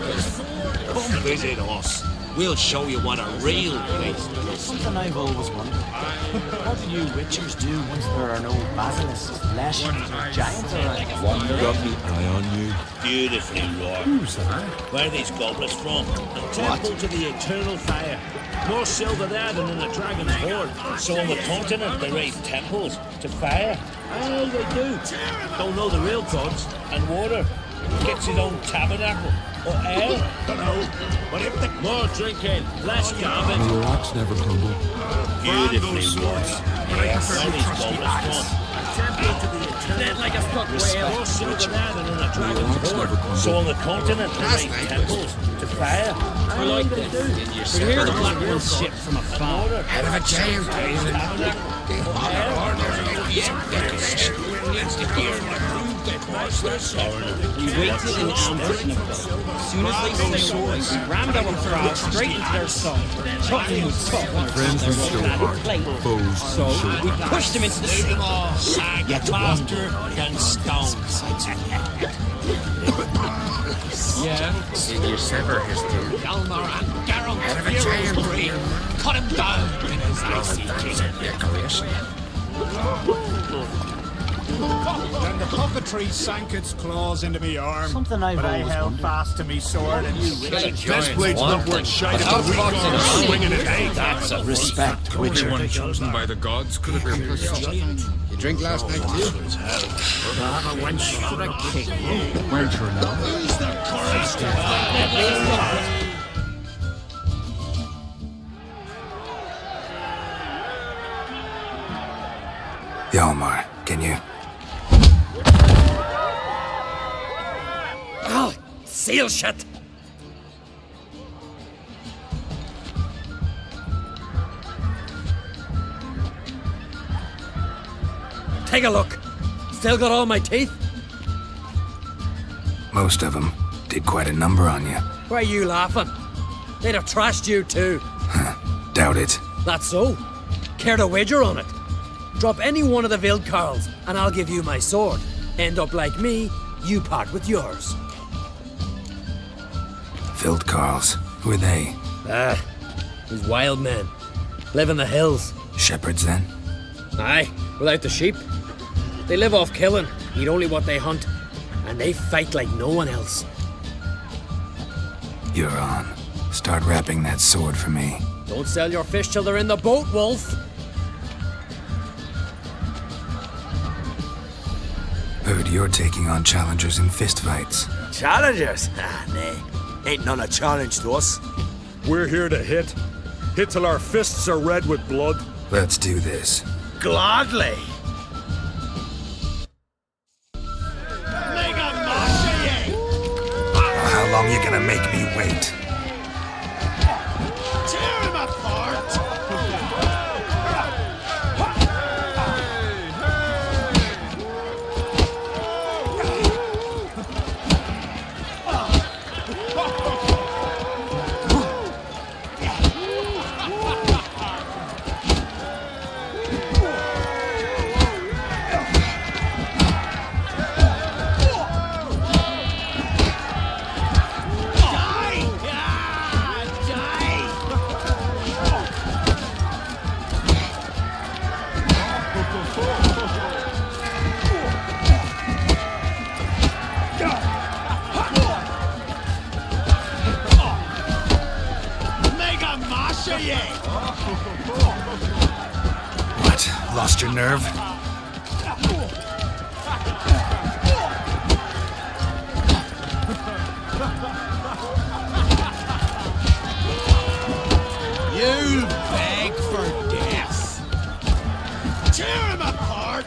Come visit us. We'll show you what a real place is. Something I've always wondered. What do you Witchers do once there are no basilisks, lashings, or giants around? Got me eye on you. Beautifully wrought. Who's that? Where are these goblets from? A temple to the eternal fire. More silver there than in a dragon's hoard. So on the continent they raise temples to fire. Aye, they do. Don't know the real gods. And water. Gets his own tabernacle. Or air. Dunno. But if the more drinking, less garbage. The rocks never crumble. Beautifully wrought. Where are these goblets from? Temple to the eternal like a stuck whale. More silver there than in a dragon's hoard. So on the continent they raise temples to fire. I like they do. We hear the Black Will ship from afar. Head of a giant. We waited in ambush. As soon as they sailed, we rammed our prow straight into their side. Chuckling with top. Friends we still are. Foes So we pushed them into the sea. Yet faster than stones. Yeah. Did you sever his tail? Hjalmar and Garrow Head of a giant. cut him down in his icy Decoration. Then the puppetry sank its claws into me arm. Something I've but I always held wondered. fast to me sword and Best blade's not worth shite if a weak arm swinging it, eh? That's a Respect, Witcher. Anyone chosen by the gods could accomplish such a thing. You drink last night too? Wencher, no? Hjalmar, can you? Oh, seal shut. Take a look. Still got all my teeth? Most of them did quite a number on you. Why are you laughing? They'd have trashed you too. Doubt it. That's so. Care to wager on it? Drop any one of the Vilcarls, and I'll give you my sword. End up like me, you part with yours. Vilcarls, who are they? These wild men. Live in the hills. Shepherds, then? Aye, without the sheep. They live off killing, eat only what they hunt, and they fight like no one else. You're on. Start wrapping that sword for me. Don't sell your fish till they're in the boat, Wolf. Heard you're taking on challengers in fistfights. Challengers? Ah, nay. Ain't none a challenge to us. We're here to hit. Hit till our fists are red with blood. Let's do this. Gladly. How long you gonna make me wait? Tear him apart! What? Lost your nerve? You'll beg for death. Tear him apart!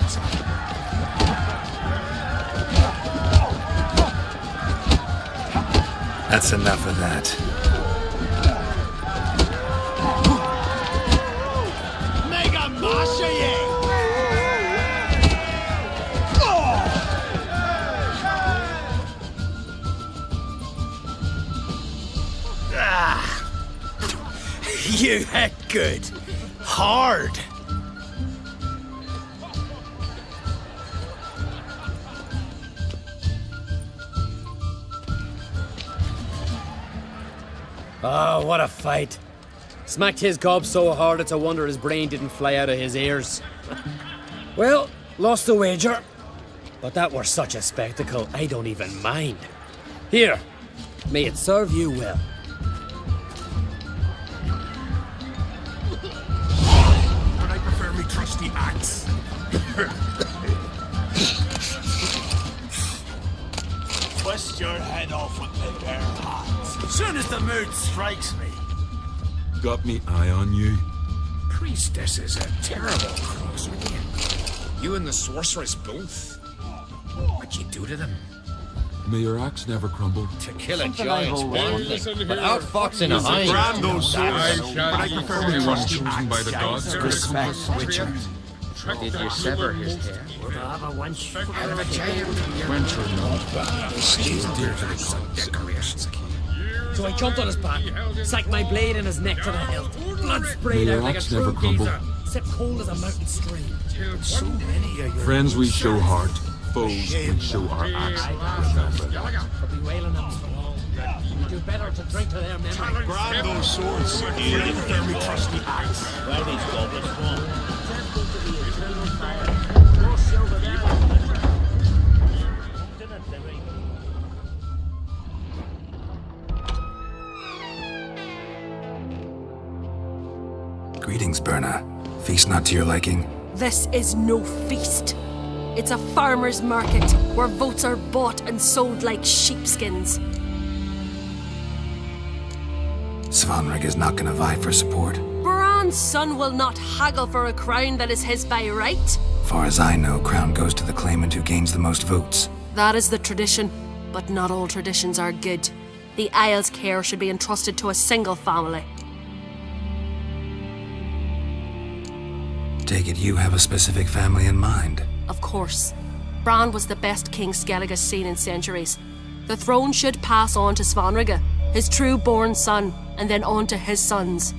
That's enough of that. Mega Masha ye! You hit good. Hard. Oh, what a fight. Smacked his gob so hard it's a wonder his brain didn't fly out of his ears. Well, lost the wager. But that were such a spectacle, I don't even mind. Here, may it serve you well. But I prefer me trusty axe. Twist your head off with my bare hands. Soon as the mood strikes me. Got me eye on you. Priestess is a terrible cross with you. You and the sorceress both. What'd you do to them? May your axe never crumble. To kill a giant's one thing, but outfoxing a hind. Brand those swords, but I prefer Only me one trusty chosen by the axe. gods. Respect, Witcher. Did you sever his hair? Out of a giant. Wench or not, She's dear to the gods. Decorations. So I jumped on his back, sank my blade in his neck to the hilt. Blood sprayed May out your like a axe true never crumble. geezer, set cold as a mountain stream. So many of your friends we show heart, foes we show our axe. But be wailing them so long. You do better to drink to their memory. Brand those swords, But I prefer me trusty axe. Where these goblins from? Greetings, Berna. Feast not to your liking? This is no feast. It's a farmer's market where votes are bought and sold like sheepskins. Svanrig is not gonna vie for support. Bran's son will not haggle for a crown that is his by right. Far as I know, crown goes to the claimant who gains the most votes. That is the tradition, but not all traditions are good. The Isle's care should be entrusted to a single family. Take it you have a specific family in mind. Of course. Bran was the best king Skellig has seen in centuries. The throne should pass on to Svanrig, his true-born son, and then on to his sons.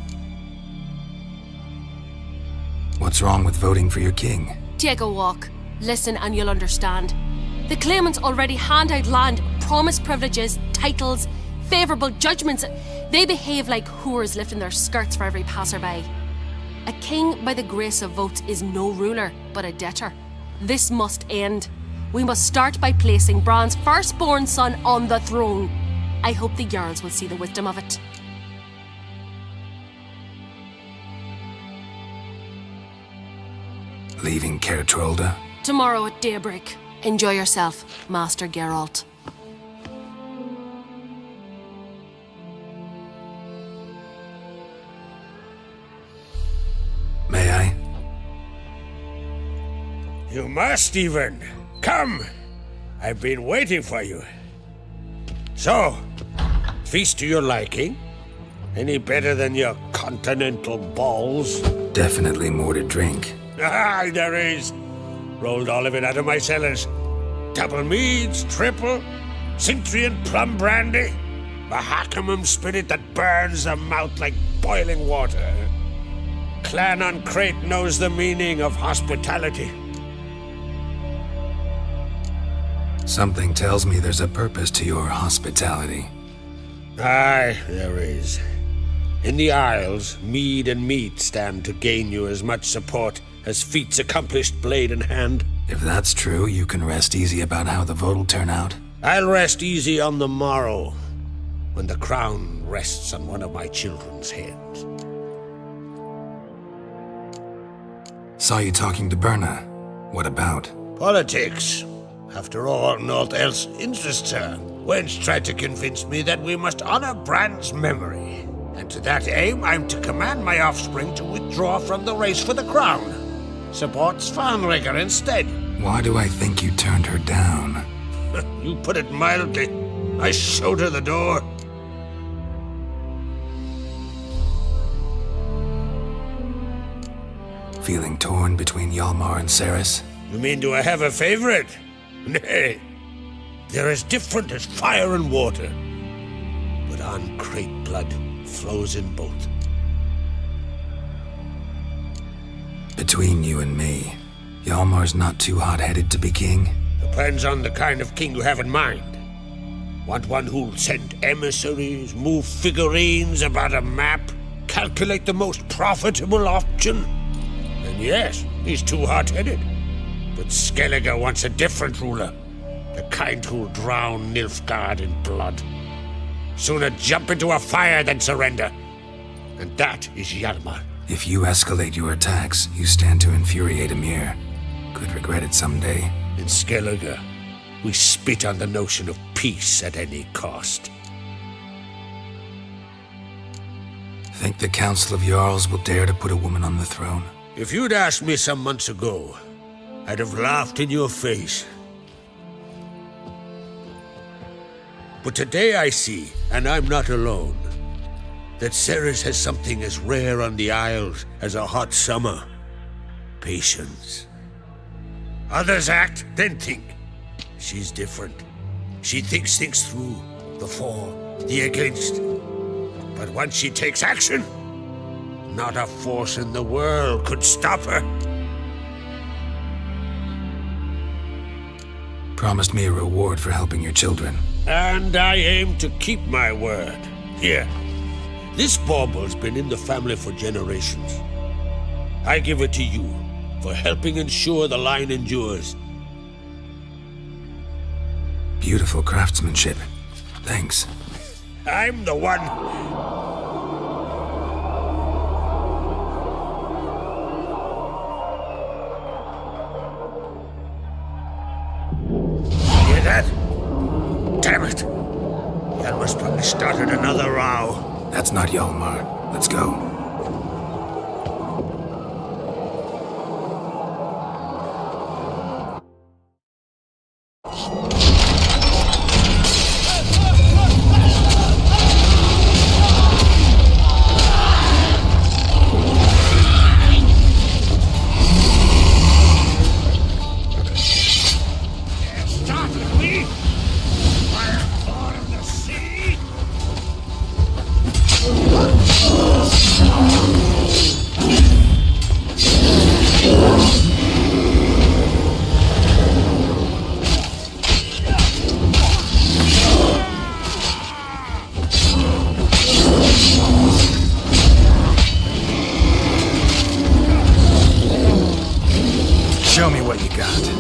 What's wrong with voting for your king? Take a walk. Listen and you'll understand. The claimants already hand out land, promise privileges, titles, favourable judgments. They behave like whores lifting their skirts for every passerby. A king by the grace of votes is no ruler, but a debtor. This must end. We must start by placing Bran's firstborn son on the throne. I hope the Jarls will see the wisdom of it. Leaving Caer Trolda? Tomorrow at daybreak. Enjoy yourself, Master Geralt. May I? You must even. Come! I've been waiting for you. So, feast to your liking? Any better than your continental balls? Definitely more to drink. Aye, there is. Rolled all of it out of my cellars. Double meads, triple, Cintrian plum brandy, Mahakimum spirit that burns the mouth like boiling water. Clan on Crate knows the meaning of hospitality. Something tells me there's a purpose to your hospitality. Aye, there is. In the Isles, mead and meat stand to gain you as much support as feats accomplished blade in hand. If that's true, you can rest easy about how the vote'll turn out. I'll rest easy on the morrow, when the crown rests on one of my children's heads. Saw you talking to Berna. What about? Politics. After all, naught else interests her. Wench tried to convince me that we must honor Bran's memory. And to that aim, I'm to command my offspring to withdraw from the race for the crown. Support Svanrigger instead. Why do I think you turned her down? You put it mildly. I showed her the door. Feeling torn between Hjalmar and Ceres? You mean, do I have a favorite? Nay. They're as different as fire and water. But on Crate blood flows in both. Between you and me, Hjalmar's not too hot-headed to be king? Depends on the kind of king you have in mind. Want one who'll send emissaries, move figurines about a map, calculate the most profitable option? And yes, he's too hot-headed. But Skellige wants a different ruler. The kind who'll drown Nilfgaard in blood. Sooner jump into a fire than surrender. And that is Hjalmar. If you escalate your attacks, you stand to infuriate Emir. Could regret it someday. In Skellige, we spit on the notion of peace at any cost. Think the Council of Jarls will dare to put a woman on the throne? If you'd asked me some months ago, I'd have laughed in your face. But today I see, and I'm not alone, that Ceres has something as rare on the Isles as a hot summer. Patience. Others act, then think. She's different. She thinks things through, the for, the against. But once she takes action, not a force in the world could stop her. Promised me a reward for helping your children. And I aim to keep my word. Here, this bauble's been in the family for generations. I give it to you for helping ensure the line endures. Beautiful craftsmanship. Thanks. I'm the one. Hear that? Damn it! Hjalmar's probably started another row. That's not Hjalmar. Let's go. Show me what you got.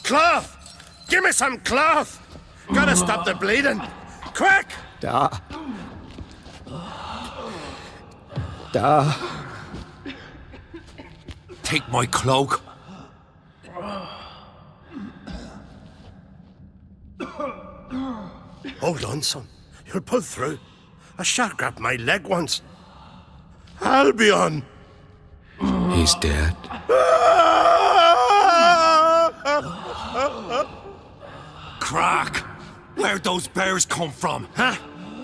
Cloth! Give me some cloth! Gotta stop the bleeding! Quick! Da. Take my cloak. Hold on, son. You'll pull through. A shark grabbed my leg once. Albion! He's dead. Crack! Where'd those bears come from, huh?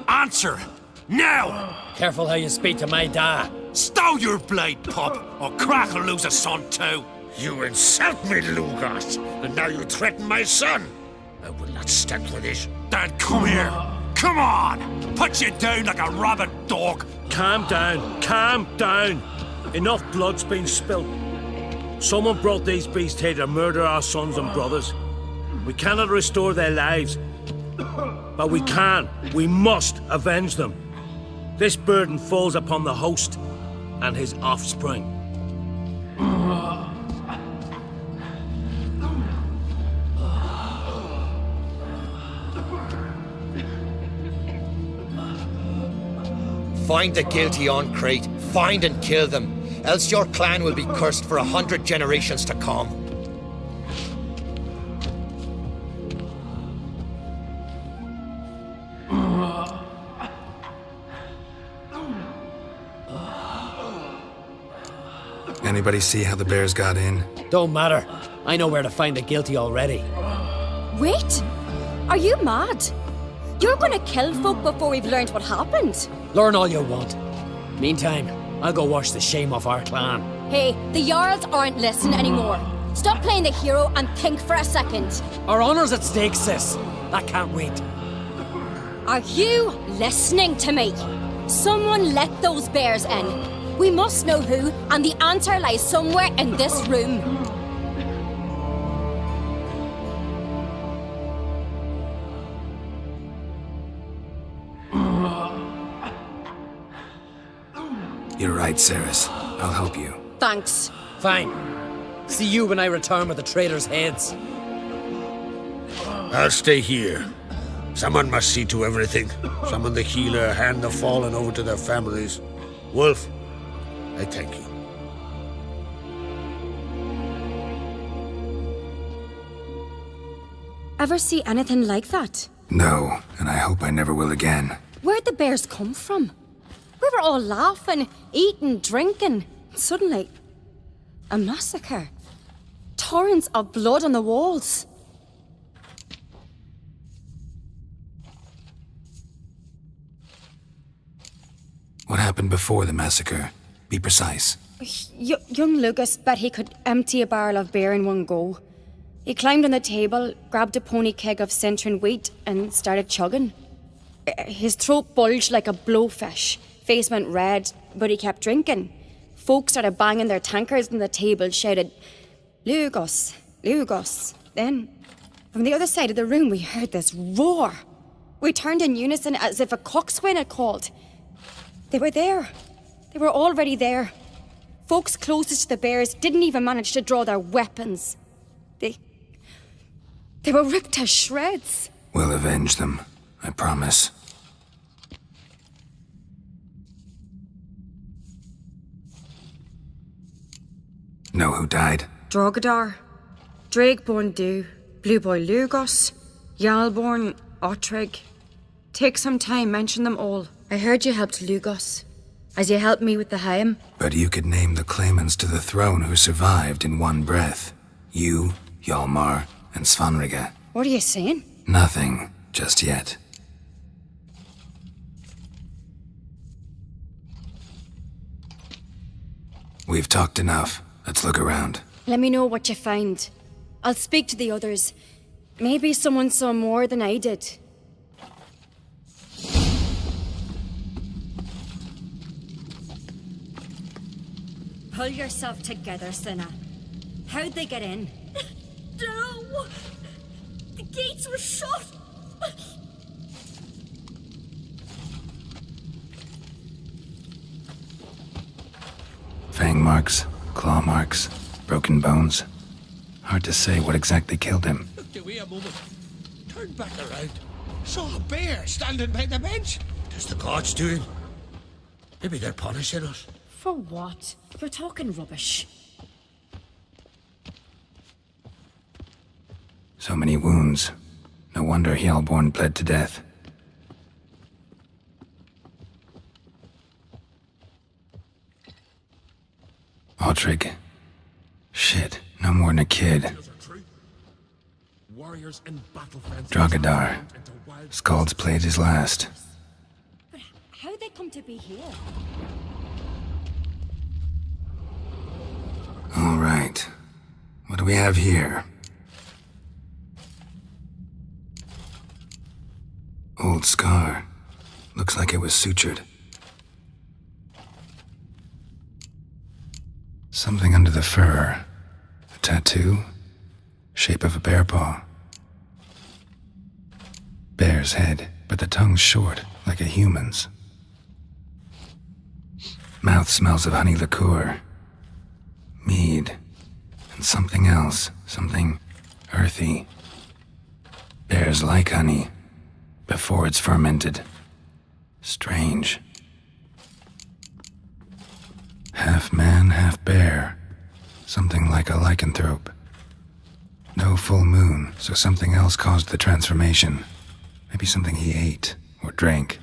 Answer! Now! Careful how you speak to my dad. Stow your blade, pup, or Crack will lose a son too. You insult me, Lugas, and now you threaten my son. I will not stand for this. Then come here. Come on! Put you down like a rabid dog. Calm down. Calm down. Enough blood's been spilt. Someone brought these beasts here to murder our sons and brothers. We cannot restore their lives. But we can. We must avenge them. This burden falls upon the host and his offspring. Find the guilty on Crate. Find and kill them. Else your clan will be cursed for 100 generations to come. Anybody see how the bears got in? Don't matter. I know where to find the guilty already. Wait! Are you mad? You're gonna kill folk before we've learned what happened. Learn all you want. Meantime, I'll go wash the shame off our clan. Hey, the Jarls aren't listening anymore. Stop playing the hero and think for a second. Our honor's at stake, sis. That can't wait. Are you listening to me? Someone let those bears in. We must know who, and the answer lies somewhere in this room. You're right, Ceres. I'll help you. Thanks. Fine. See you when I return with the traitors' heads. I'll stay here. Someone must see to everything. Summon the healer, hand the fallen over to their families. Wolf, I thank you. Ever see anything like that? No, and I hope I never will again. Where'd the bears come from? We were all laughing, eating, drinking. Suddenly, a massacre. Torrents of blood on the walls. What happened before the massacre? Be precise. Young Lucas bet he could empty a barrel of beer in one go. He climbed on the table, grabbed a pony keg of Centron wheat, and started chugging. His throat bulged like a blowfish. Face went red, but he kept drinking. Folk started banging their tankards on the table, shouted, "Lugos, Lugos." Then, from the other side of the room, we heard this roar. We turned in unison as if a coxswain had called. They were there. They were already there. Folks closest to the bears didn't even manage to draw their weapons. They were ripped to shreds. We'll avenge them, I promise. Know who died? Drogadar, Drakeborn Du, Blue Boy Lugos, Yalborn, Ottrig. Take some time, mention them all. I heard you helped Lugos, as you helped me with the Haim. But you could name the claimants to the throne who survived in one breath. You, Hjalmar, and Svanrige. What are you saying? Nothing, just yet. We've talked enough. Let's look around. Let me know what you find. I'll speak to the others. Maybe someone saw more than I did. Pull yourself together, Ceann. How'd they get in? No! The gates were shut! Fang marks, claw marks, broken bones. Hard to say what exactly killed him. Looked away a moment, turned back around, saw a bear standing by the bench. It's the gods doing. Maybe they're punishing us. For what? You're talking rubbish. So many wounds. No wonder Hjalborn bled to death. Aldrich. Shit, no more than a kid. Warriors in battle fences. Drogadar. Skald's played his last. But how'd they come to be here? All right. What do we have here? Old scar. Looks like it was sutured. Something under the fur. A tattoo? Shape of a bear paw. Bear's head, but the tongue's short, like a human's. Mouth smells of honey liqueur. Mead. And something else. Something earthy. Bears like honey. Before it's fermented. Strange. Half man, half bear. Something like a lycanthrope. No full moon, so something else caused the transformation. Maybe something he ate or drank.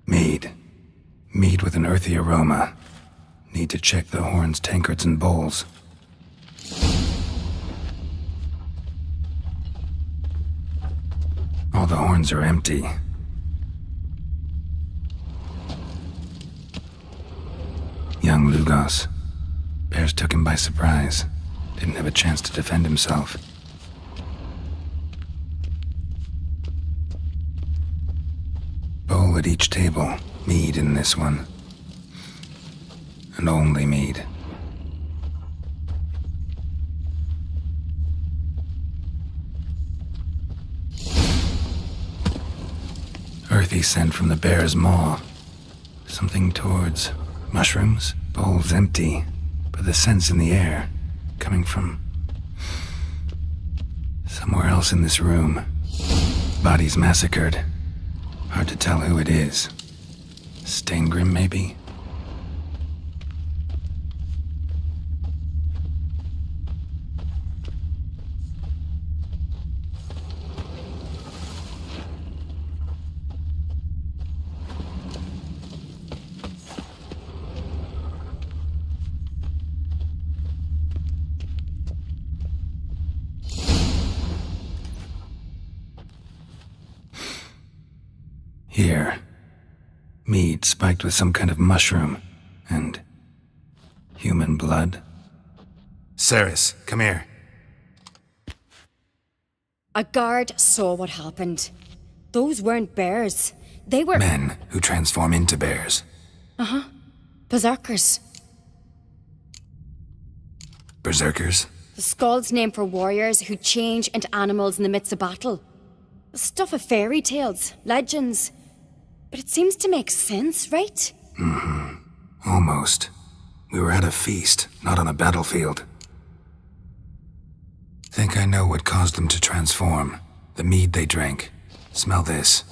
Mead. Mead with an earthy aroma. Need to check the horns, tankards, and bowls. All the horns are empty. Young Lugos. Bears took him by surprise. Didn't have a chance to defend himself. Bowl at each table. Mead in this one. And only mead. Earthy scent from the bear's maw. Something towards mushrooms. Bowl's empty, but the scent's in the air. Coming from somewhere else in this room. Bodies massacred. Hard to tell who it is. Steingrim, maybe? Here. Mead spiked with some kind of mushroom. And human blood. Ceres, come here. A guard saw what happened. Those weren't bears. They were... Men who transform into bears. Uh-huh. Berserkers. Berserkers? The Skald's name for warriors who change into animals in the midst of battle. Stuff of fairy tales, legends. But it seems to make sense, right? Mm-hmm. Almost. We were at a feast, not on a battlefield. Think I know what caused them to transform. The mead they drank. Smell this.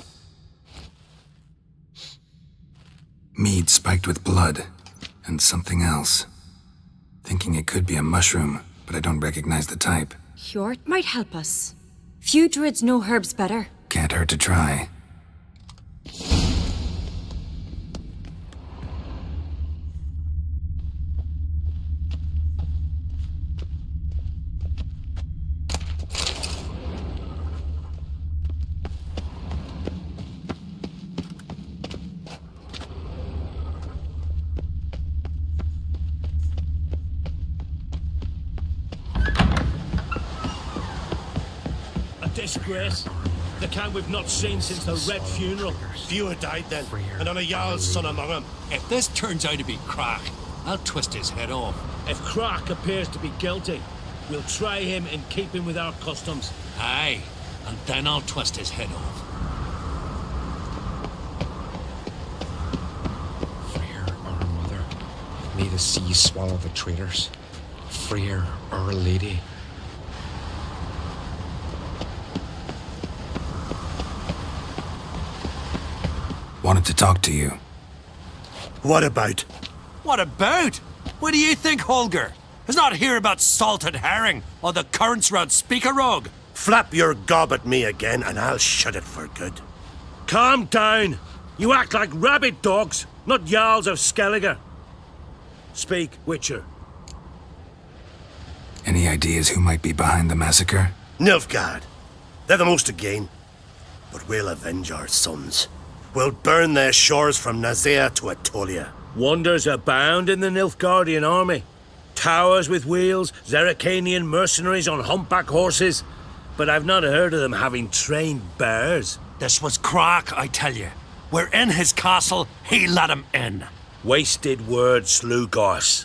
Mead spiked with blood. And something else. Thinking it could be a mushroom, but I don't recognize the type. Hjort might help us. Few druids know herbs better. Can't hurt to try. Disgrace. The kind we've not seen since the Red Funeral. Few had died then, and on a Jarl's son among them. If this turns out to be Crack, I'll twist his head off. If Crack appears to be guilty, we'll try him and keep him with our customs. Aye, and then I'll twist his head off. Freer, our mother, may the sea swallow the traitors. Freer, our lady. Wanted to talk to you. What about? What about? What do you think, Holger? Is not here about salted herring or the currents round Speakerog? Flap your gob at me again, and I'll shut it for good. Calm down. You act like rabid dogs, not Jarls of Skellige. Speak, Witcher. Any ideas who might be behind the massacre? Nilfgaard. They're the most to gain. But we'll avenge our sons. We'll burn their shores from Nazea to Atolia. Wonders abound in the Nilfgaardian army. Towers with wheels, Zerrikanian mercenaries on humpback horses. But I've not heard of them having trained bears. This was Crack, I tell you. We're in his castle, he let him in. Wasted words, Slugos.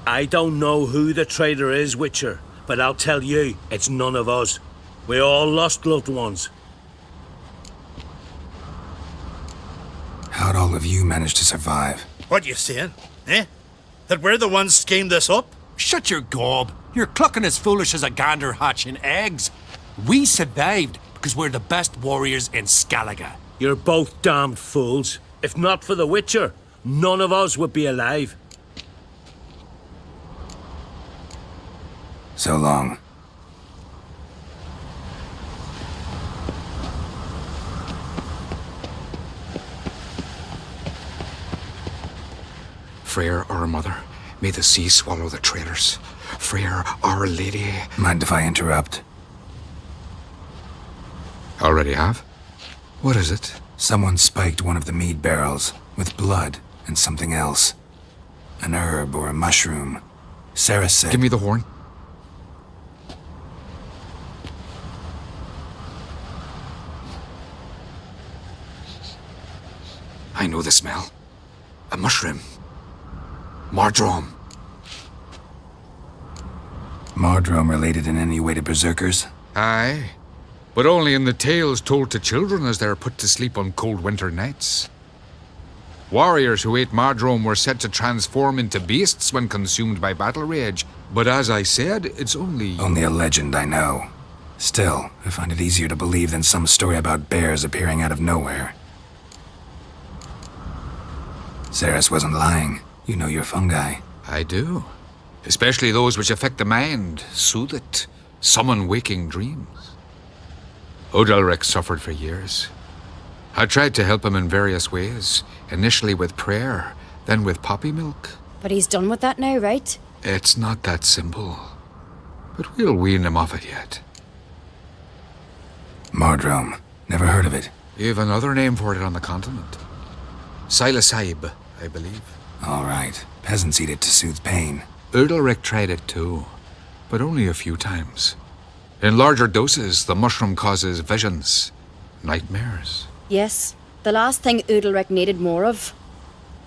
I don't know who the traitor is, Witcher, but I'll tell you, it's none of us. We all lost loved ones. How'd all of you manage to survive? What you saying? Eh? That we're the ones schemed this up? Shut your gob. You're clucking as foolish as a gander hatching eggs. We survived because we're the best warriors in Skellige. You're both damned fools. If not for the Witcher, none of us would be alive. So long. Freyr, our mother, may the sea swallow the traitors. Freyr, our lady. Mind if I interrupt? Already have? What is it? Someone spiked one of the mead barrels with blood and something else. An herb or a mushroom. Sarah said... Give me the horn. I know the smell. A mushroom. Mardrome. Mardrome related in any way to berserkers? Aye. But only in the tales told to children as they're put to sleep on cold winter nights. Warriors who ate Mardrome were said to transform into beasts when consumed by battle rage. But as I said, it's only... Only a legend, I know. Still, I find it easier to believe than some story about bears appearing out of nowhere. Ceres wasn't lying. You know your fungi. I do. Especially those which affect the mind, soothe it, summon waking dreams. Odalric suffered for years. I tried to help him in various ways, initially with prayer, then with poppy milk. But he's done with that now, right? It's not that simple. But we'll wean him off it yet. Mardrome. Never heard of it. You've another name for it on the continent. Silasaib, I believe. All right. Peasants eat it to soothe pain. Udalric tried it too, but only a few times. In larger doses, the mushroom causes visions, nightmares. Yes, the last thing Udalric needed more of.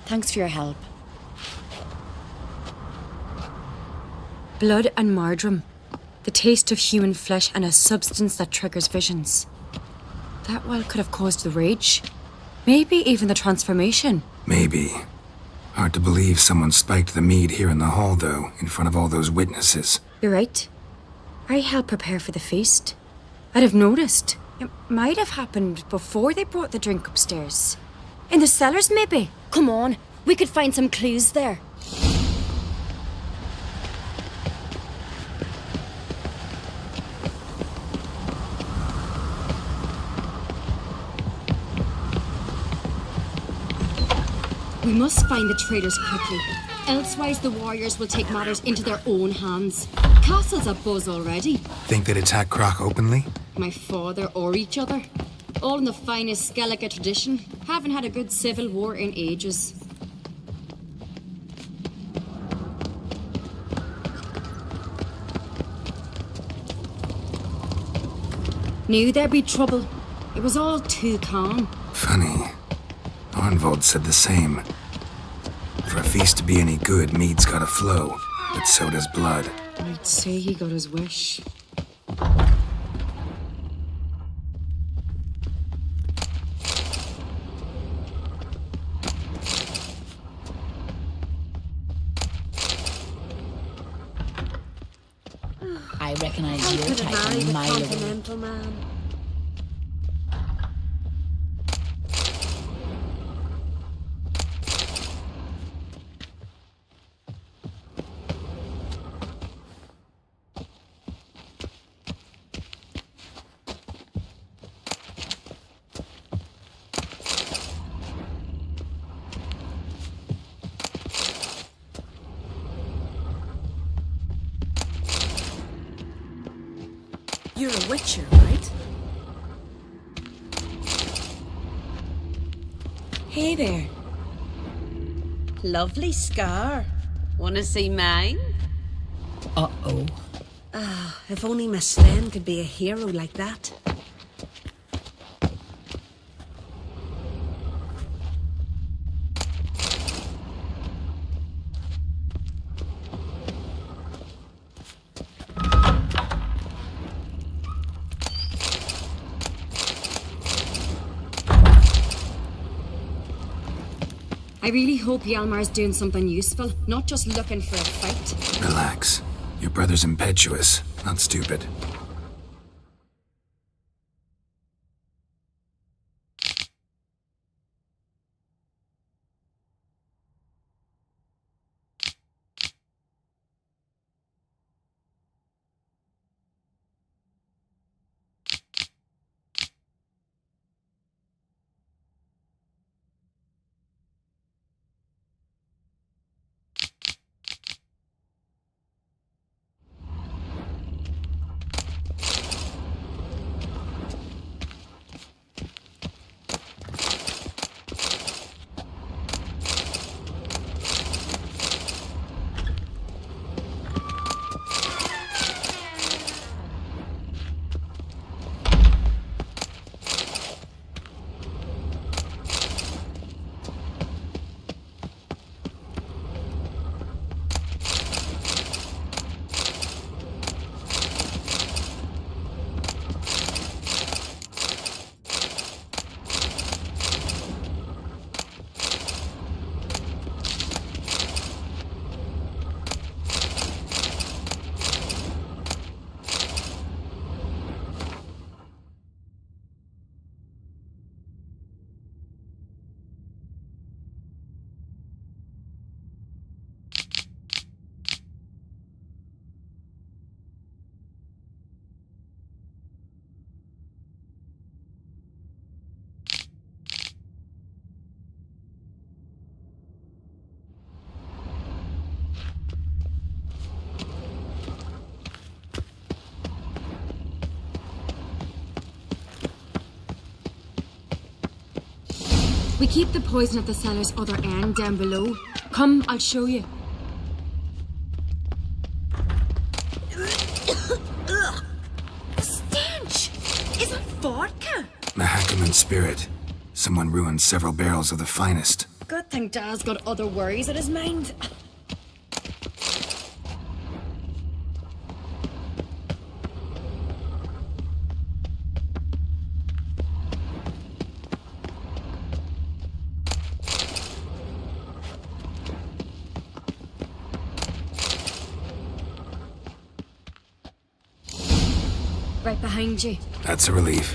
Thanks for your help. Blood and Mardrome. The taste of human flesh and a substance that triggers visions. That well could have caused the rage. Maybe even the transformation. Maybe. Hard to believe someone spiked the mead here in the hall, though, in front of all those witnesses. You're right. I helped prepare for the feast. I'd have noticed. It might have happened before they brought the drink upstairs. In the cellars, maybe. Come on, we could find some clues there. We must find the traitors quickly. Elsewise, the warriors will take matters into their own hands. Castle's abuzz already. Think they'd attack Croc openly? My father or each other. All in the finest Skellige tradition. Haven't had a good civil war in ages. Knew there'd be trouble. It was all too calm. Funny. Arnvold said the same. For a feast to be any good, mead's gotta flow, but so does blood. I'd say he got his wish. I recognize your type a mile away. Continental man. You're a witcher, right? Hey there. Lovely scar. Wanna see mine? Uh-oh. Ah, if only Miss Sven could be a hero like that. I really hope Hjalmar's doing something useful, not just looking for a fight. Relax. Your brother's impetuous, not stupid. We keep the poison at the cellar's other end, down below. Come, I'll show you. Ugh! The stench! Is it vodka? Mahakaman spirit. Someone ruined several barrels of the finest. Good thing Dad's got other worries in his mind. Right behind you. That's a relief.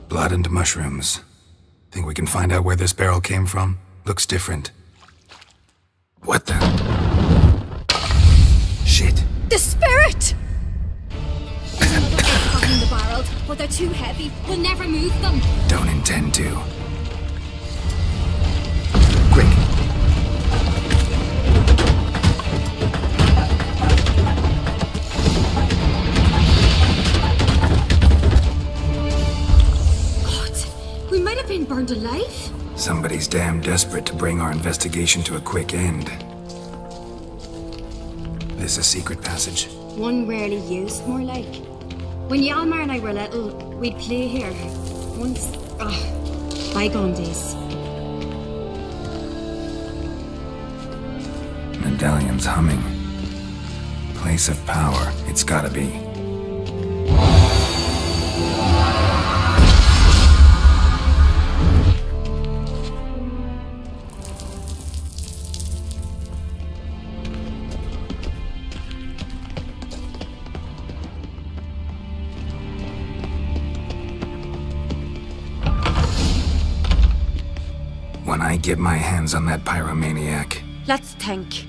Blood and mushrooms. Think we can find out where this barrel came from? Looks different. What the? Shit. The spirit! Covering the barrels, but they're too heavy. We'll never move them. Don't intend to. Been burned alive? Somebody's damn desperate to bring our investigation to a quick end. This a secret passage? One rarely used, more like. When Hjalmar and I were little, we'd play here. Once, bygone days. Medallion's humming. Place of power, it's gotta be. When I get my hands on that pyromaniac. Let's think.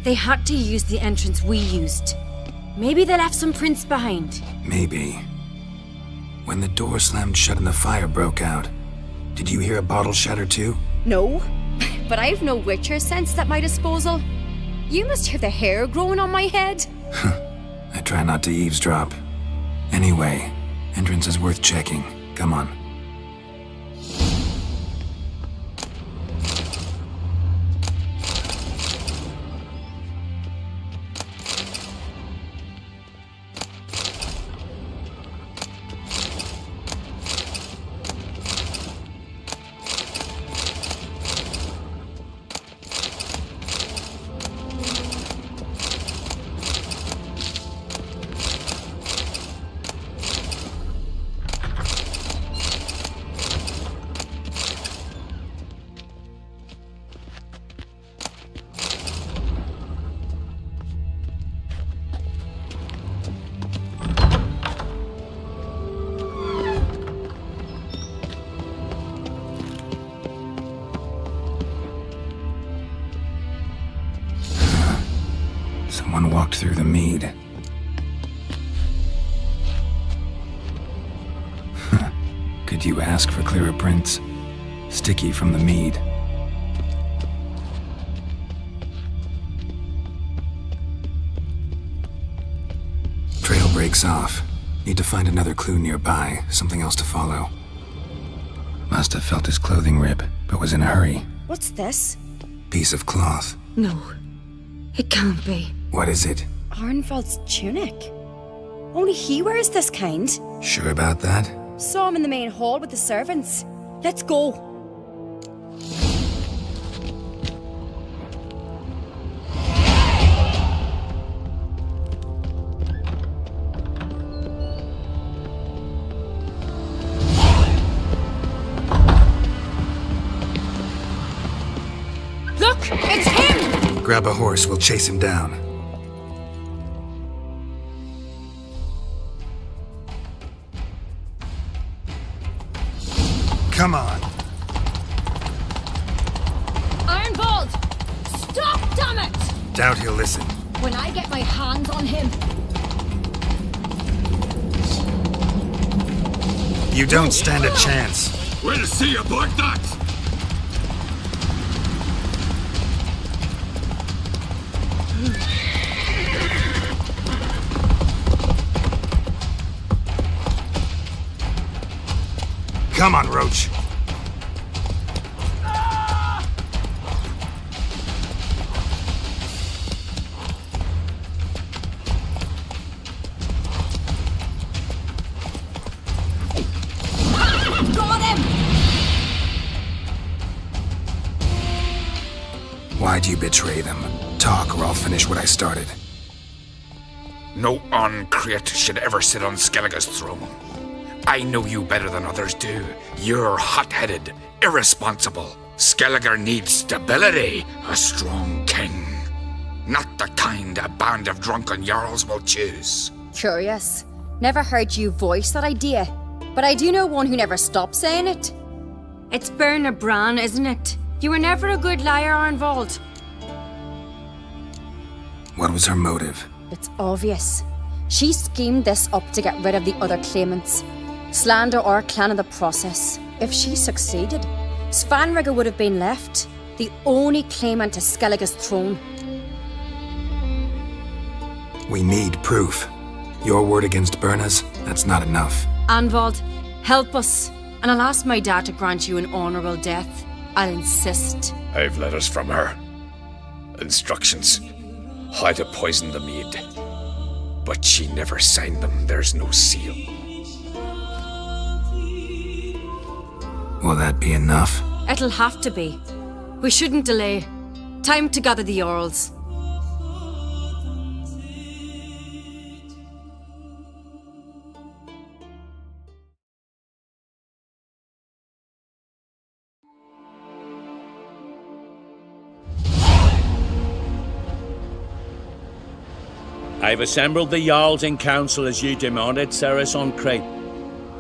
They had to use the entrance we used. Maybe they left some prints behind. Maybe. When the door slammed shut and the fire broke out, did you hear a bottle shatter too? No, But I've no witcher sense at my disposal. You must hear the hair growing on my head. I try not to eavesdrop. Anyway, entrance is worth checking. Come on. Someone walked through the mead. Could you ask for clearer prints? Sticky from the mead. Trail breaks off. Need to find another clue nearby, something else to follow. Must have felt his clothing rip, but was in a hurry. What's this? Piece of cloth. No. It can't be. What is it? Arnvald's tunic. Only he wears this kind. Sure about that? Saw him in the main hall with the servants. Let's go. Look, it's him! Grab a horse, we'll chase him down. Come on. Arnvald! Stop, damn it! Doubt he'll listen. When I get my hands on him, You don't stand a chance. We'll see about that! Come on, Roach. got him! Why'd you betray them? Talk, or I'll finish what I started. No uncreate should ever sit on Skellige's throne. I know you better than others do. You're hot-headed, irresponsible. Skellige needs stability, a strong king. Not the kind a band of drunken jarls will choose. Curious. Never heard you voice that idea. But I do know one who never stops saying it. It's Berna Bran, isn't it? You were never a good liar, Arnvald. What was her motive? It's obvious. She schemed this up to get rid of the other claimants. Slander our clan in the process. If she succeeded, Svanrige would have been left, the only claimant to Skellige's throne. We need proof. Your word against Berna's, that's not enough. Arnvald, help us, and I'll ask my dad to grant you an honourable death. I'll insist. I've letters from her. Instructions. How to poison the mead. But she never signed them. There's no seal. Will that be enough? It'll have to be. We shouldn't delay. Time to gather the Jarls. I've assembled the Jarls in council as you demanded, Ceres on Crate.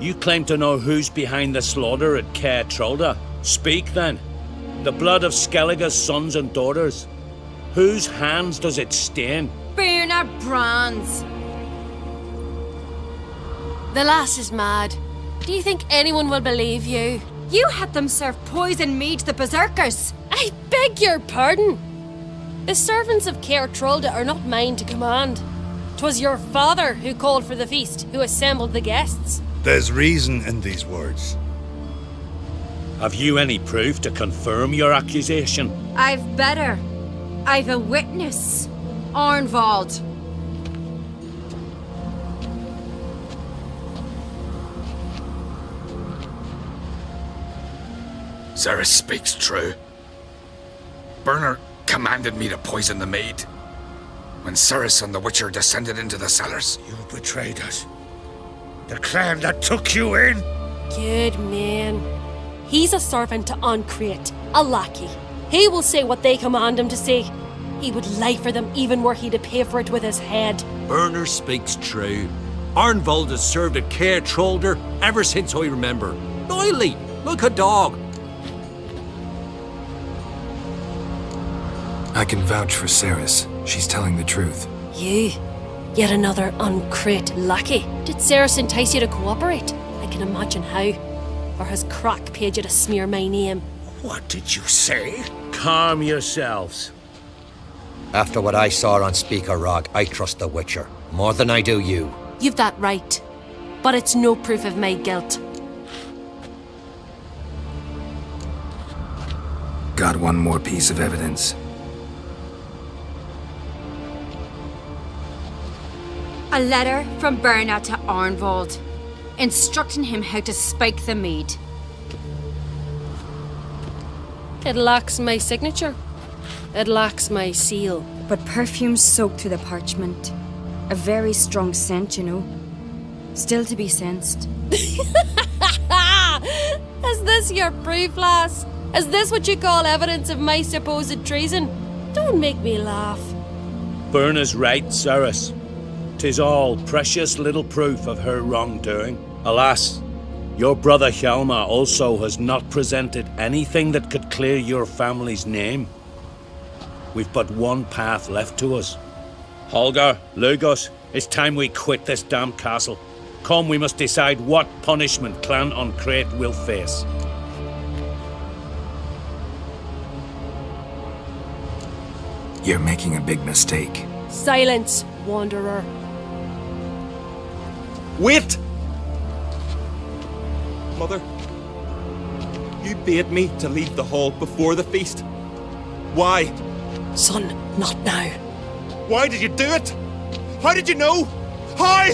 You claim to know who's behind the slaughter at Caer Trolda. Speak then. The blood of Skellige's sons and daughters. Whose hands does it stain? Berna Bran's. The lass is mad. Do you think anyone will believe you? You had them serve poison mead to the berserkers. I beg your pardon. The servants of Caer Trolda are not mine to command. 'Twas your father who called for the feast, who assembled the guests. There's reason in these words. Have you any proof to confirm your accusation? I've better. I've a witness. Arnvald. Ceres speaks true. Burner commanded me to poison the maid. When Ceres and the Witcher descended into the cellars. You betrayed us. The clan that took you in. Good man. He's a servant to Ancrete, a lackey. He will say what they command him to say. He would lie for them even were he to pay for it with his head. Burner speaks true. Arnvald has served at Caer Trolder ever since I remember. Loyally, like a dog. I can vouch for Ceres. She's telling the truth. You? Yet another Ancrete lackey? Did Ceres entice you to cooperate? I can imagine how. Or has Crack paid you to smear my name? What did you say? Calm yourselves. After what I saw on Speaker Rock, I trust the Witcher. More than I do you. You've that right. But it's no proof of my guilt. Got one more piece of evidence. A letter from Berna to Arnvald, instructing him how to spike the mead. It lacks my signature. It lacks my seal. But perfume soaked through the parchment. A very strong scent, you know. Still to be sensed. Is this your proof, lass? Is this what you call evidence of my supposed treason? Don't make me laugh. Berna's right, Ceres. 'Tis all precious little proof of her wrongdoing. Alas, your brother Hjalmar also has not presented anything that could clear your family's name. We've but one path left to us. Holger, Lugos, it's time we quit this damn castle. Come, we must decide what punishment Clan Ancrete will face. You're making a big mistake. Silence, wanderer. Wait! Mother, you bade me to leave the hall before the feast. Why? Son, not now. Why did you do it? How did you know? How?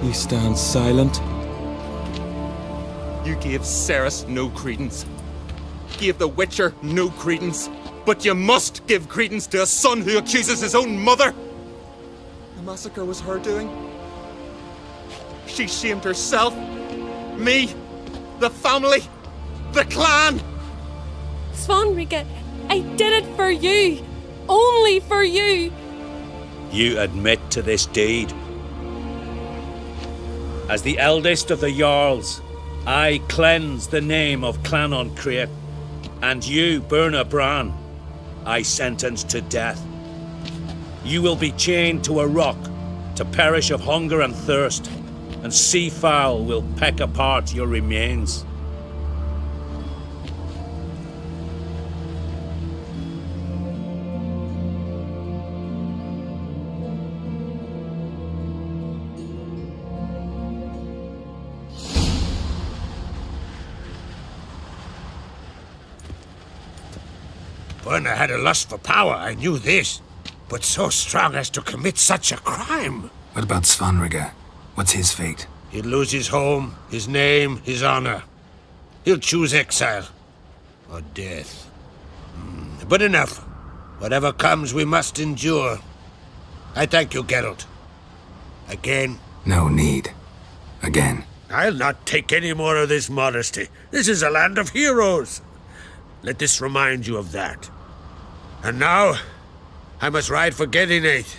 You stand silent. You gave Ceres no credence. Gave the Witcher no credence. But you must give credence to a son who accuses his own mother. The massacre was her doing. She shamed herself, me, the family, the clan. Svanrika, I did it for you. Only for you. You admit to this deed. As the eldest of the Jarls, I cleanse the name of Clan Ancrete, and you, Berna Bran, I sentence to death. You will be chained to a rock to perish of hunger and thirst, and sea fowl will peck apart your remains. Berna had a lust for power, I knew this. But so strong as to commit such a crime. What about Svanrika? What's his fate? He'll lose his home, his name, his honor. He'll choose exile. Or death. But enough. Whatever comes, we must endure. I thank you, Geralt. Again. No need. Again. I'll not take any more of this modesty. This is a land of heroes. Let this remind you of that. And now, I must ride for Gedinate,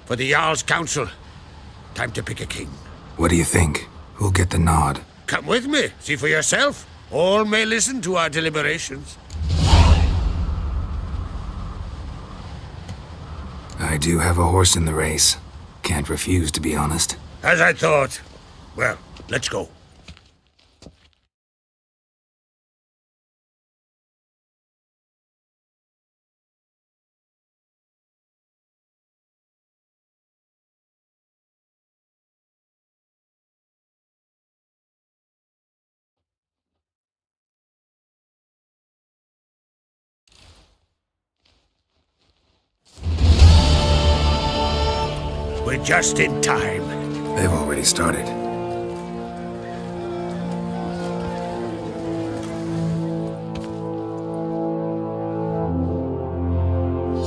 for the Jarl's Council. Time to pick a king. What do you think? Who'll get the nod? Come with me, see for yourself. All may listen to our deliberations. I do have a horse in the race. Can't refuse, to be honest. As I thought. Well, let's go. just in time. They've already started.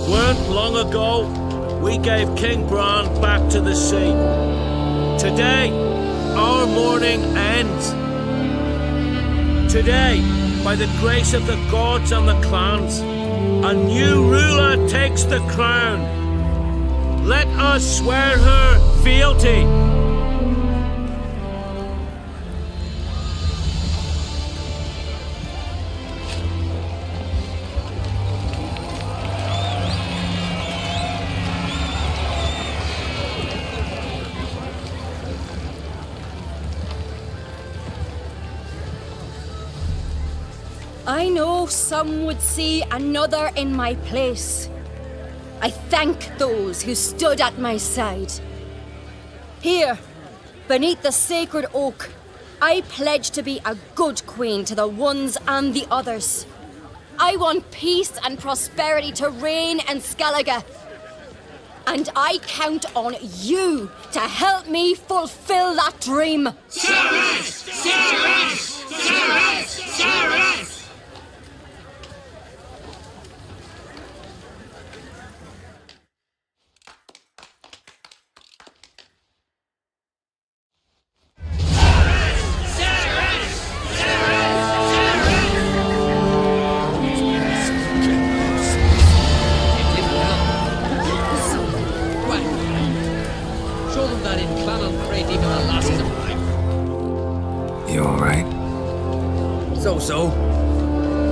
Weren't long ago, we gave King Bran back to the sea. Today, our mourning ends. Today, by the grace of the gods and the clans, a new ruler takes the crown. Let us swear her fealty. I know some would see another in my place. I thank those who stood at my side. Here, beneath the sacred oak, I pledge to be a good queen to the ones and the others. I want peace and prosperity to reign in Skellige. And I count on you to help me fulfill that dream. Sarah! Sarah! Sarah! Sarah! You alright? So.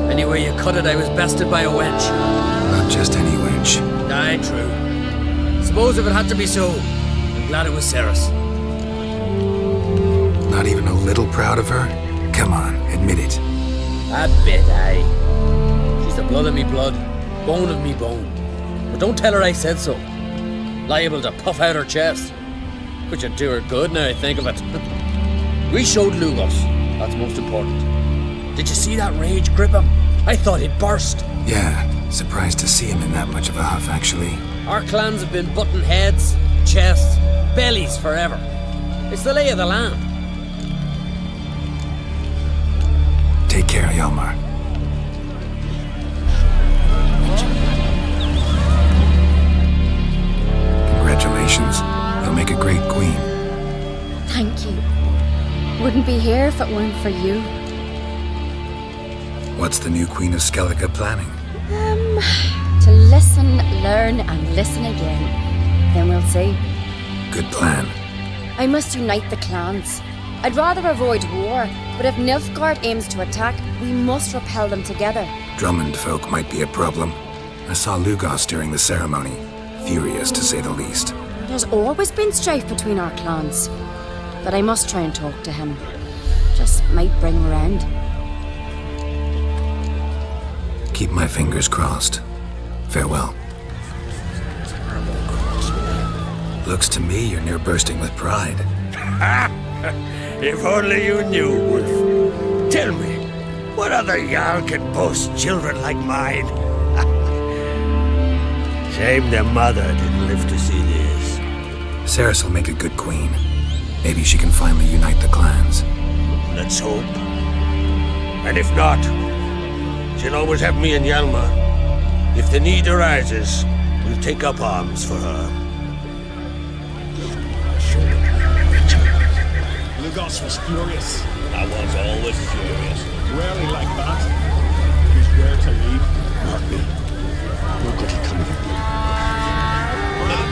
Anyway you cut it, I was bested by a wench. Not just any wench. Aye, true. Suppose if it had to be so, I'm glad it was Ceres. Not even a little proud of her? Come on, admit it. A bit, aye. She's the blood of me blood, bone of me bone. But don't tell her I said so. Liable to puff out her chest. Which would do her good now I think of it. We showed Lugos. That's most important. Did you see that rage grip him? I thought he'd burst. Yeah, surprised to see him in that much of a huff, actually. Our clans have been butting heads, chests, bellies forever. It's the lay of the land. Take care, Hjalmar. Congratulations. You'll make a great queen. Thank you. Wouldn't be here if it weren't for you. What's the new Queen of Skellige planning? To listen, learn, and listen again. Then we'll see. Good plan. I must unite the clans. I'd rather avoid war, but if Nilfgaard aims to attack, we must repel them together. Drummond folk might be a problem. I saw Lugos during the ceremony. Furious, to say the least. There's always been strife between our clans. But I must try and talk to him. Just might bring him around. Keep my fingers crossed. Farewell. Looks to me you're near bursting with pride. If only you knew, Wolf. Tell me, what other Jarl can boast children like mine? Shame their mother didn't live to see this. Ceres will make a good queen. Maybe she can finally unite the clans. Let's hope. And if not, she'll always have me and Hjalmar. If the need arises, we'll take up arms for her. Lugos was furious. I was always furious. Rarely like that. He's where to lead. Not me. Look what he come of it.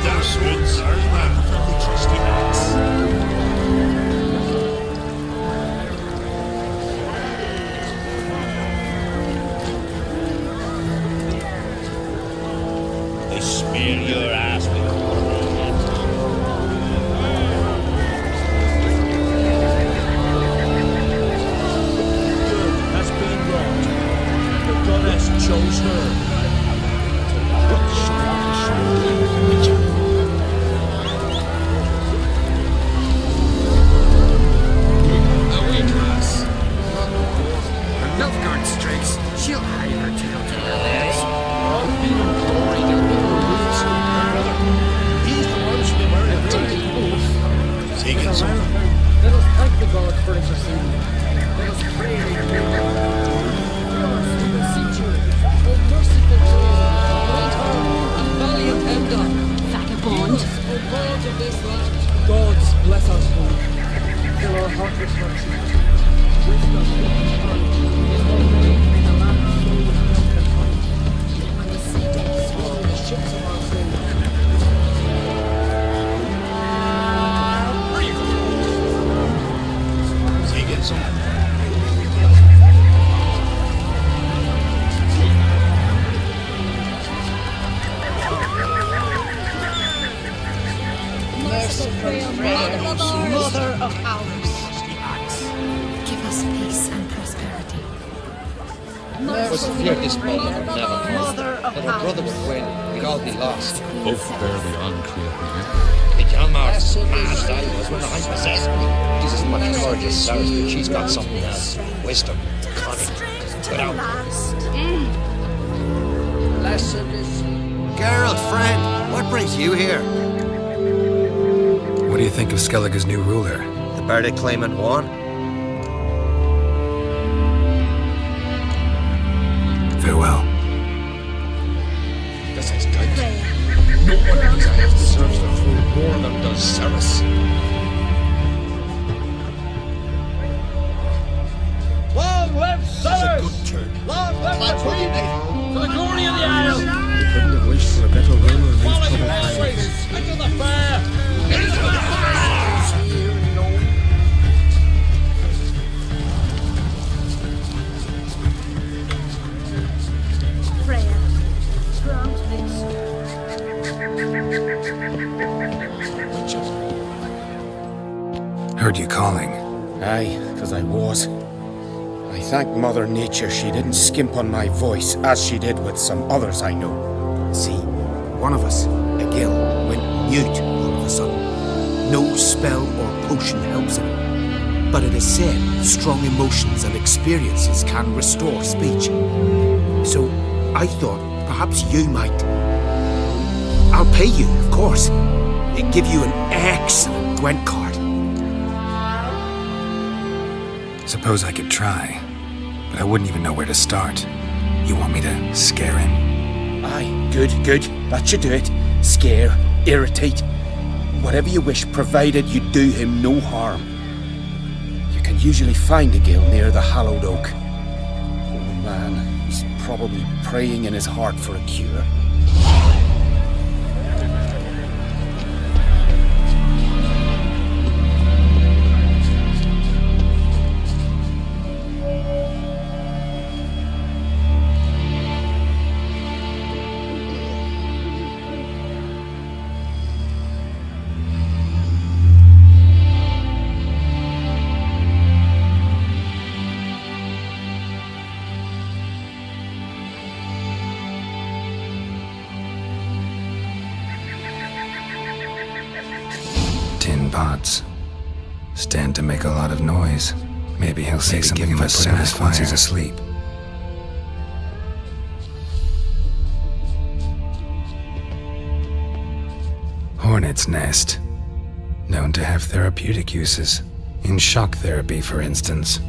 That's good, sir. Very trusty axe. Smear your ass with Good has been wrought. The goddess chose her. Nilfgaard strikes, she'll hide her tail to her legs. I'll be glory to little roots. Mother of ours, give us peace and prosperity. Was fear this moment would never come. Mother of That our brother would win, we'd all be lost. Both bear the uncreated. The Hjalmar's mad as I was when I'm possessed. She's as much courage as Sarah's, but she's got something else. Wisdom, cunning. Without Blessed is Geralt, friend, what brings you here? What do you think of Skellige's new ruler? The Bardic claimant won. Farewell. This is tight. No one in these isles deserves the rule more than does Ceres. Long live Ceres! Good turn. Long live the Queen! For the glory of the Isle! You couldn't have wished for a better ruler in these troubled times. Into the fire! Freya, grant this. Heard you calling. Aye, because I was. I thank Mother Nature she didn't skimp on my voice as she did with some others I know. See, one of us, a gill, went mute all of a sudden. No spell or potion helps him. But it is said strong emotions and experiences can restore speech. So I thought perhaps you might. I'll pay you, of course. Give you an excellent Gwent card. Suppose I could try, but I wouldn't even know where to start. You want me to scare him? Aye, good. That should do it. Scare, irritate. Whatever you wish, provided you do him no harm. You can usually find a gill near the hallowed oak. Poor man, he's probably praying in his heart for a cure. Tin pots. Stand to make a lot of noise. Maybe he'll say something about putting his once he's asleep. Hornet's nest. Known to have therapeutic uses. In shock therapy, for instance.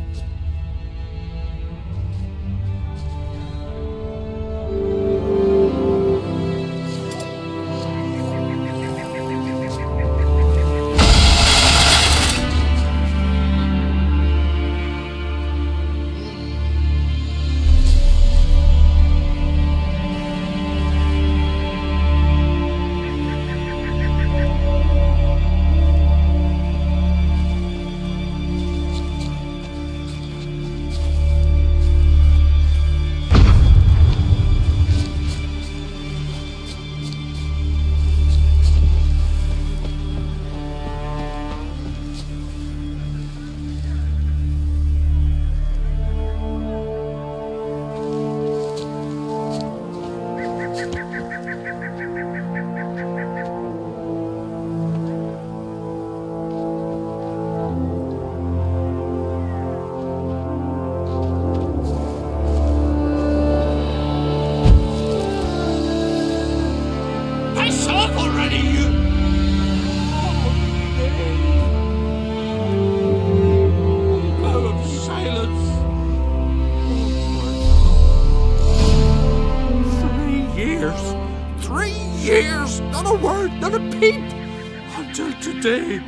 Today,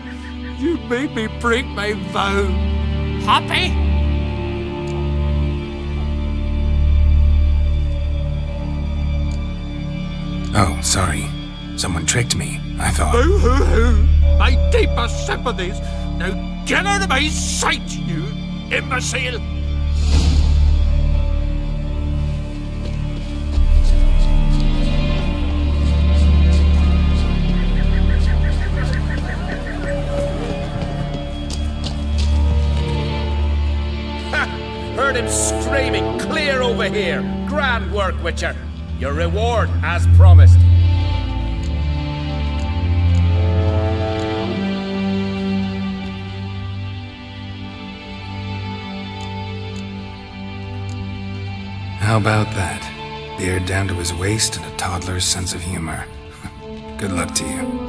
you made me break my vow. Happy? Oh, sorry. Someone tricked me. I thought... Boo-hoo-hoo! My deepest sympathies. Now get out of my sight, you imbecile! over here. Grand work, Witcher. Your reward as promised. How about that? Beard down to his waist and a toddler's sense of humor. Good luck to you.